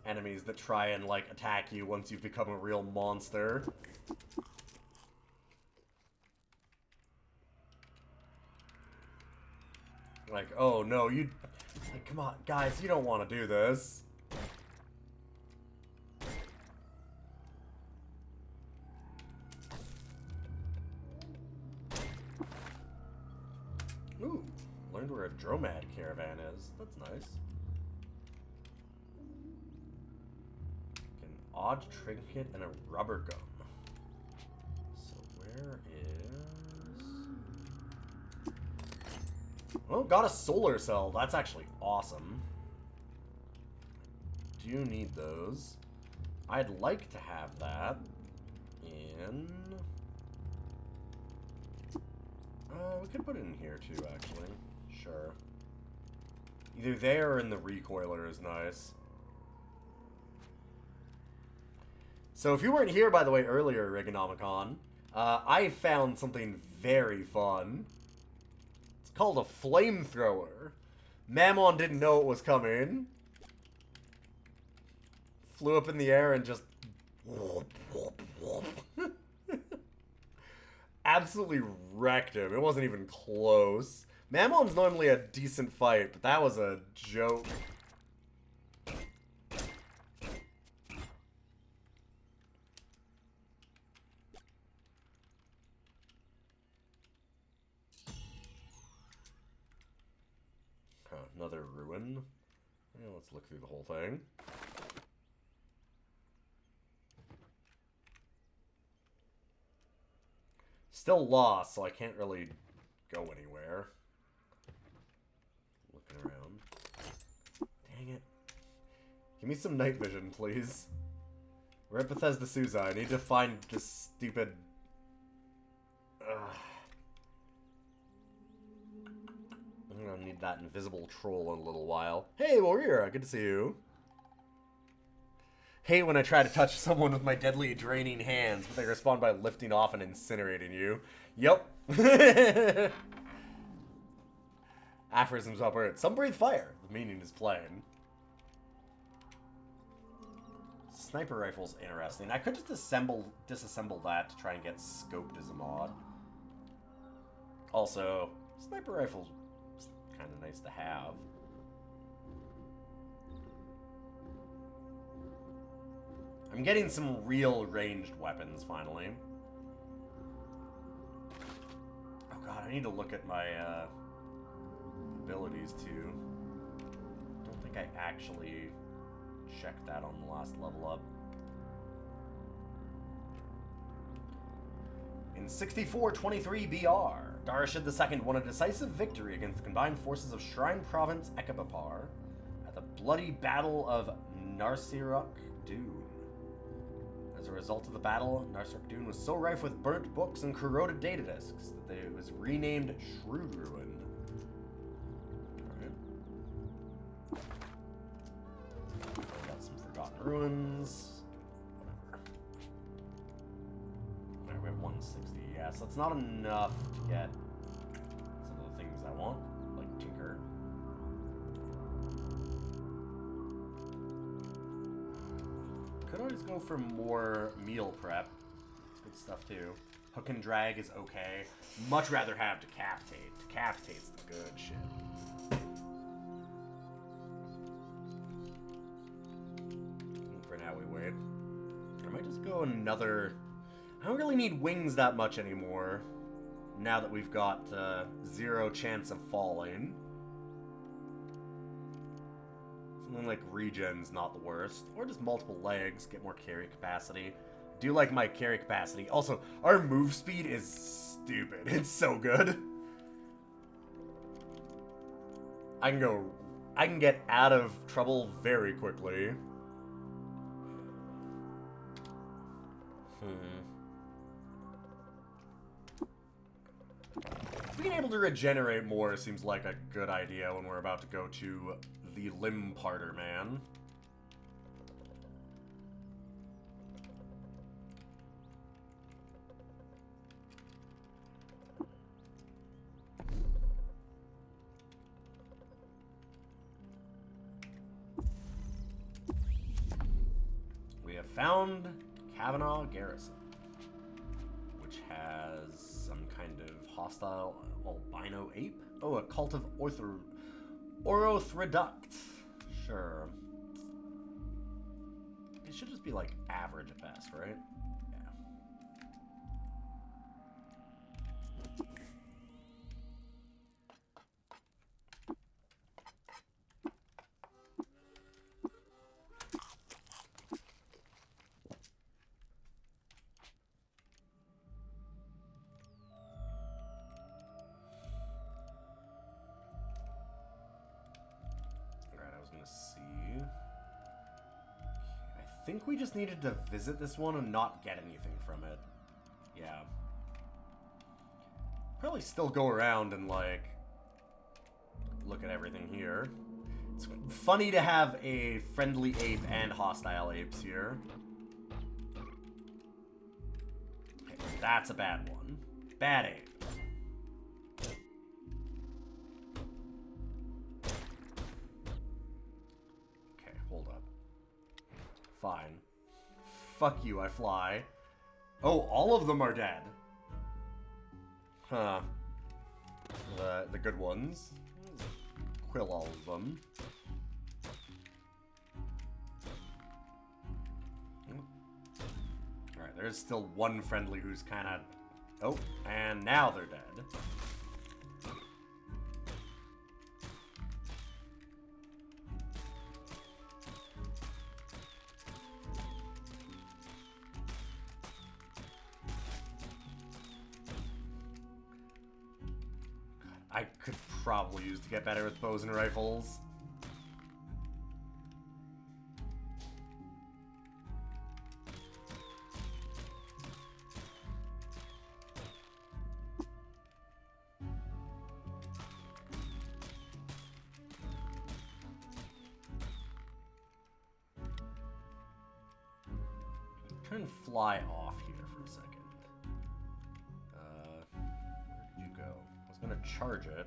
enemies that try and, like, attack you once you've become a real monster. Like, oh no, you... Like, come on, guys, you don't want to do this. Ooh, learned where a Dromad caravan is. That's nice. An odd trinket and a rubber gun. So where is... Oh, got a solar cell. That's actually awesome. do need those. I'd like to have that in... we could put it in here too, actually. Sure. Either there or in the recoiler is nice. So if you weren't here, by the way, earlier, Rigonomicon, I found something very fun. It's called a flamethrower. Mammon didn't know it was coming. Flew up in the air and just... absolutely wrecked him. It wasn't even close. Mammon's normally a decent fight, but that was a joke. Another ruin. Yeah, let's look through the whole thing. Still lost, so I can't really go anywhere. Looking around. Dang it. Give me some night vision, please. We're at Bethesda Souza. I need to find this stupid... I'm gonna need that invisible troll in a little while. Hey, Warrior! Good to see you. Hate when I try to touch someone with my deadly draining hands, but they respond by lifting off and incinerating you. Yep. Aphorisms upward. Some breathe fire. The meaning is plain. Sniper rifle's interesting. I could just disassemble that to try and get scoped as a mod. Also, sniper rifle's kind of nice to have. I'm getting some real ranged weapons, finally. Oh god, I need to look at my abilities, too. Don't think I actually checked that on the last level up. In 6423 BR, Darashid II won a decisive victory against the combined forces of Shrine Province Ekabapar at the bloody Battle of Narsiruk Dune. As a result of the battle, Narsiruk Dune was so rife with burnt books and corroded data disks that it was renamed Shrewd Ruin. Alright. Got some Forgotten Ruins. Whatever. Alright, we have 160. Yeah, so that's not enough to get some of the things I want, like Tinker. Could always go for more meal prep. It's good stuff too. Hook and drag is okay. Much rather have decapitate. Decapitate's the good shit. For now we wait. I might just go another... I don't really need wings that much anymore. Now that we've got 0 chance of falling. Something like regen's not the worst. Or just multiple legs, get more carry capacity. I do like my carry capacity. Also, our move speed is stupid. It's so good. I can get out of trouble very quickly. Being able to regenerate more seems like a good idea when we're about to go to the Limb Parter Man. We have found Kavanaugh Garrison, which has some kind of hostile albino ape. Oh, a cult of Orothrodict. Sure. It should just be like average at best, right? Yeah. Alright, I was gonna see. think we just needed to visit this one and not get anything from it. Yeah. Probably still go around and, like, look at everything here. It's funny to have a friendly ape and hostile apes here. Okay, that's a bad one. Bad ape. Okay, hold up. Fine. Fuck you, I fly. Oh, all of them are dead. Huh. The good ones. Kill all of them. Alright, there's still one friendly who's kind of... Oh, and now they're dead. I could probably use to get better with bows and rifles. Try and fly off here for a second. Where did you go? I was gonna charge it.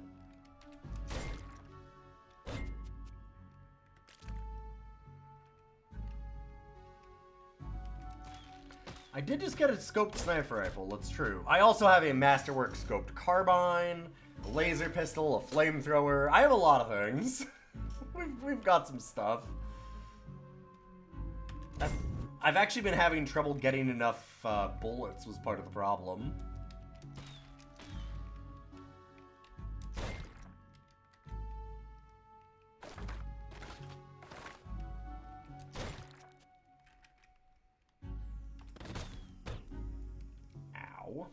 I did just get a scoped sniper rifle, that's true. I also have a Masterwork scoped carbine, a laser pistol, a flamethrower. I have a lot of things. we've got some stuff. I've actually been having trouble getting enough bullets was part of the problem. Ow.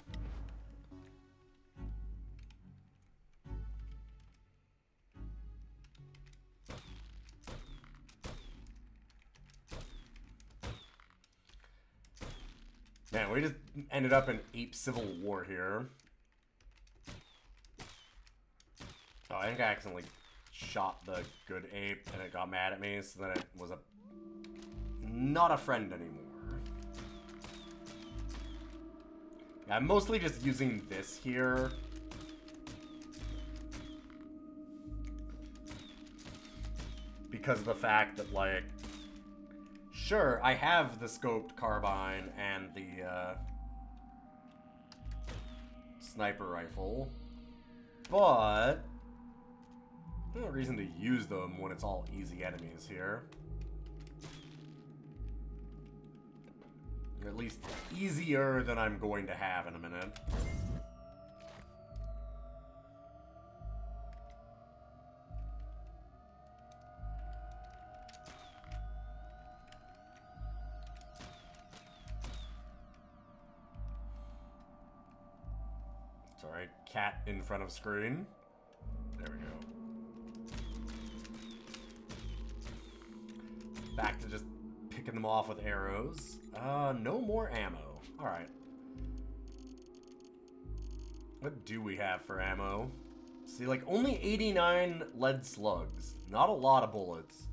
Man, we just ended up in ape civil war here. Oh, I think I accidentally shot the good ape and it got mad at me, so then it was not a friend anymore. Yeah, I'm mostly just using this here. Because of the fact that, like, sure, I have the scoped carbine and the sniper rifle, but no reason to use them when it's all easy enemies here. Or at least easier than I'm going to have in a minute. Sorry, cat in front of screen. There we go. Back to just picking them off with arrows. No more ammo. Alright. What do we have for ammo? See, like, only 89 lead slugs. Not a lot of bullets.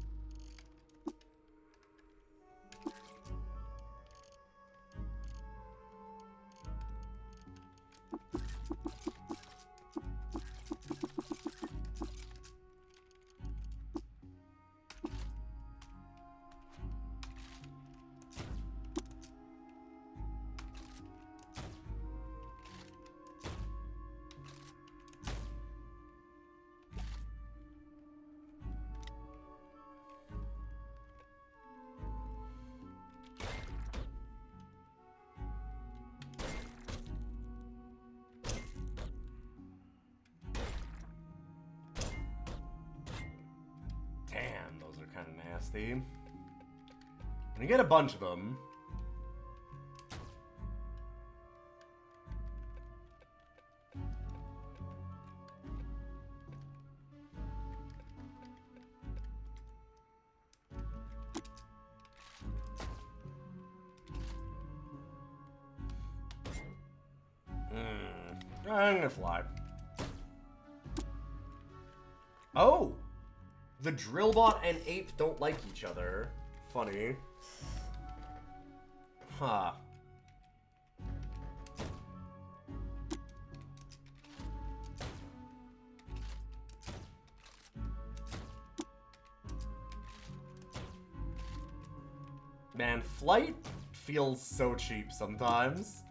Damn, those are kind of nasty. And you get a bunch of them. I'm gonna fly. Oh! The Drillbot and Ape don't like each other. Funny. Huh. Man, flight feels so cheap sometimes.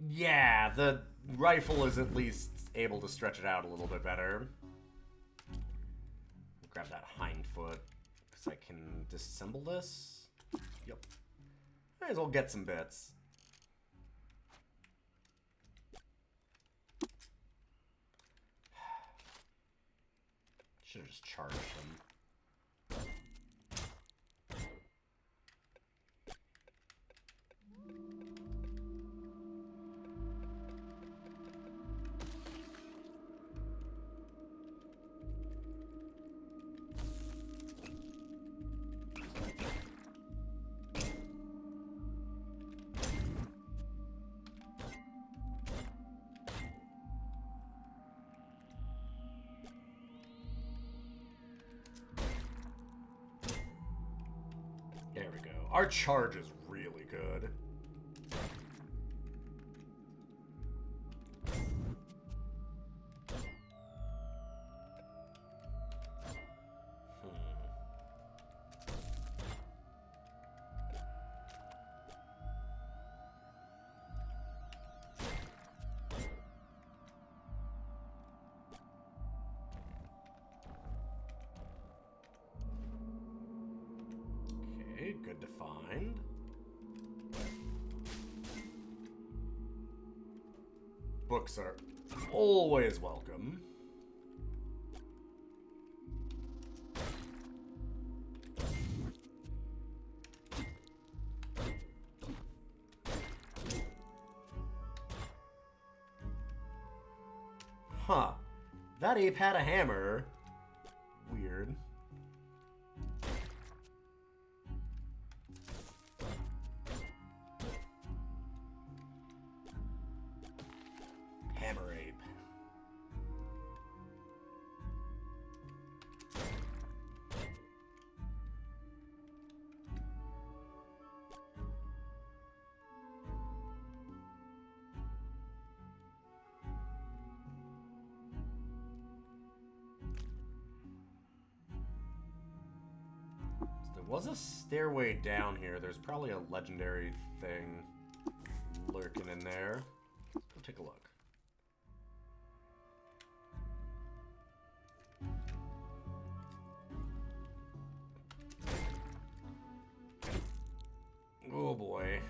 Yeah, the rifle is at least able to stretch it out a little bit better. Grab that hind foot, because I can disassemble this. Yep. Might as well get some bits. Should've just charged them. There we go. Our charge is really good. Okay, good to find. Books are always welcome. Huh. That ape had a hammer. Weird. Hammer ape. There was a stairway down here. There's probably a legendary thing lurking in there. Let's go take a look. Oh boy.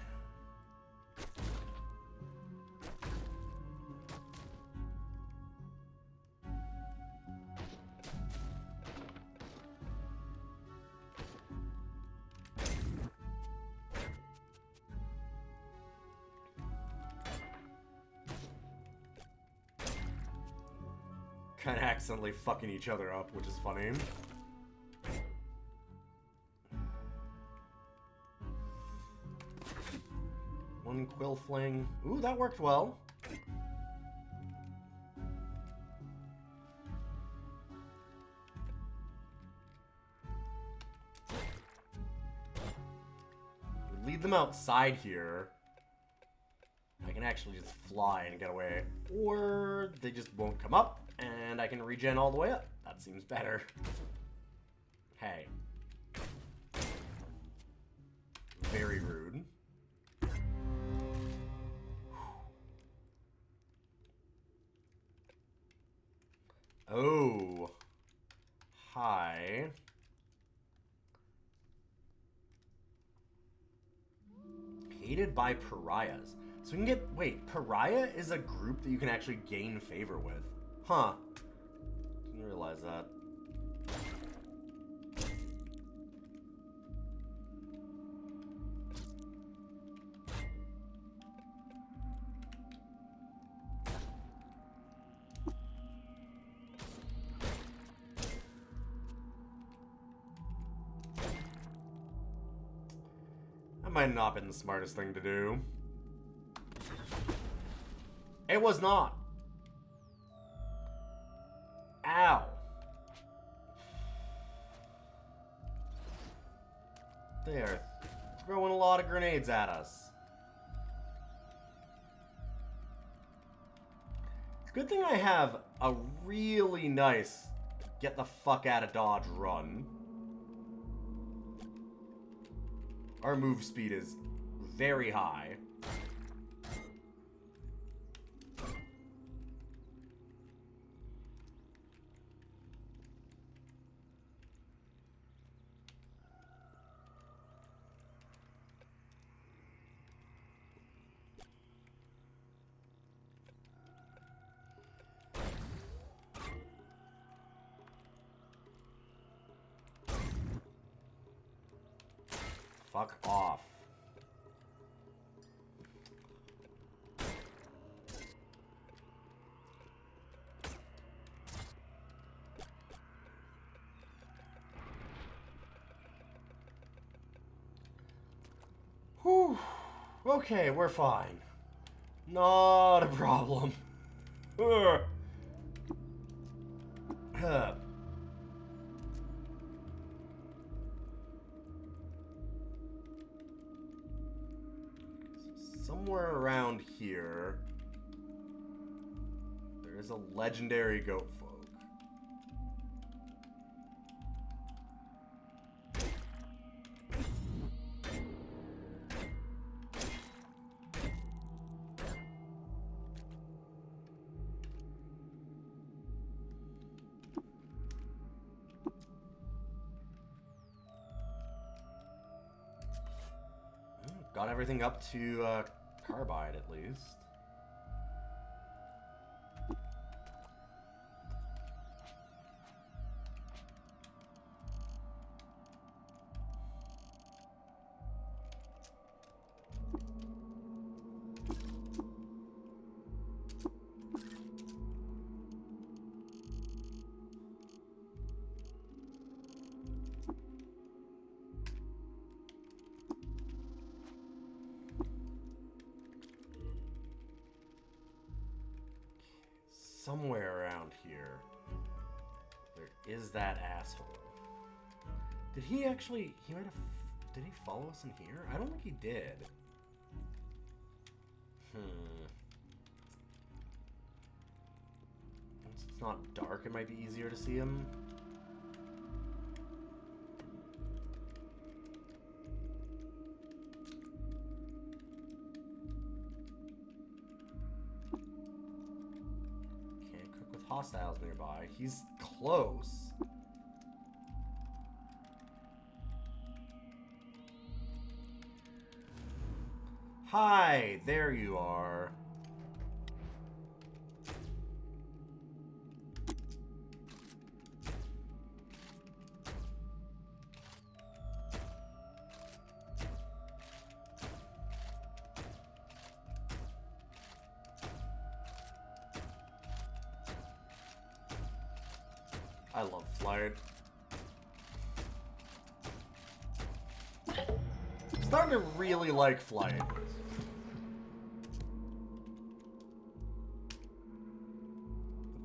Kind of accidentally fucking each other up, which is funny. One quill fling. Ooh, that worked well. Lead them outside here. I can actually just fly and get away. Or they just won't come up, and I can regen all the way up. That seems better. Hey. Very rude. Oh. Hi. Hated by pariahs. So we can get... Wait, pariah is a group that you can actually gain favor with. Huh. Didn't realize that. That might not have been the smartest thing to do. It was not. Ow. They are throwing a lot of grenades at us. Good thing I have a really nice get the fuck out of Dodge run. Our move speed is very high. Fuck off. Whew. Okay, we're fine. Not a problem. Somewhere around here, there is a legendary goat folk. Got everything up to carbide at least. Somewhere around here, there is that asshole. Did he actually, did he follow us in here? I don't think he did. Once it's not dark, it might be easier to see him. Hostiles nearby. He's close. Hi, there you are. I love flight. Starting to really like flight.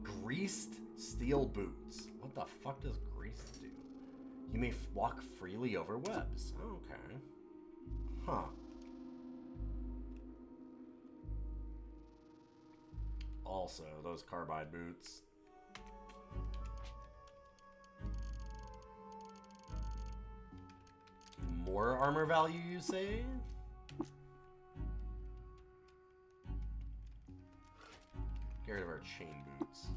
Greased steel boots. What the fuck does greased do? You may walk freely over webs. Okay. Huh. Also, those carbide boots. More armor value, you say? Get rid of our chain boots.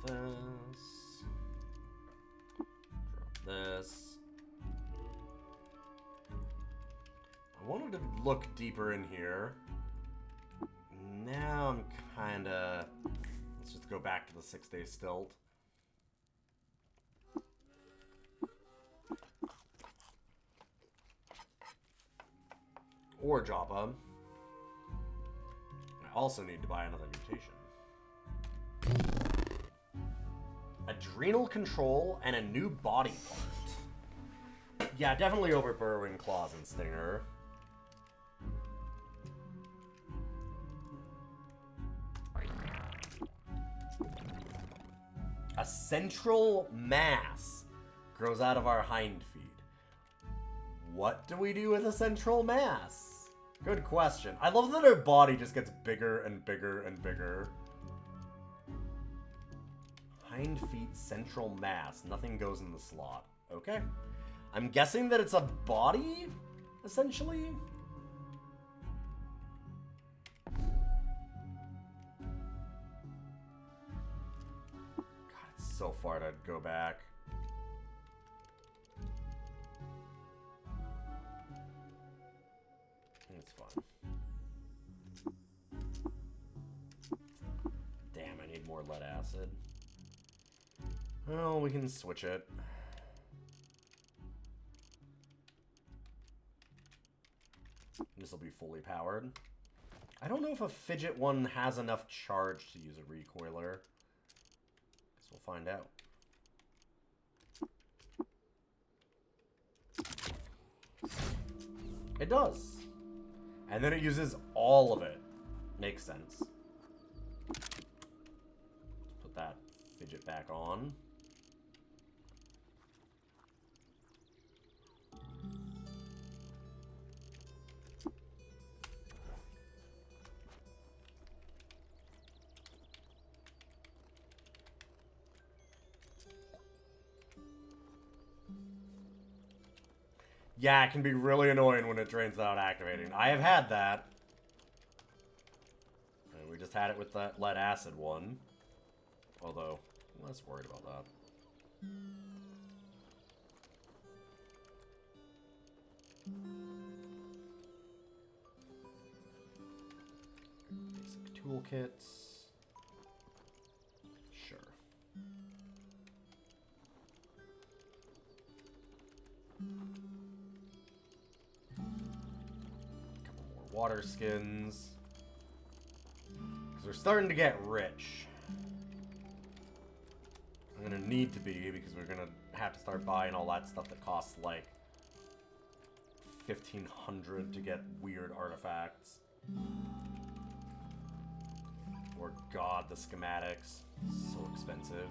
Drop this. Drop this. I wanted to look deeper in here. Now I'm kinda... Let's just go back to the 6-day stilt. Or Joppa. I also need to buy another mutation. Adrenal control and a new body part. Yeah, definitely over Burrowing Claws and Stinger. A central mass grows out of our hind feet. What do we do with a central mass? Good question. I love that our body just gets bigger and bigger and bigger. Hind feet, central mass. Nothing goes in the slot. Okay. I'm guessing that it's a body, essentially. God, it's so far to go back. It's fun. Damn, I need more lead acid. Well, we can switch it. This will be fully powered. I don't know if a fidget one has enough charge to use a recoiler. Guess we'll find out. It does. And then it uses all of it. Makes sense. Let's put that fidget back on. Yeah, it can be really annoying when it drains without activating. I have had that. And we just had it with that lead acid one. Although, I'm less worried about that. Basic toolkits. Sure. Water skins. Because we're starting to get rich. I'm going to need to be, because we're going to have to start buying all that stuff that costs like 1,500 to get weird artifacts. Or God, the schematics. So expensive.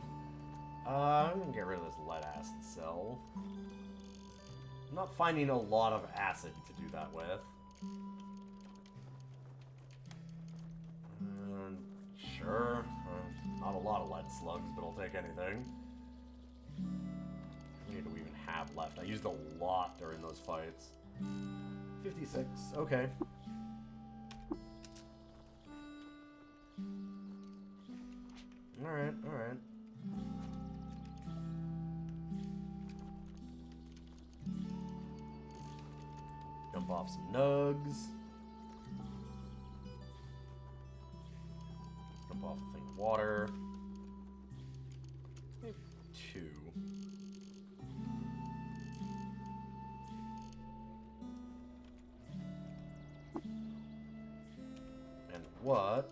I'm going to get rid of this lead acid cell. I'm not finding a lot of acid to do that with. Sure. Not a lot of lead slugs, but I'll take anything. How many do we even have left? I used a lot during those fights. 56. Okay. Alright, alright. Jump off some nugs. Jump off a thing of water. Maybe 2. And what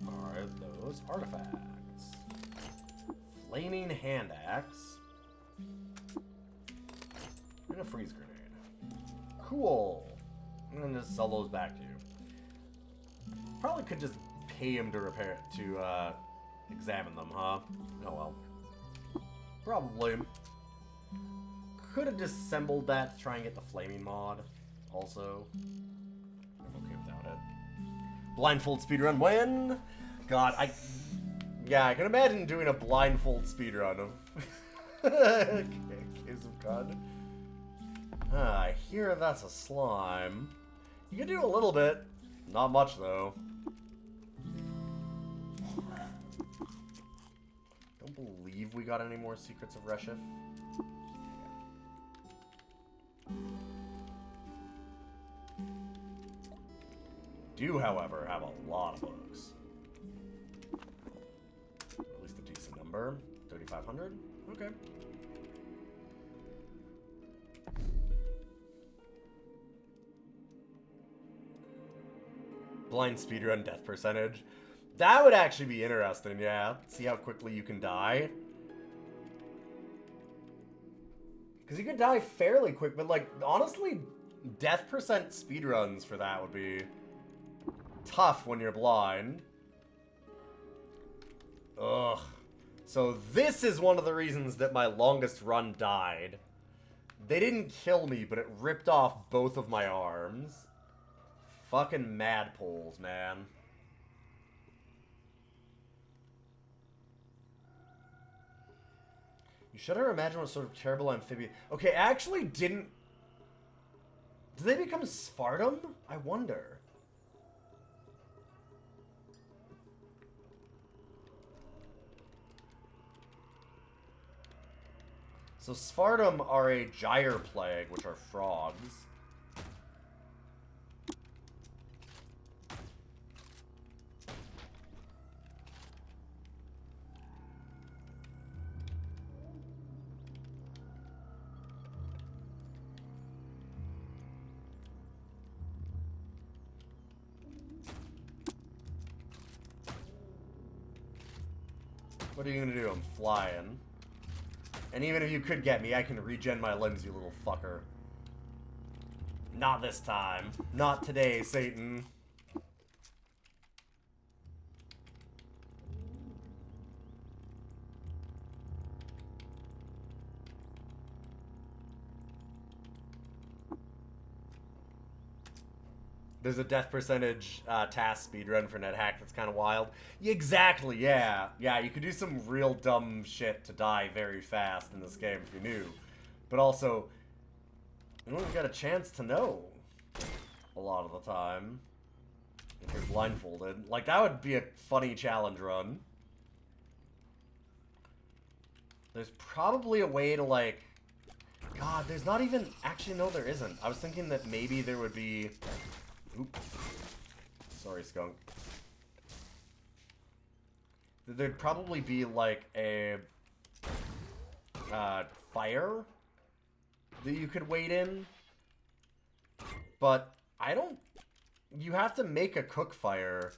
are those artifacts? Flaming hand axe. And a freeze grenade. Cool. I'm gonna just sell those back to you. Probably could just pay him to repair it, to examine them, huh? Oh well. Probably. Could have disassembled that to try and get the flaming mod, also. I'm okay without it. Blindfold speedrun when? God, yeah, I can imagine doing a blindfold speedrun of Caves of God. I hear that's a slime. You can do a little bit. Not much, though. Don't believe we got any more Secrets of Reshif. Do, however, have a lot of books. At least a decent number. 3,500? Okay. Blind speedrun death percentage. That would actually be interesting, yeah. See how quickly you can die. Because you could die fairly quick, but, like, honestly, death percent speedruns for that would be tough when you're blind. Ugh. So this is one of the reasons that my longest run died. They didn't kill me, but it ripped off both of my arms. Fucking mad poles, man. You shudder or imagine what sort of terrible amphibian... Okay, I actually didn't... Did they become Spartum? I wonder. So Spartum are a gyre plague, which are frogs. What are you gonna do? I'm flying. And even if you could get me, I can regen my limbs, you little fucker. Not this time. Not today, Satan. There's a death percentage task speedrun for NetHack that's kind of wild. Exactly, yeah. Yeah, you could do some real dumb shit to die very fast in this game if you knew. But also, you don't even get a chance to know a lot of the time if you're blindfolded. Like, that would be a funny challenge run. There's probably a way to, like... God, there's not even... Actually, no, there isn't. I was thinking that maybe there would be... Oop. Sorry, skunk. There'd probably be, like, a... fire that you could wait in. But I don't... You have to make a cook fire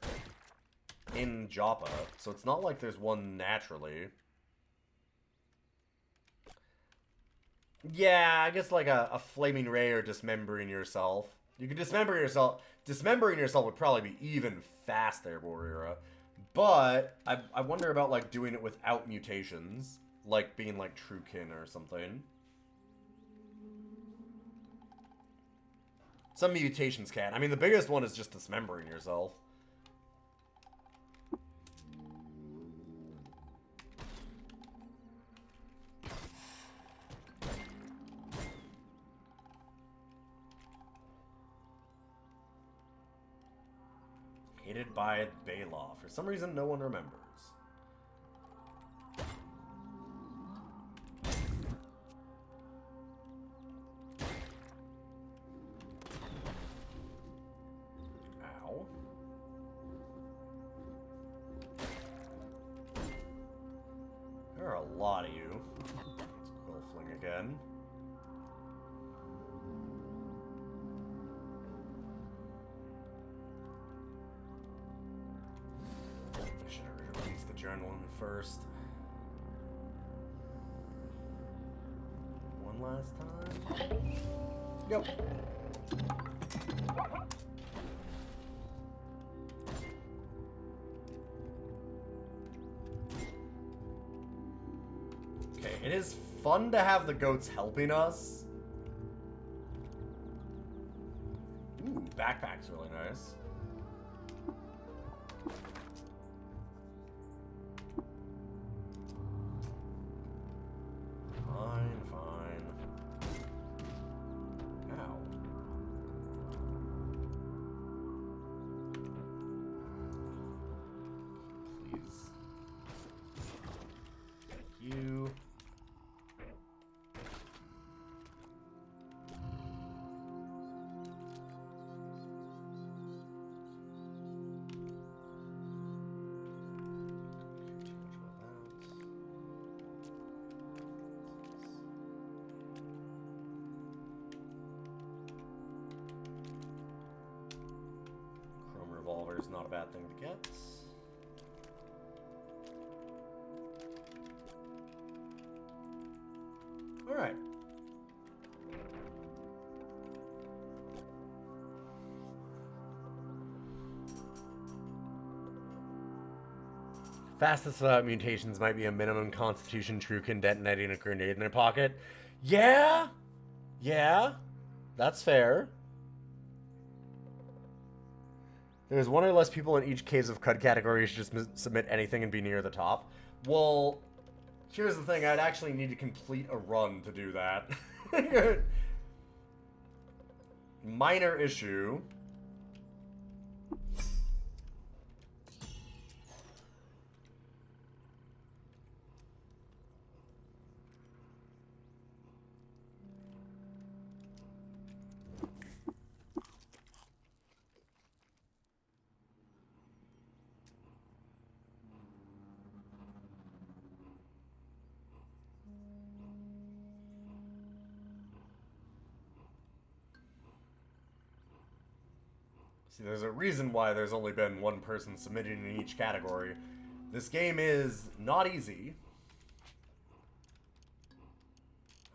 in Joppa, so it's not like there's one naturally. Yeah, I guess like a flaming ray or dismembering yourself. You can dismember yourself. Dismembering yourself would probably be even faster, Warriora. But I wonder about like doing it without mutations, like being like Truekin or something. Some mutations can. I mean, the biggest one is just dismembering yourself. Hated by Baylaw. For some reason, no one remembers. Ow. There are a lot of you. It's Quill Fling again. Adrenaline first. One last time. Yep. Okay, it is fun to have the goats helping us. Ooh, backpack's really nice. Revolver is not a bad thing to get. Alright. Fastest without mutations might be a minimum constitution true can detonating a grenade in their pocket. Yeah? Yeah? That's fair. There's one or less people in each case of CUD category. You should just submit anything and be near the top. Well, here's the thing. I'd actually need to complete a run to do that. Minor issue. See, there's a reason why there's only been one person submitting in each category. This game is not easy.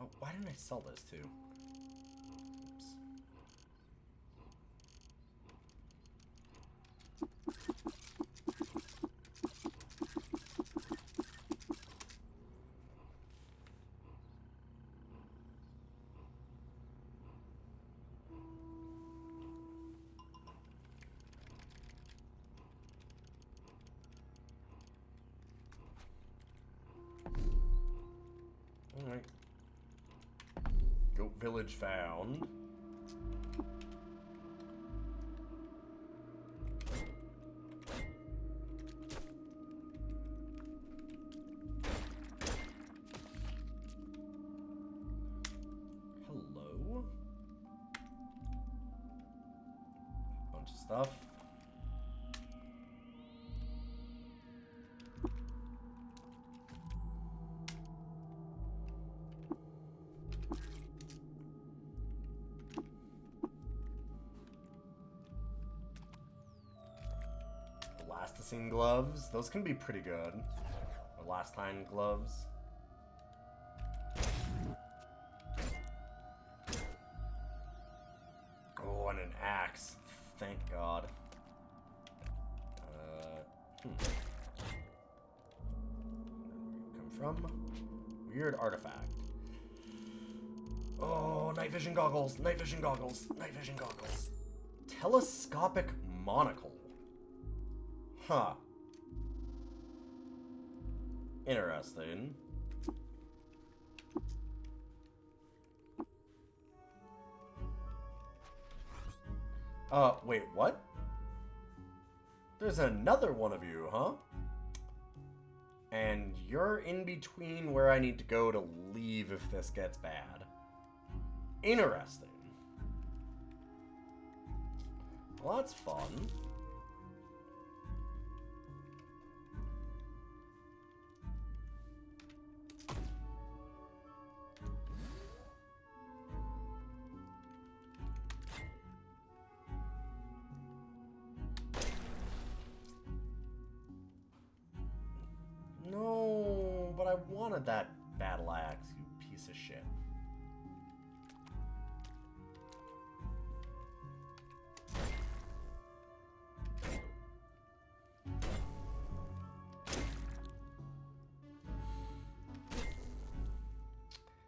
Oh, why didn't I sell this too? Oops. Alright. Goat village found. Hello. Bunch of stuff. Elasticine gloves. Those can be pretty good. Elastine gloves. Oh, and an axe. Thank God. Where do you come from? Weird artifact. Oh, night vision goggles. Night vision goggles. Night vision goggles. Telescopic monocle. Huh. Interesting. Wait, what? There's another one of you, huh? And you're in between where I need to go to leave if this gets bad. Interesting. Well, that's fun. No, but I wanted that battle axe, you piece of shit.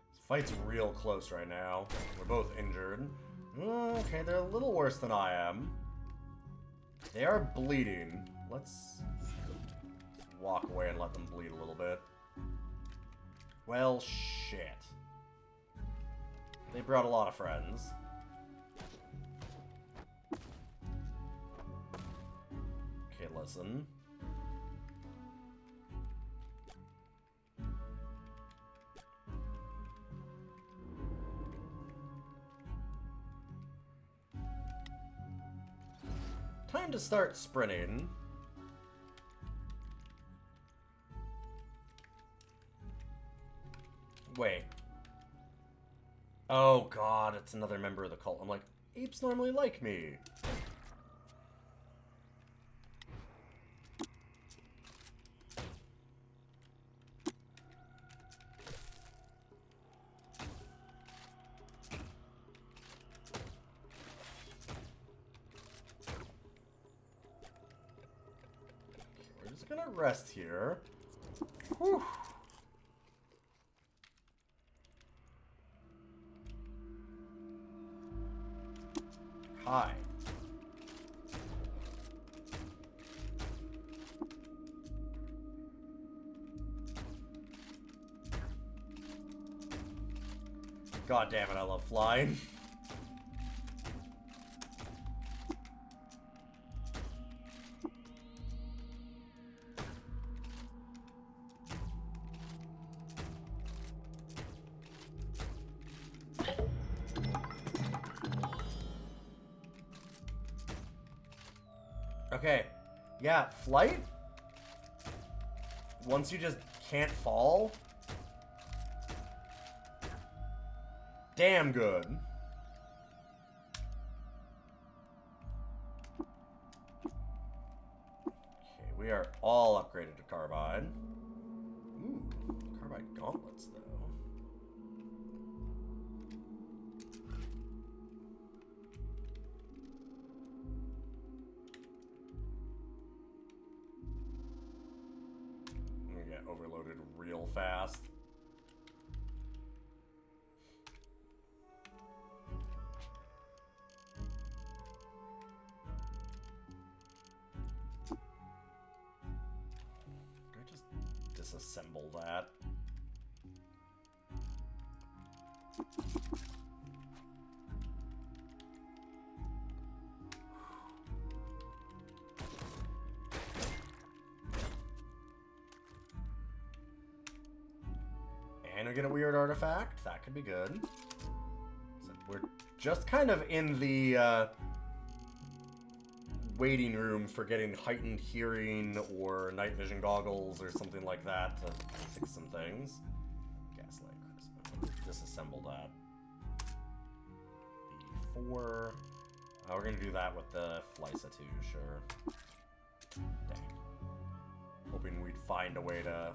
This fight's real close right now. We're both injured. Okay, they're a little worse than I am. They are bleeding. Let's walk away and let them bleed a little bit. Well, shit. They brought a lot of friends. Okay, listen. Time to start sprinting. Wait. Oh god, it's another member of the cult. I'm like, apes normally like me. gonna rest here. Whew. Hi. God damn it, I love flying. Okay, yeah, flight? Once you just can't fall? Damn good. Okay, we are all upgraded to carbide. Ooh, carbide gauntlets, though. I'm gonna get overloaded real fast. Disassemble that. And we get a weird artifact. That could be good. So we're just kind of in the waiting room for getting heightened hearing or night vision goggles or something like that to fix some things. Gaslight Christmas. Disassemble that. B4. We're gonna do that with the Flysa too, sure. Dang. Hoping we'd find a way to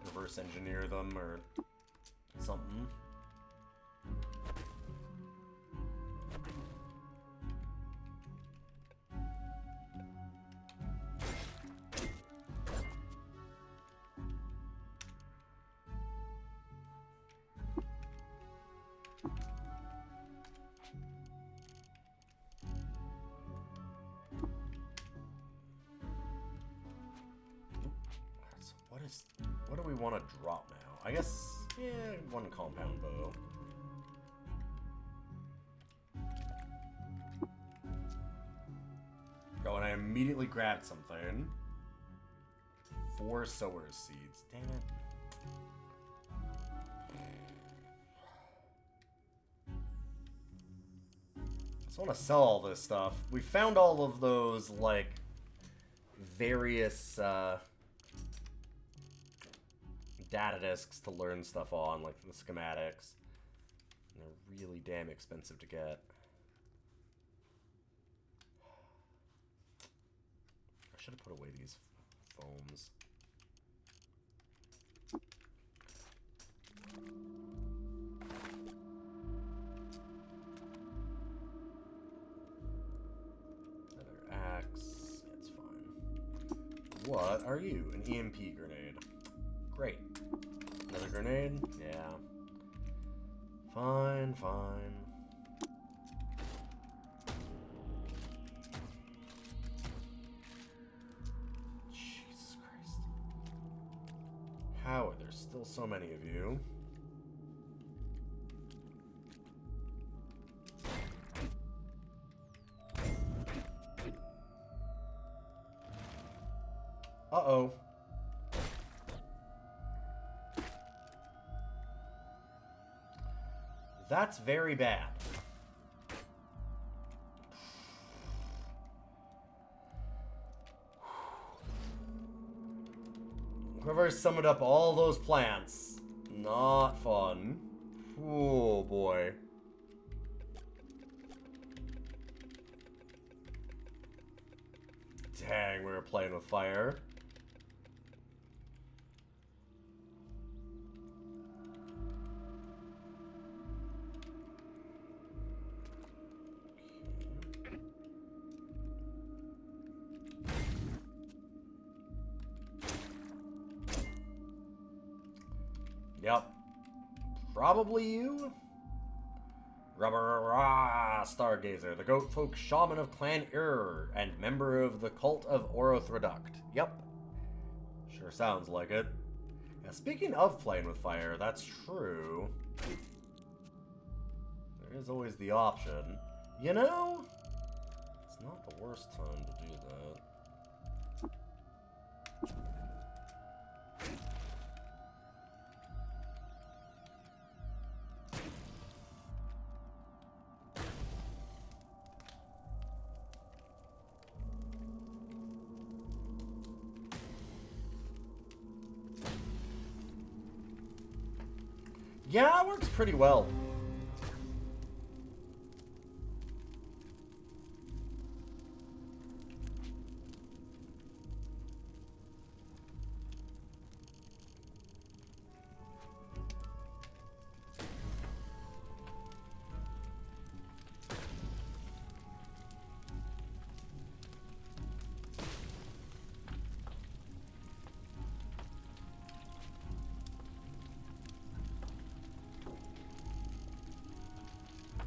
reverse engineer them or something. What do we want to drop now? I guess, yeah, one compound bow. Oh, and I immediately grabbed something. 4 sower's seeds. Damn it. I just want to sell all this stuff. We found all of those, like, various, data disks to learn stuff on, like the schematics. And they're really damn expensive to get. I should have put away these foams. Another axe. Yeah, it's fine. What are you? An EMP grenade. Great. Another grenade? Yeah. Fine, fine. Jesus Christ. How are there still so many of you? Uh-oh. That's very bad. Whoever summoned up all those plants. Not fun. Oh boy. Dang, we were playing with fire. Yep. Probably you? Rubber Stargazer, the goat folk shaman of Clan Ur, and member of the cult of Orothraduct. Yep. Sure sounds like it. Yeah, speaking of playing with fire, that's true. There is always the option. You know, it's not the worst time to do that. Yeah, it works pretty well.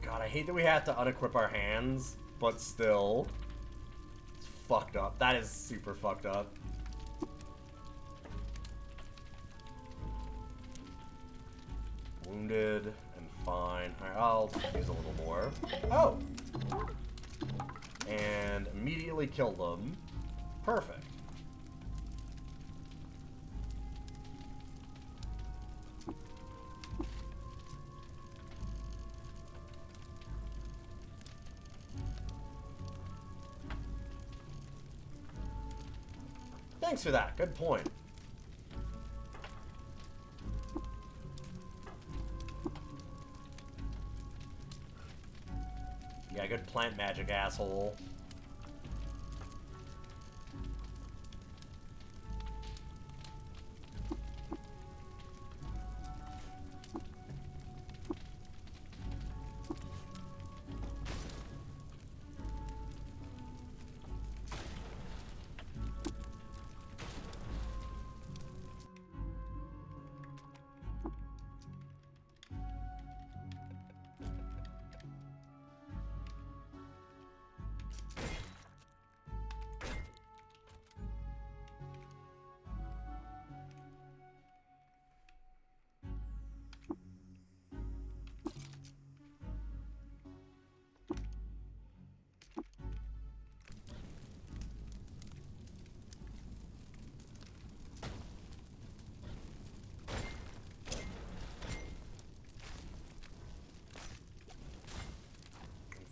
God, I hate that we have to unequip our hands, but still. It's fucked up. That is super fucked up. Wounded and fine. Alright, I'll use a little more. Oh! And immediately kill them. Perfect. Thanks for that. Good point. Yeah, good plant magic, asshole.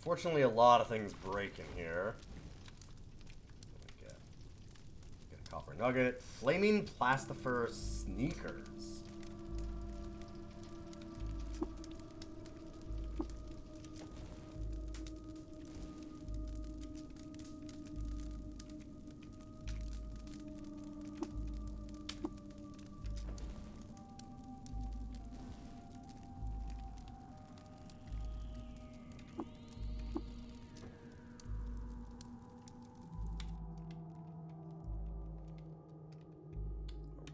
Unfortunately, a lot of things break in here. Get a copper nugget. Flaming plastifer sneakers.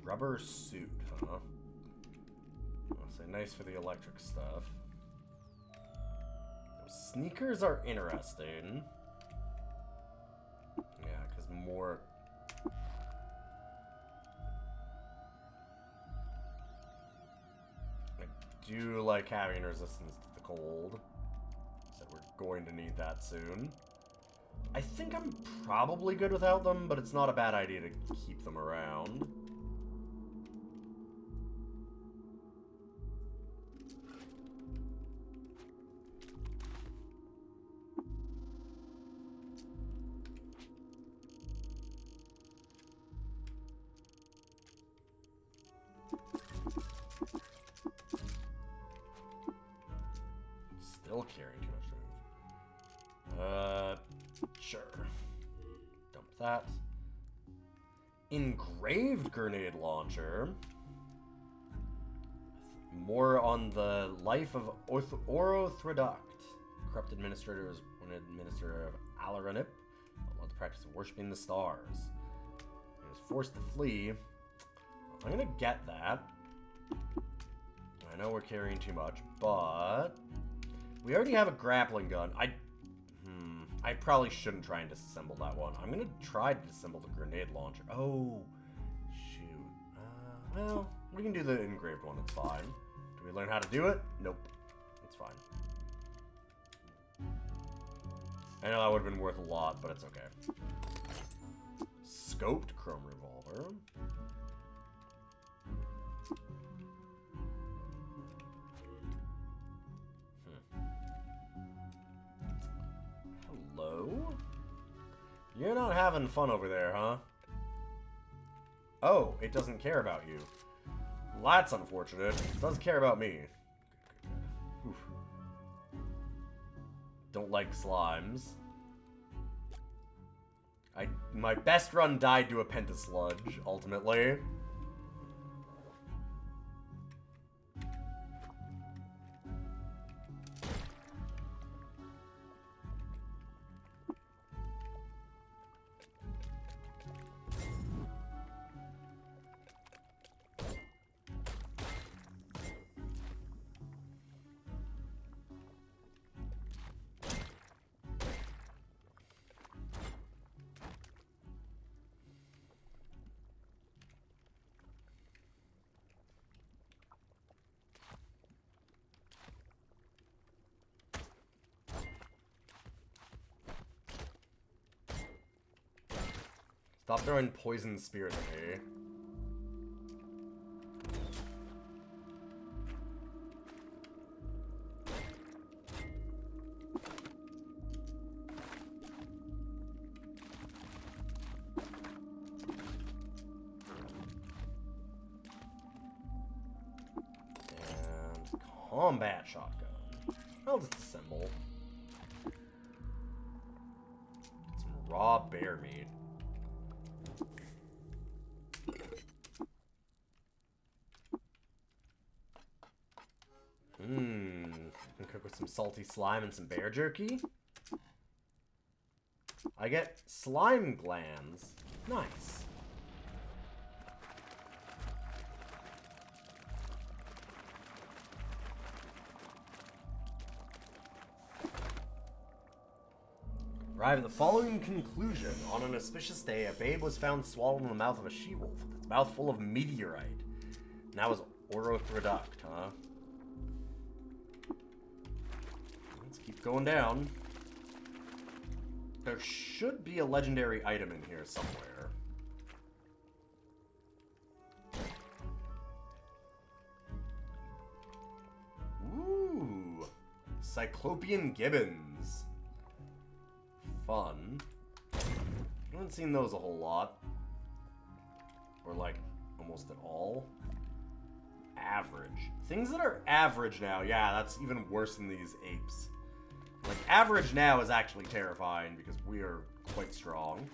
Rubber suit, huh? I'll say nice for the electric stuff. Those sneakers are interesting. Yeah, because more... I do like having resistance to the cold. So we're going to need that soon. I think I'm probably good without them, but it's not a bad idea to keep them around. Still carrying too much room. Sure. Dump that. Engraved grenade launcher. More on the life of Orothraduct. Corrupt administrator is one administrator of Alaranip. Allowed the practice of worshipping the stars. He was forced to flee. I'm gonna get that. I know we're carrying too much, but we already have a grappling gun. I probably shouldn't try and disassemble that one. I'm gonna try to disassemble the grenade launcher. Oh, shoot. Well, we can do the engraved one. It's fine. Do we learn how to do it? Nope. It's fine. I know that would have been worth a lot, but it's okay. Scoped chrome revolver. Hello? You're not having fun over there, huh? Oh, it doesn't care about you. Well, that's unfortunate. It doesn't care about me. Oof. Don't like slimes. My best run died to a pentasludge, ultimately. Stop throwing poison spears at me. And combat shotgun. I'll just assemble. Some raw bear meat. Can cook with some salty slime and some bear jerky. I get slime glands. Nice. Arrive at the following conclusion. On an auspicious day, a babe was found swallowed in the mouth of a she-wolf with its mouth full of meteorite. And that was Orothrodict, huh? Let's keep going down. There should be a legendary item in here somewhere. Ooh! Cyclopean gibbons. Fun. I haven't seen those a whole lot. Or like, almost at all. Average. Things that are average now, yeah, that's even worse than these apes. Like, average now is actually terrifying because we are quite strong.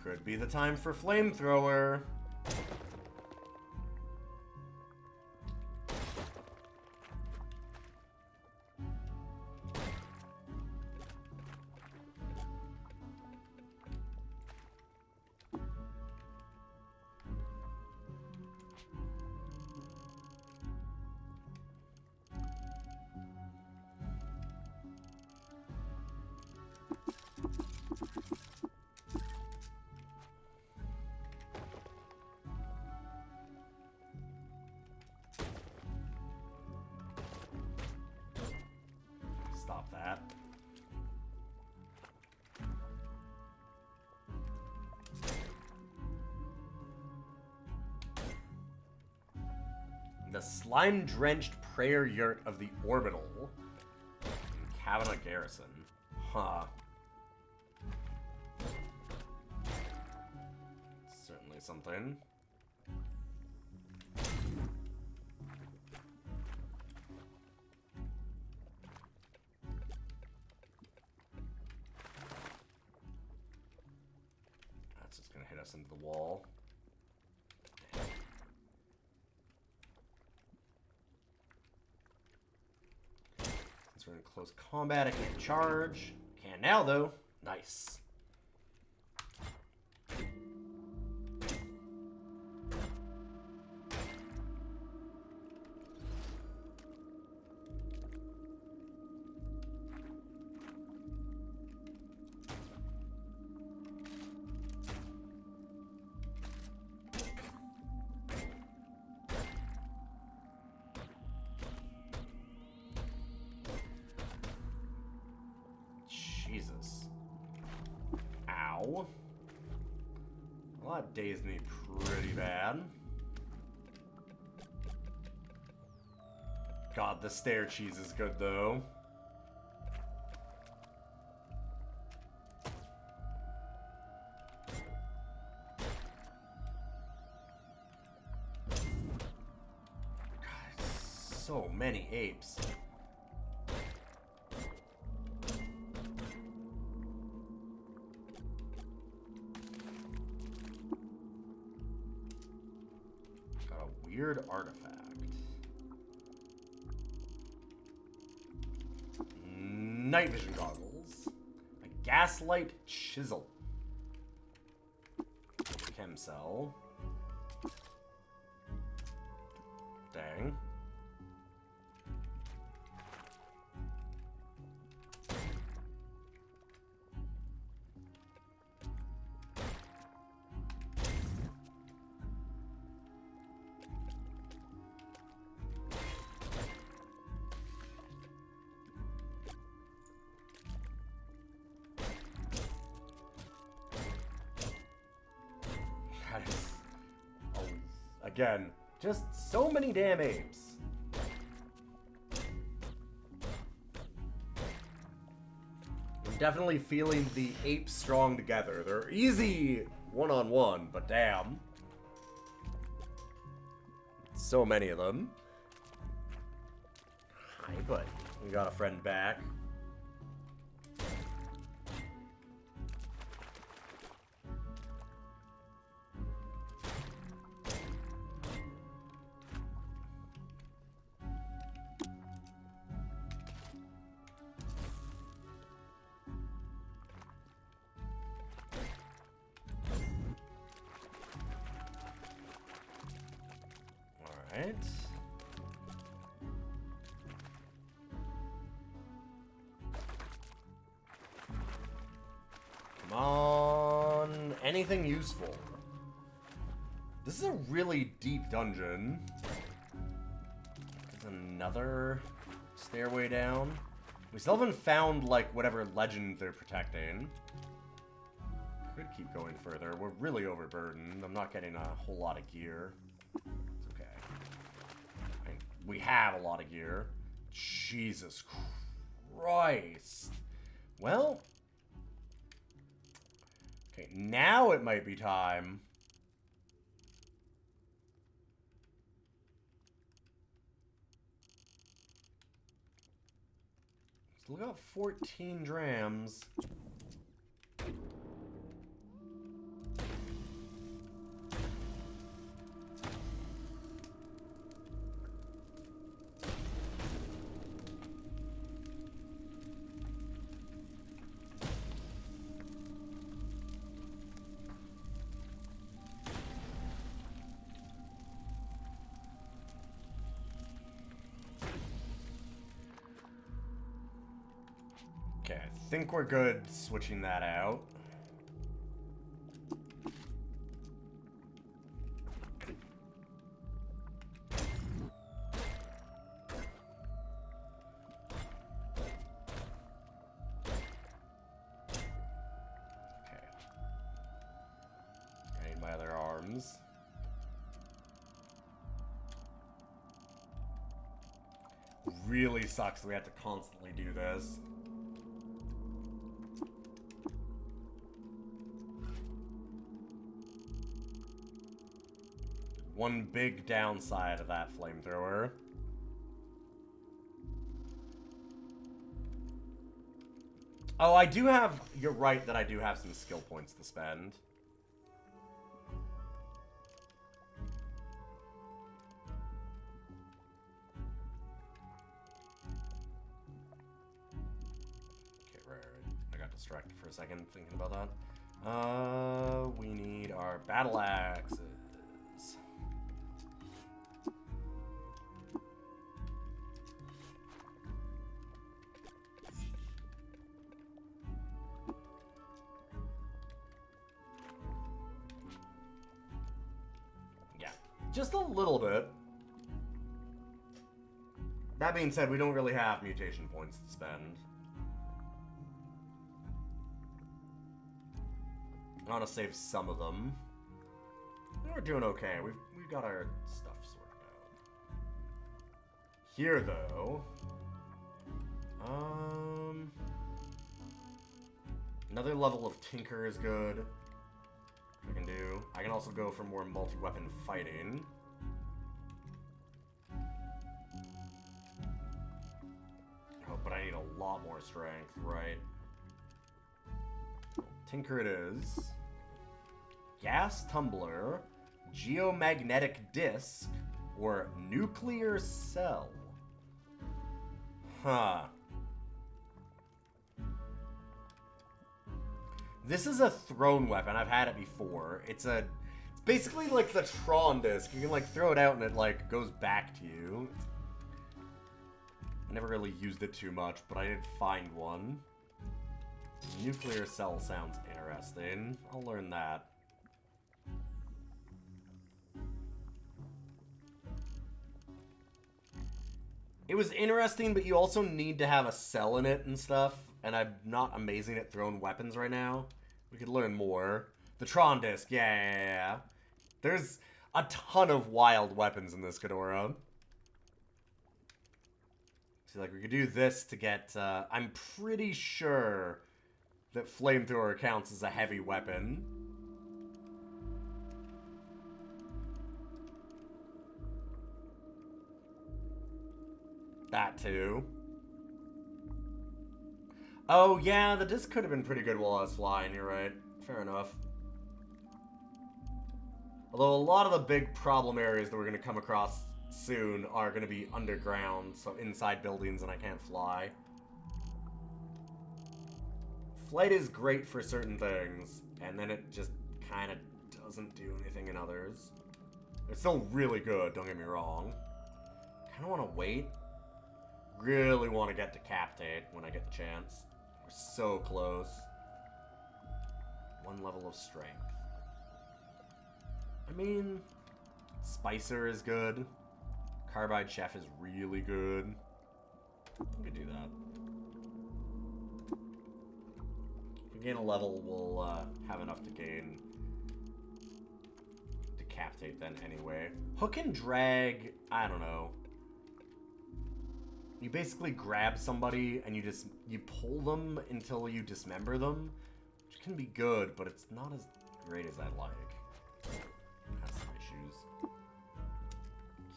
Could be the time for flamethrower. Stop that. The slime-drenched prayer yurt of the Orbital. In Kavanaugh Garrison. Huh. Certainly something. That's just gonna hit us into the wall. close combat, I can't charge. Can now, though. Nice. Jesus. Ow. Well, that dazed me pretty bad. God, the stair cheese is good, though. God, so many apes. Weird artifact. Night vision goggles. A gaslight chisel. Chem cell. Dang. Again, just so many damn apes. I'm definitely feeling the apes strong together. They're easy one-on-one, but damn. So many of them. Hi, bud. We got a friend back. Alright. Come on. Anything useful. This is a really deep dungeon. There's another stairway down. We still haven't found, like, whatever legend they're protecting. Could keep going further. We're really overburdened. I'm not getting a whole lot of gear. It's okay. I mean, we have a lot of gear. Jesus Christ. Well. Okay, now it might be time. Still got 14 drams. Okay, I think we're good switching that out. Okay. I need my other arms. Really sucks that we have to constantly do this. One big downside of that flamethrower. Oh, I do have... You're right that I do have some skill points to spend. distracted for a second thinking about that. We need our battle axes. Yeah, just a little bit. That being said, we don't really have mutation points to spend. I want to save some of them. We're doing okay. We've got our stuff sorted out. Here, though, another level of Tinker is good. I can do. I can also go for more multi-weapon fighting. Oh, but I need a lot more strength, right? Tinker it is. Gas tumbler, geomagnetic disc, or nuclear cell. Huh. This is a thrown weapon. I've had it before. It's basically like the Tron disc. You can like throw it out and it like goes back to you. I never really used it too much, but I did find one. Nuclear cell sounds interesting. I'll learn that. It was interesting, but you also need to have a cell in it and stuff, and I'm not amazing at throwing weapons right now. We could learn more. The Tron disc, yeah. There's a ton of wild weapons in this Ghidorah. See, like, we could do this to get, I'm pretty sure that flamethrower counts as a heavy weapon. That too. Oh yeah, the disc could have been pretty good while I was flying, you're right. Fair enough. Although a lot of the big problem areas that we're going to come across soon are going to be underground, so inside buildings, and I can't fly. Flight is great for certain things, and then it just kind of doesn't do anything in others. It's still really good, don't get me wrong. Kind of want to wait. Really want to get Decapitate when I get the chance. We're so close. One level of strength. I mean, Spicer is good. Carbide Chef is really good. We could do that. If we gain a level, we'll have enough to gain Decapitate then anyway. Hook and drag, I don't know. You basically grab somebody and you pull them until you dismember them, which can be good, but it's not as great as I'd like. It has some issues.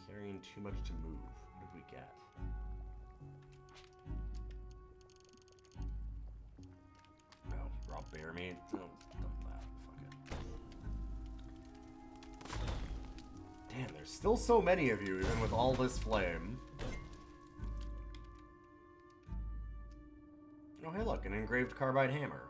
Carrying too much to move. What did we get? Oh, raw bear meat. Oh, dump that. Fuck it. Damn, there's still so many of you, even with all this flame. Oh, hey, look, an engraved carbide hammer.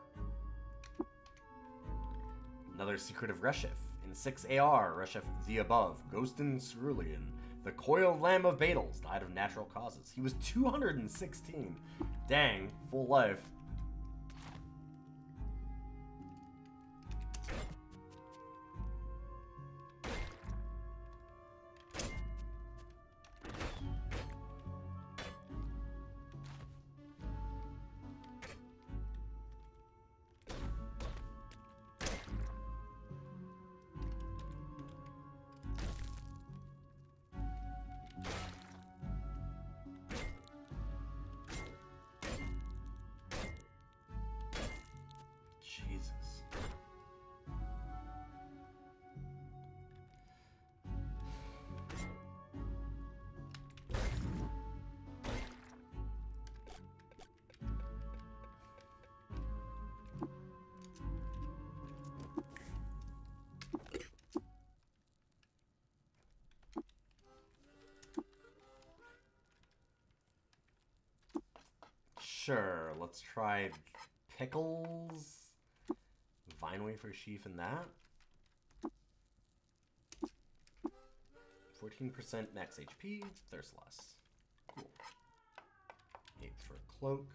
Another secret of Reshif. In 6AR, Reshif the Above, Ghost and Cerulean, the Coiled Lamb of Battles, died of natural causes. He was 216. Dang, full life. Jesus. Sure, let's try pickles. Vine wafer sheaf in that. 14% max HP, thirst less. Cool. 8 for a cloak.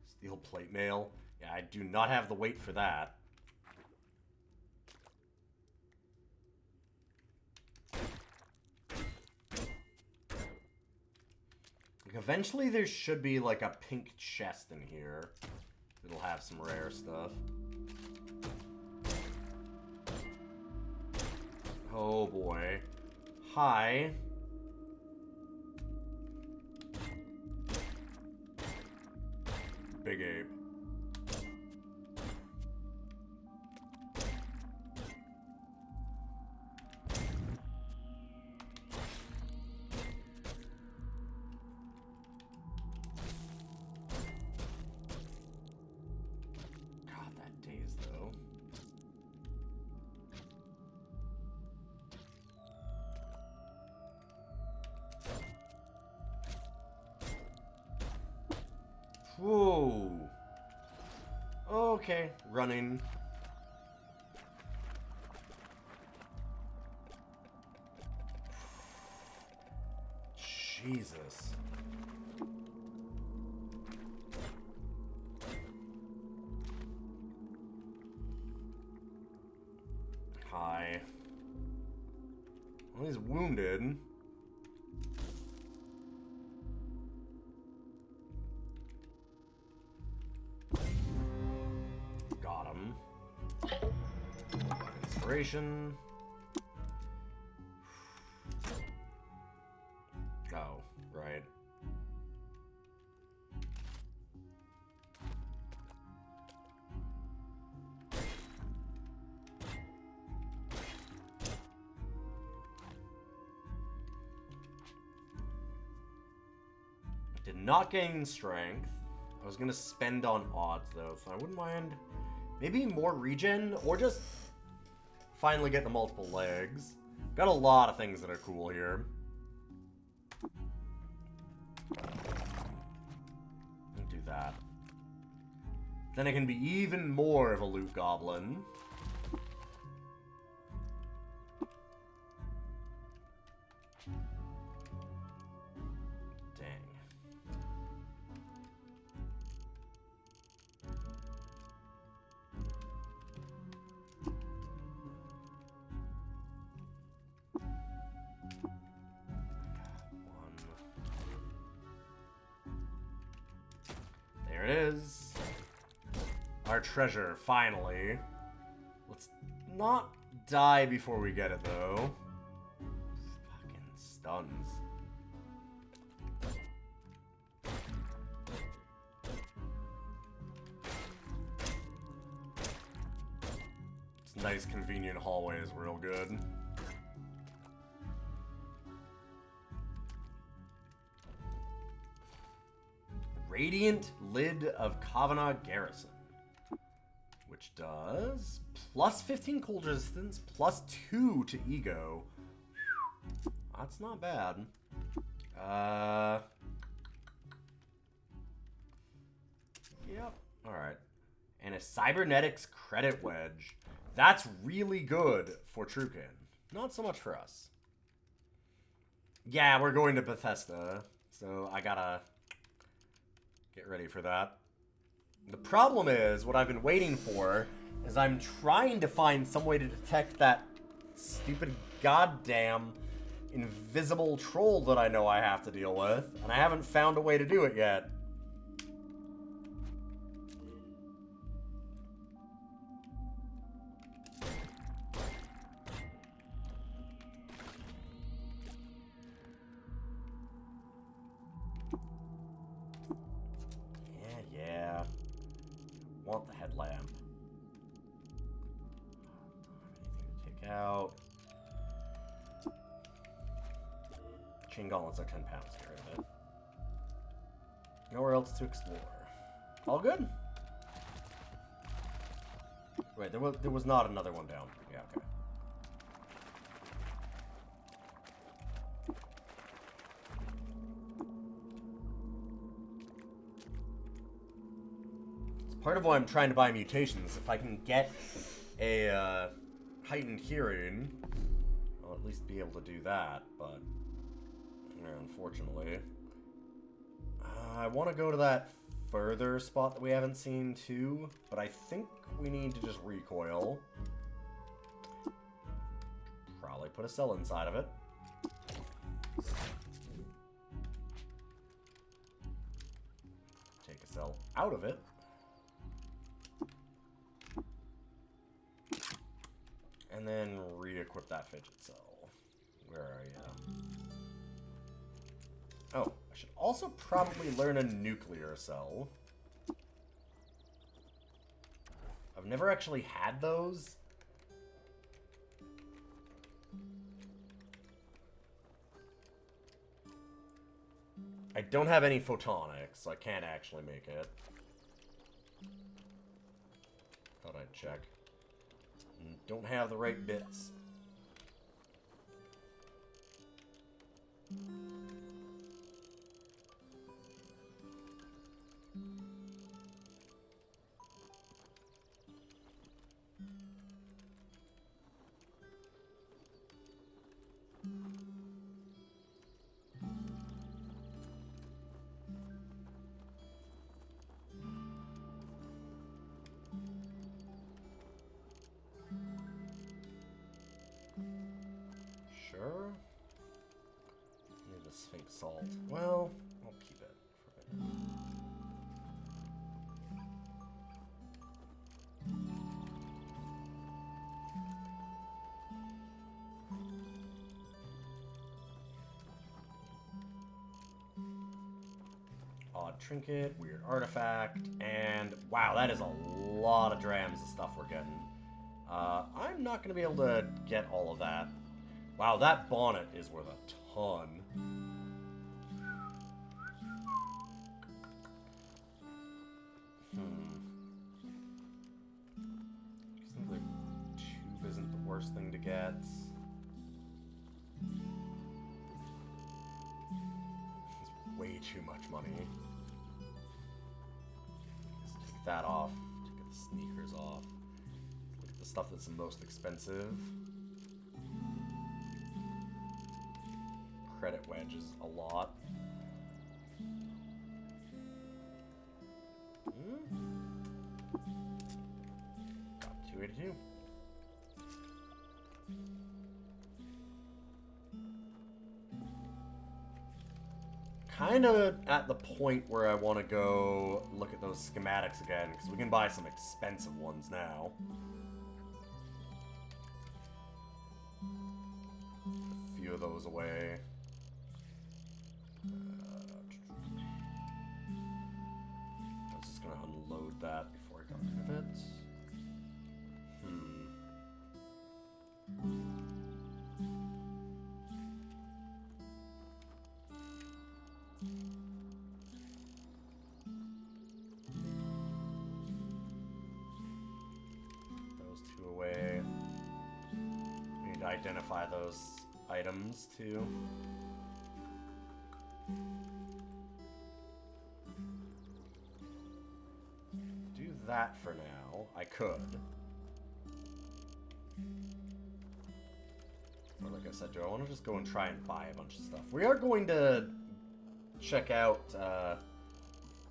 Steel plate mail. Yeah, I do not have the weight for that. Like, eventually there should be like a pink chest in here. It'll have some rare stuff. Oh boy. Hi. Big Ape. God, that daze though. Whoa. Okay, running. Jesus. Hi. Well, he's wounded. Got him. Inspiration. Oh, right. Did not gain strength. I was gonna spend on odds though, so I wouldn't mind maybe more regen or just finally get the multiple legs. Got a lot of things that are cool here. I'll do that. Then I can be even more of a loot goblin. There it is. Our treasure, finally. Let's not die before we get it, though. Fucking stuns. This nice, convenient hallway is real good. Radiant Lid of Kavana Garrison, which does plus 15 cold resistance, plus 2 to ego. Whew. That's not bad. Yep. Alright. And a Cybernetics Credit Wedge. That's really good for Trukin. Not so much for us. Yeah, we're going to Bethesda, so I gotta get ready for that. The problem is, what I've been waiting for, is I'm trying to find some way to detect that stupid goddamn invisible troll that I know I have to deal with, and I haven't found a way to do it yet. Yeah. Want the headlamp. Anything to take out. Chain gauntlets are 10 pounds. Get rid of it. Nowhere else to explore. All good? Right, there was not another one down. Yeah, okay. Part of why I'm trying to buy mutations, if I can get a heightened hearing, I'll at least be able to do that, but yeah, unfortunately. I want to go to that further spot that we haven't seen too, but I think we need to just recoil. Probably put a cell inside of it. Take a cell out of it. And then re-equip that fidget cell. Where are you? Oh, I should also probably learn a nuclear cell. I've never actually had those. I don't have any photonics, so I can't actually make it. Thought I'd check. Don't have the right bits. Sure. Need the Sphinx salt. Well, I'll keep it for a minute. Odd trinket, weird artifact, and wow, that is a lot of drams of stuff we're getting. I'm not going to be able to get all of that. Wow, that bonnet is worth a ton. Seems like tube isn't the worst thing to get. It's way too much money. Let's take that off. Take the sneakers off. Look at the stuff that's the most expensive. Credit wedges a lot. Got 282. Kind of at the point where I want to go look at those schematics again, because we can buy some expensive ones now. A few of those away. I was just gonna unload that before I got rid of it. Those two away. We need to identify those items too. Do that for now. I could. Or like I said, do I want to just go and try and buy a bunch of stuff? We are going to check out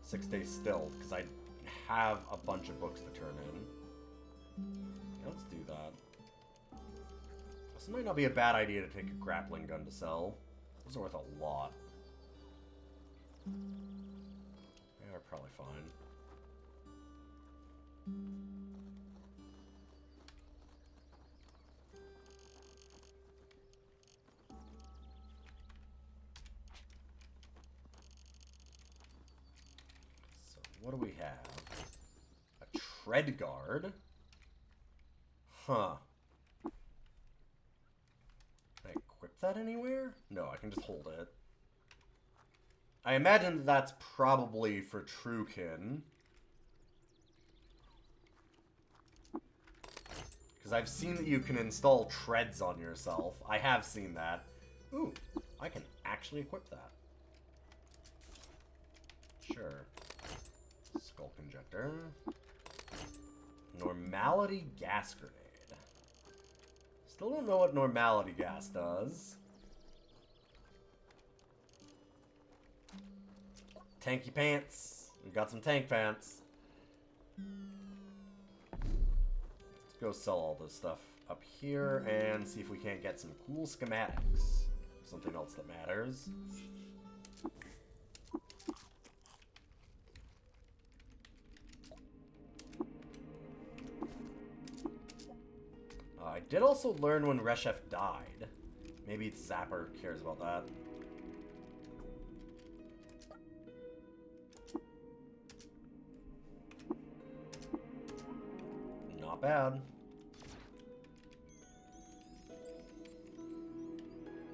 6 Days Still, because I have a bunch of books to turn in. Yeah, let's do that. This might not be a bad idea to take a grappling gun to sell. Those are worth a lot. They are probably fine. So what do we have? A tread guard? Huh. Can I equip that anywhere? No, I can just hold it. I imagine that's probably for Truekin. Because I've seen that you can install treads on yourself. I have seen that. Ooh, I can actually equip that. Sure. Skull Conjector. Normality gas grenade. Still don't know what normality gas does. Tanky pants. We got some tank pants. Let's go sell all this stuff up here and see if we can't get some cool schematics. Something else that matters. I did also learn when Reshef died. Maybe Zapper cares about that. Not bad.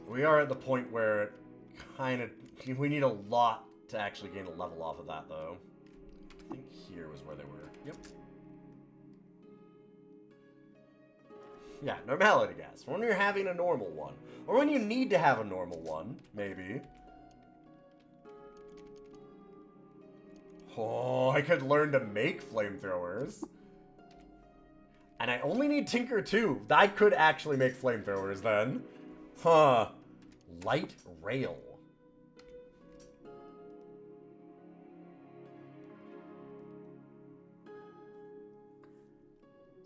We are at the point where it kind of... We need a lot to actually gain a level off of that, though. I think here was where they were. Yep. Yeah, normality gas. When you're having a normal one. Or when you need to have a normal one, maybe. Oh, I could learn to make flamethrowers. And I only need Tinker 2. I could actually make flamethrowers then. Huh. Light rail.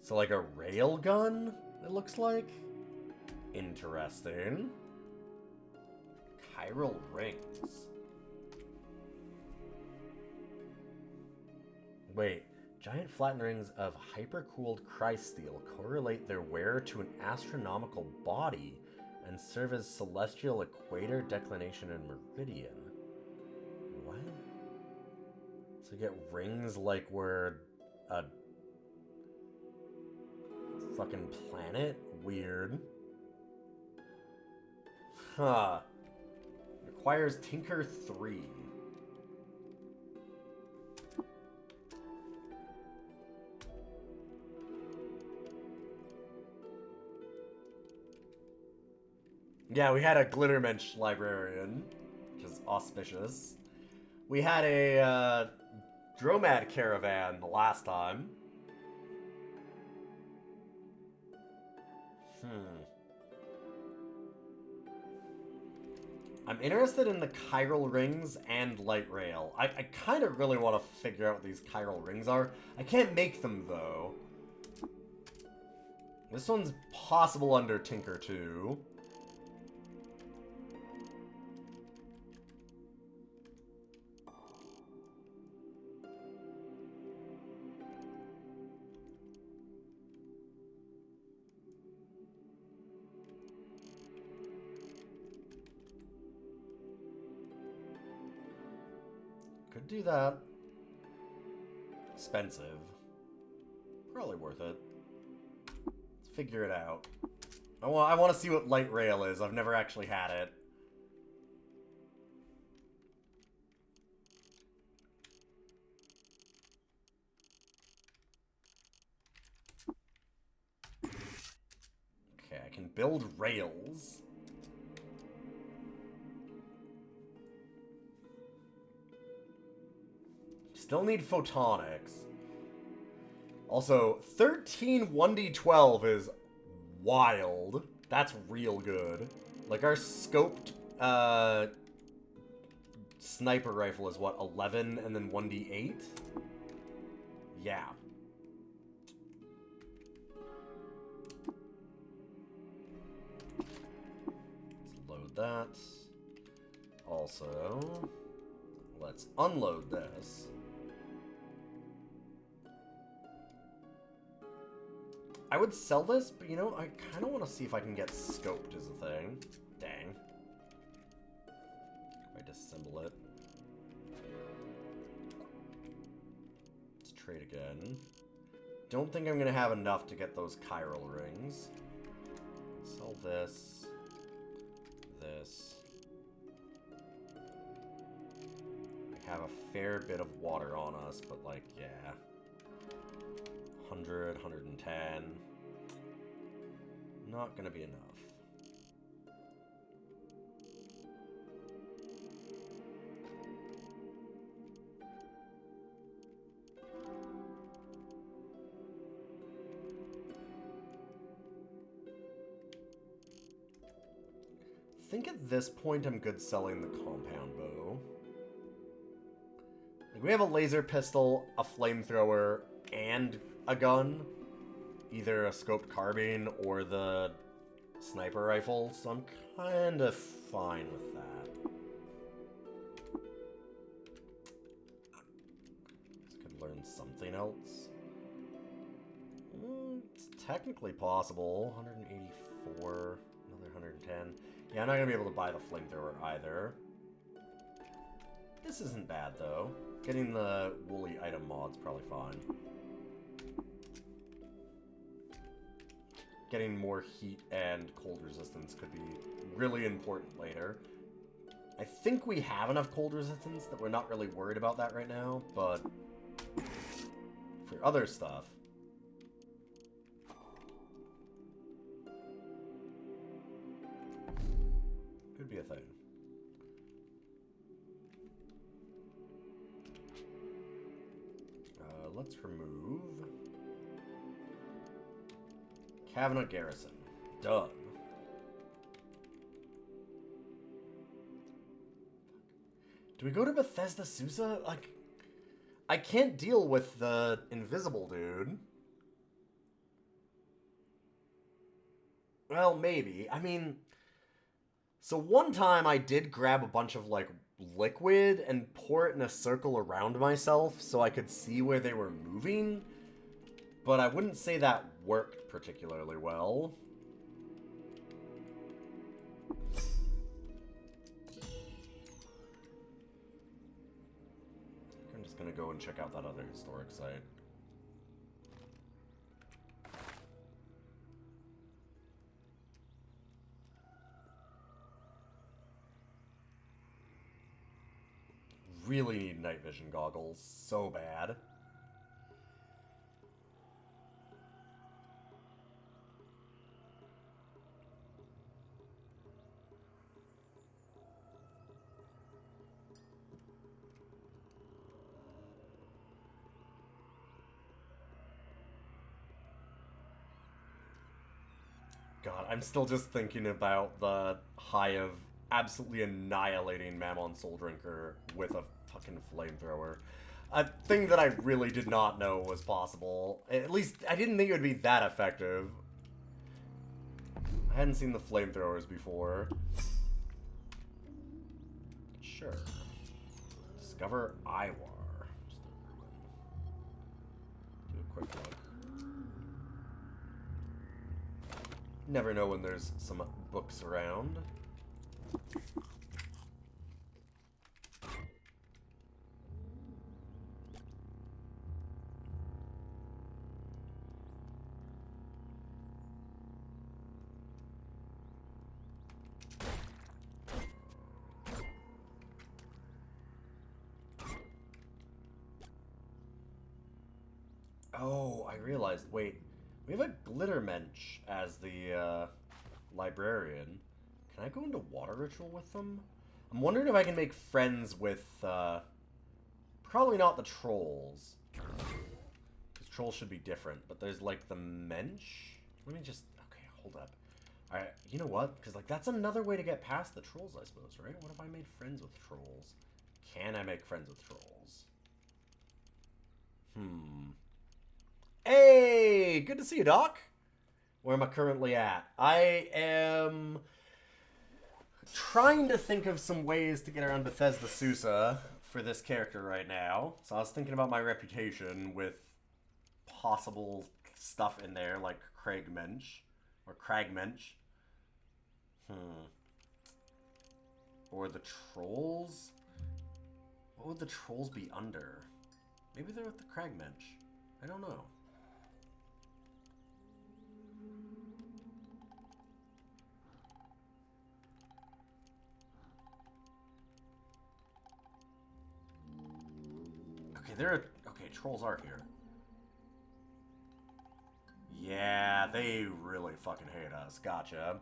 So like a rail gun, it looks like? Interesting. Chiral rings. Wait. Giant flattened rings of hypercooled crysteel correlate their wearer to an astronomical body and serve as celestial equator, declination, and meridian. What? So you get rings like we're a fucking planet? Weird. Huh. Requires Tinker 3. Yeah, we had a Glittermensch librarian, which is auspicious. We had a Dromad caravan the last time. I'm interested in the chiral rings and light rail. I kind of really want to figure out what these chiral rings are. I can't make them, though. This one's possible under Tinker 2. Could do that. Expensive. Probably worth it. Let's figure it out. I want to see what light rail is. I've never actually had it. Okay, I can build rails. Still need photonics. Also, 13 1d12 is wild. That's real good. Like, our scoped sniper rifle is what, 11 and then 1d8? Yeah. Let's load that. Also, let's unload this. I would sell this, but you know, I kind of want to see if I can get scoped as a thing. Dang. If I disassemble it. Let's trade again. Don't think I'm going to have enough to get those chiral rings. Sell this. This. We have a fair bit of water on us, but like, yeah. 100, 110. Not gonna be enough. think at this point I'm good selling the compound bow. Like, we have a laser pistol, a flamethrower, and a gun. Either a scoped carbine or the sniper rifle, so I'm kind of fine with that. This could learn something else. It's technically possible. 184, another 110. Yeah, I'm not going to be able to buy the flamethrower either. This isn't bad, though. Getting the woolly item mod's probably fine. Getting more heat and cold resistance could be really important later. I think we have enough cold resistance that we're not really worried about that right now, but for other stuff... could be a thing. Let's remove Cabinet Garrison. Done. Do we go to Bethesda Susa? Like, I can't deal with the invisible dude. Well, maybe. I mean, so one time I did grab a bunch of, like, liquid and pour it in a circle around myself so I could see where they were moving, but I wouldn't say that worked particularly well. I'm just gonna go and check out that other historic site. Really need night vision goggles so bad. God, I'm still just thinking about the high of absolutely annihilating Mammon Soul Drinker with a fucking flamethrower. A thing that I really did not know was possible. At least, I didn't think it would be that effective. I hadn't seen the flamethrowers before. Sure. Discover Iwar. Just a ruin. Do a quick look. Never know when there's some books around. Oh, I realized, wait, we have a Glittermensch as the librarian. Can I go into water ritual with them? I'm wondering if I can make friends with, probably not the trolls. Because trolls should be different, but there's, like, the mensch? Let me just, okay, hold up. Alright, you know what? Because, like, that's another way to get past the trolls, I suppose, right? What if I made friends with trolls? Can I make friends with trolls? Hey! Good to see you, Doc! Where am I currently at? I am trying to think of some ways to get around Bethesda Susa for this character right now. So I was thinking about my reputation with possible stuff in there, like Cragmensch. Or Cragmensch. Or the trolls? What would the trolls be under? Maybe they're with the Cragmensch. I don't know. Okay, trolls are here. Yeah, they really fucking hate us. Gotcha.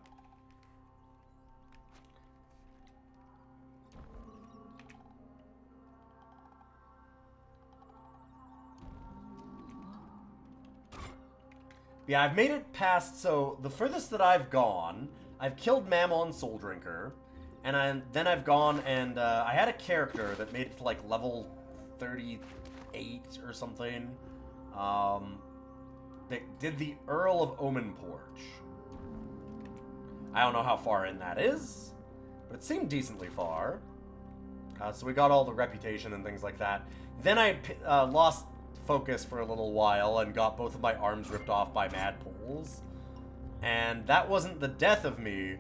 Yeah, I've made it past, so the furthest that I've gone, I've killed Mammon Soul Drinker. And then I've gone and I had a character that made it to like level 38 or something. That did the Earl of Omen Porch. I don't know how far in that is, but it seemed decently far. So we got all the reputation and things like that. Then I lost focus for a little while and got both of my arms ripped off by madpoles. And that wasn't the death of me,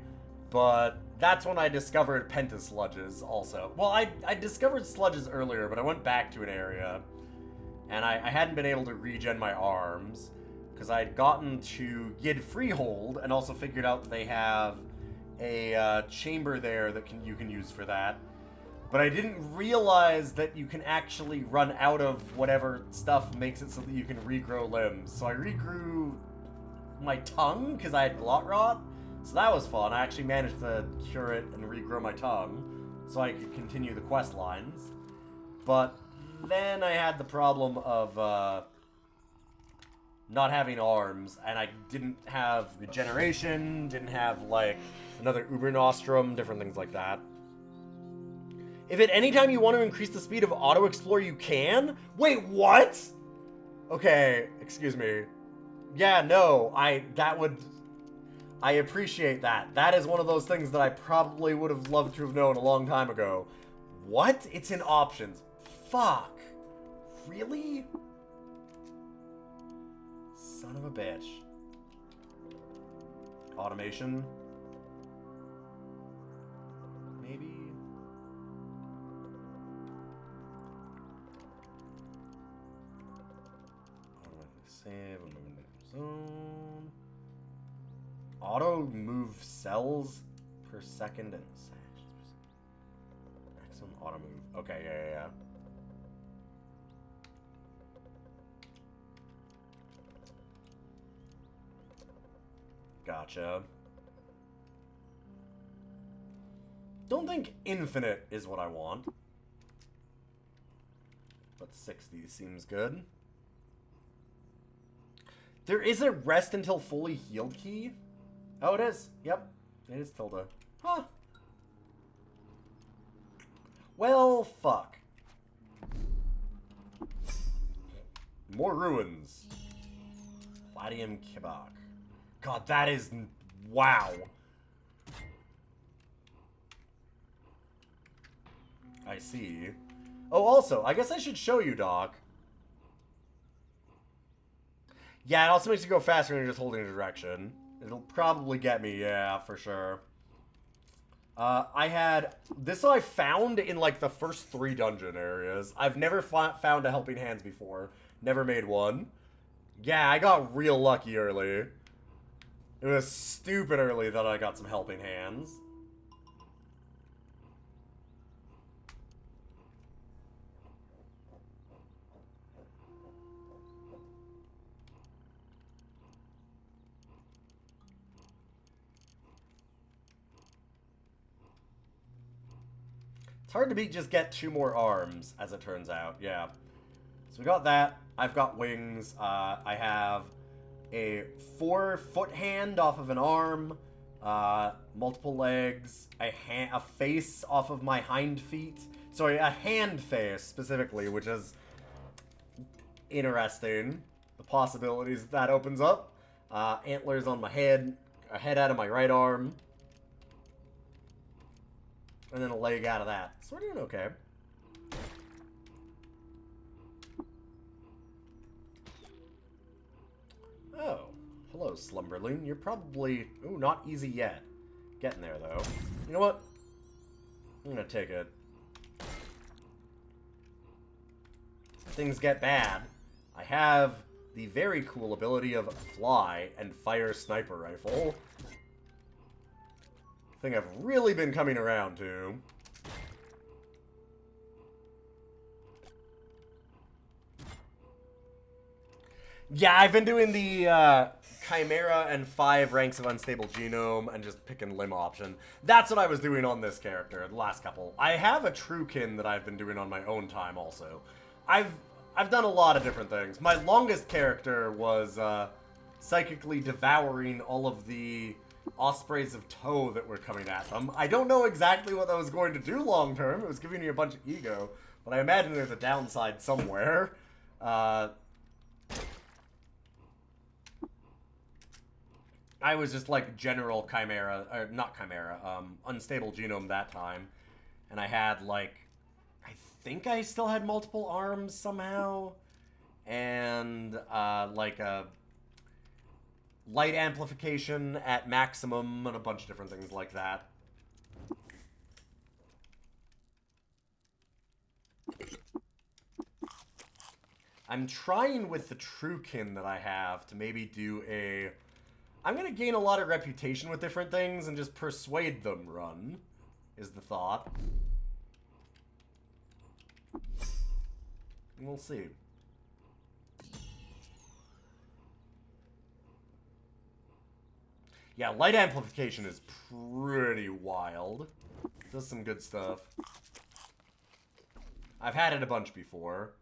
but that's when I discovered pentasludges also. Well, I discovered sludges earlier, but I went back to an area, and I hadn't been able to regen my arms, because I'd gotten to Yid Freehold, and also figured out that they have a chamber there that you can use for that. But I didn't realize that you can actually run out of whatever stuff makes it so that you can regrow limbs. So I regrew my tongue, because I had glot rot. So that was fun. I actually managed to cure it and regrow my tongue, so I could continue the quest lines. But then I had the problem of not having arms, and I didn't have regeneration, didn't have, like, another Uber Nostrum, different things like that. If at any time you want to increase the speed of auto-explore, you can? Wait, what? Okay, excuse me. Yeah, no, I appreciate that. That is one of those things that I probably would have loved to have known a long time ago. What? It's in options. Fuck. Really? Son of a bitch. Automation? Maybe? Save, zone. Auto move cells per second and maximum auto move. Okay, yeah. Gotcha. Don't think infinite is what I want, but 60 seems good. There is a rest until fully healed key. Oh, it is. Yep. It is tilde. Huh. Well, fuck. More ruins. Gladium Kibak. God, that is... Wow. I see. Oh, also, I guess I should show you, Doc. Yeah, it also makes you go faster when you're just holding a direction. It'll probably get me, yeah, for sure. I had... This I found in, like, the first 3 dungeon areas. I've never found a Helping Hands before. Never made one. Yeah, I got real lucky early. It was stupid early that I got some Helping Hands. It's hard to beat just get 2 more arms, as it turns out, yeah. So we got that. I've got wings. I have a 4-foot hand off of an arm, multiple legs, a face off of my hind feet. Sorry, a hand face, specifically, which is interesting. The possibilities that opens up. Antlers on my head, a head out of my right arm. And then a leg out of that. So we're doing okay. Oh. Hello, Slumberloon. You're probably... Ooh, not easy yet. Getting there, though. You know what? I'm gonna take it. If things get bad, I have the very cool ability of Fly and Fire Sniper Rifle. Thing I've really been coming around to. Yeah, I've been doing the Chimera and 5 ranks of Unstable Genome and just picking limb option. That's what I was doing on this character, the last couple. I have a Truekin that I've been doing on my own time also. I've done a lot of different things. My longest character was psychically devouring all of the ospreys of tow that were coming at them. I don't know exactly what that was going to do long term. It was giving me a bunch of ego, but I imagine there's a downside somewhere. I was just like general chimera, or not chimera, unstable genome that time, and I had like, I think I still had multiple arms somehow, and like a light amplification at maximum, and a bunch of different things like that. I'm trying with the Truekin that I have to maybe do a... I'm going to gain a lot of reputation with different things and just persuade them run, is the thought. We'll see. Yeah, light amplification is pretty wild. Does some good stuff. I've had it a bunch before.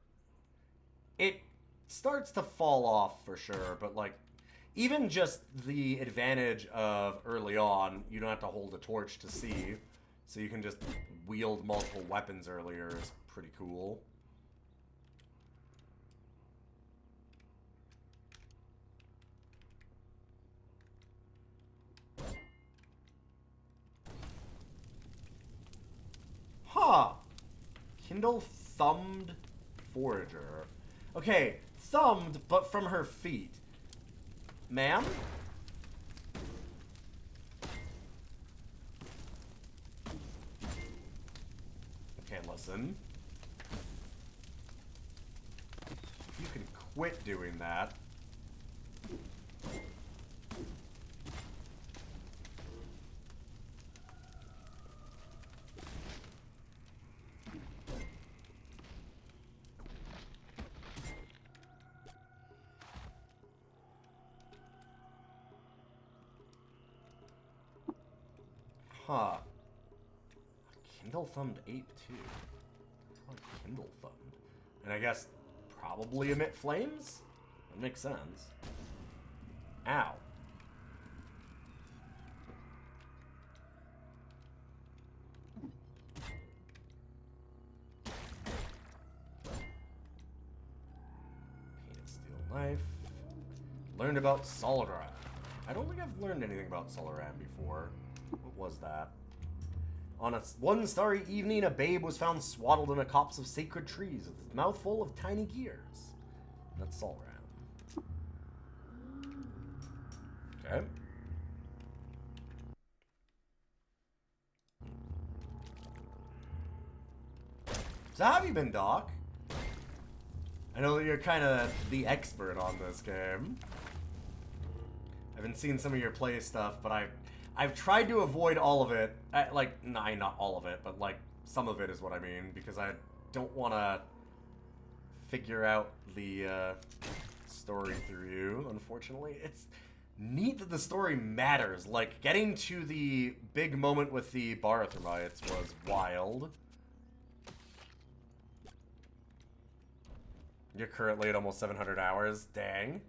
It starts to fall off for sure, but like, even just the advantage of early on, you don't have to hold a torch to see, so you can just wield multiple weapons earlier is pretty cool. Huh. Kindle thumbed forager. Okay, thumbed, but from her feet. Ma'am? Okay, listen. If you can quit doing that. Huh. Kindle thumbed ape too. Kindle thumbed. And I guess probably emit flames? That makes sense. Ow. Painted steel knife. Learned about Solaran. I don't think I've learned anything about Solaran before. What was that? On a one starry evening, a babe was found swaddled in a copse of sacred trees with its mouth full of tiny gears. That's Solaran. Okay. So how have you been, Doc? I know that you're kind of the expert on this game. I've been seeing some of your play stuff, but I've tried to avoid all of it. Like, nah, not all of it, but like some of it is what I mean, because I don't want to figure out the story through you, unfortunately. It's neat that the story matters. Like, getting to the big moment with the Barathermites was wild. You're currently at almost 700 hours. Dang.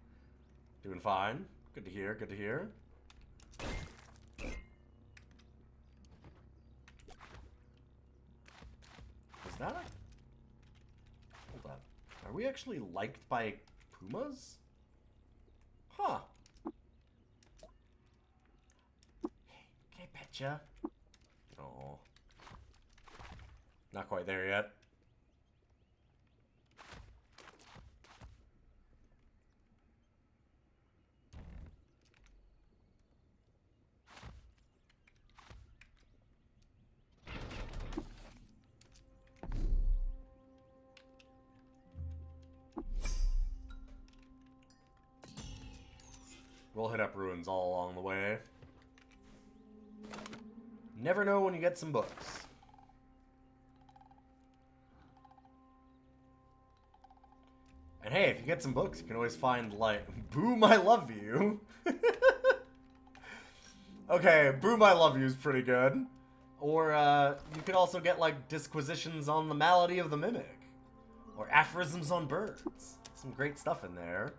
Doing fine. Good to hear, good to hear. Is that a... Hold on. Are we actually liked by pumas? Huh. Hey, can I pet ya? Oh. Not quite there yet. We'll hit up ruins all along the way. Never know when you get some books. And hey, if you get some books, you can always find, like, Boom, I Love You. Okay, Boom, I Love You is pretty good. Or, you could also get, like, disquisitions on the malady of the mimic. Or aphorisms on birds. Some great stuff in there.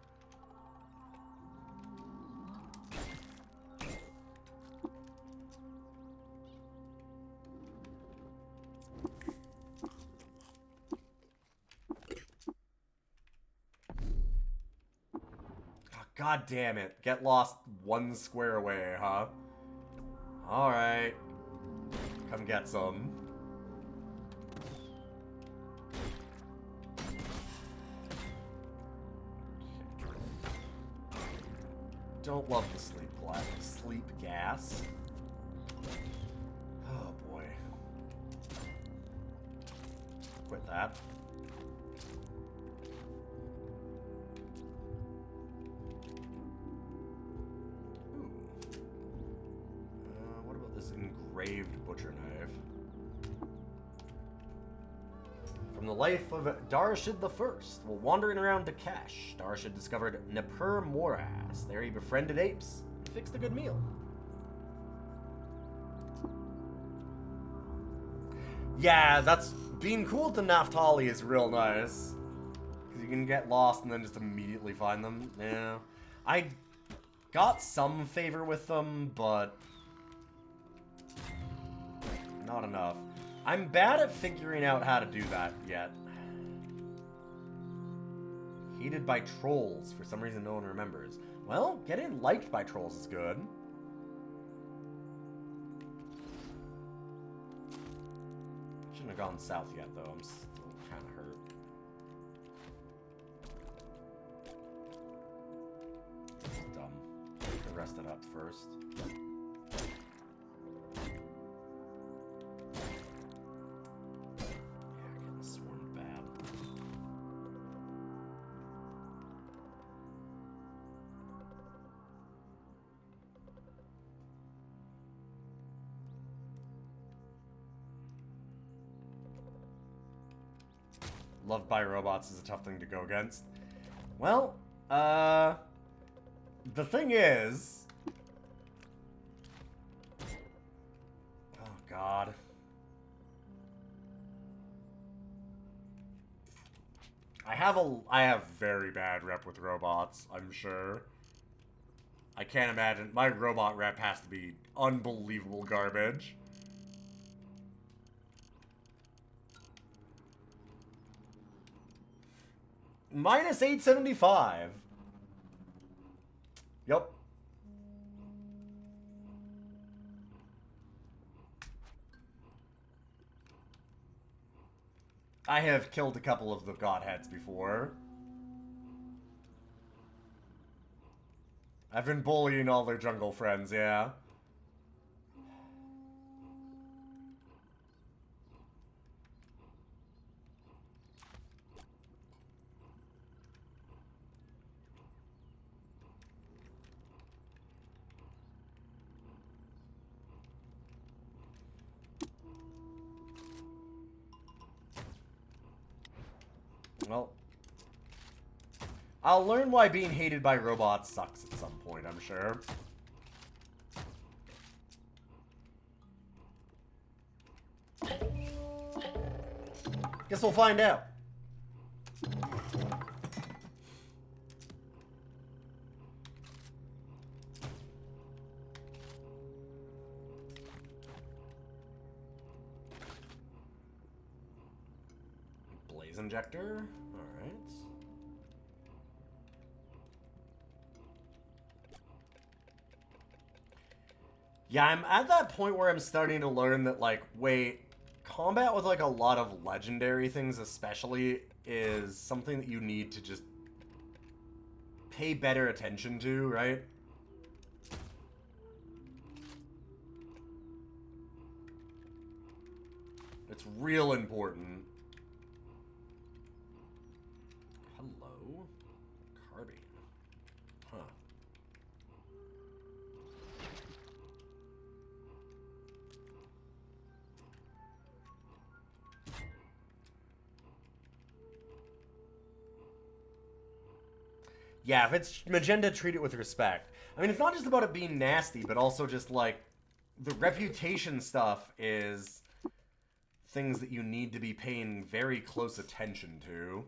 God damn it. Get lost one square away, huh? Alright. Come get some. Don't love the sleep gas. Oh boy. Quit that. Ooh. What about this engraved butcher knife? From the life of Darshid the First, while wandering around Dakesh, Darshid discovered Nippur Morass. There he befriended apes and fixed a good meal. Yeah, that's being cool to Naphtali is real nice. Because you can get lost and then just immediately find them. Yeah. I got some favor with them, but not enough. I'm bad at figuring out how to do that yet. Hated by trolls. For some reason no one remembers. Well, getting liked by trolls is good. Shouldn't have gone south yet, though. I'm still kind of hurt. This is dumb. Should rest it up first. Loved by robots is a tough thing to go against. Well, the thing is... Oh, God. I have very bad rep with robots, I'm sure. I can't imagine. My robot rep has to be unbelievable garbage. Minus 875. Yup. I have killed a couple of the godheads before. I've been bullying all their jungle friends, yeah. Well, I'll learn why being hated by robots sucks at some point, I'm sure. Guess we'll find out. Blaze injector. All right. Yeah, I'm at that point where I'm starting to learn that, like, wait, combat with, like, a lot of legendary things especially is something that you need to just pay better attention to, right? It's real important. Hello? Carbine. Huh. Yeah, if it's magenta, treat it with respect. I mean, it's not just about it being nasty, but also just, like, the reputation stuff is things that you need to be paying very close attention to.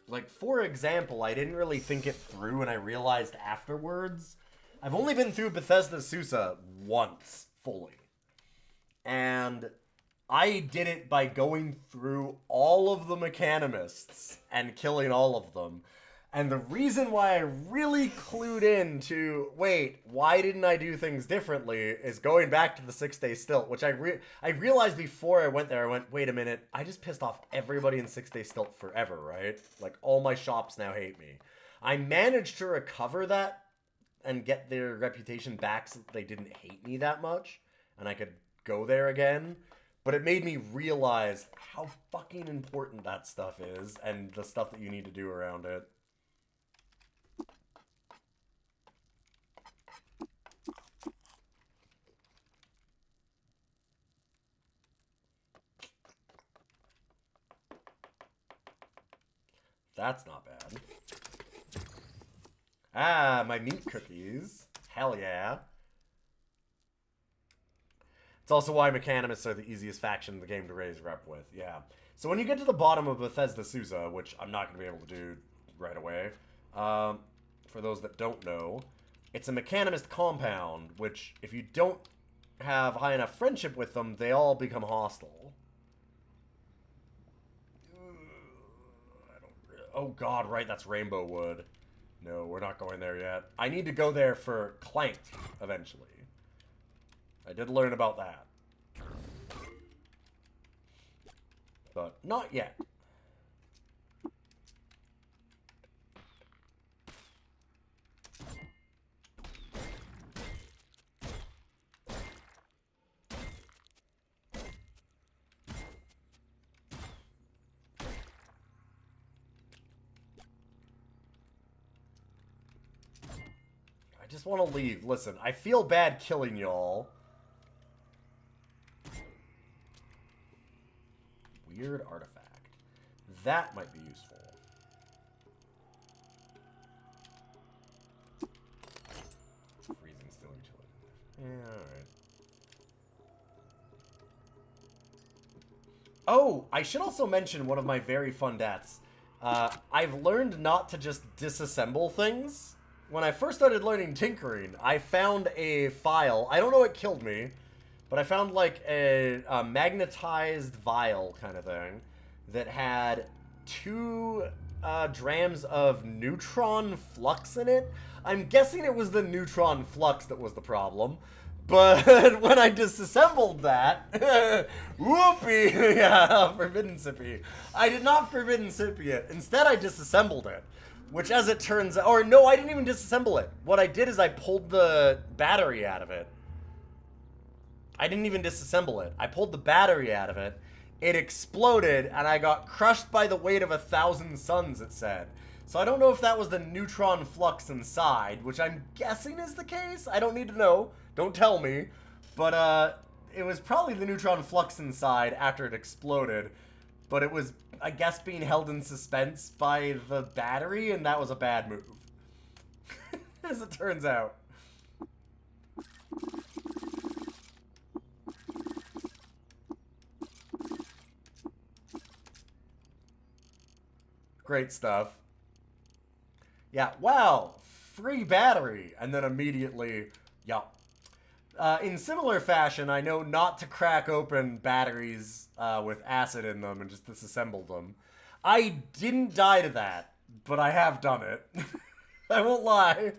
Like, for example, I didn't really think it through and I realized afterwards, I've only been through Bethesda Susa once, fully. And I did it by going through all of the mechanimists and killing all of them. And the reason why I really clued in to, wait, why didn't I do things differently, is going back to the 6-day stilt, which I realized before I went there. I went, wait a minute, I just pissed off everybody in 6-day stilt forever, right? Like, all my shops now hate me. I managed to recover that and get their reputation back so that they didn't hate me that much, and I could go there again. But it made me realize how fucking important that stuff is, and the stuff that you need to do around it. That's not bad. Ah, my meat cookies. Hell yeah. It's also why Mechanimists are the easiest faction in the game to raise rep with. Yeah. So when you get to the bottom of Bethesda Sousa, which I'm not going to be able to do right away, for those that don't know, it's a Mechanimist compound, which if you don't have high enough friendship with them, they all become hostile. Oh god, right, that's Rainbow Wood. No, we're not going there yet. I need to go there for Clank, eventually. I did learn about that. But not yet. I just want to leave. Listen, I feel bad killing y'all. Weird artifact. That might be useful. Freezing still utility. Yeah, alright. Oh, I should also mention one of my very fun deaths. I've learned not to just disassemble things. When I first started learning tinkering, I found a file. I don't know what killed me, but I found like a magnetized vial kind of thing that had 2 drams of neutron flux in it. I'm guessing it was the neutron flux that was the problem. But when I disassembled that, whoopee, yeah, Forbidden Sippy. I did not Forbidden Sippy it. Instead, I disassembled it. Which, as it turns out, or no, I didn't even disassemble it. What I did is I pulled the battery out of it. I didn't even disassemble it. I pulled the battery out of it. It exploded, and I got crushed by the weight of 1,000 suns, it said. So I don't know if that was the neutron flux inside, which I'm guessing is the case. I don't need to know. Don't tell me. But, it was probably the neutron flux inside after it exploded. But it was, I guess, being held in suspense by the battery, and that was a bad move. As it turns out. Great stuff. Yeah, wow, free battery. And then immediately, yeah. In similar fashion, I know not to crack open batteries with acid in them and just disassemble them. I didn't die to that, but I have done it. I won't lie.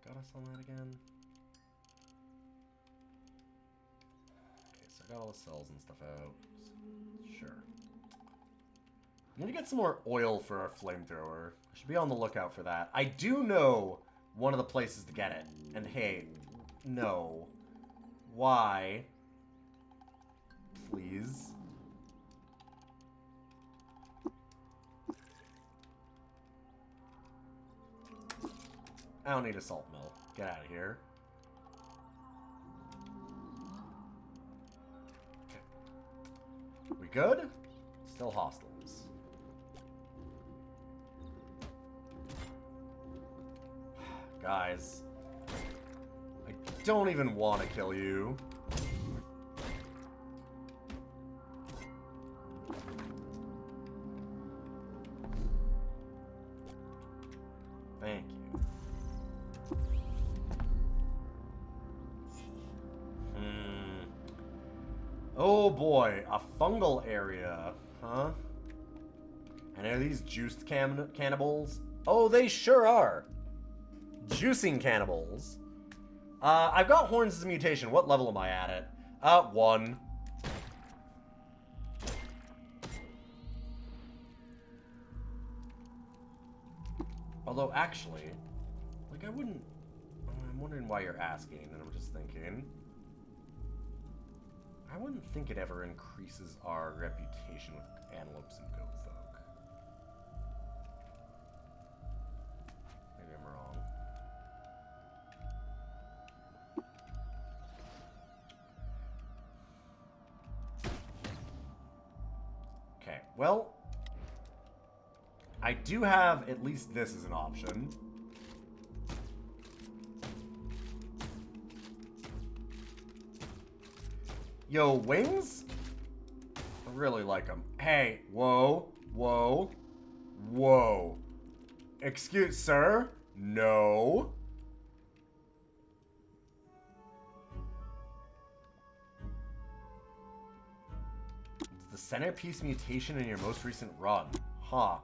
Got us on that again. Okay, so I got all the cells and stuff out. Sure. I need to get some more oil for our flamethrower. I should be on the lookout for that. I do know one of the places to get it. And hey, no. Why? Please. I don't need a salt mill. Get out of here. Okay. We good? Still hostiles. Guys. I don't even want to kill you. Thank you. Oh boy, a fungal area, huh? And are these juiced cannibals? Oh, they sure are. Juicing cannibals. I've got Horns as a mutation. What level am I at? 1. Although, actually, like, I wouldn't... I'm wondering why you're asking, and I'm just thinking... I wouldn't think it ever increases our reputation with antelopes and goat folk. Maybe I'm wrong. Okay, well... I do have at least this as an option. Yo, wings? I really like them. Hey, whoa, whoa, whoa. Excuse, sir? No. It's the centerpiece mutation in your most recent run. Huh.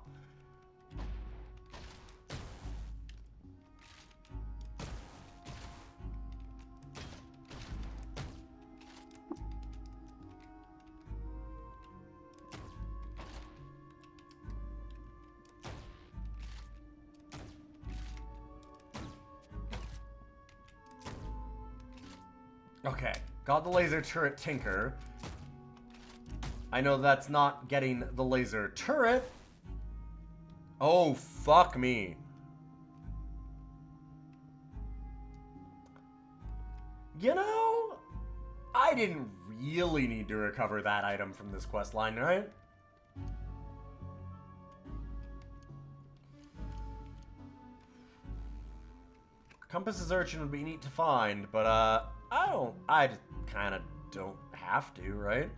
Okay, got the laser turret tinker. I know that's not getting the laser turret. Oh, fuck me. You know, I didn't really need to recover that item from this quest line, right? Compass's urchin would be neat to find, but, I just kind of don't have to, right?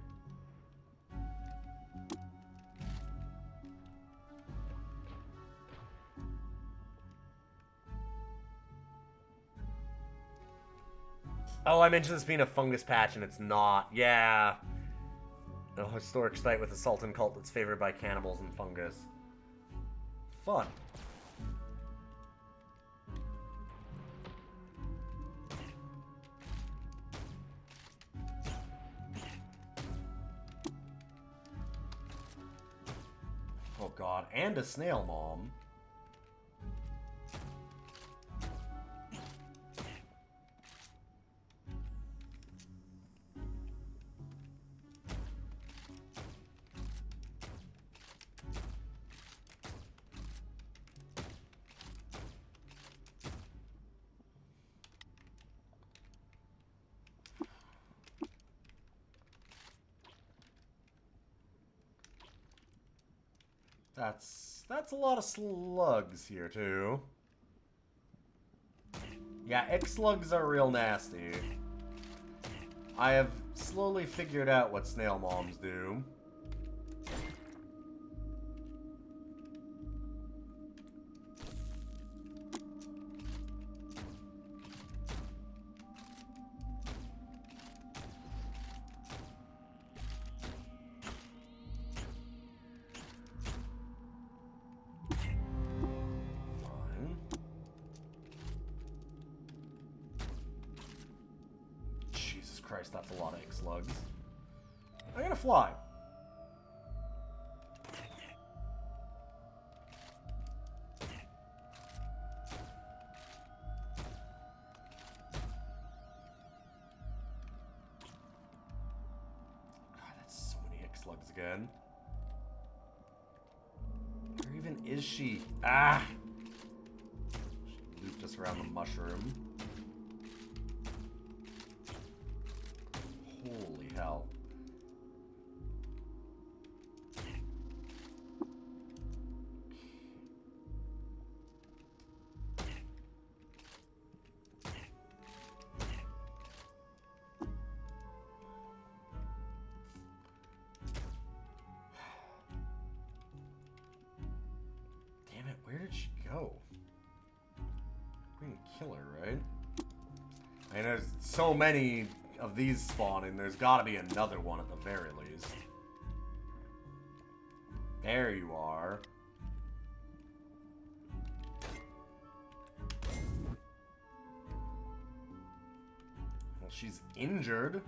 Oh, I mentioned this being a fungus patch, and it's not. Yeah. A historic site with a sultan cult that's favored by cannibals and fungus. Fun. Oh god, and a snail mom. That's a lot of slugs here, too. Yeah, X-slugs are real nasty. I have slowly figured out what snail moms do. Christ, that's a lot of X-slugs. I'm gonna fly. God, that's so many X-slugs again. Where even is she? Ah! She looped us around the mushroom. Holy hell. killer, right? I mean, there's so many of these spawning, there's gotta be another one at the very least. There you are. Well, she's injured.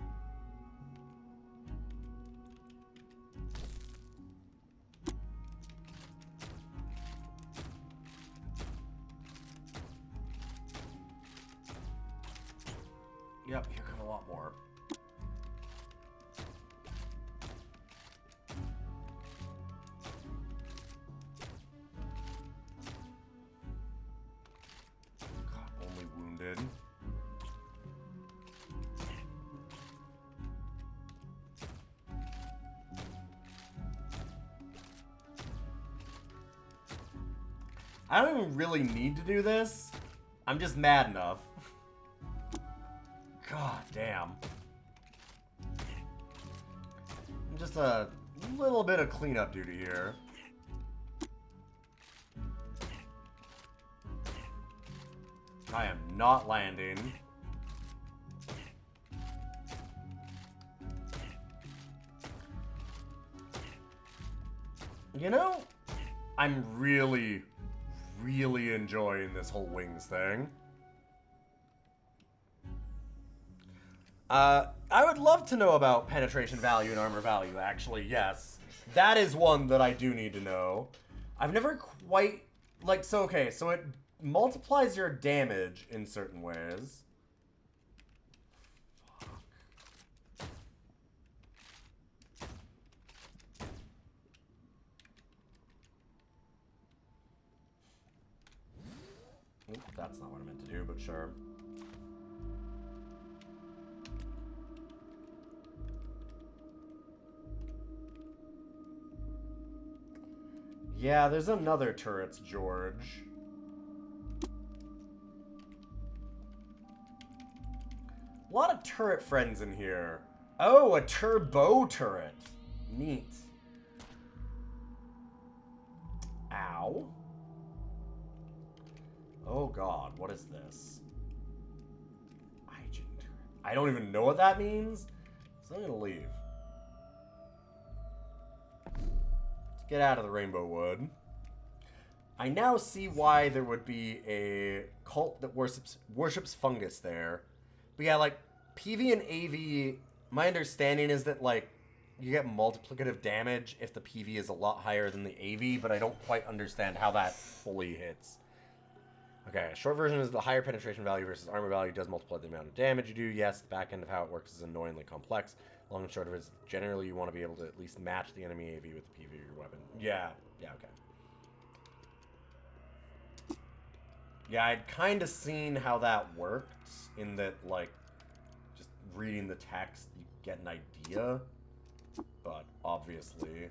Yep, here come a lot more. God, only wounded. I don't even really need to do this. I'm just mad enough. God damn. Just a little bit of cleanup duty here. I am not landing. You know, I'm really enjoying this whole wings thing. I would love to know about penetration value and armor value, actually, yes. That is one that I do need to know. I've never quite... Like, so, okay, so it multiplies your damage in certain ways. Oop, that's not what I meant to do, but sure. Yeah, there's another turrets, George. A lot of turret friends in here. Oh, a turbo turret. Neat. Ow. Oh god, what is this? I don't even know what that means, so I'm gonna leave. Get out of the Rainbow Wood. I now see why there would be a cult that worships fungus there. But yeah, like, PV and AV, my understanding is that, like, you get multiplicative damage if the PV is a lot higher than the AV, but I don't quite understand how that fully hits. Okay, short version is the higher penetration value versus armor value does multiply the amount of damage you do. Yes, the back end of how it works is annoyingly complex. Long and short of it is generally you want to be able to at least match the enemy AV with the PV of your weapon. Yeah, okay. Yeah, I'd kind of seen how that worked in that, like, just reading the text, you get an idea. But obviously,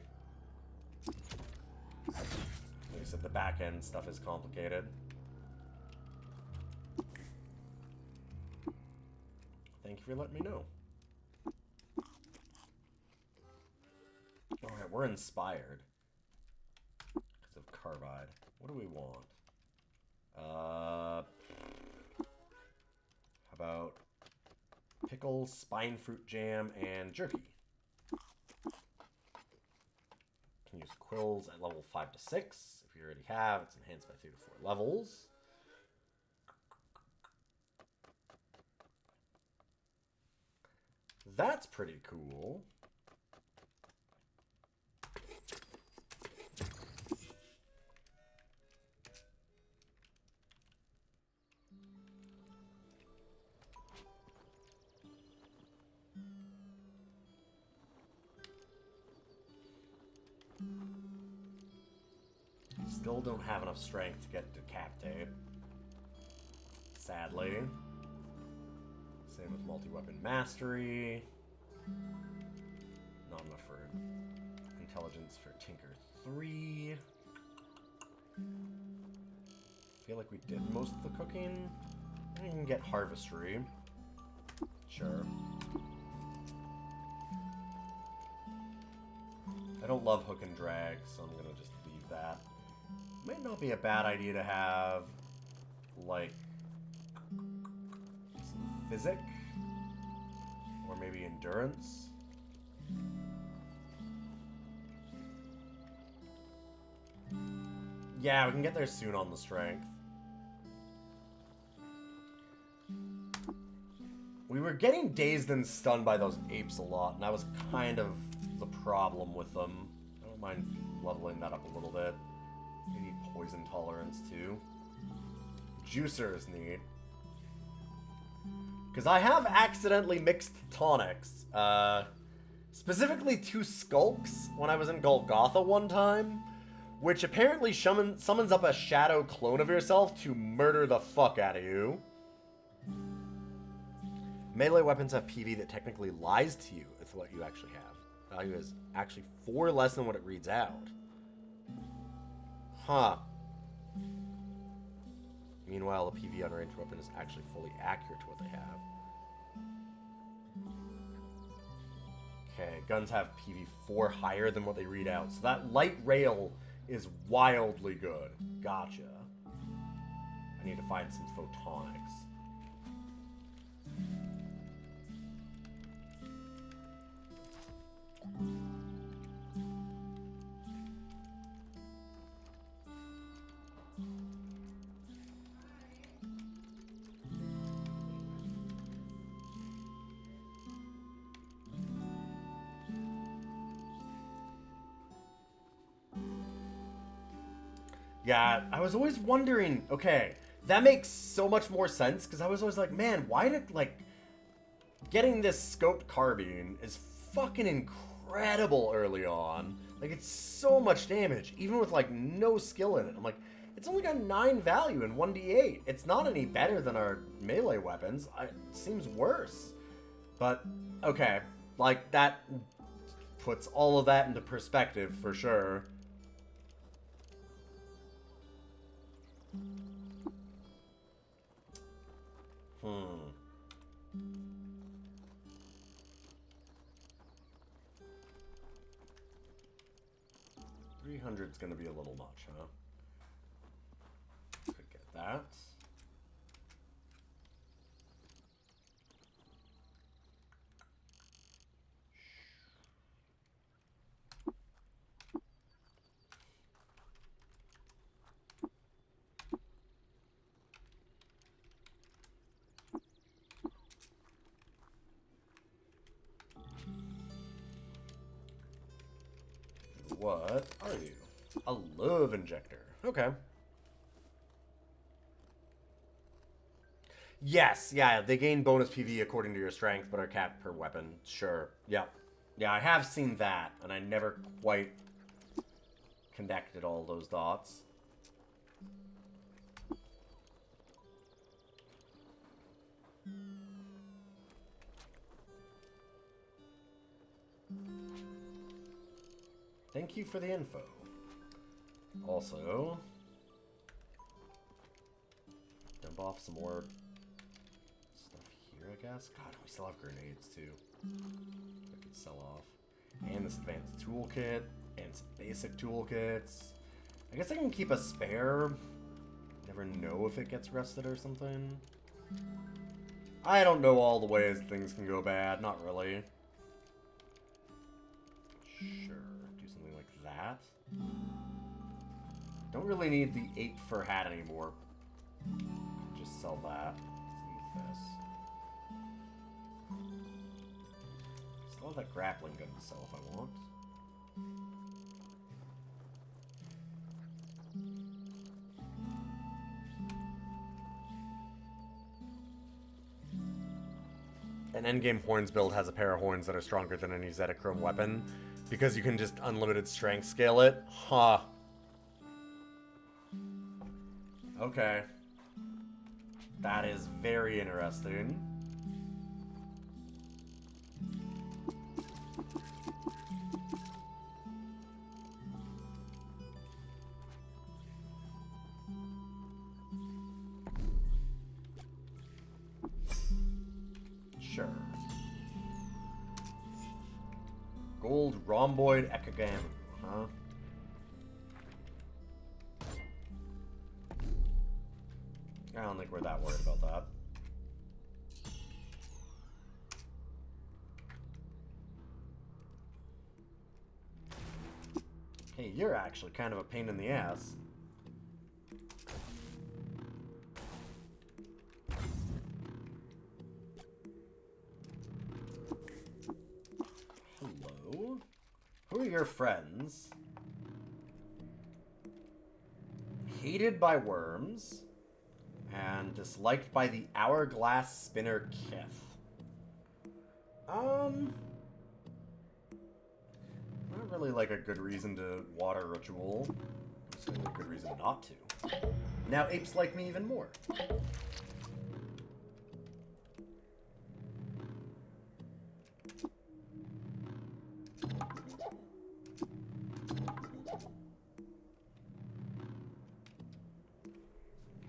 like I said, the back end stuff is complicated. Thank you for letting me know. Alright, we're inspired. Because of Carbide. What do we want? How about pickles, spine fruit jam, and jerky? Can use quills at level 5 to 6. If you already have, it's enhanced by 3 to 4 levels. That's pretty cool. Still don't have enough strength to get Decapitate. Sadly. Same with multi-weapon mastery. Not enough for intelligence for Tinker 3. Feel like we did most of the cooking. I can get Harvestry. Sure. I don't love hook and drag, so I'm gonna just leave that. Might not be a bad idea to have, like, physic. Or maybe endurance. Yeah, we can get there soon on the strength. We were getting dazed and stunned by those apes a lot, and that was kind of the problem with them. I don't mind leveling that up a little bit. They need poison tolerance too. Juicers need. Because I have accidentally mixed tonics. Specifically 2 skulks when I was in Golgotha one time, which apparently summons up a shadow clone of yourself to murder the fuck out of you. Melee weapons have PV that technically lies to you with what you actually have. Value is actually 4 less than what it reads out. Huh. Meanwhile, a PV on ranged weapon is actually fully accurate to what they have. Okay, guns have PV 4 higher than what they read out. So that light rail is wildly good. Gotcha. I need to find some photonics. Yeah, I was always wondering, okay, that makes so much more sense, because I was always like, man, why did, like, getting this scoped carbine is fucking incredible early on. Like, it's so much damage, even with, like, no skill in it. I'm like, it's only got 9 value and 1d8. It's not any better than our melee weapons. It seems worse. But, okay, like, that puts all of that into perspective, for sure. Hmm. 300's gonna be a little much, huh? Could get that. What are you? A love injector. Okay. Yes, yeah, they gain bonus PV according to your strength, but are capped per weapon. Sure. Yep. Yeah, I have seen that, and I never quite connected all those dots. Thank you for the info. Also, dump off some more stuff here, I guess. God, we still have grenades too. I could sell off. And this advanced toolkit, and some basic toolkits. I guess I can keep a spare. Never know if it gets rusted or something. I don't know all the ways things can go bad. Not really. Sure. That. Don't really need the 8 fur hat anymore. Just sell that. Let's use this. Still have that grappling gun to sell if I want. An endgame horns build has a pair of horns that are stronger than any Zetachrome weapon. Because you can just unlimited strength scale it? Huh. Okay. That is very interesting. Sure. Gold rhomboid ekogam, huh? I don't think we're that worried about that. Hey, you're actually kind of a pain in the ass. Hello? Who are your friends? Hated by worms and disliked by the hourglass spinner Kith. Not really like a good reason to water ritual. It's a good reason not to. Now apes like me even more.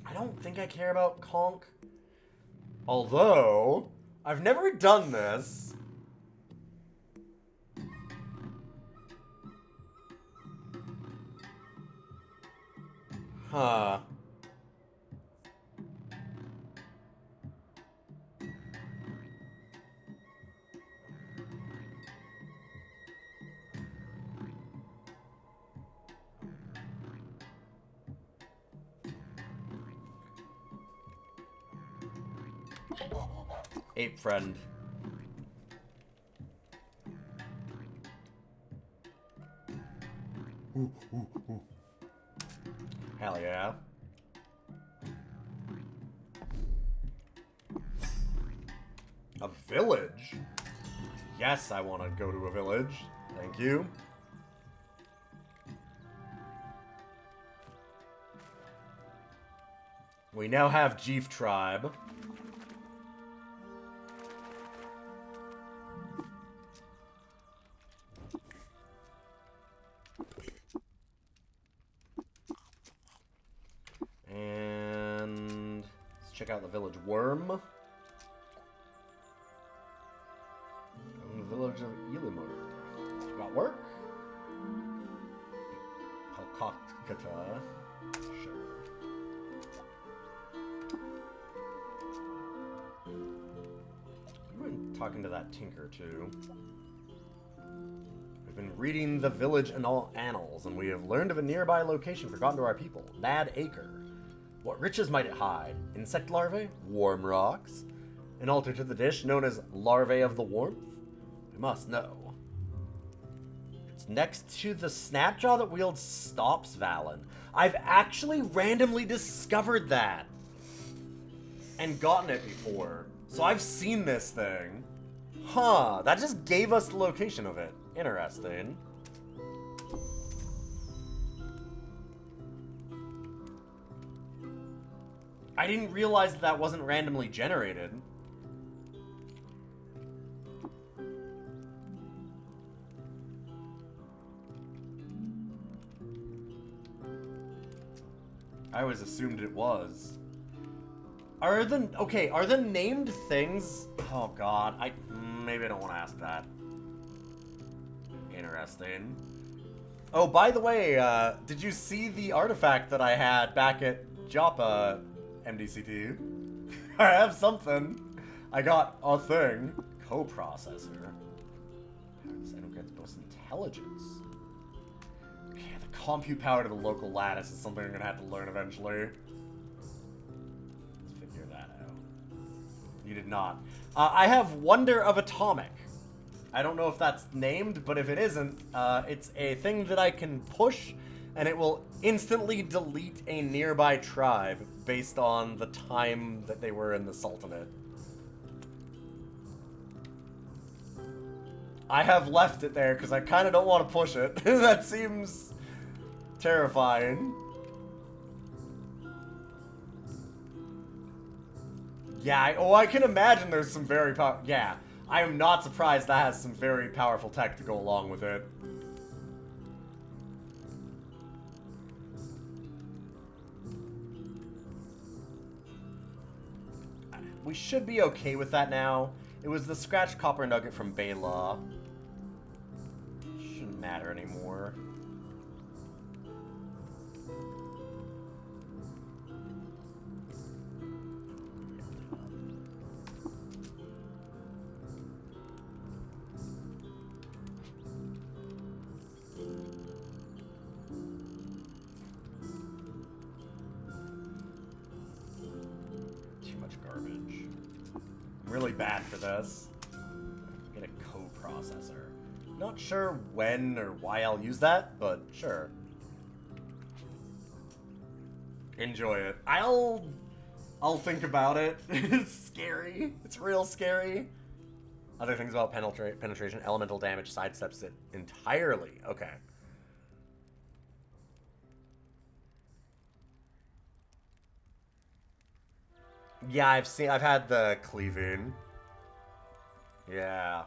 I don't think I care about conch. Although, I've never done this. Huh. Ape friend. Ooh, ooh, ooh. Hell yeah. A village? Yes, I want to go to a village. Thank you. We now have Jeef Tribe. And let's check out the village worm. And the village of Elimur. Got work? Halkotkata. Sure. I've been talking to that tinker too. We've been reading the village annals, and we have learned of a nearby location forgotten to our people, Nad Acre. What riches might it hide? Insect larvae? Warm rocks? An altar to the dish known as larvae of the warmth? We must know. It's next to the snapjaw that wields Stops Valen. I've actually randomly discovered that. And gotten it before. So I've seen this thing. Huh, that just gave us the location of it. Interesting. I didn't realize that wasn't randomly generated. I always assumed it was. Are the named things... Oh god, maybe I don't want to ask that. Interesting. Oh, by the way, did you see the artifact that I had back at Joppa MDCT? I have something. I got a thing. Coprocessor. I don't get the most intelligence. Okay, the compute power to the local lattice is something I'm gonna have to learn eventually. Let's figure that out. You did not. I have Wonder of Atomic. I don't know if that's named, but if it isn't, it's a thing that I can push, and it will instantly delete a nearby tribe based on the time that they were in the Sultanate. I have left it there because I kind of don't want to push it. That seems terrifying. Yeah, I can imagine there's some very powerful... Yeah, I am not surprised that has some very powerful tech to go along with it. We should be okay with that now. It was the scratched copper nugget from Baylaw. Shouldn't matter anymore. bad for this. Get a coprocessor. Not sure when or why I'll use that, but sure. Enjoy it. I'll think about it. It's scary. It's real scary. Other things about penetration, elemental damage sidesteps it entirely. Okay. Yeah, I've had the cleaving. Yeah.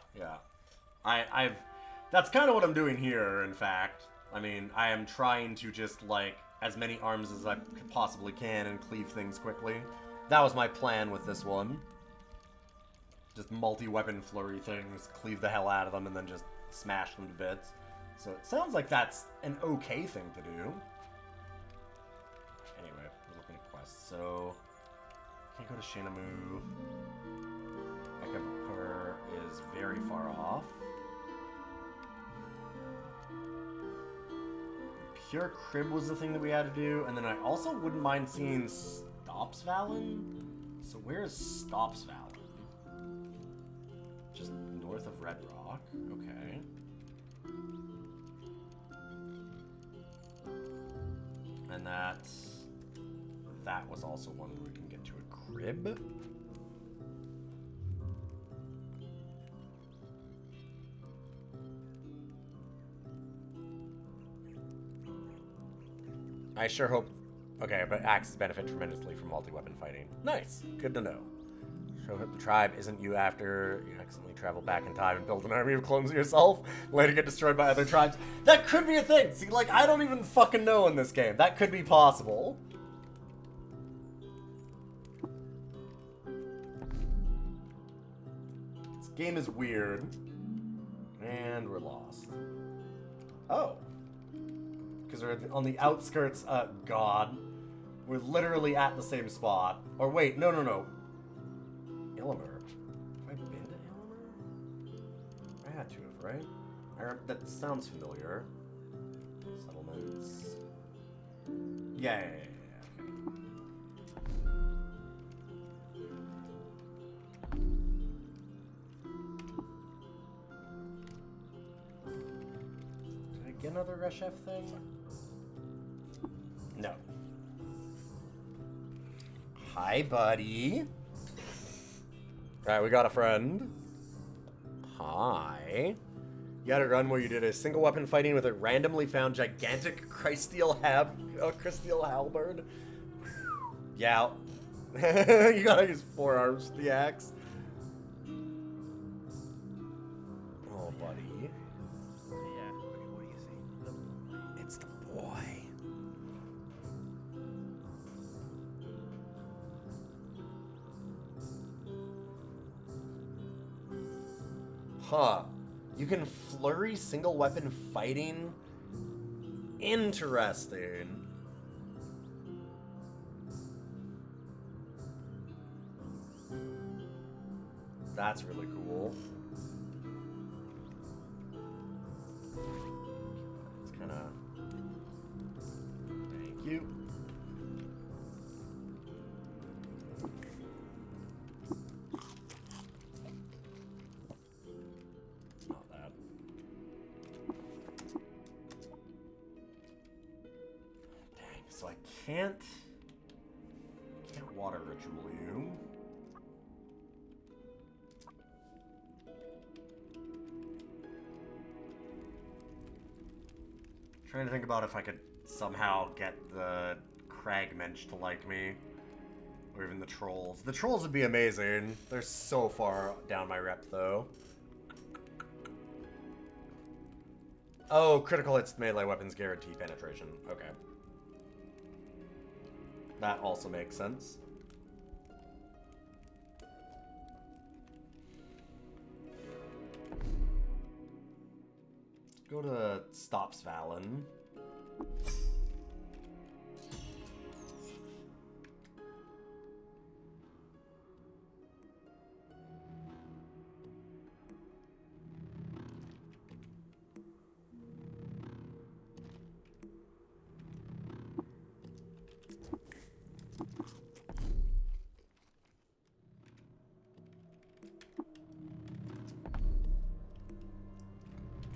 That's kind of what I'm doing here, in fact. I mean, I am trying to just, like, as many arms as I possibly can and cleave things quickly. That was my plan with this one. Just multi-weapon flurry things, cleave the hell out of them, and then just smash them to bits. So it sounds like that's an okay thing to do. Anyway, we're looking at quests, so... Can't go to Shinamu. Ekapur is very far off. Pure Crib was the thing that we had to do, and then I also wouldn't mind seeing Stopsvalen. So where's Stopsvalen? Just north of Red Rock? Okay. And that was also one where we can get to a crib. I sure hope... Okay, but axes benefit tremendously from multi-weapon fighting. Nice. Good to know. So the tribe isn't you after you accidentally travel back in time and build an army of clones of yourself, later get destroyed by other tribes. That could be a thing! See, like, I don't even fucking know in this game. That could be possible. This game is weird. And we're lost. Oh. Because we're on the outskirts, God. We're literally at the same spot. Or wait, no. Illimer. Have I been to Illimer? I had to have, right? That sounds familiar. Settlements. Yeah. Okay. Did I get another Reshef thing? No. Hi, buddy. Alright, we got a friend. Hi. You had a run where you did a single weapon fighting with a randomly found gigantic crysteel halberd. Yeah. You gotta use 4 arms for the axe. Oh, buddy. Yeah, what do you see? It's the boy. Huh. You can flurry single weapon fighting? Interesting. That's really cool. It's kind of... Thank you. Not that. Dang, so I can't water ritual you. Trying to think about if I could somehow get the Cragmensch to like me. Or even the trolls. The trolls would be amazing. They're so far down my rep, though. Oh, critical hits melee weapons guarantee penetration. Okay. That also makes sense. Go to Stopsvalen.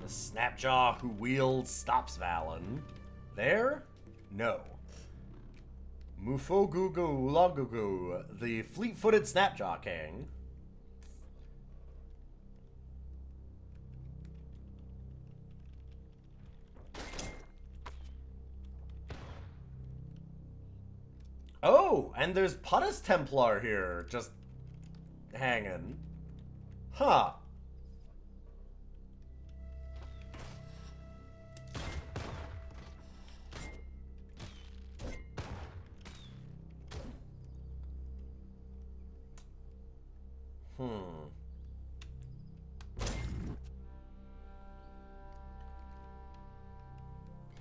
The Snapjaw who wields stops Valen. There? No. Mufogugu Ulagugu, the fleet-footed Snapjaw King. Oh, and there's Puttis Templar here, just hanging. Huh.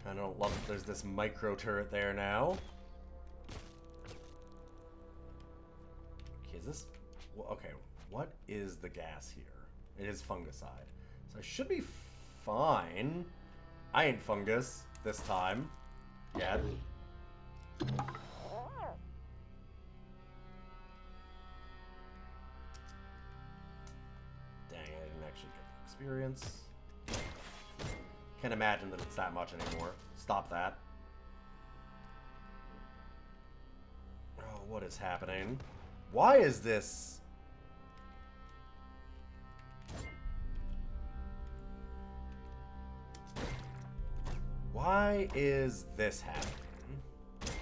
I don't love that there's this micro turret there now. Okay, is this... Okay, what is the gas here? It is fungicide. So I should be fine. I ain't fungus this time. Yet. Dang it, I didn't actually get the experience. Can't imagine that it's that much anymore. Stop that. Oh, what is happening? Why is this? Why is this happening? Just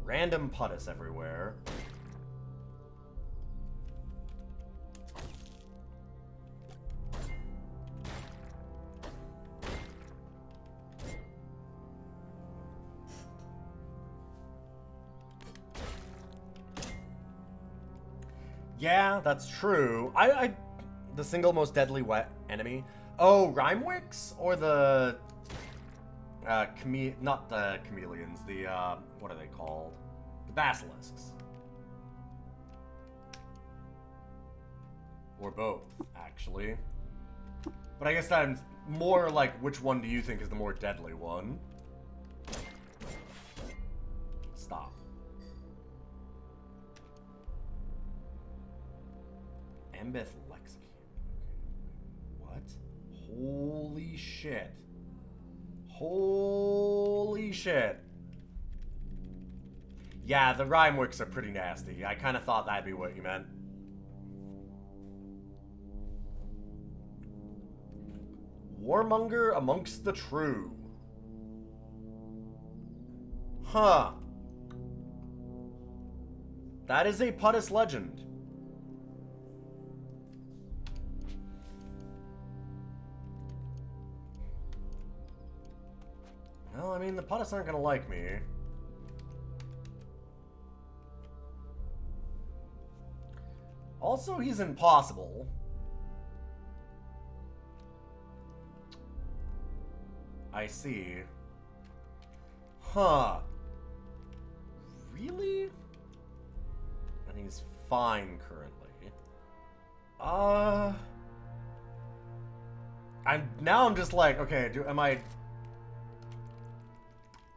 random Puttis everywhere. Yeah, that's true. The single most deadly wet enemy. Oh, Rhymewicks? Or the... not the chameleons. The, what are they called? The basilisks. Or both, actually. But I guess I'm more like, which one do you think is the more deadly one? Stop. Embeth Lexicon. What? Holy shit. Holy shit. Yeah, the Rhymewicks are pretty nasty. I kind of thought that'd be what you meant. Warmonger amongst the true. Huh. That is a Puttis legend. Well, I mean, the Puttis aren't gonna like me. Also, he's impossible. I see. Huh. Really? And he's fine currently. I'm just like, okay, am I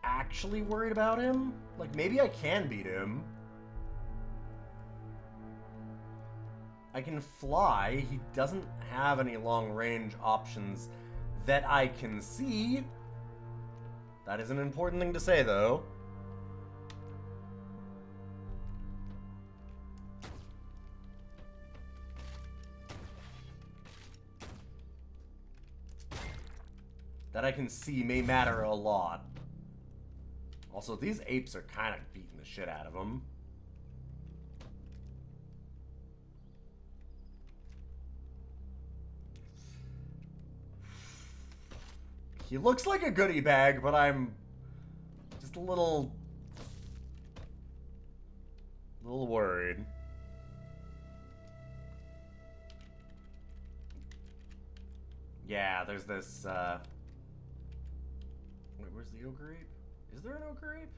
actually worried about him? Like, maybe I can beat him. I can fly. He doesn't have any long-range options that I can see. That is an important thing to say, though. That I can see may matter a lot. Also, these apes are kind of beating the shit out of him. He looks like a goodie bag, but I'm just a little worried. Yeah, there's this, wait, where's the ogre ape? Is there an ogre ape?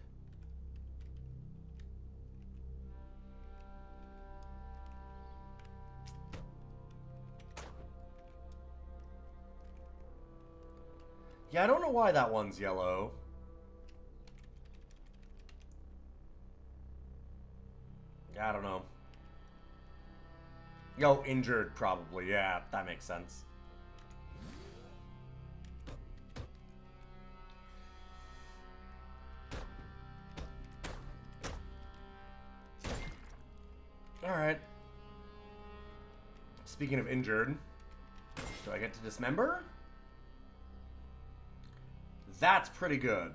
Yeah, I don't know why that one's yellow. Yeah, I don't know. Yo, injured, probably. Yeah, that makes sense. speaking of injured, do I get to dismember? That's pretty good.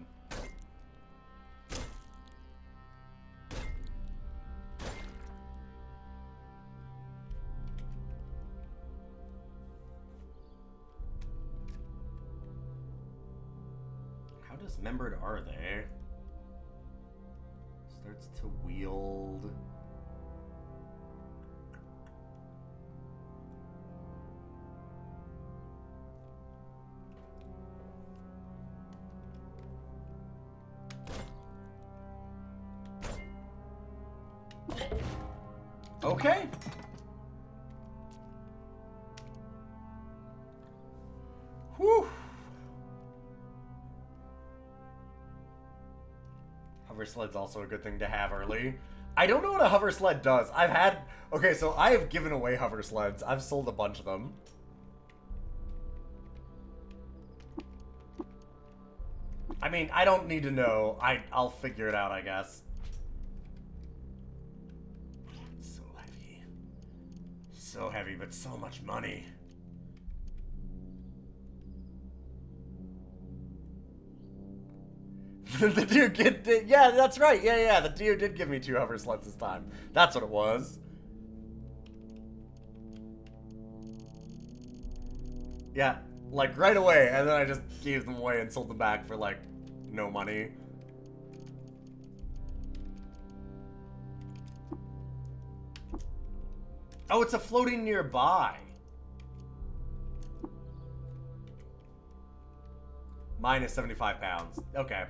How dismembered are they? Starts to wield. Okay. Whew. Hover sled's also a good thing to have early. I don't know what a hover sled does. Okay, so I have given away hover sleds. I've sold a bunch of them. I mean, I don't need to know. I'll figure it out, I guess. It's so heavy. So heavy, but so much money. The dude yeah, that's right. Yeah, the dude did give me 2 hover sleds this time. That's what it was. Yeah, like right away, and then I just gave them away and sold them back for like no money. Oh, it's a floating nearby. Minus 75 pounds. Okay.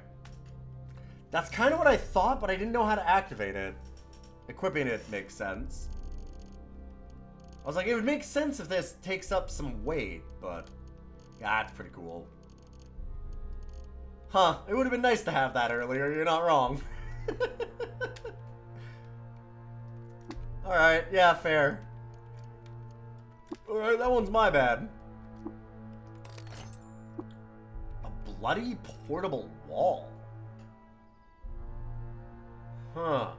That's kind of what I thought, but I didn't know how to activate it. Equipping it makes sense. I was like, it would make sense if this takes up some weight, but yeah, that's pretty cool. Huh, it would have been nice to have that earlier, you're not wrong. Alright, yeah, fair. Alright, that one's my bad. A bloody portable wall. Huh.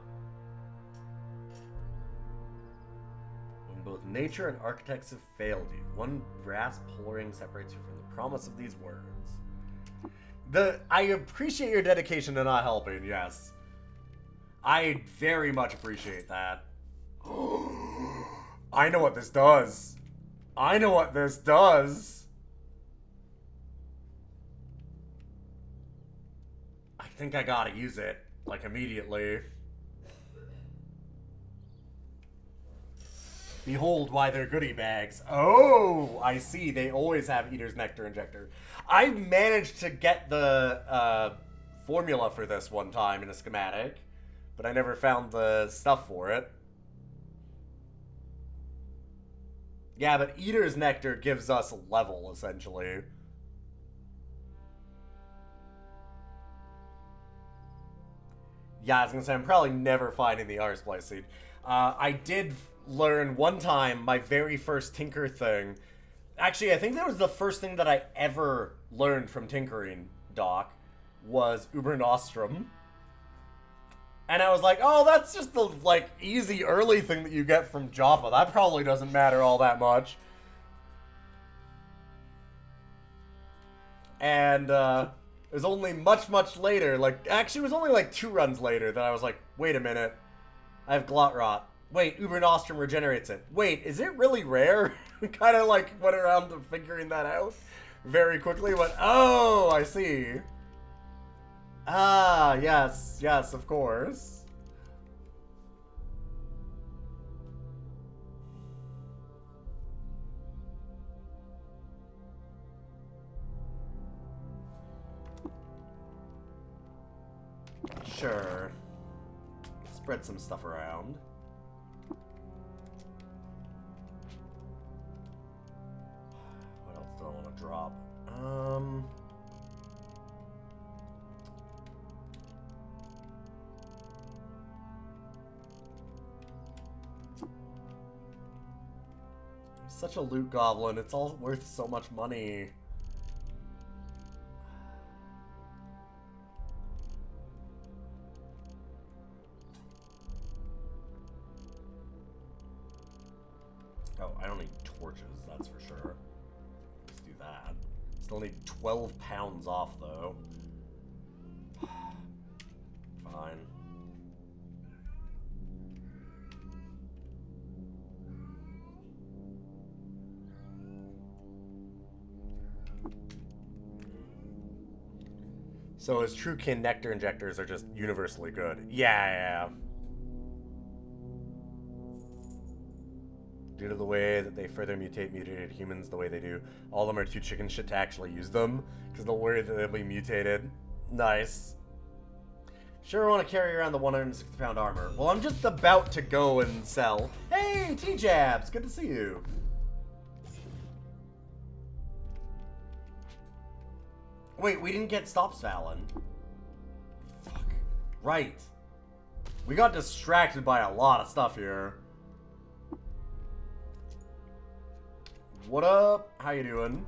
When both nature and architects have failed you, one brass pull ring separates you from the promise of these words. I appreciate your dedication to not helping, yes. I very much appreciate that. I know what this does. I know what this does. I think I gotta use it. Like, immediately. Behold why they're goodie bags. Oh, I see. They always have Eater's Nectar Injector. I managed to get the formula for this one time in a schematic, but I never found the stuff for it. Yeah, but Eater's Nectar gives us level, essentially. Yeah, I was gonna say, I'm probably never finding the R-Splice seed. I did learn one time my very first tinker thing. Actually, I think that was the first thing that I ever learned from tinkering, Doc, was Uber Nostrum. And I was like, oh, that's just the, like, easy early thing that you get from Joppa. That probably doesn't matter all that much. And, it was only much, much later, like, actually it was only like 2 runs later that I was like, wait a minute, I have Glot Rot. Wait, Uber Nostrum regenerates it. Wait, is it really rare? Kind of like went around to figuring that out very quickly, but oh, I see. Ah, yes, yes, of course. Sure. Spread some stuff around. What else do I want to drop? I'm such a loot goblin. It's all worth so much money. Oh, I don't need Still need 12 pounds off, though. Fine. So his Truekin nectar injectors are just universally good. Yeah. Due to the way that they further mutate mutated humans the way they do, all of them are too chicken shit to actually use them, because they'll worry that they'll be mutated. Nice. Sure want to carry around the 160-pound armor. Well, I'm just about to go and sell. Hey, T-Jabs! Good to see you. Wait, we didn't get Stops Valen. Fuck. Right. We got distracted by a lot of stuff here. What up? How you doing?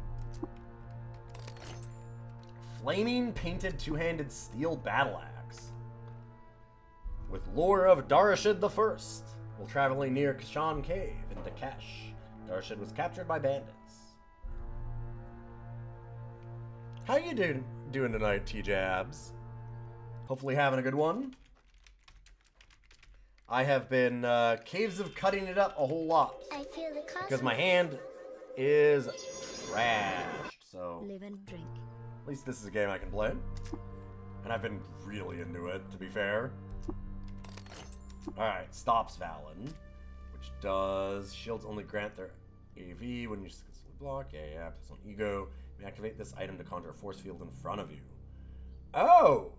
Flaming painted two-handed steel battle axe. With lore of Darashid the First. While traveling near Kashan Cave in Dakesh, Darashid was captured by bandits. How you doing tonight, T-Jabs? Hopefully having a good one. I have been caves of cutting it up a whole lot. I feel the Because my hand is trashed, so live and drink. at least this is a game I can play. And I've been really into it, to be fair. Alright, Stops Valen, which does shields only grant their AV when you successfully block. Yeah, plus on ego. You activate this item to conjure a force field in front of you. Oh!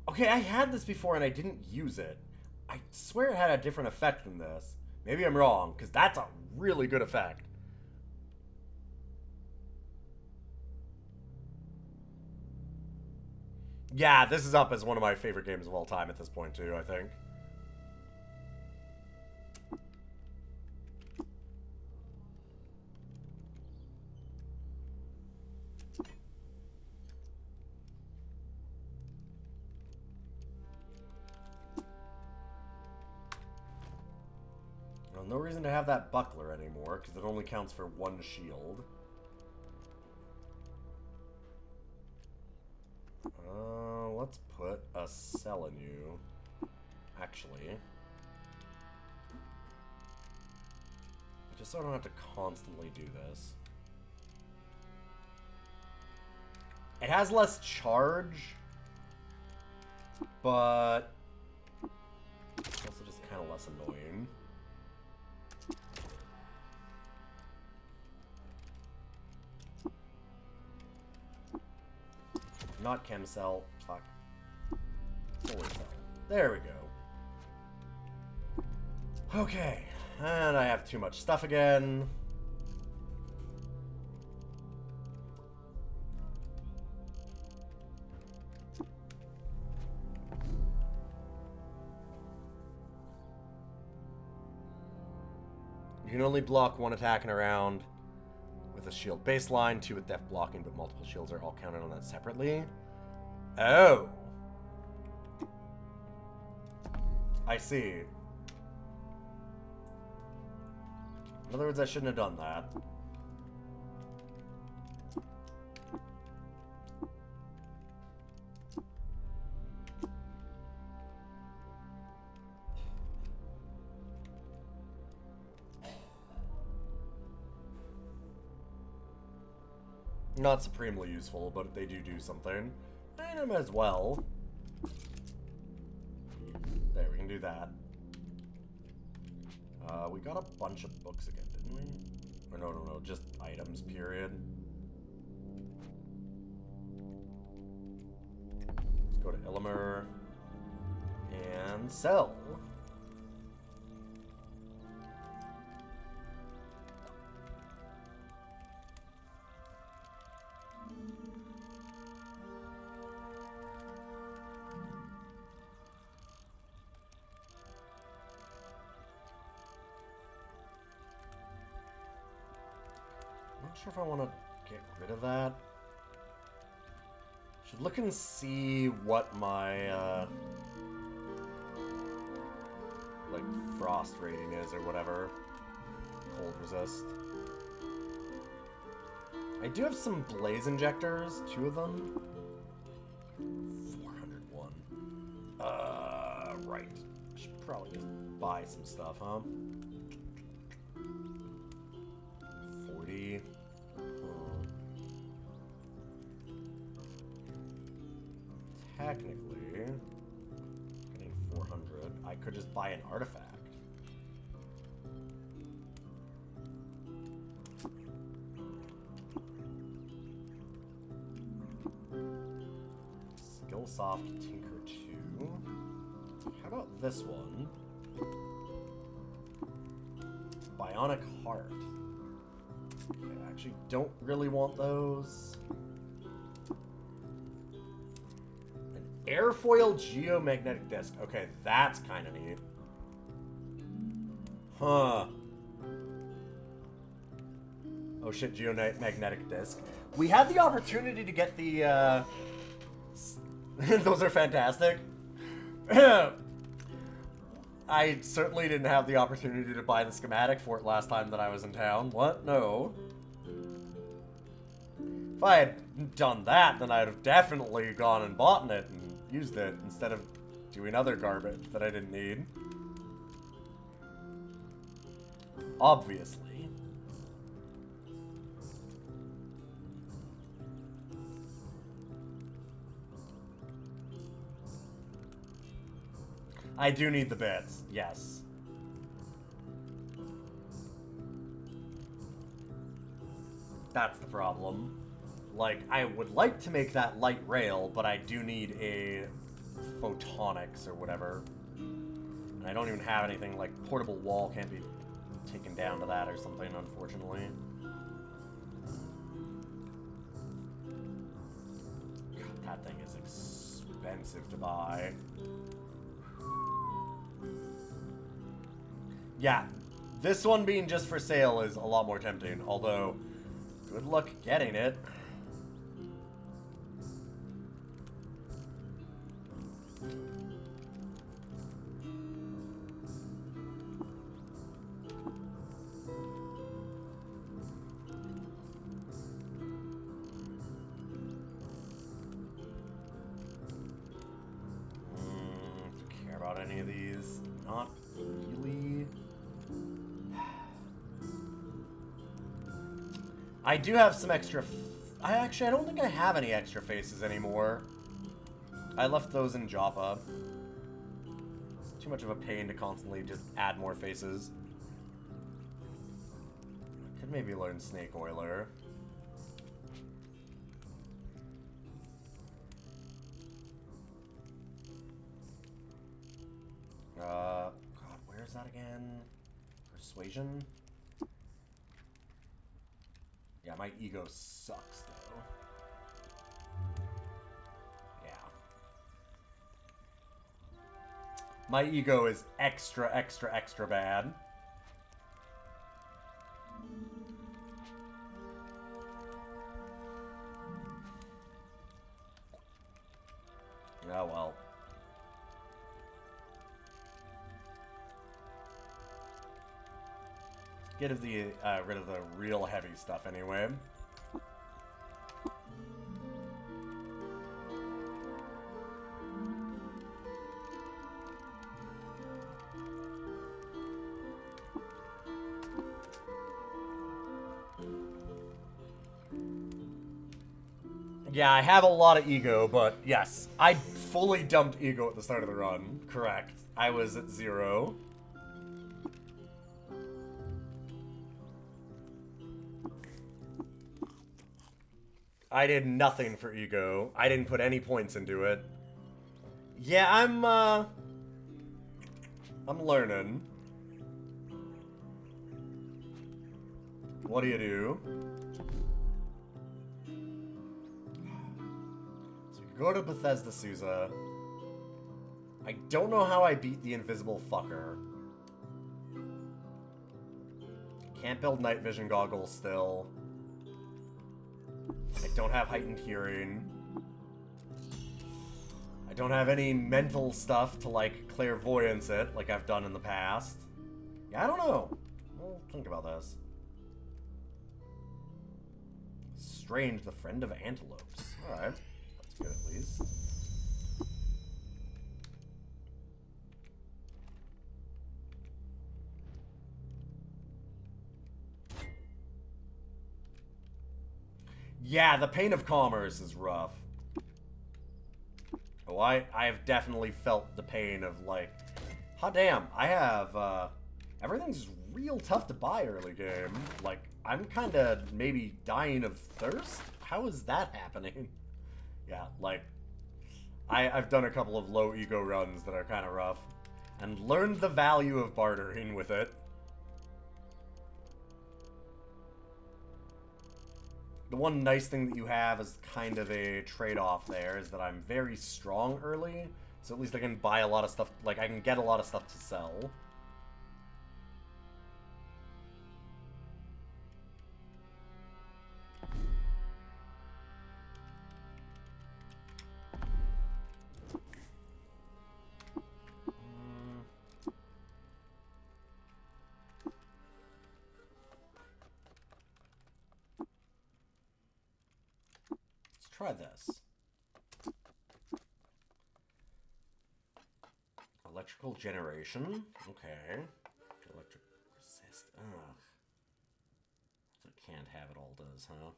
Okay, I had this before and I didn't use it. I swear it had a different effect than this. Maybe I'm wrong, because that's a really good effect. Yeah, this is up as one of my favorite games of all time at this point, too, I think. Well, no reason to have that buckler anymore, because it only counts for one shield. Let's put a cell in you. Actually. Just so I don't have to constantly do this. It has less charge, but it's also just kind of less annoying. Not chem cell. Fuck. Solar cell. There we go. Okay. And I have too much stuff again. You can only block one attack in a round with a shield baseline, 2 with depth blocking, but multiple shields are all counted on that separately. Oh! I see. In other words, I shouldn't have done that. Not supremely useful, but they do something. Item as well. There, we can do that. We got a bunch of books again, didn't we? Or no, just items, period. Let's go to Illimer and sell. Not sure if I want to get rid of that. Should look and see what my like frost rating is or whatever. Cold resist. I do have some blaze injectors, 2 of them. 401. Right. Should probably just buy some stuff, huh? 40. Technically, getting 400. I could just buy an artifact. Skillsoft Tinker 2. How about this one? Bionic Heart. Okay, I actually don't really want those. An airfoil geomagnetic disc. Okay, that's kind of neat. Huh. Oh shit, geomagnetic disc. We had the opportunity to get the, those are fantastic. I certainly didn't have the opportunity to buy the schematic for it last time that I was in town. What? No. If I had done that, then I'd have definitely gone and bought it and used it instead of doing other garbage that I didn't need. Obviously. I do need the bits, yes. That's the problem. Like, I would like to make that light rail, but I do need a photonics or whatever. And I don't even have anything, like, portable wall can't be taken down to that or something, unfortunately. God, that thing is expensive to buy. Yeah, this one being just for sale is a lot more tempting, although, good luck getting it. Care about any of these? Not really. I do have some extra... I don't think I have any extra faces anymore. I left those in Joppa. It's too much of a pain to constantly just add more faces. I could maybe learn Snake Oiler. God, where is that again? Persuasion? Yeah, my ego sucks, though. Yeah. My ego is extra, extra, extra bad. Oh, well. Get rid of the real heavy stuff anyway. Yeah, I have a lot of ego, but yes, I fully dumped ego at the start of the run. Correct. I was at 0. I did nothing for ego. I didn't put any points into it. Yeah, I'm learning. What do you do? So we can go to Bethesda Sousa. I don't know how I beat the invisible fucker. Can't build night vision goggles still. I don't have heightened hearing. I don't have any mental stuff to, like, clairvoyance it, like I've done in the past. Yeah, I don't know. We'll think about this. strange, the friend of antelopes. Alright, that's good at least. Yeah, the pain of commerce is rough. Oh, I've definitely felt the pain of, like, hot damn, I have, everything's real tough to buy early game. Like, I'm kinda maybe dying of thirst? How is that happening? Yeah, like, I've done a couple of low ego runs that are kinda rough, and learned the value of bartering with it. The one nice thing that you have as kind of a trade-off there is that I'm very strong early, so at least I can buy a lot of stuff, like I can get a lot of stuff to sell. Try this. Electrical generation. Okay. Electric resist. Ugh. So it can't have it all does, huh?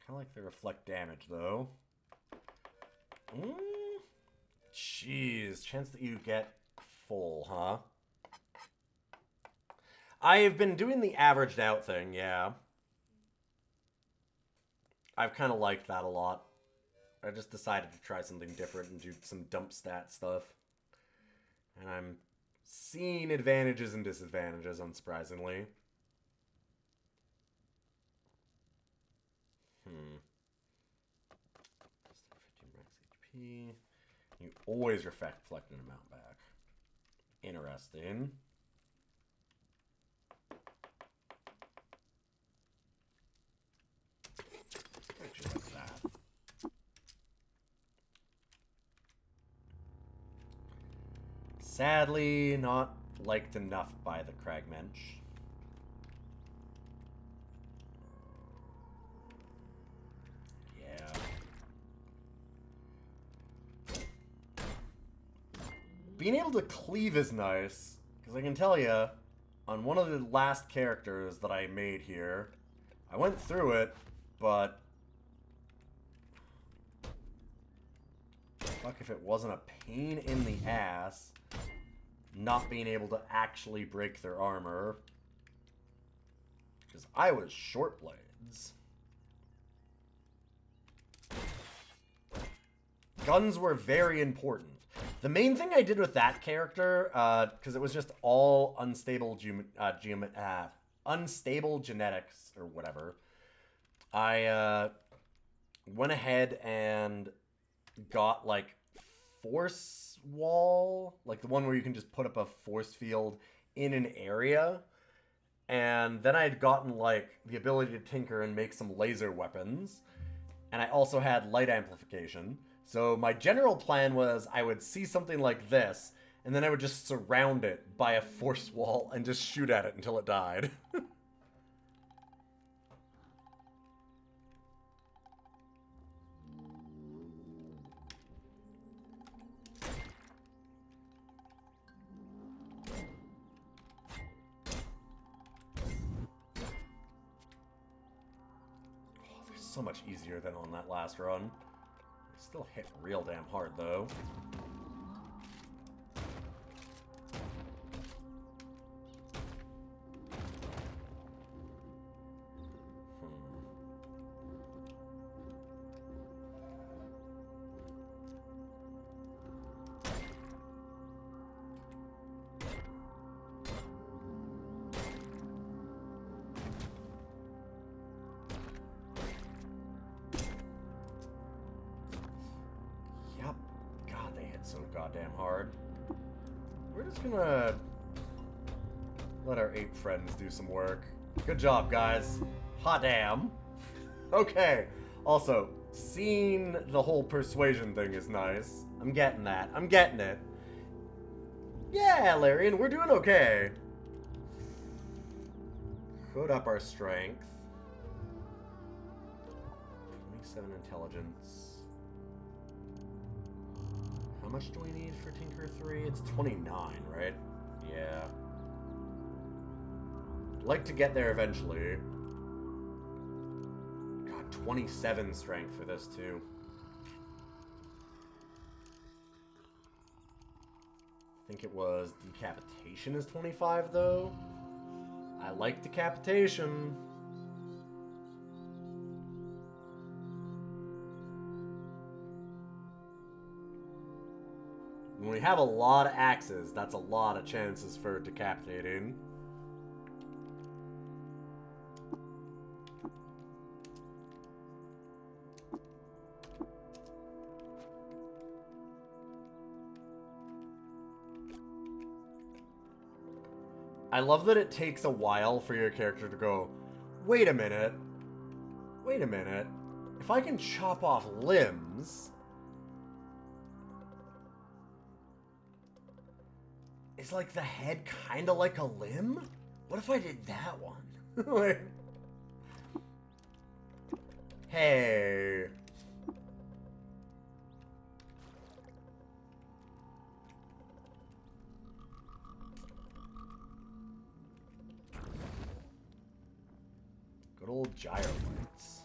Kind of like the reflect damage, though. Jeez. Chance that you get full, huh? I've been doing the averaged out thing, yeah. I've kind of liked that a lot. I just decided to try something different and do some dump stat stuff. And I'm seeing advantages and disadvantages, unsurprisingly. Max HP. You always reflect an amount back. Interesting. Actually, like that. Sadly, not liked enough by the Cragmensch. Yeah. Being able to cleave is nice, because I can tell you, on one of the last characters that I made here, I went through it, but fuck if it wasn't a pain in the ass not being able to actually break their armor. Because I was short blades. Guns were very important. The main thing I did with that character, because it was just all unstable genetics, or whatever, I went ahead and got, like, force wall, like the one where you can just put up a force field in an area, and then I had gotten, like, the ability to tinker and make some laser weapons, and I also had light amplification. So my general plan was I would see something like this, and then I would just surround it by a force wall and just shoot at it until it died. So much easier than on that last run. Still hit real damn hard, though. So goddamn hard. We're just gonna let our ape friends do some work. Good job, guys. Hot damn. Okay. Also, seeing the whole persuasion thing is nice. I'm getting that. I'm getting it. Yeah, Larian, we're doing okay. could up our strength. 27 intelligence. How much do we need for Tinker 3? It's 29, right? Yeah. I'd like to get there eventually. God, 27 strength for this too. I think it was decapitation is 25 though. I like decapitation. When we have a lot of axes, that's a lot of chances for decapitating. I love that it takes a while for your character to go, wait a minute, if I can chop off limbs, is like the head kind of like a limb? What if I did that one? Like, hey. Good old gyroplates.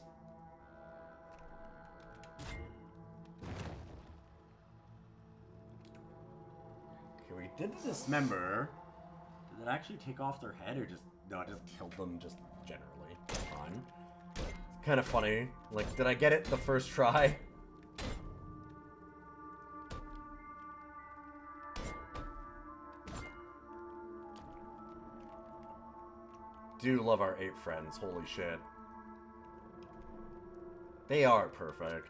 Okay, we did dismember. Did it actually take off their head or just... No, it just killed them just generally. Fine. It's kind of funny. Like, did I get it the first try? Do love our ape friends, holy shit. They are perfect.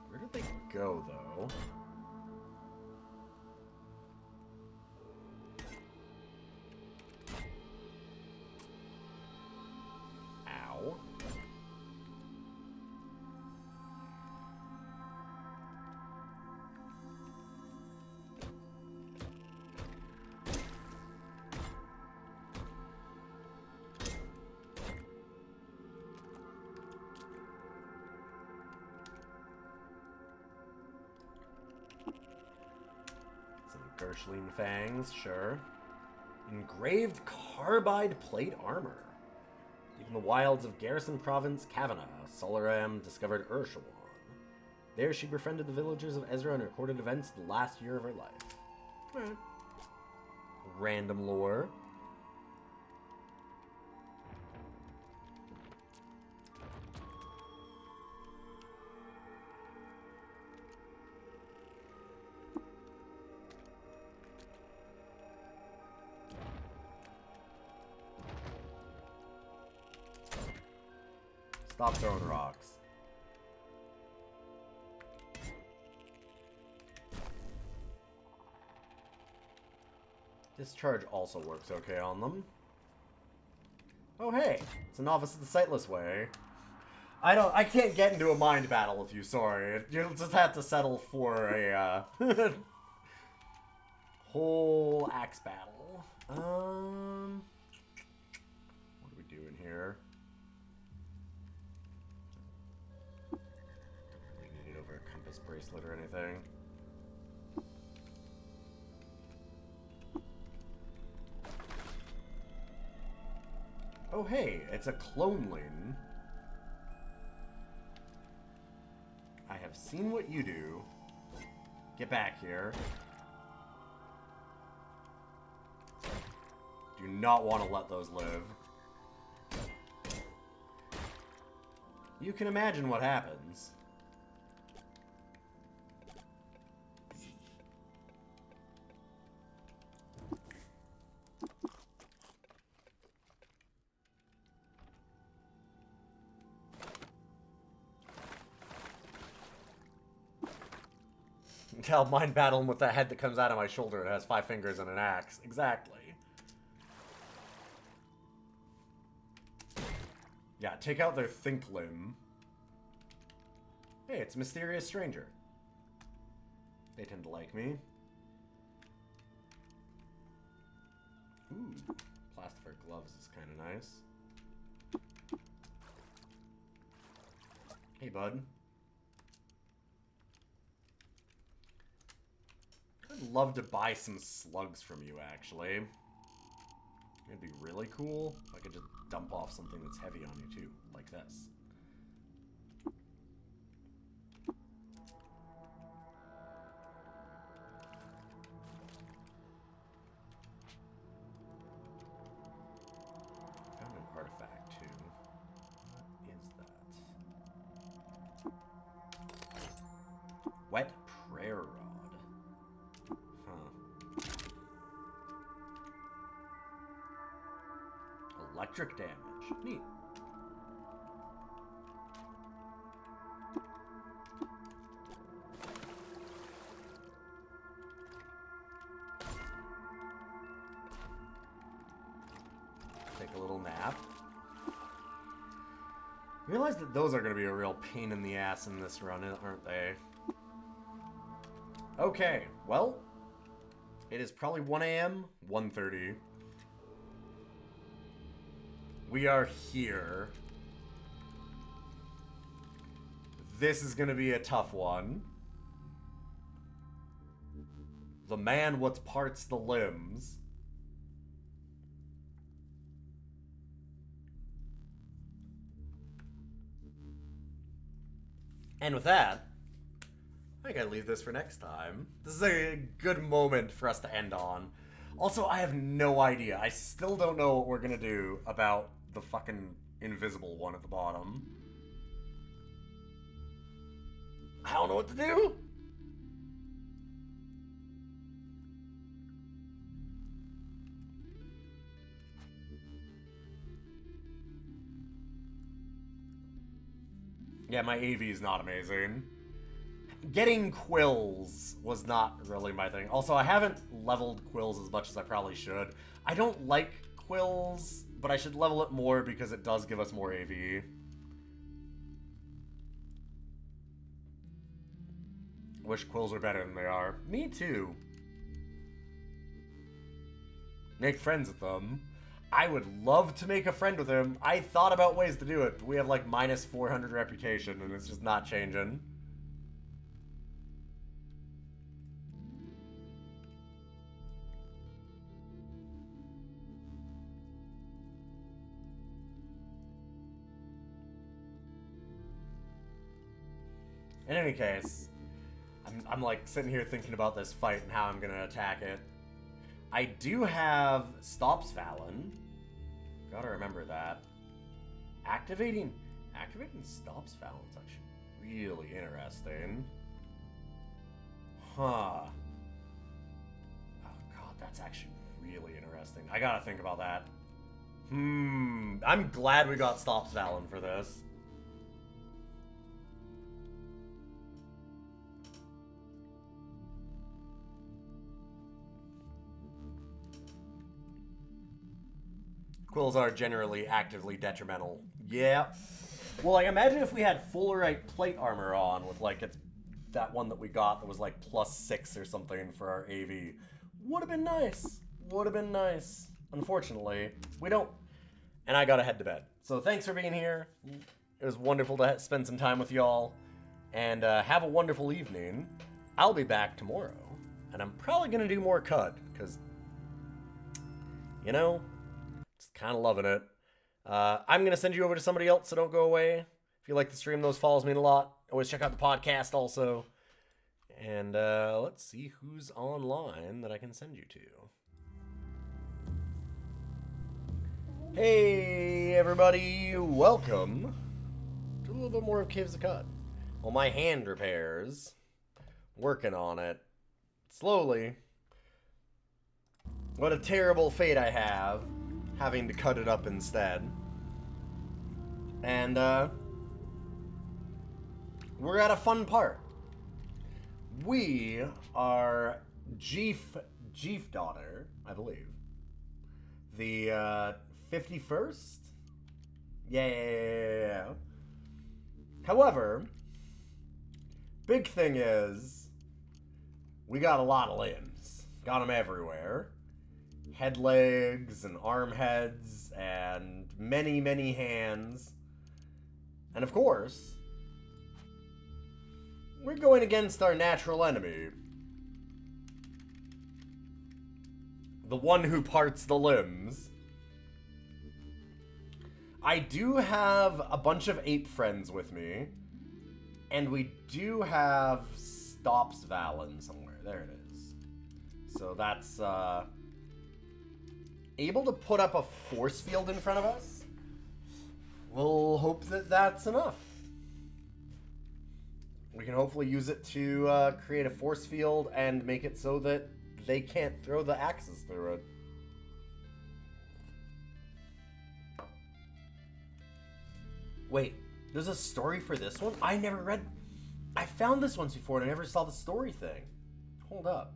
Where did they go, though? Ow. Gershling fangs, sure. Engraved carbide plate armor. In the wilds of Garrison Province, Kavanagh, Solaram discovered Urshawan. There she befriended the villagers of Ezra and recorded events the last year of her life. Random lore. Stop throwing rocks. Discharge also works okay on them. Oh hey, it's a novice of the Sightless Way. I can't get into a mind battle with you, sorry. You'll just have to settle for a whole axe battle. What are we doing here? Compass bracelet or anything. Oh hey, it's a cloneling. I have seen what you do. Get back here. Do not want to let those live. You can imagine what happens. Tell mind battling with that head that comes out of my shoulder. It has 5 fingers and an axe. Exactly. Yeah, take out their think limb. Hey, it's a mysterious stranger. They tend to like me. Ooh, plastic gloves is kind of nice. Hey, bud. I'd love to buy some slugs from you, actually. It'd be really cool if I could just dump off something that's heavy on you, too, like this. Found an artifact, too. What is that? Wet prayer rod. Huh. Electric damage. Neat. Take a little nap. Realize that those are going to be a real pain in the ass in this run, aren't they? Okay, well, it is probably 1 a.m., 1:30. We are here. This is going to be a tough one. The man what parts the limbs. And with that, I gotta leave this for next time. This is a good moment for us to end on. Also, I have no idea. I still don't know what we're gonna do about the fucking invisible one at the bottom. I don't know what to do. Yeah, my AV is not amazing. Getting quills was not really my thing. Also, I haven't leveled quills as much as I probably should. I don't like quills, but I should level it more because it does give us more AV. Wish quills were better than they are. Me too. Make friends with them. I would love to make a friend with him. I thought about ways to do it, but we have like minus 400 reputation and it's just not changing. In any case, I'm like sitting here thinking about this fight and how I'm gonna attack it. I do have Stops Fallon. Gotta remember that. Activating Stops Fallon's actually really interesting. Huh. Oh god, that's actually really interesting. I gotta think about that. I'm glad we got Stops Fallon for this. Quills are generally actively detrimental. Yeah. Well, like, imagine if we had Fullerite plate armor on with, like, that one that we got that was, like, +6 or something for our AV. Would have been nice. Would have been nice. Unfortunately, we don't. And I gotta head to bed. So thanks for being here. It was wonderful to spend some time with y'all. And have a wonderful evening. I'll be back tomorrow. And I'm probably gonna do more CUD, because, you know, just kind of loving it. I'm going to send you over to somebody else, so don't go away. If you like the stream, those follows mean a lot. Always check out the podcast also. And let's see who's online that I can send you to. Hey, everybody. Welcome to a little bit more of Caves of Cut. Well, my hand repairs. Working on it. Slowly. What a terrible fate I have. Having to cut it up instead. And, we're at a fun part. We are Jeef daughter, I believe. The, 51st? Yeah. However, Big thing is, we got a lot of limbs. Got them everywhere. Head legs and arm heads and many, many hands. And of course, we're going against our natural enemy. The one who parts the limbs. I do have a bunch of ape friends with me. And we do have Stops Valen somewhere. There it is. So that's, able to put up a force field in front of us. We'll hope that that's enough. We can hopefully use it to create a force field and make it so that they can't throw the axes through it. Wait, there's a story for this one? I never read... I found this once before and I never saw the story thing. Hold up.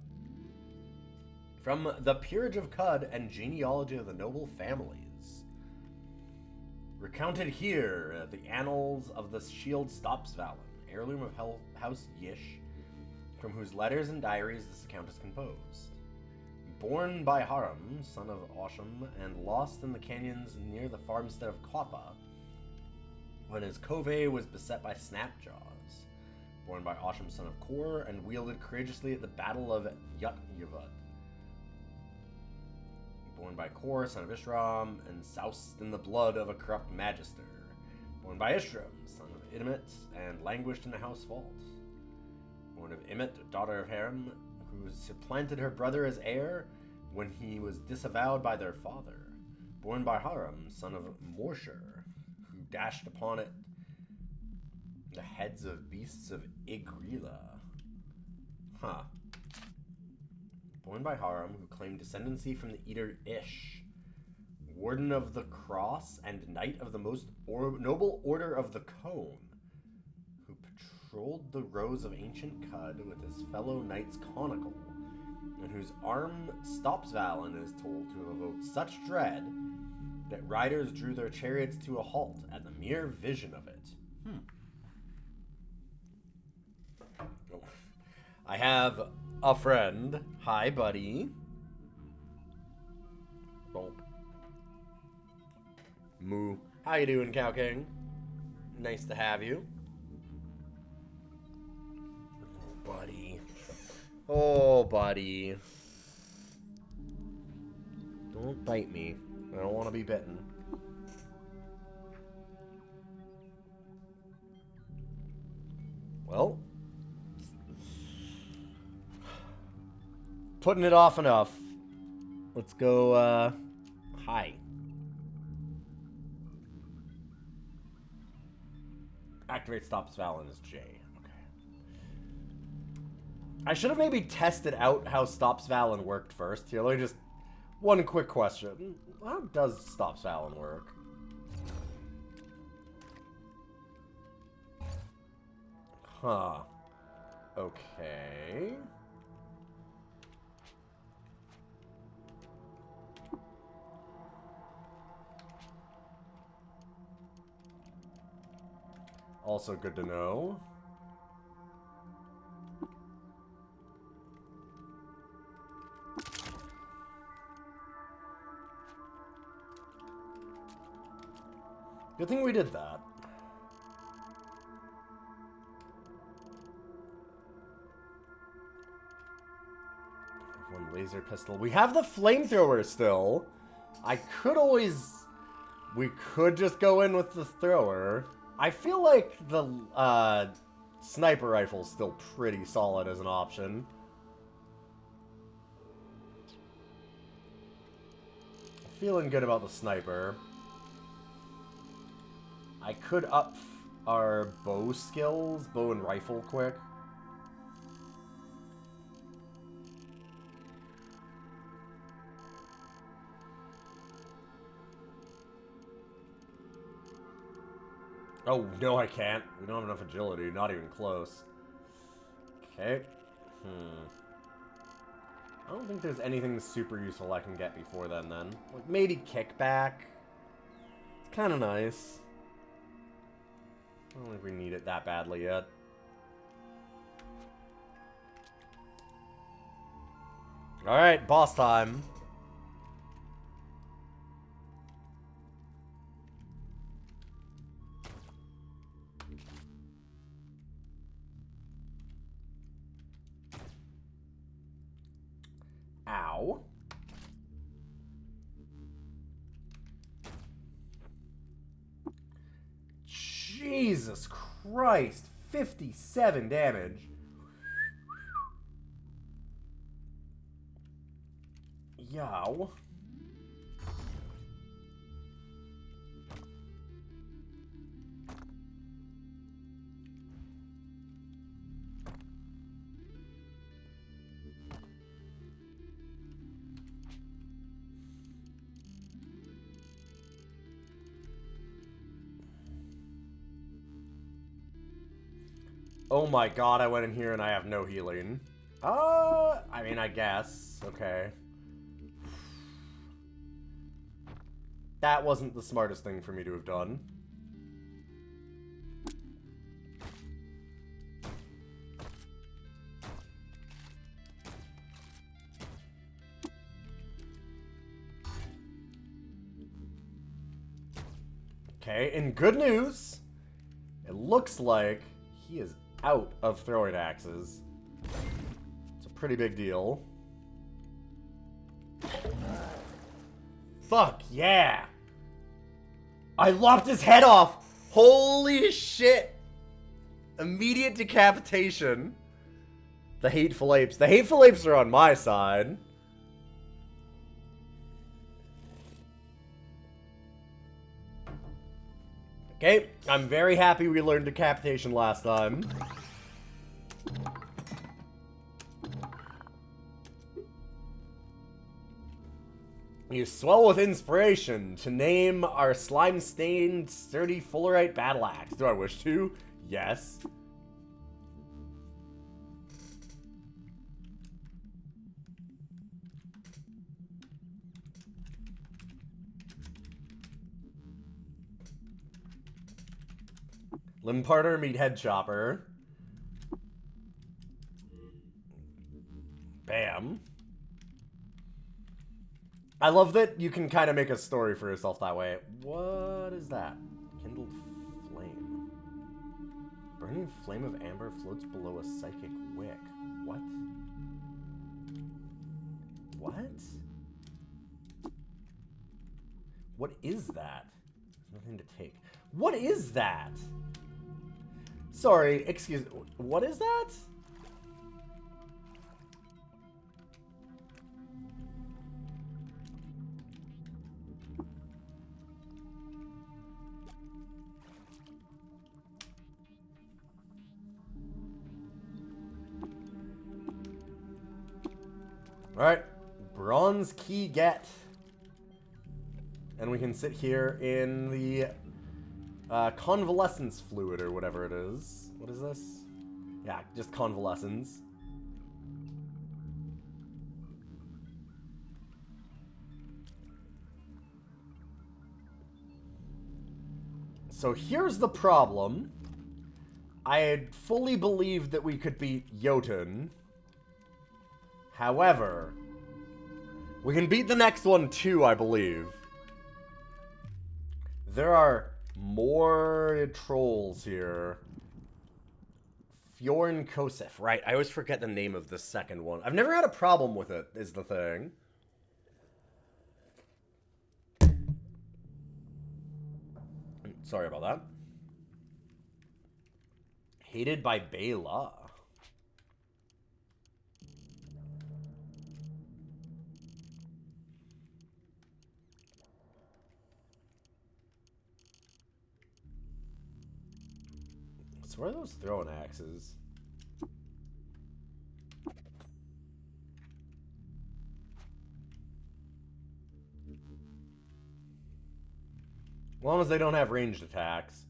From the Peerage of Cud and Genealogy of the Noble Families. Recounted here, the annals of the Shield Stops Valen, heirloom of House Yish, from whose letters and diaries this account is composed. Born by Haram, son of Osham, and lost in the canyons near the farmstead of Koppa, when his cove was beset by Snapjaws. Born by Osham, son of Kor, and wielded courageously at the Battle of Yut-Yavad. Born by Kor, son of Ishram, and soused in the blood of a corrupt magister. Born by Ishram, son of Idimit, and languished in the house vault. Born of Imit, daughter of Haram, who supplanted her brother as heir when he was disavowed by their father. Born by Haram, son of Morsher, who dashed upon it the heads of beasts of Igrila. Huh. Born by Haram, who claimed descendancy from the Eater Ish, Warden of the Cross and Knight of the most noble Order of the Cone, who patrolled the rows of ancient Cud with his fellow knights Conical, and whose arm Stops Valen is told to have evoked such dread that riders drew their chariots to a halt at the mere vision of it. Oh. I have a friend. Hi, buddy. Bonk. Moo. How you doing, Cow King? Nice to have you. Oh, buddy. Oh, buddy. Don't bite me. I don't want to be bitten. Well. Putting it off enough. Let's go, hi. Activate Stops Valen is J. Okay. I should have maybe tested out how Stops Valen worked first. Here, let me just... One quick question. How does Stops Valen work? Huh. Okay. Also good to know. Good thing we did that. One laser pistol. We have the flamethrower still. I could always... We could just go in with the thrower. I feel like the sniper rifle's still pretty solid as an option. Feeling good about the sniper. I could up our bow skills, bow and rifle quick. Oh, no, I can't. We don't have enough agility. Not even close. Okay. I don't think there's anything super useful I can get before then. Like, maybe kickback. It's kind of nice. I don't think we need it that badly yet. Alright, boss time. Ow. Jesus Christ. 57 damage. Yow. Oh my god, I went in here and I have no healing. I mean, I guess. Okay. That wasn't the smartest thing for me to have done. Okay, and good news, it looks like he is out of throwing axes. It's a pretty big deal. Fuck yeah! I lopped his head off! Holy shit! Immediate decapitation. The hateful apes. The hateful apes are on my side. Okay, I'm very happy we learned decapitation last time. You swell with inspiration to name our slime-stained, sturdy fullerite battle axe. Do I wish to? Yes. Limb parter, meat head chopper. Bam. I love that you can kind of make a story for yourself that way. What is that? Kindled flame. Burning flame of amber floats below a psychic wick. What? What? What is that? There's nothing to take. What is that? Sorry, excuse me. What is that? Alright, bronze key get. And we can sit here in the convalescence fluid or whatever it is. What is this? Yeah, just convalescence. So here's the problem. I had fully believed that we could beat Jotun. However, we can beat the next one too, I believe. There are more trolls here. Fjorn Kosef. Right, I always forget the name of the second one. I've never had a problem with it, is the thing. Sorry about that. Hated by Bela. So where are those throwing axes? As long as they don't have ranged attacks.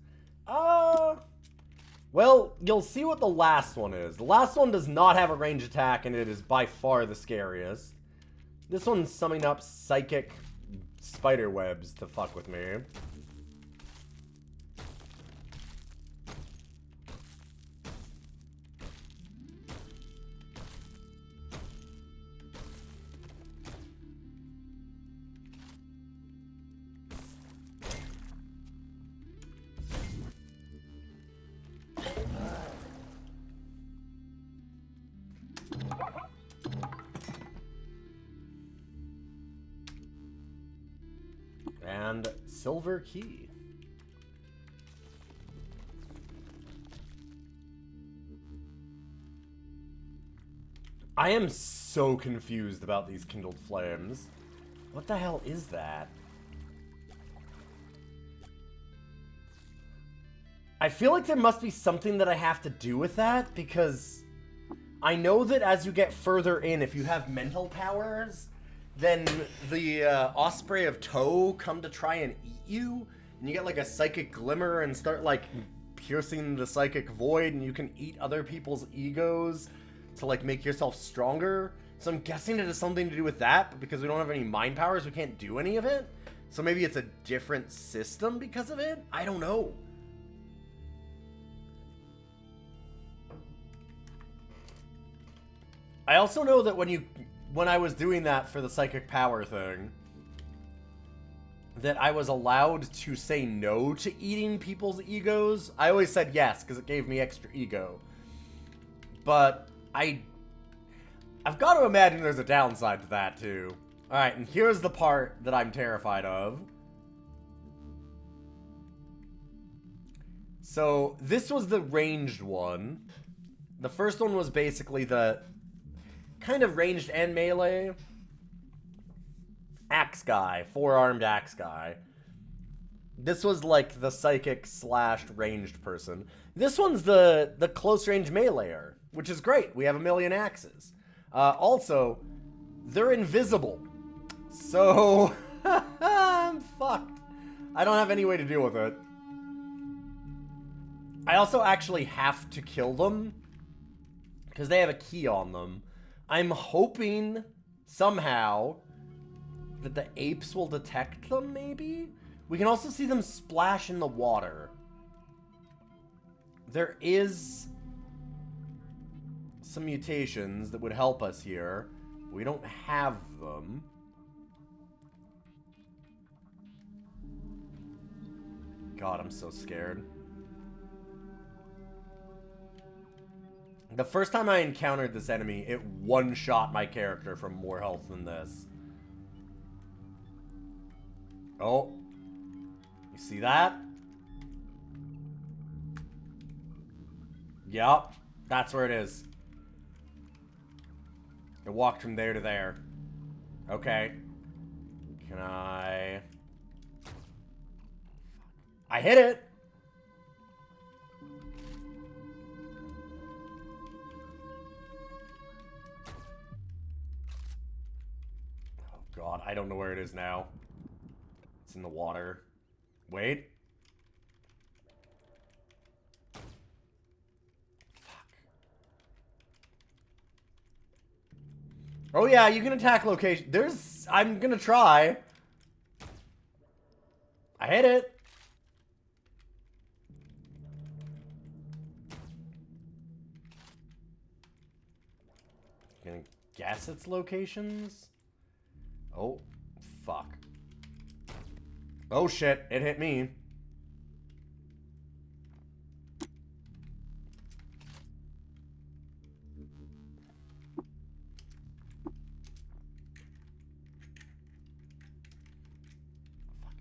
Well, you'll see what the last one is. The last one does not have a ranged attack, and it is by far the scariest. This one's summing up psychic spider webs to fuck with me. And silver key. I am so confused about these kindled flames. What the hell is that? I feel like there must be something that I have to do with that, because I know that as you get further in, if you have mental powers, then the Osprey of Toe come to try and eat you, and you get like a psychic glimmer and start like piercing the psychic void, and you can eat other people's egos to like make yourself stronger. So I'm guessing it has something to do with that, but because we don't have any mind powers, we can't do any of it. So maybe it's a different system because of it? I don't know. I also know that when I was doing that for the psychic power thing, that I was allowed to say no to eating people's egos. I always said yes, because it gave me extra ego. But I've got to imagine there's a downside to that, too. Alright, and here's the part that I'm terrified of. So, this was the ranged one. The first one was basically the kind of ranged and melee axe guy, four-armed axe guy. This was like the psychic / ranged person. This one's the close range meleeer, which is great. We have 1,000,000 axes. Also, they're invisible. So, I'm fucked. I don't have any way to deal with it. I also actually have to kill them because they have a key on them. I'm hoping somehow that the apes will detect them, maybe? We can also see them splash in the water. There is some mutations that would help us here. We don't have them. God, I'm so scared. The first time I encountered this enemy, it one-shot my character from more health than this. Oh. You see that? Yup. That's where it is. It walked from there to there. Okay. Can I hit it! God, I don't know where it is now. It's in the water. Wait. Fuck. Oh yeah, you can attack location. I'm gonna try. I hit it. Gonna guess its locations. Oh, fuck. Oh shit, it hit me. Fuck,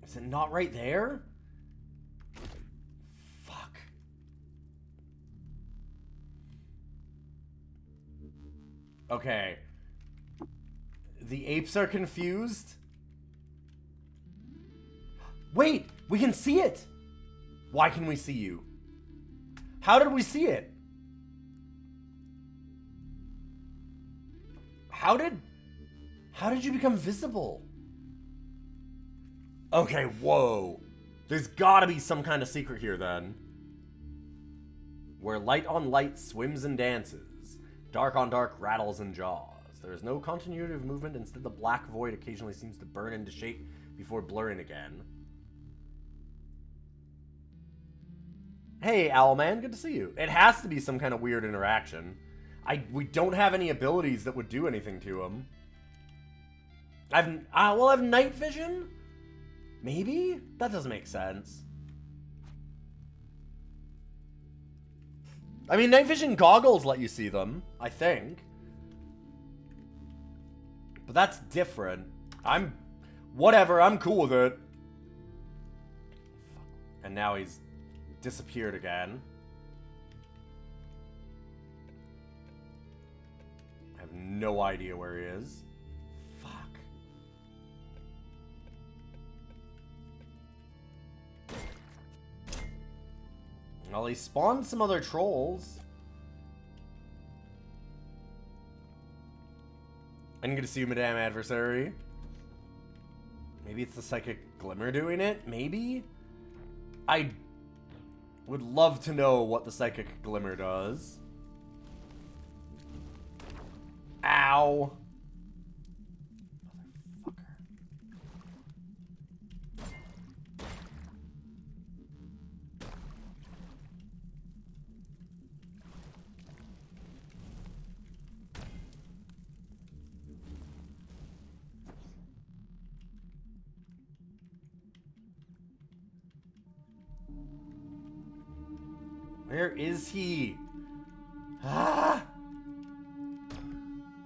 is it not right there? Fuck. Okay. The apes are confused. Wait! We can see it! Why can we see you? How did we see it? How did you become visible? Okay, whoa. There's gotta be some kind of secret here then. Where light on light swims and dances. Dark on dark rattles and jaws. There is no continuity of movement, instead the black void occasionally seems to burn into shape before blurring again. Hey, Owlman, good to see you. It has to be some kind of weird interaction. We don't have any abilities that would do anything to him. We'll have night vision? Maybe? That doesn't make sense. I mean, night vision goggles let you see them, I think. But that's different. I'm Whatever, I'm cool with it. And now he's disappeared again. I have no idea where he is. Fuck. Well, he spawned some other trolls. I'm gonna see Madame Adversary. Maybe it's the Psychic Glimmer doing it? Maybe? I would love to know what the Psychic Glimmer does. Ow. Motherfucker. Where is he? Ah!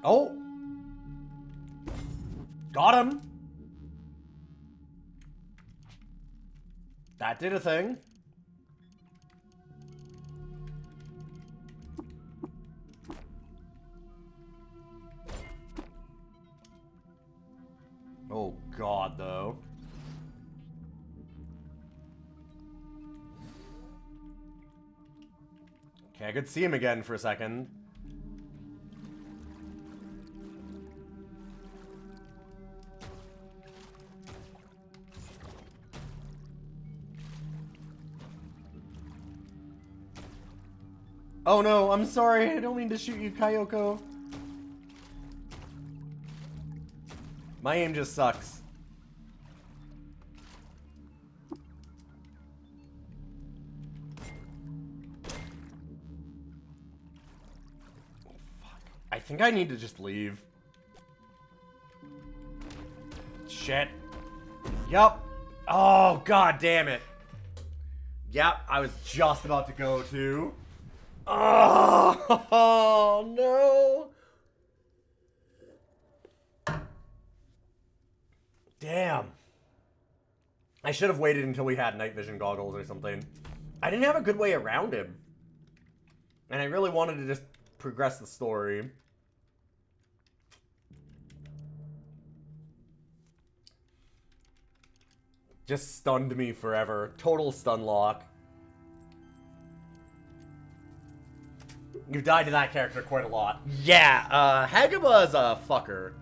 Oh! Got him! That did a thing. Oh god, though. Okay, I could see him again for a second. Oh no, I'm sorry. I don't mean to shoot you, Kyoko. My aim just sucks. I think I need to just leave. Shit. Yup. Oh, god damn it. Yep, I was just about to go to. Oh, no. Damn. I should have waited until we had night vision goggles or something. I didn't have a good way around him. And I really wanted to just progress the story. Just stunned me forever. Total stun lock. You've died to that character quite a lot. Yeah, Hagaba's a fucker.